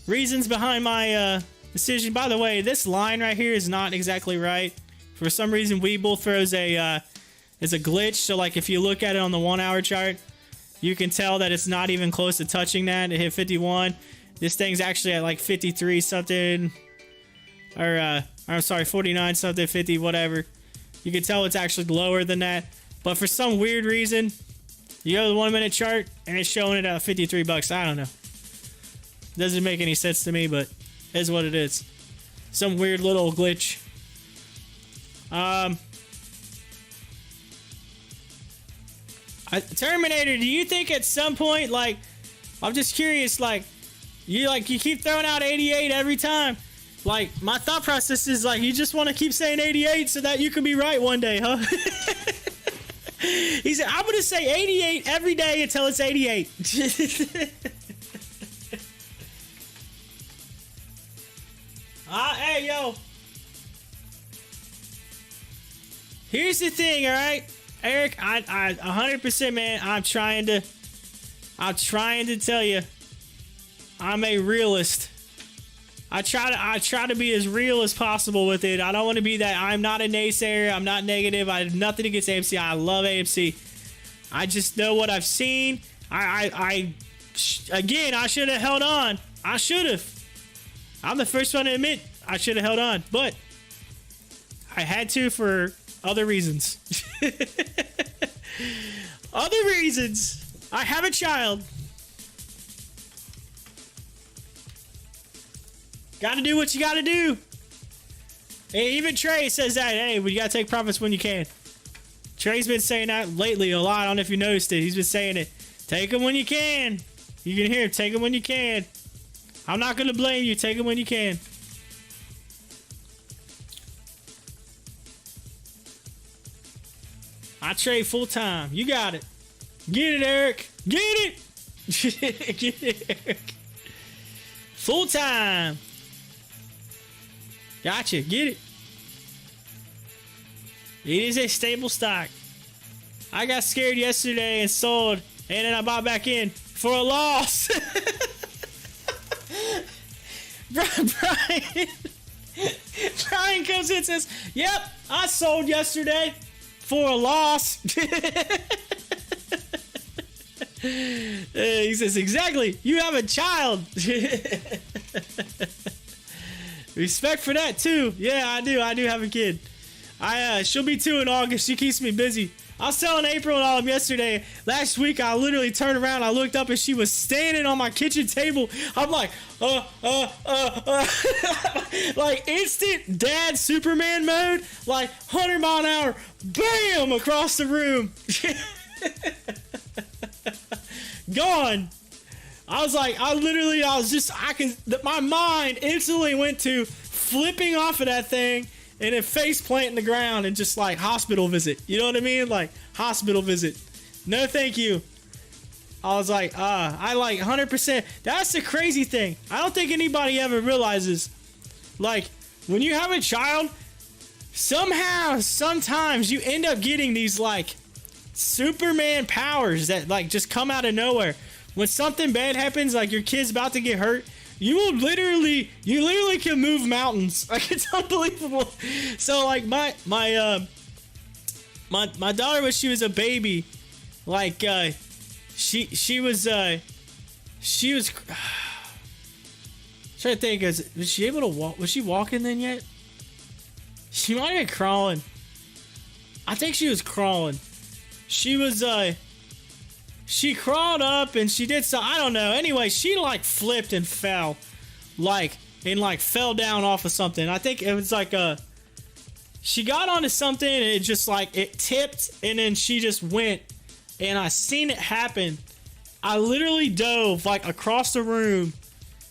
reasons behind my, decision. By the way, this line right here is not exactly right. For some reason, WEBULL throws it's a glitch, so like if you look at it on the 1 hour chart, you can tell that it's not even close to touching that. It hit 51. This thing's actually at like 53 something, or I'm sorry, 49 something, 50, whatever. You can tell it's actually lower than that. But for some weird reason, you go to the 1 minute chart and it's showing it at $53. I don't know. Doesn't make any sense to me, but it is what it is. Some weird little glitch. Terminator, do you think at some point, like, I'm just curious, like you keep throwing out 88 every time. Like, my thought process is like, you just want to keep saying 88 so that you can be right one day, huh? He said, I'm going to say 88 every day until it's 88. Hey, yo. Here's the thing, all right? Eric, I 100%, man, I'm trying to tell you, I'm a realist. I try to be as real as possible with it. I don't want to be that. I'm not a naysayer. I'm not negative. I have nothing against AMC. I love AMC. I just know what I've seen. Again, I should have held on. I should have. I'm the first one to admit I should have held on, but I had to for other reasons. Other reasons. I have a child. Gotta do what you gotta do. And even Trey says that, hey, we gotta take profits when you can. Trey's been saying that lately a lot. I don't know if you noticed it. He's been saying it. Take them when you can. You can hear him. Take them when you can. I'm not gonna blame you. Take them when you can. I trade full time. You got it. Get it, Eric. Get it. Get it, Eric. Full time. Gotcha. Get it. It is a stable stock. I got scared yesterday and sold, and then I bought back in for a loss. Brian comes in and says, yep, I sold yesterday for a loss. He says, exactly, you have a child. Respect for that too. Yeah, I do have a kid. She'll be 2 in August. She keeps me busy. I was telling April and all of them yesterday. Last week, I literally turned around. I looked up and she was standing on my kitchen table. I'm like, like instant dad Superman mode. Like 100 mile an hour. Bam! Across the room. Gone. My mind instantly went to flipping off of that thing and then face planting the ground and just like hospital visit. You know what I mean? Like hospital visit. No, thank you. I was like, I like 100%. That's the crazy thing. I don't think anybody ever realizes, like, when you have a child, somehow, sometimes you end up getting these like Superman powers that like just come out of nowhere. When something bad happens, like your kid's about to get hurt, you literally can move mountains. Like, it's unbelievable. So like my daughter, when she was a baby, like she was trying to think, was she able to walk? Was she walking then yet? She might have been crawling. I think she was crawling. She was she crawled up and she did so, I don't know. Anyway, she like flipped and fell, fell down off of something. I think it was like she got onto something and it just like it tipped and then she just went, and I seen it happen. I literally dove like across the room,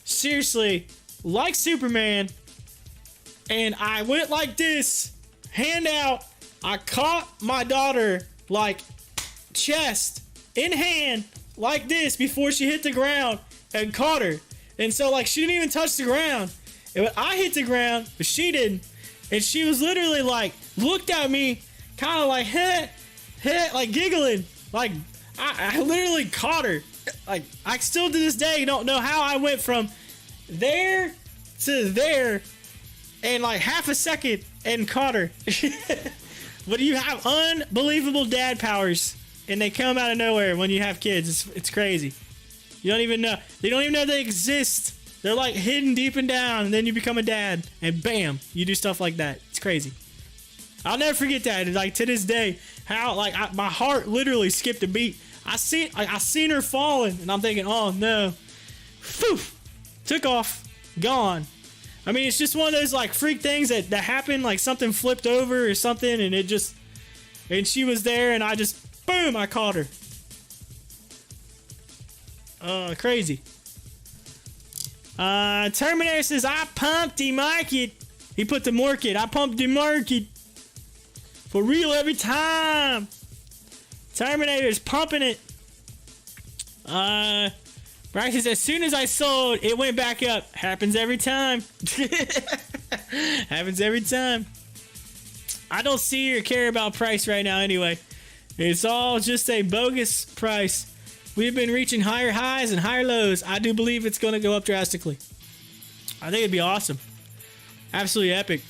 seriously, like Superman, and I went like this, hand out. I caught my daughter like chest in hand like this before she hit the ground and caught her. And so like she didn't even touch the ground. I hit the ground, but she didn't. And she was literally like looked at me kind of like like giggling. Like I literally caught her. Like I still to this day don't know how I went from there to there in like half a second and caught her. But you have unbelievable dad powers, and they come out of nowhere when you have kids. It's crazy. You don't even know. They don't even know they exist. They're like hidden deep and down, and then you become a dad, and bam, you do stuff like that. It's crazy. I'll never forget that. Like to this day, how like my heart literally skipped a beat. I seen her falling, and I'm thinking, oh no, phew, took off, gone. I mean, it's just one of those like freak things that happen. Like something flipped over or something, and and she was there, and I just boom, I caught her. Crazy. Terminator says, I pumped the market. He put the market. I pumped the market. For real every time. Terminator's pumping it. Brian says, as soon as I sold, it went back up. Happens every time. Happens every time. I don't see or care about price right now anyway. It's all just a bogus price. We've been reaching higher highs and higher lows. I do believe it's going to go up drastically. I think it'd be awesome. Absolutely epic.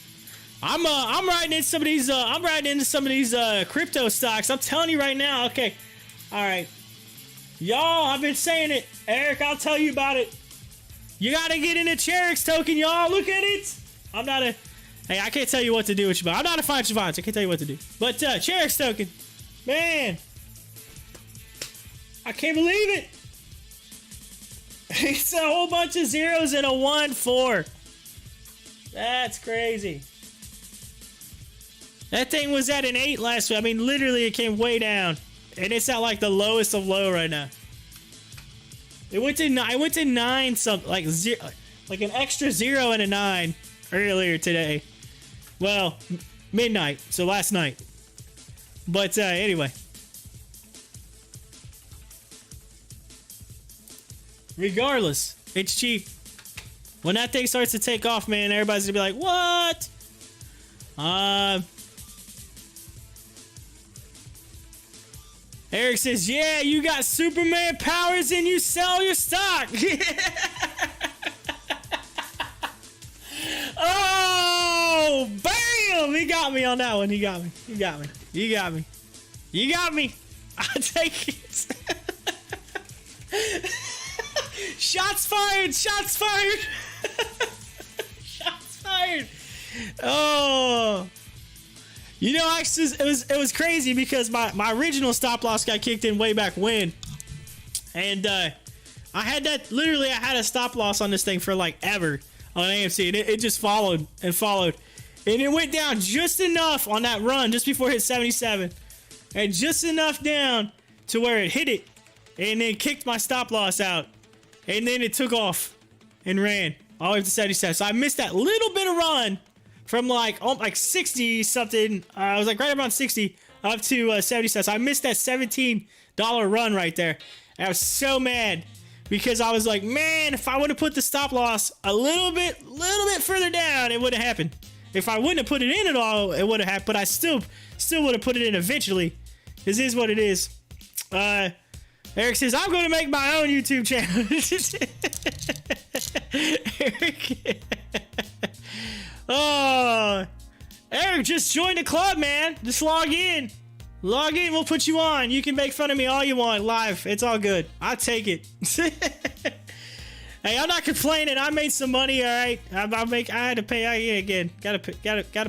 I'm riding into some of these. I'm riding into some of these crypto stocks. I'm telling you right now. Okay, all right, y'all. I've been saying it, Eric. I'll tell you about it. You gotta get in a Cherex token, y'all. Look at it. I'm not a. Hey, I can't tell you what to do with you, but I'm not a financial advisor. I can't tell you what to do. But Cherex token, man. I can't believe it. It's a whole bunch of zeros and a 1-4. That's crazy. That thing was at an 8 last week. I mean, literally, it came way down. And it's at like the lowest of low right now. It went to 9 something, like an extra 0 and a 9 earlier today. Well, midnight, so last night. But anyway. Regardless, it's cheap. When that thing starts to take off, man, everybody's gonna be like, what? Eric says, yeah, you got Superman powers and you sell your stock. Oh, bam! He got me on that one. He got me. He got me. You got me. You got me. I'll take it. Shots fired! Shots fired! Shots fired! Oh, you know, actually, it was crazy because my original stop loss got kicked in way back when, and I had that literally. I had a stop loss on this thing for like ever on AMC, and it just followed and followed, and it went down just enough on that run just before it hit 77, and just enough down to where it hit it, and then kicked my stop loss out. And then it took off and ran all the way up to 77. So I missed that little bit of run from like 60 something. I was like right around 60 up to 77. So I missed that $17 run right there. And I was so mad because I was like, man, if I would have put the stop loss a little bit further down, it would have happened. If I wouldn't have put it in at all, it would have happened. But I still would have put it in eventually. This is what it is. Eric says, I'm going to make my own YouTube channel. Eric. Oh, Eric, just join the club, man. Just log in. Log in. We'll put you on. You can make fun of me all you want live. It's all good. I'll take it. Hey, I'm not complaining. I made some money, all right? I had to pay again. Gotta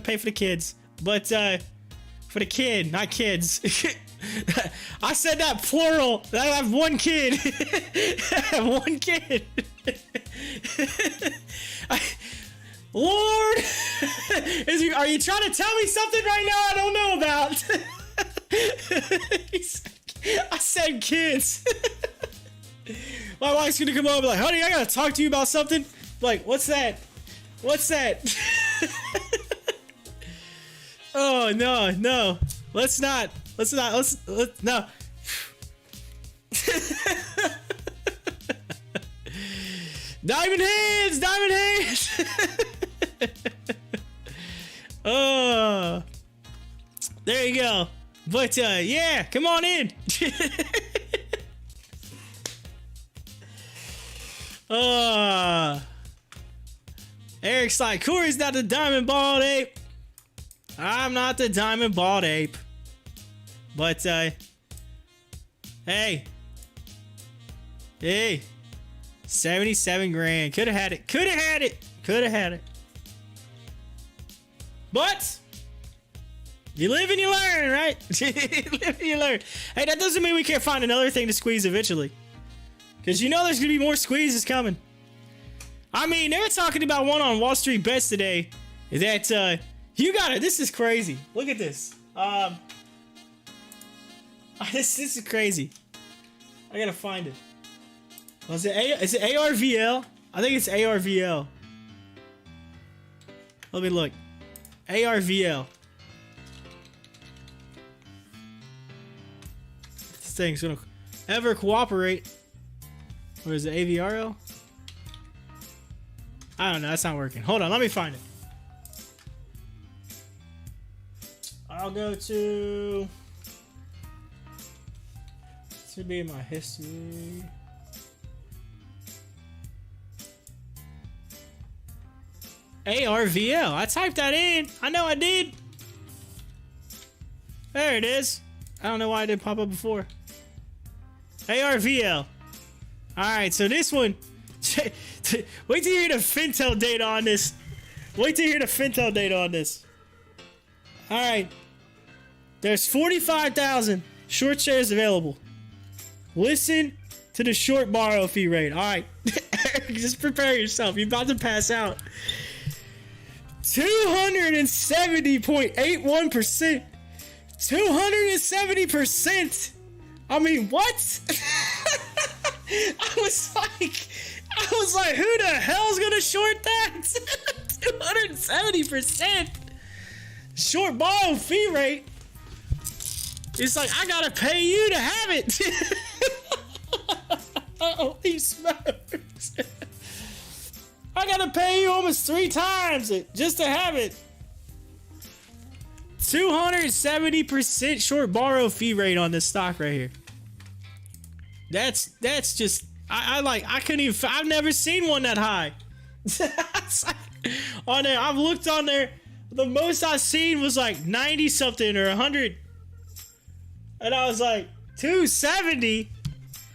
pay for the kids. But for the kid, not kids. I said that plural. I have one kid. I have one kid. Lord, are you trying to tell me something right now I don't know about? I said kids. My wife's gonna come over like, honey, I gotta talk to you about something. Like, what's that? What's that? Oh no. Let's no. Diamond hands. Oh, there you go. But yeah, come on in. Eric's like, Corey's not the diamond bald ape. I'm not the diamond bald ape. But hey, 77 grand. Could have had it. But you live and you learn, right? You live and you learn. Hey, that doesn't mean we can't find another thing to squeeze eventually. Because you know there's going to be more squeezes coming. I mean, they were talking about one on Wall Street Bets today. That, you got it. This is crazy. Look at this. This is crazy. I got to find it. Is it ARVL? I think it's ARVL. Let me look. ARVL. This thing's gonna ever cooperate. Or is it AVRL? I don't know. That's not working. Hold on. Let me find it. I'll go to... This should be in my history. ARVL. I typed that in. I know I did. There it is. I don't know why it didn't pop up before. ARVL. Alright, so this one. Wait till you hear the Fintel data on this. Wait till you hear the Fintel data on this. Alright. There's 45,000 short shares available. Listen to the short borrow fee rate. Alright. Just prepare yourself. You're about to pass out. 270.81%. 270%. I mean, what? I was like, who the hell's gonna short that? 270%. Short borrow fee rate. It's like, I gotta pay you to have it. Holy smokes. I gotta pay you almost 3 times it just to have it. 270% short borrow fee rate on this stock right here. That's just I couldn't even. I've never seen one that high. On there, I've looked on there. The most I've seen was like 90 something or 100, and I was like 270.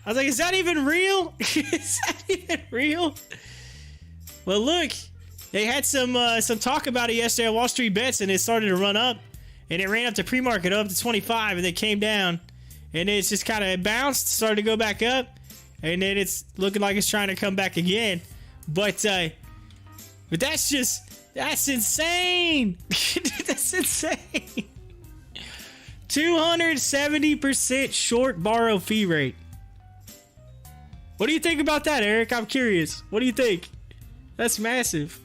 I was like, is that even real? Is that even real? Well, look, they had some talk about it yesterday on Wall Street Bets, and it started to run up, and it ran up to pre-market up to 25, and then came down, and it's just kind of bounced, started to go back up, and then it's looking like it's trying to come back again. But that's insane. That's insane. 270% short borrow fee rate. What do you think about that, Eric? I'm curious. What do you think? That's massive.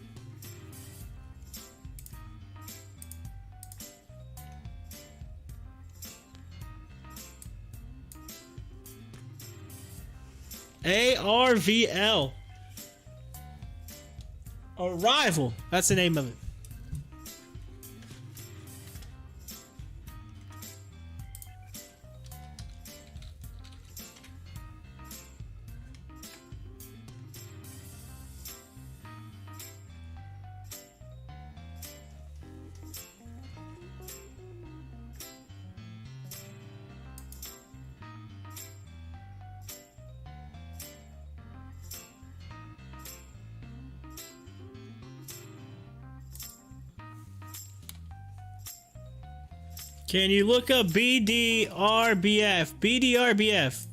ARVL. Arrival. That's the name of it. Can you look up BDRBF? BDRBF.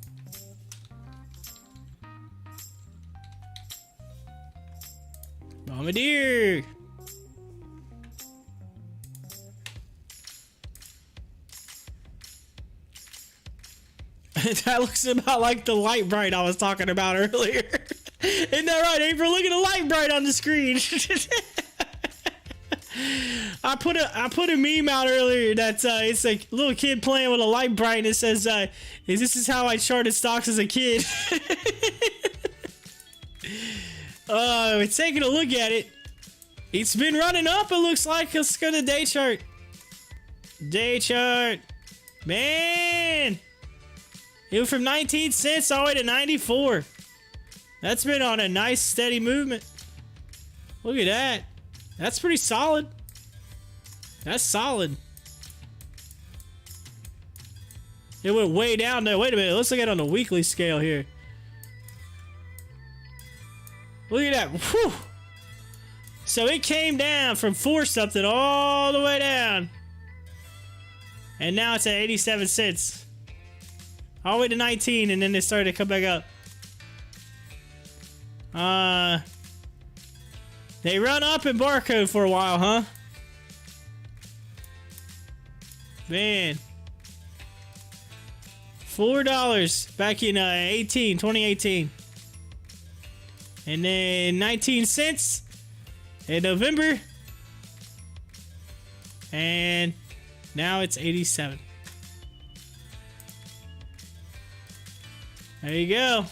Mama dear. That looks about like the light bright I was talking about earlier. Isn't that right, April? Look at the light bright on the screen. I put a meme out earlier that's it's like a little kid playing with a light bright, and it says, "This is how I charted stocks as a kid." We're taking a look at it. It's been running up. It looks like. Let's go to day chart. Day chart, man. It went from 19 cents all the way to 94. That's been on a nice steady movement. Look at that. That's pretty solid. That's solid. It went way down there. Wait a minute. Let's look at it on the weekly scale here. Look at that. Whew. So it came down from 4 something all the way down. And now it's at 87 cents. All the way to 19, and then it started to come back up. They run up in barcode for a while, huh? Man. $4 back in 2018. And then 19 cents in November. And now it's 87. There you go.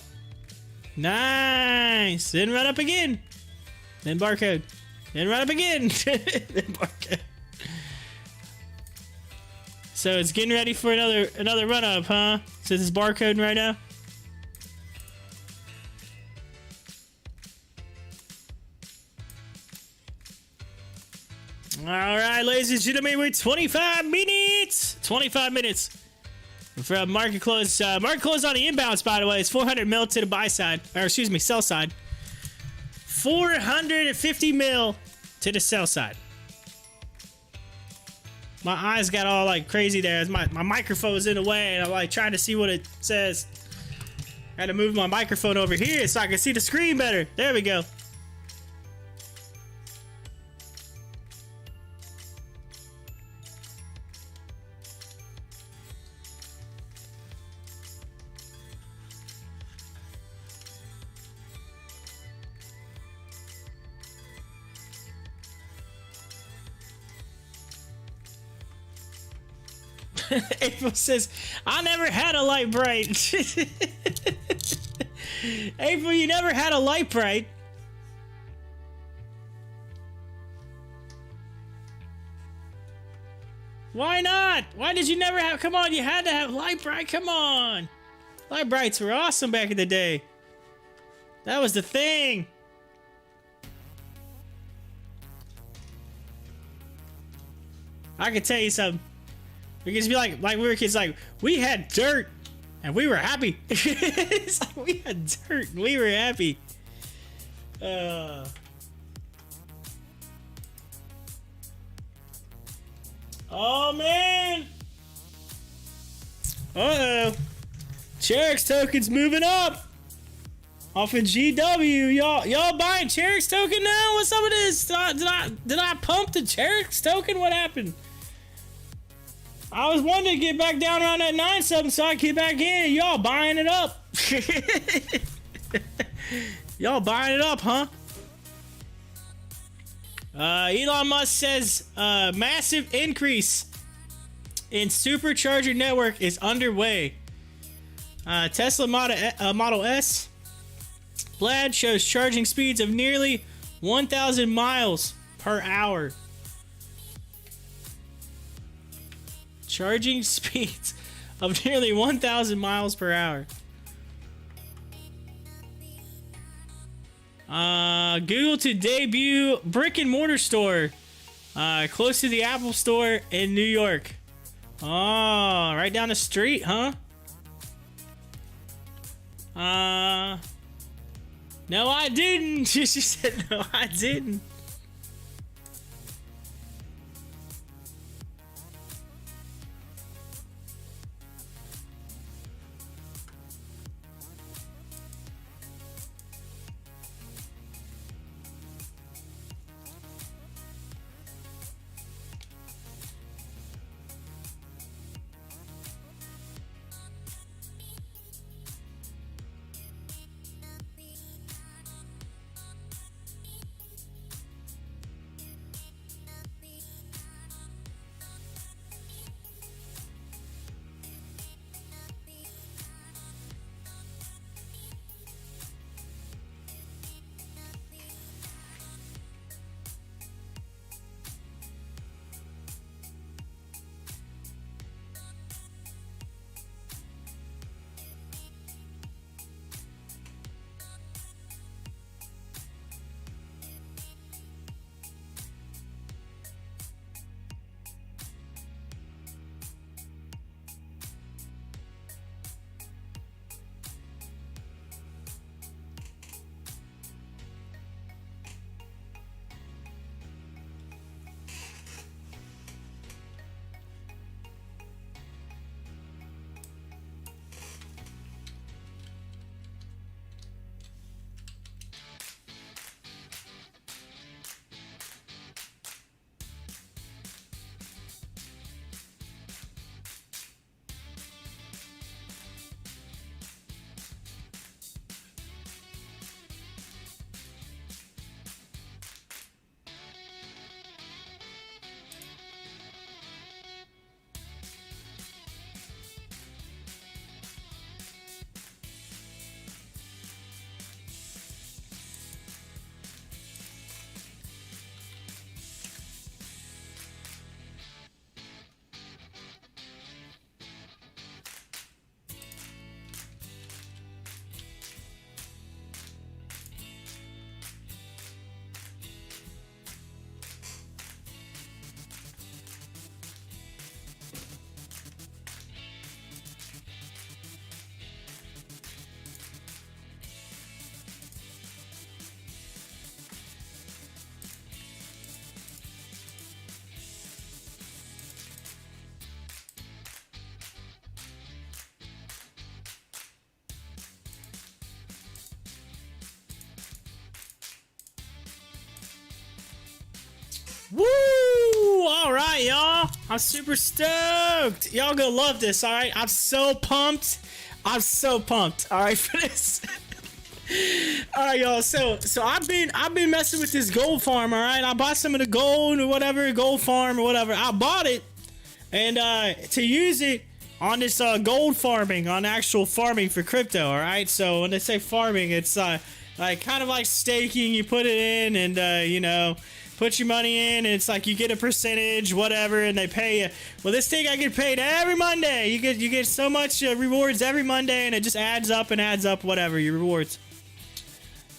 Nice. Then run up again. Then barcode. Then run up again. Then barcode. So it's getting ready for another run up, huh? Since it's barcoding right now. All right, ladies and gentlemen, we're 25 minutes. 25 minutes from market close. Market close on the inbounds, by the way, is 400 mil to the buy side, or excuse me, sell side. 450 mil to the sell side. My eyes got all like crazy there. My microphone's in the way, and I'm like trying to see what it says. I had to move my microphone over here so I can see the screen better. There we go. April says, I never had a light bright. April, you never had a light bright. Why not? Why did you never have? Come on, you had to have light bright. Come on. Light brights were awesome back in the day. That was the thing. I can tell you something. We could just be like we were kids, like, we had dirt and we were happy. It's like we had dirt and we were happy. Oh man. Uh-oh. Cherex tokens moving up. Off in GW. Y'all buying Cherex token now? What's up with this? Did I pump the Cherex token? What happened? I was wanting to get back down around that 9 something so I can get back in. Y'all buying it up. Y'all buying it up, huh? Elon Musk says massive increase in supercharger network is underway. Tesla Model S Plaid shows charging speeds of nearly 1,000 miles per hour. Charging speeds of nearly 1,000 miles per hour. Google to debut brick and mortar store close to the Apple Store in New York. Oh, right down the street, huh? No, I didn't. She said, no, I didn't. I'm super stoked. Y'all gonna love this, all right? I'm so pumped. I'm so pumped. All right, for this. All right, y'all. So I've been messing with this gold farm. All right, I bought some of the gold or whatever, gold farm or whatever. I bought it, and to use it on this gold farming, on actual farming for crypto. All right. So when they say farming, it's like kind of like staking. You put it in, and you know, put your money in, and it's like you get a percentage, whatever, and they pay you. Well, this thing I get paid every Monday. You get so much rewards every Monday, and it just adds up and adds up, whatever your rewards.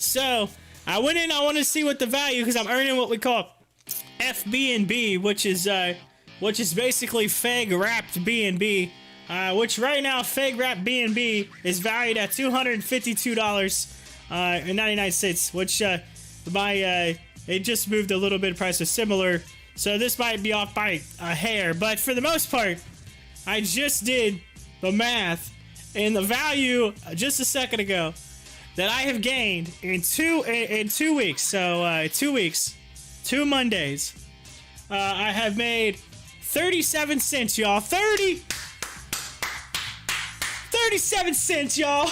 So I went in. I wanted to see what the value, because I'm earning what we call FBNB, which is basically fake wrapped BNB. Which right now fake wrapped BNB is valued at $252.99, which it just moved a little bit. Price is similar, so this might be off by a hair, but for the most part, I just did the math and the value just a second ago that I have gained in 2 weeks. So 2 weeks, 2 Mondays, I have made 37 cents, y'all. 37 cents, y'all.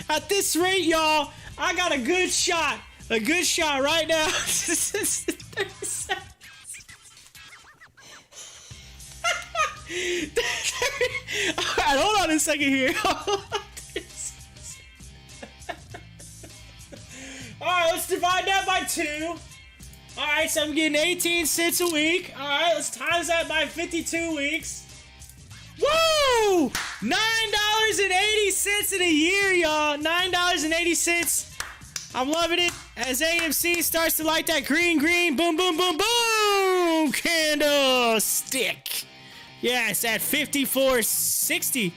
At this rate, y'all, I got a good shot right now. 37. Alright, hold on a second here. Alright, let's divide that by 2. Alright, so I'm getting 18 cents a week. Alright, let's times that by 52 weeks. Woo! $9.80 in a year, y'all. $9.80. I'm loving it as AMC starts to light that green, boom, boom, boom, boom candlestick. Yeah, it's at 54.60.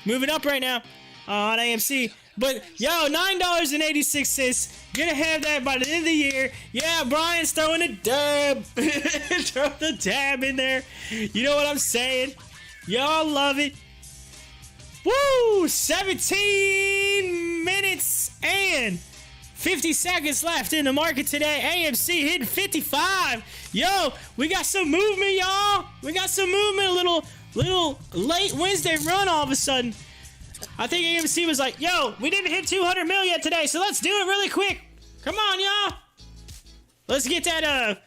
Moving up right now on AMC. But, yo, $9.86. Gonna have that by the end of the year. Yeah, Brian's throwing a dab. Throw the dab in there. You know what I'm saying? Y'all love it. Woo! 17 minutes and 50 seconds left in the market today. AMC hitting 55. Yo, we got some movement, y'all. We got some movement. A little late Wednesday run all of a sudden. I think AMC was like, yo, we didn't hit 200 mil yet today, so let's do it really quick. Come on, y'all. Let's get that,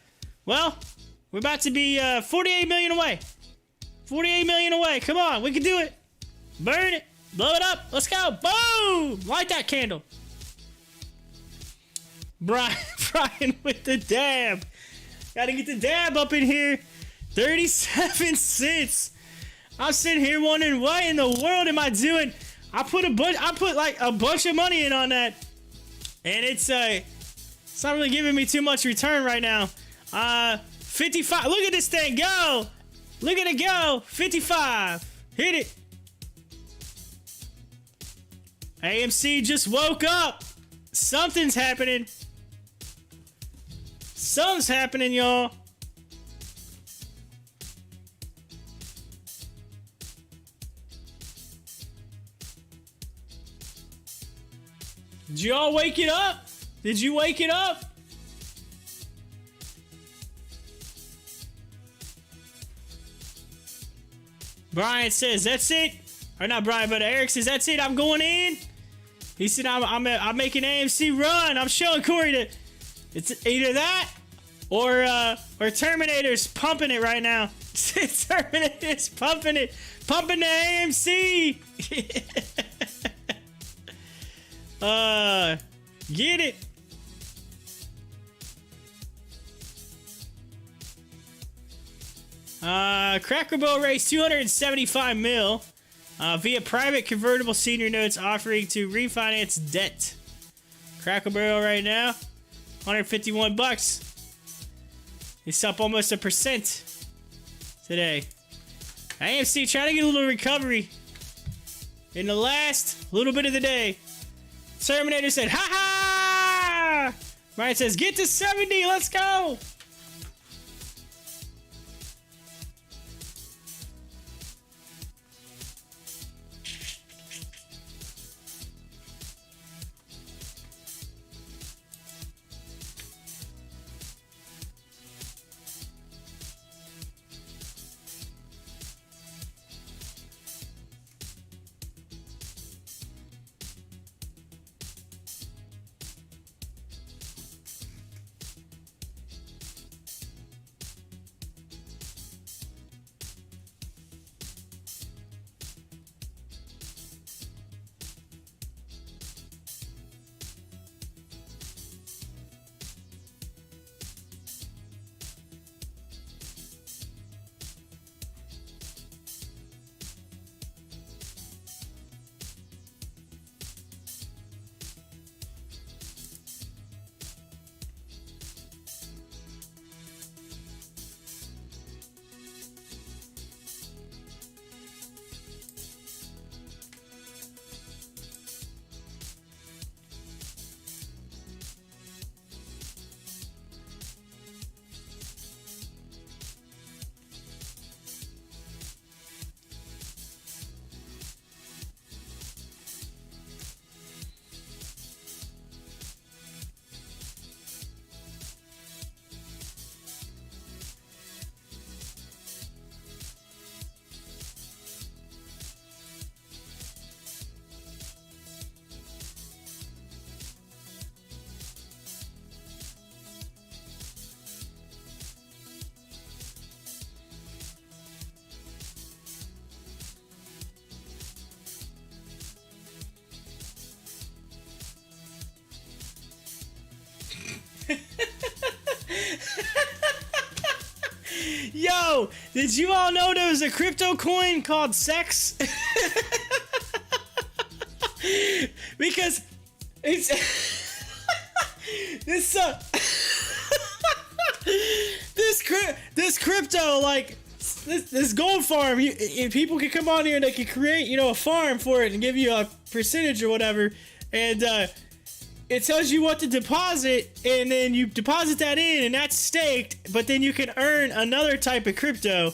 well, we're about to be 48 million away. 48 million away. Come on, we can do it. Burn it. Blow it up. Let's go. Boom. Light that candle. Brian with the dab. Gotta get the dab up in here. 37 cents. I'm sitting here wondering what in the world am I doing? I put like a bunch of money in on that, and it's not really giving me too much return right now. 55. Look at this thing go. Look at it go. 55. Hit it. AMC just woke up. Something's happening. Something's happening, y'all. Did y'all wake it up? Did you wake it up? Brian says, that's it. Or not Brian, but Eric says, that's it. I'm going in. He said, I'm making AMC run. I'm showing Corey that it's either that or Terminator's pumping it right now. Terminator's pumping it. Pumping the AMC. Get it. Cracker Barrel raised 275 mil via private convertible senior notes offering to refinance debt. Cracker Barrel right now, 151 bucks. It's up almost 1% today. AMC trying to get a little recovery in the last little bit of the day. Terminator said, ha ha! Ryan says, get to 70, let's go! Yo, did you all know there was a crypto coin called Sex? Because it's this crypto, like this gold farm, people can come on here and they can create, a farm for it and give you a percentage or whatever, and it tells you what to deposit, and then you deposit that in, and that's staked, but then you can earn another type of crypto,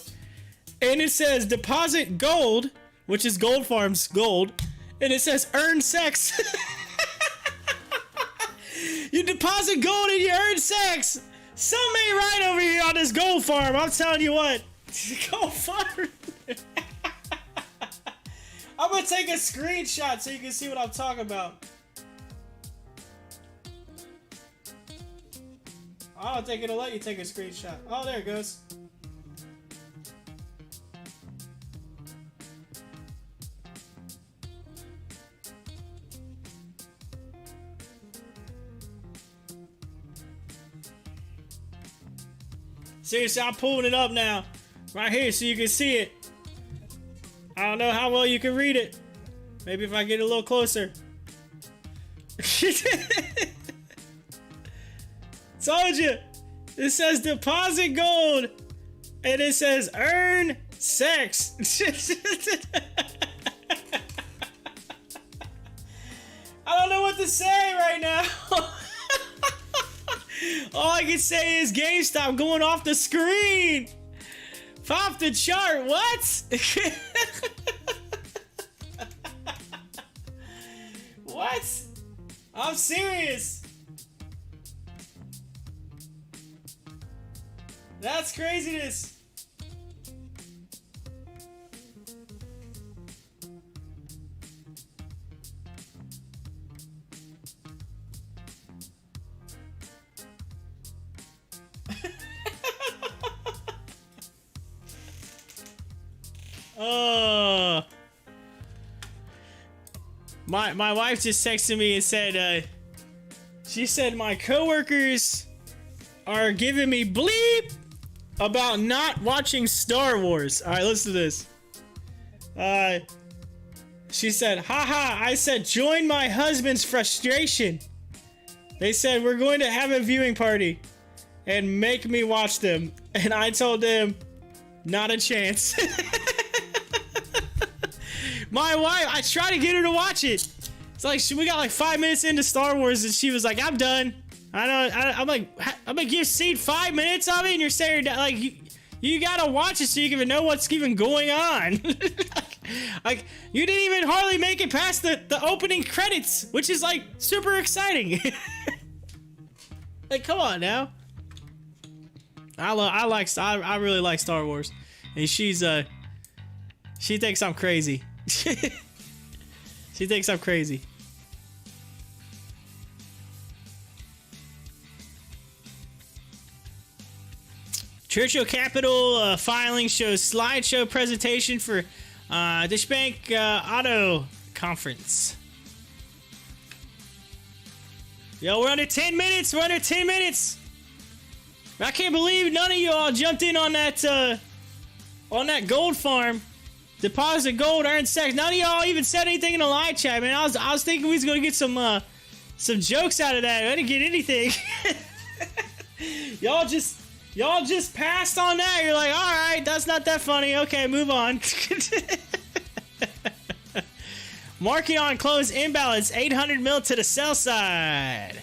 and it says deposit gold, which is Gold Farm's gold, and it says earn sex. You deposit gold and you earn sex. Something ain't right over here on this gold farm. I'm telling you what. Gold farm. I'm gonna take a screenshot so you can see what I'm talking about. I don't think it'll let you take a screenshot. Oh, there it goes. Seriously, I'm pulling it up now. Right here so you can see it. I don't know how well you can read it. Maybe if I get a little closer. Told you. It says deposit gold. And it says earn sex. I don't know what to say right now. All I can say is GameStop going off the screen. Pop the chart. What? What? I'm serious. That's craziness. Oh. My wife just texted me and said, she said my coworkers are giving me bleep about not watching Star Wars. All right, listen to this. She said, haha, I said, join my husband's frustration. They said, we're going to have a viewing party and make me watch them. And I told them, not a chance. My wife, I tried to get her to watch it. It's like, we got like 5 minutes into Star Wars and she was like, I'm done. I'm like, you've seen 5 minutes of it and you're saying, like, you gotta watch it so you can even know what's even going on. Like, you didn't even hardly make it past the opening credits, which is like super exciting. Like, come on now. I really like Star Wars, and she thinks I'm crazy. She thinks I'm crazy. Churchill Capital filing shows slideshow presentation for Deutsche Bank Auto Conference. Yo, we're under 10 minutes. We're under 10 minutes. I can't believe none of y'all jumped in on that gold farm. Deposit gold, earn sex. None of y'all even said anything in the live chat, man. I was thinking we was gonna get some jokes out of that. I didn't get anything. Y'all just passed on that. You're like, all right, that's not that funny. Okay, move on. Market on close imbalance, 800 mil to the sell side.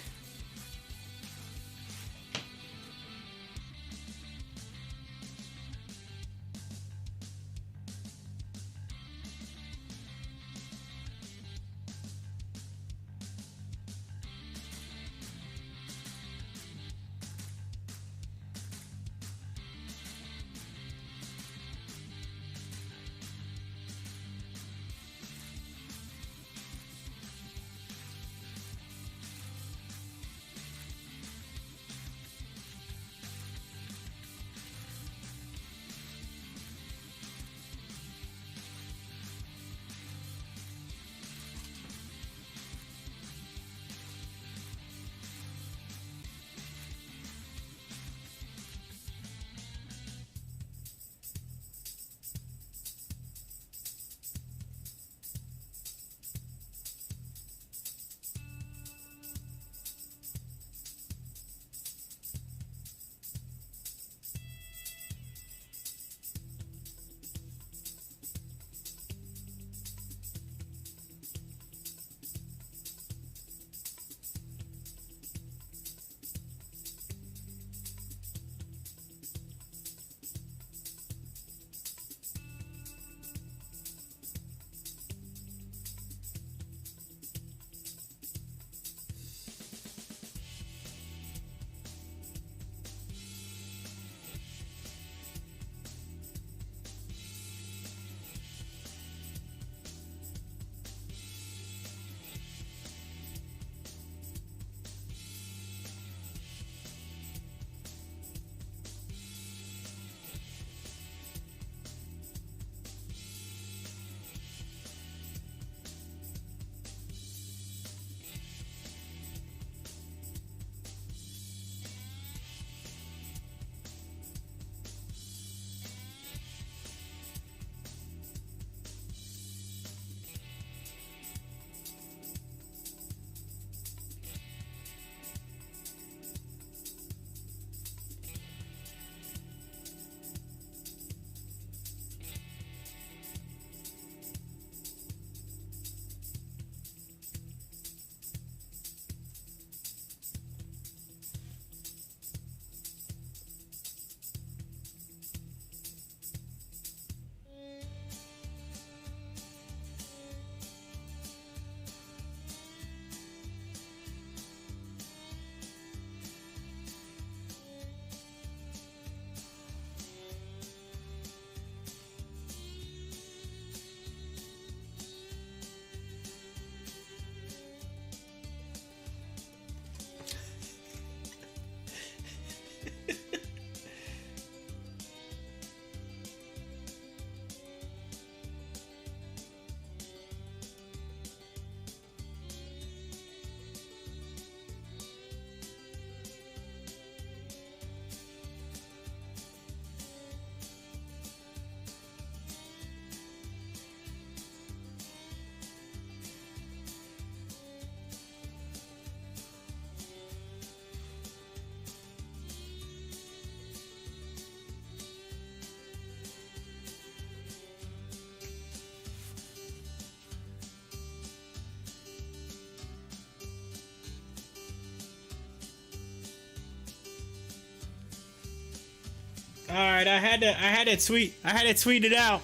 All right, I had to tweet it out.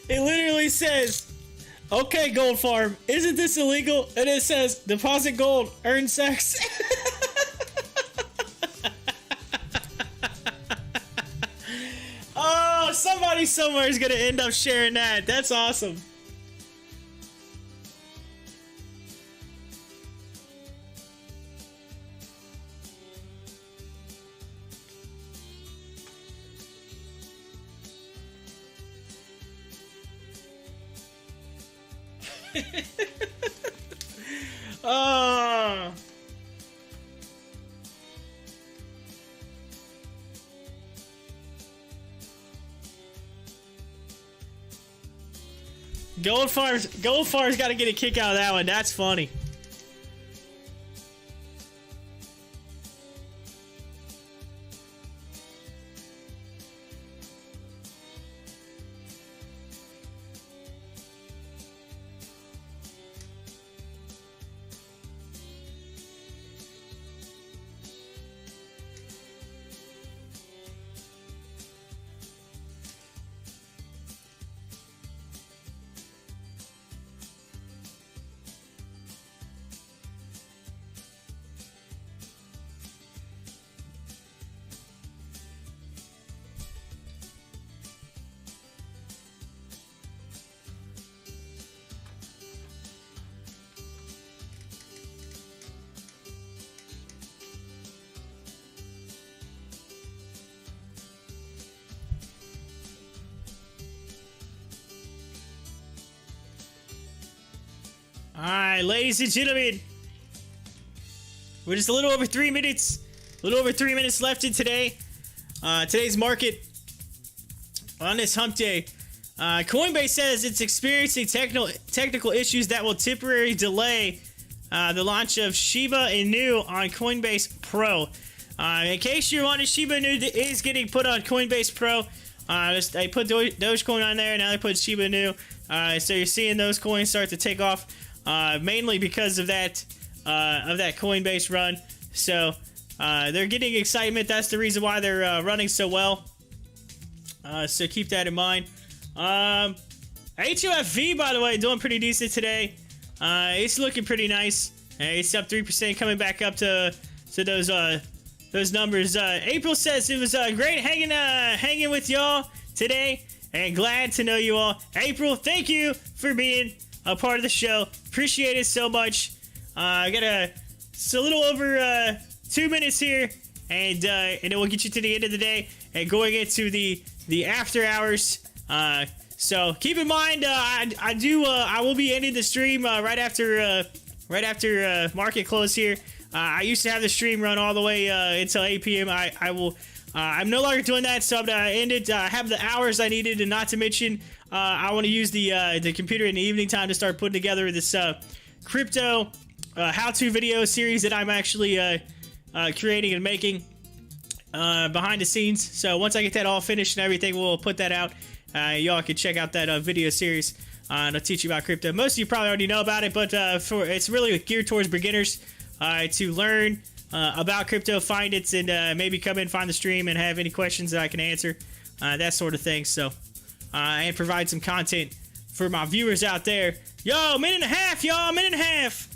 It literally says, "Okay, Gold Farm, isn't this illegal?" And it says, "Deposit gold, earn sex." Oh, somebody somewhere is gonna end up sharing that. That's awesome. Oh. Gold Farm's got to get a kick out of that one. That's funny. Alright, ladies and gentlemen, we're just a little over 3 minutes left in today. Today's market on this hump day. Coinbase says it's experiencing technical issues that will temporarily delay the launch of Shiba Inu on Coinbase Pro. In case you're wondering, Shiba Inu is getting put on Coinbase Pro. They put Dogecoin on there, and now they put Shiba Inu. So you're seeing those coins start to take off. Mainly because of that Coinbase run. So they're getting excitement. That's the reason why they're running so well. So keep that in mind. HOFV, by the way, doing pretty decent today. It's looking pretty nice. It's up 3%, coming back up to those numbers. April says it was great hanging with y'all today, and glad to know you all. April, thank you for being a part of the show. Appreciate it so much. It's a little over 2 minutes here, and then we'll get you to the end of the day and going into the after hours. So keep in mind, I will be ending the stream right after market close here. I used to have the stream run all the way until 8 p.m. I'm no longer doing that, so I'm gonna end it. I have the hours I needed, and not to mention, I want to use the computer in the evening time to start putting together this crypto how-to video series that I'm actually creating and making behind the scenes. So once I get that all finished and everything, we'll put that out. Y'all can check out that video series, and I'll teach you about crypto. Most of you probably already know about it, but it's really geared towards beginners to learn about crypto, find it, and maybe come in, find the stream, and have any questions that I can answer, that sort of thing. So, and provide some content for my viewers out there. Yo, minute and a half, y'all, minute and a half.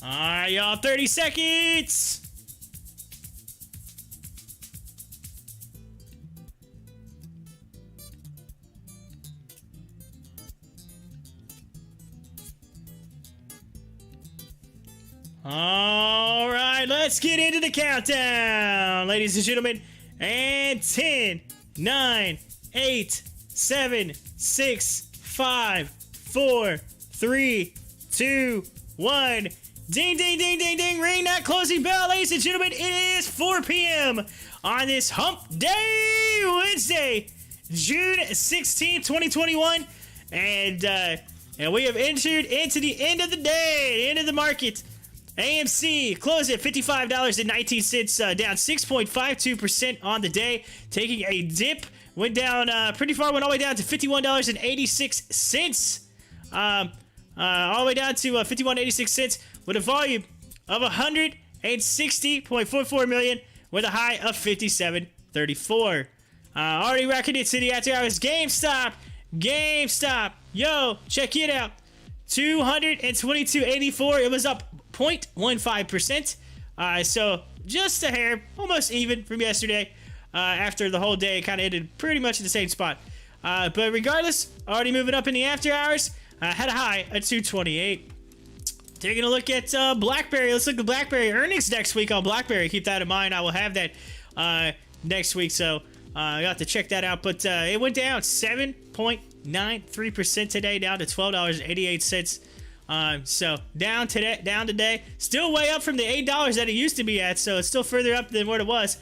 All right, y'all, 30 seconds. All right, let's get into the countdown, ladies and gentlemen. And 10, 9, 8, 7, 6, 5, 4, 3, 2, 1. Ding, ding, ding, ding, ding. Ring that closing bell, ladies and gentlemen. It is 4 p.m. on this hump day, Wednesday, June 16, 2021. And we have entered into the end of the day, end of the market. AMC closed at $55.19, down 6.52% on the day, taking a dip. Went down pretty far, went all the way down to $51.86. All the way down to $51.86 with a volume of 160.44 million with a high of 57.34. Already rocking it to the after hours. GameStop, yo, check it out. 222.84. It was up 0.15%. So just a hair, almost even from yesterday. After the whole day, kind of ended pretty much in the same spot. But regardless, already moving up in the after hours. Had a high at 228. Taking a look at BlackBerry. Let's look at BlackBerry earnings next week on BlackBerry. Keep that in mind. I will have that next week, so you have to check that out. But it went down 7.93% today, down to $12.88. So down today. Still way up from the $8 that it used to be at, so it's still further up than what it was.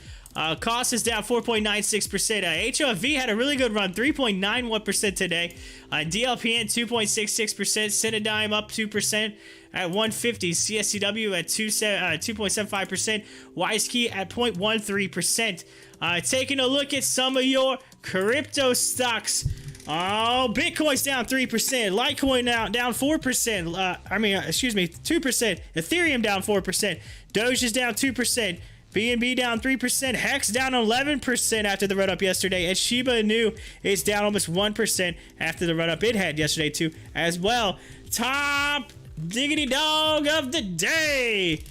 Cost is down 4.96%. HOFV had a really good run, 3.91% today. DLPN 2.66%. CIDM up 2% at 150. CSCW at 2.75%. WiseKey at 0.13%. Taking a look at some of your crypto stocks. Oh, Bitcoin's down 3%. Litecoin down 4%. 2%. Ethereum down 4%. Doge is down 2%. BNB down 3%. Hex down 11% after the run-up yesterday. And Shiba Inu is down almost 1% after the run-up it had yesterday, too, as well. Top diggity dog of the day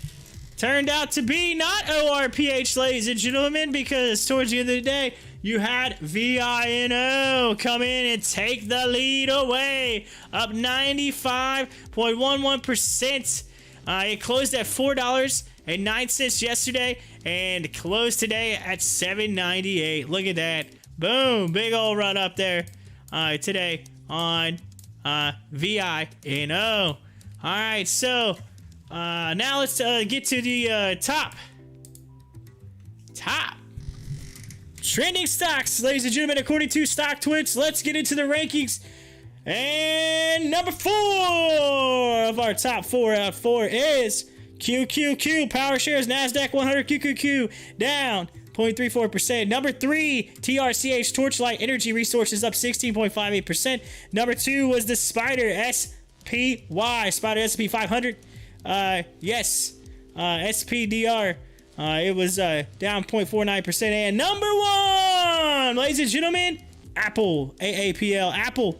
turned out to be not ORPH, ladies and gentlemen, because towards the end of the day, you had VINO come in and take the lead away, up 95.11%. It closed at $4.09 yesterday and closed today at $7.98. Look at that. Boom. Big old run up there today on VINO. All right, so now let's get to the top trending stocks, ladies and gentlemen, according to Stocktwits. Let's get into the rankings. And number 4 of our top 4 out of 4 is QQQ. Power Shares NASDAQ 100 QQQ down 0.34%. Number 3, TRCH Torchlight Energy Resources up 16.58%. Number 2 was the SPDR SPY, Spider SP 500. SPDR. It was down 0.49%. And number 1, ladies and gentlemen, Apple, AAPL, Apple.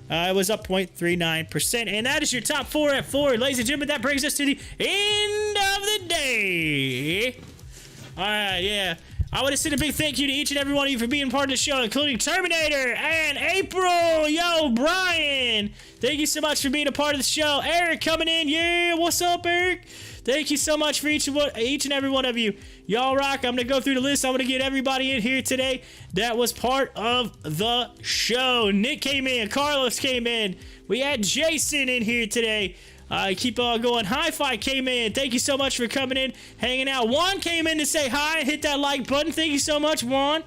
It was up 0.39%. And that is your top 4 at 4. Ladies and gentlemen, that brings us to the end of the day. All right, yeah. I want to send a big thank you to each and every one of you for being part of the show, including Terminator and April. Yo, Brian. Thank you so much for being a part of the show. Eric coming in. Yeah, what's up, Eric? Thank you so much for each and every one of you. Y'all rock. I'm going to go through the list. I'm going to get everybody in here today that was part of the show. Nick came in. Carlos came in. We had Jason in here today. Keep on going. Hi-Fi came in. Thank you so much for coming in, hanging out. Juan came in to say hi. Hit that like button. Thank you so much, Juan.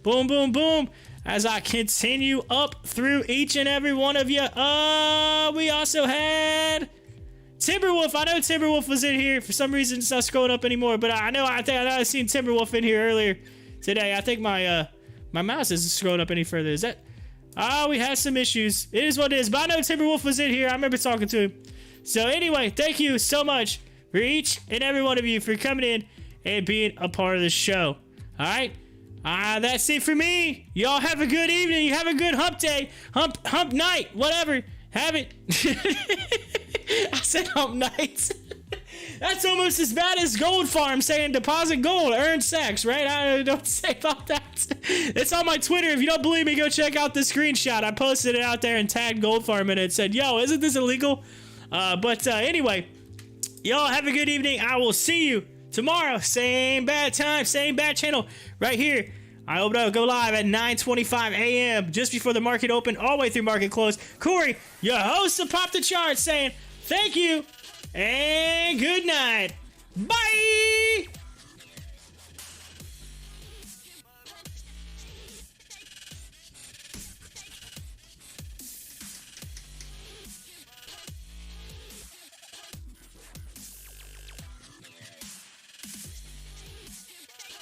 Boom, boom, boom. As I continue up through each and every one of you. We also had Timberwolf. I know Timberwolf was in here. For some reason, it's not scrolling up anymore. But I know I've seen Timberwolf in here earlier today. I think my mouse isn't scrolling up any further. Is that? We had some issues. It is what it is. But I know Timberwolf was in here. I remember talking to him. So anyway, thank you so much for each and every one of you for coming in and being a part of the show. All right? That's it for me. Y'all have a good evening. You have a good hump day. Hump night. Whatever. Have it. I said hump night. That's almost as bad as Gold Farm saying deposit gold, earn sex, right? I don't say about that. It's on my Twitter. If you don't believe me, go check out the screenshot. I posted it out there and tagged Gold Farm in it. Said, yo, isn't this illegal? Anyway, y'all have a good evening. I will see you tomorrow. Same bad time, same bad channel right here. I hope to go live at 9:25 a.m. just before the market open, all the way through market close. Corey, your host of Pop the Chart, saying thank you and good night. Bye!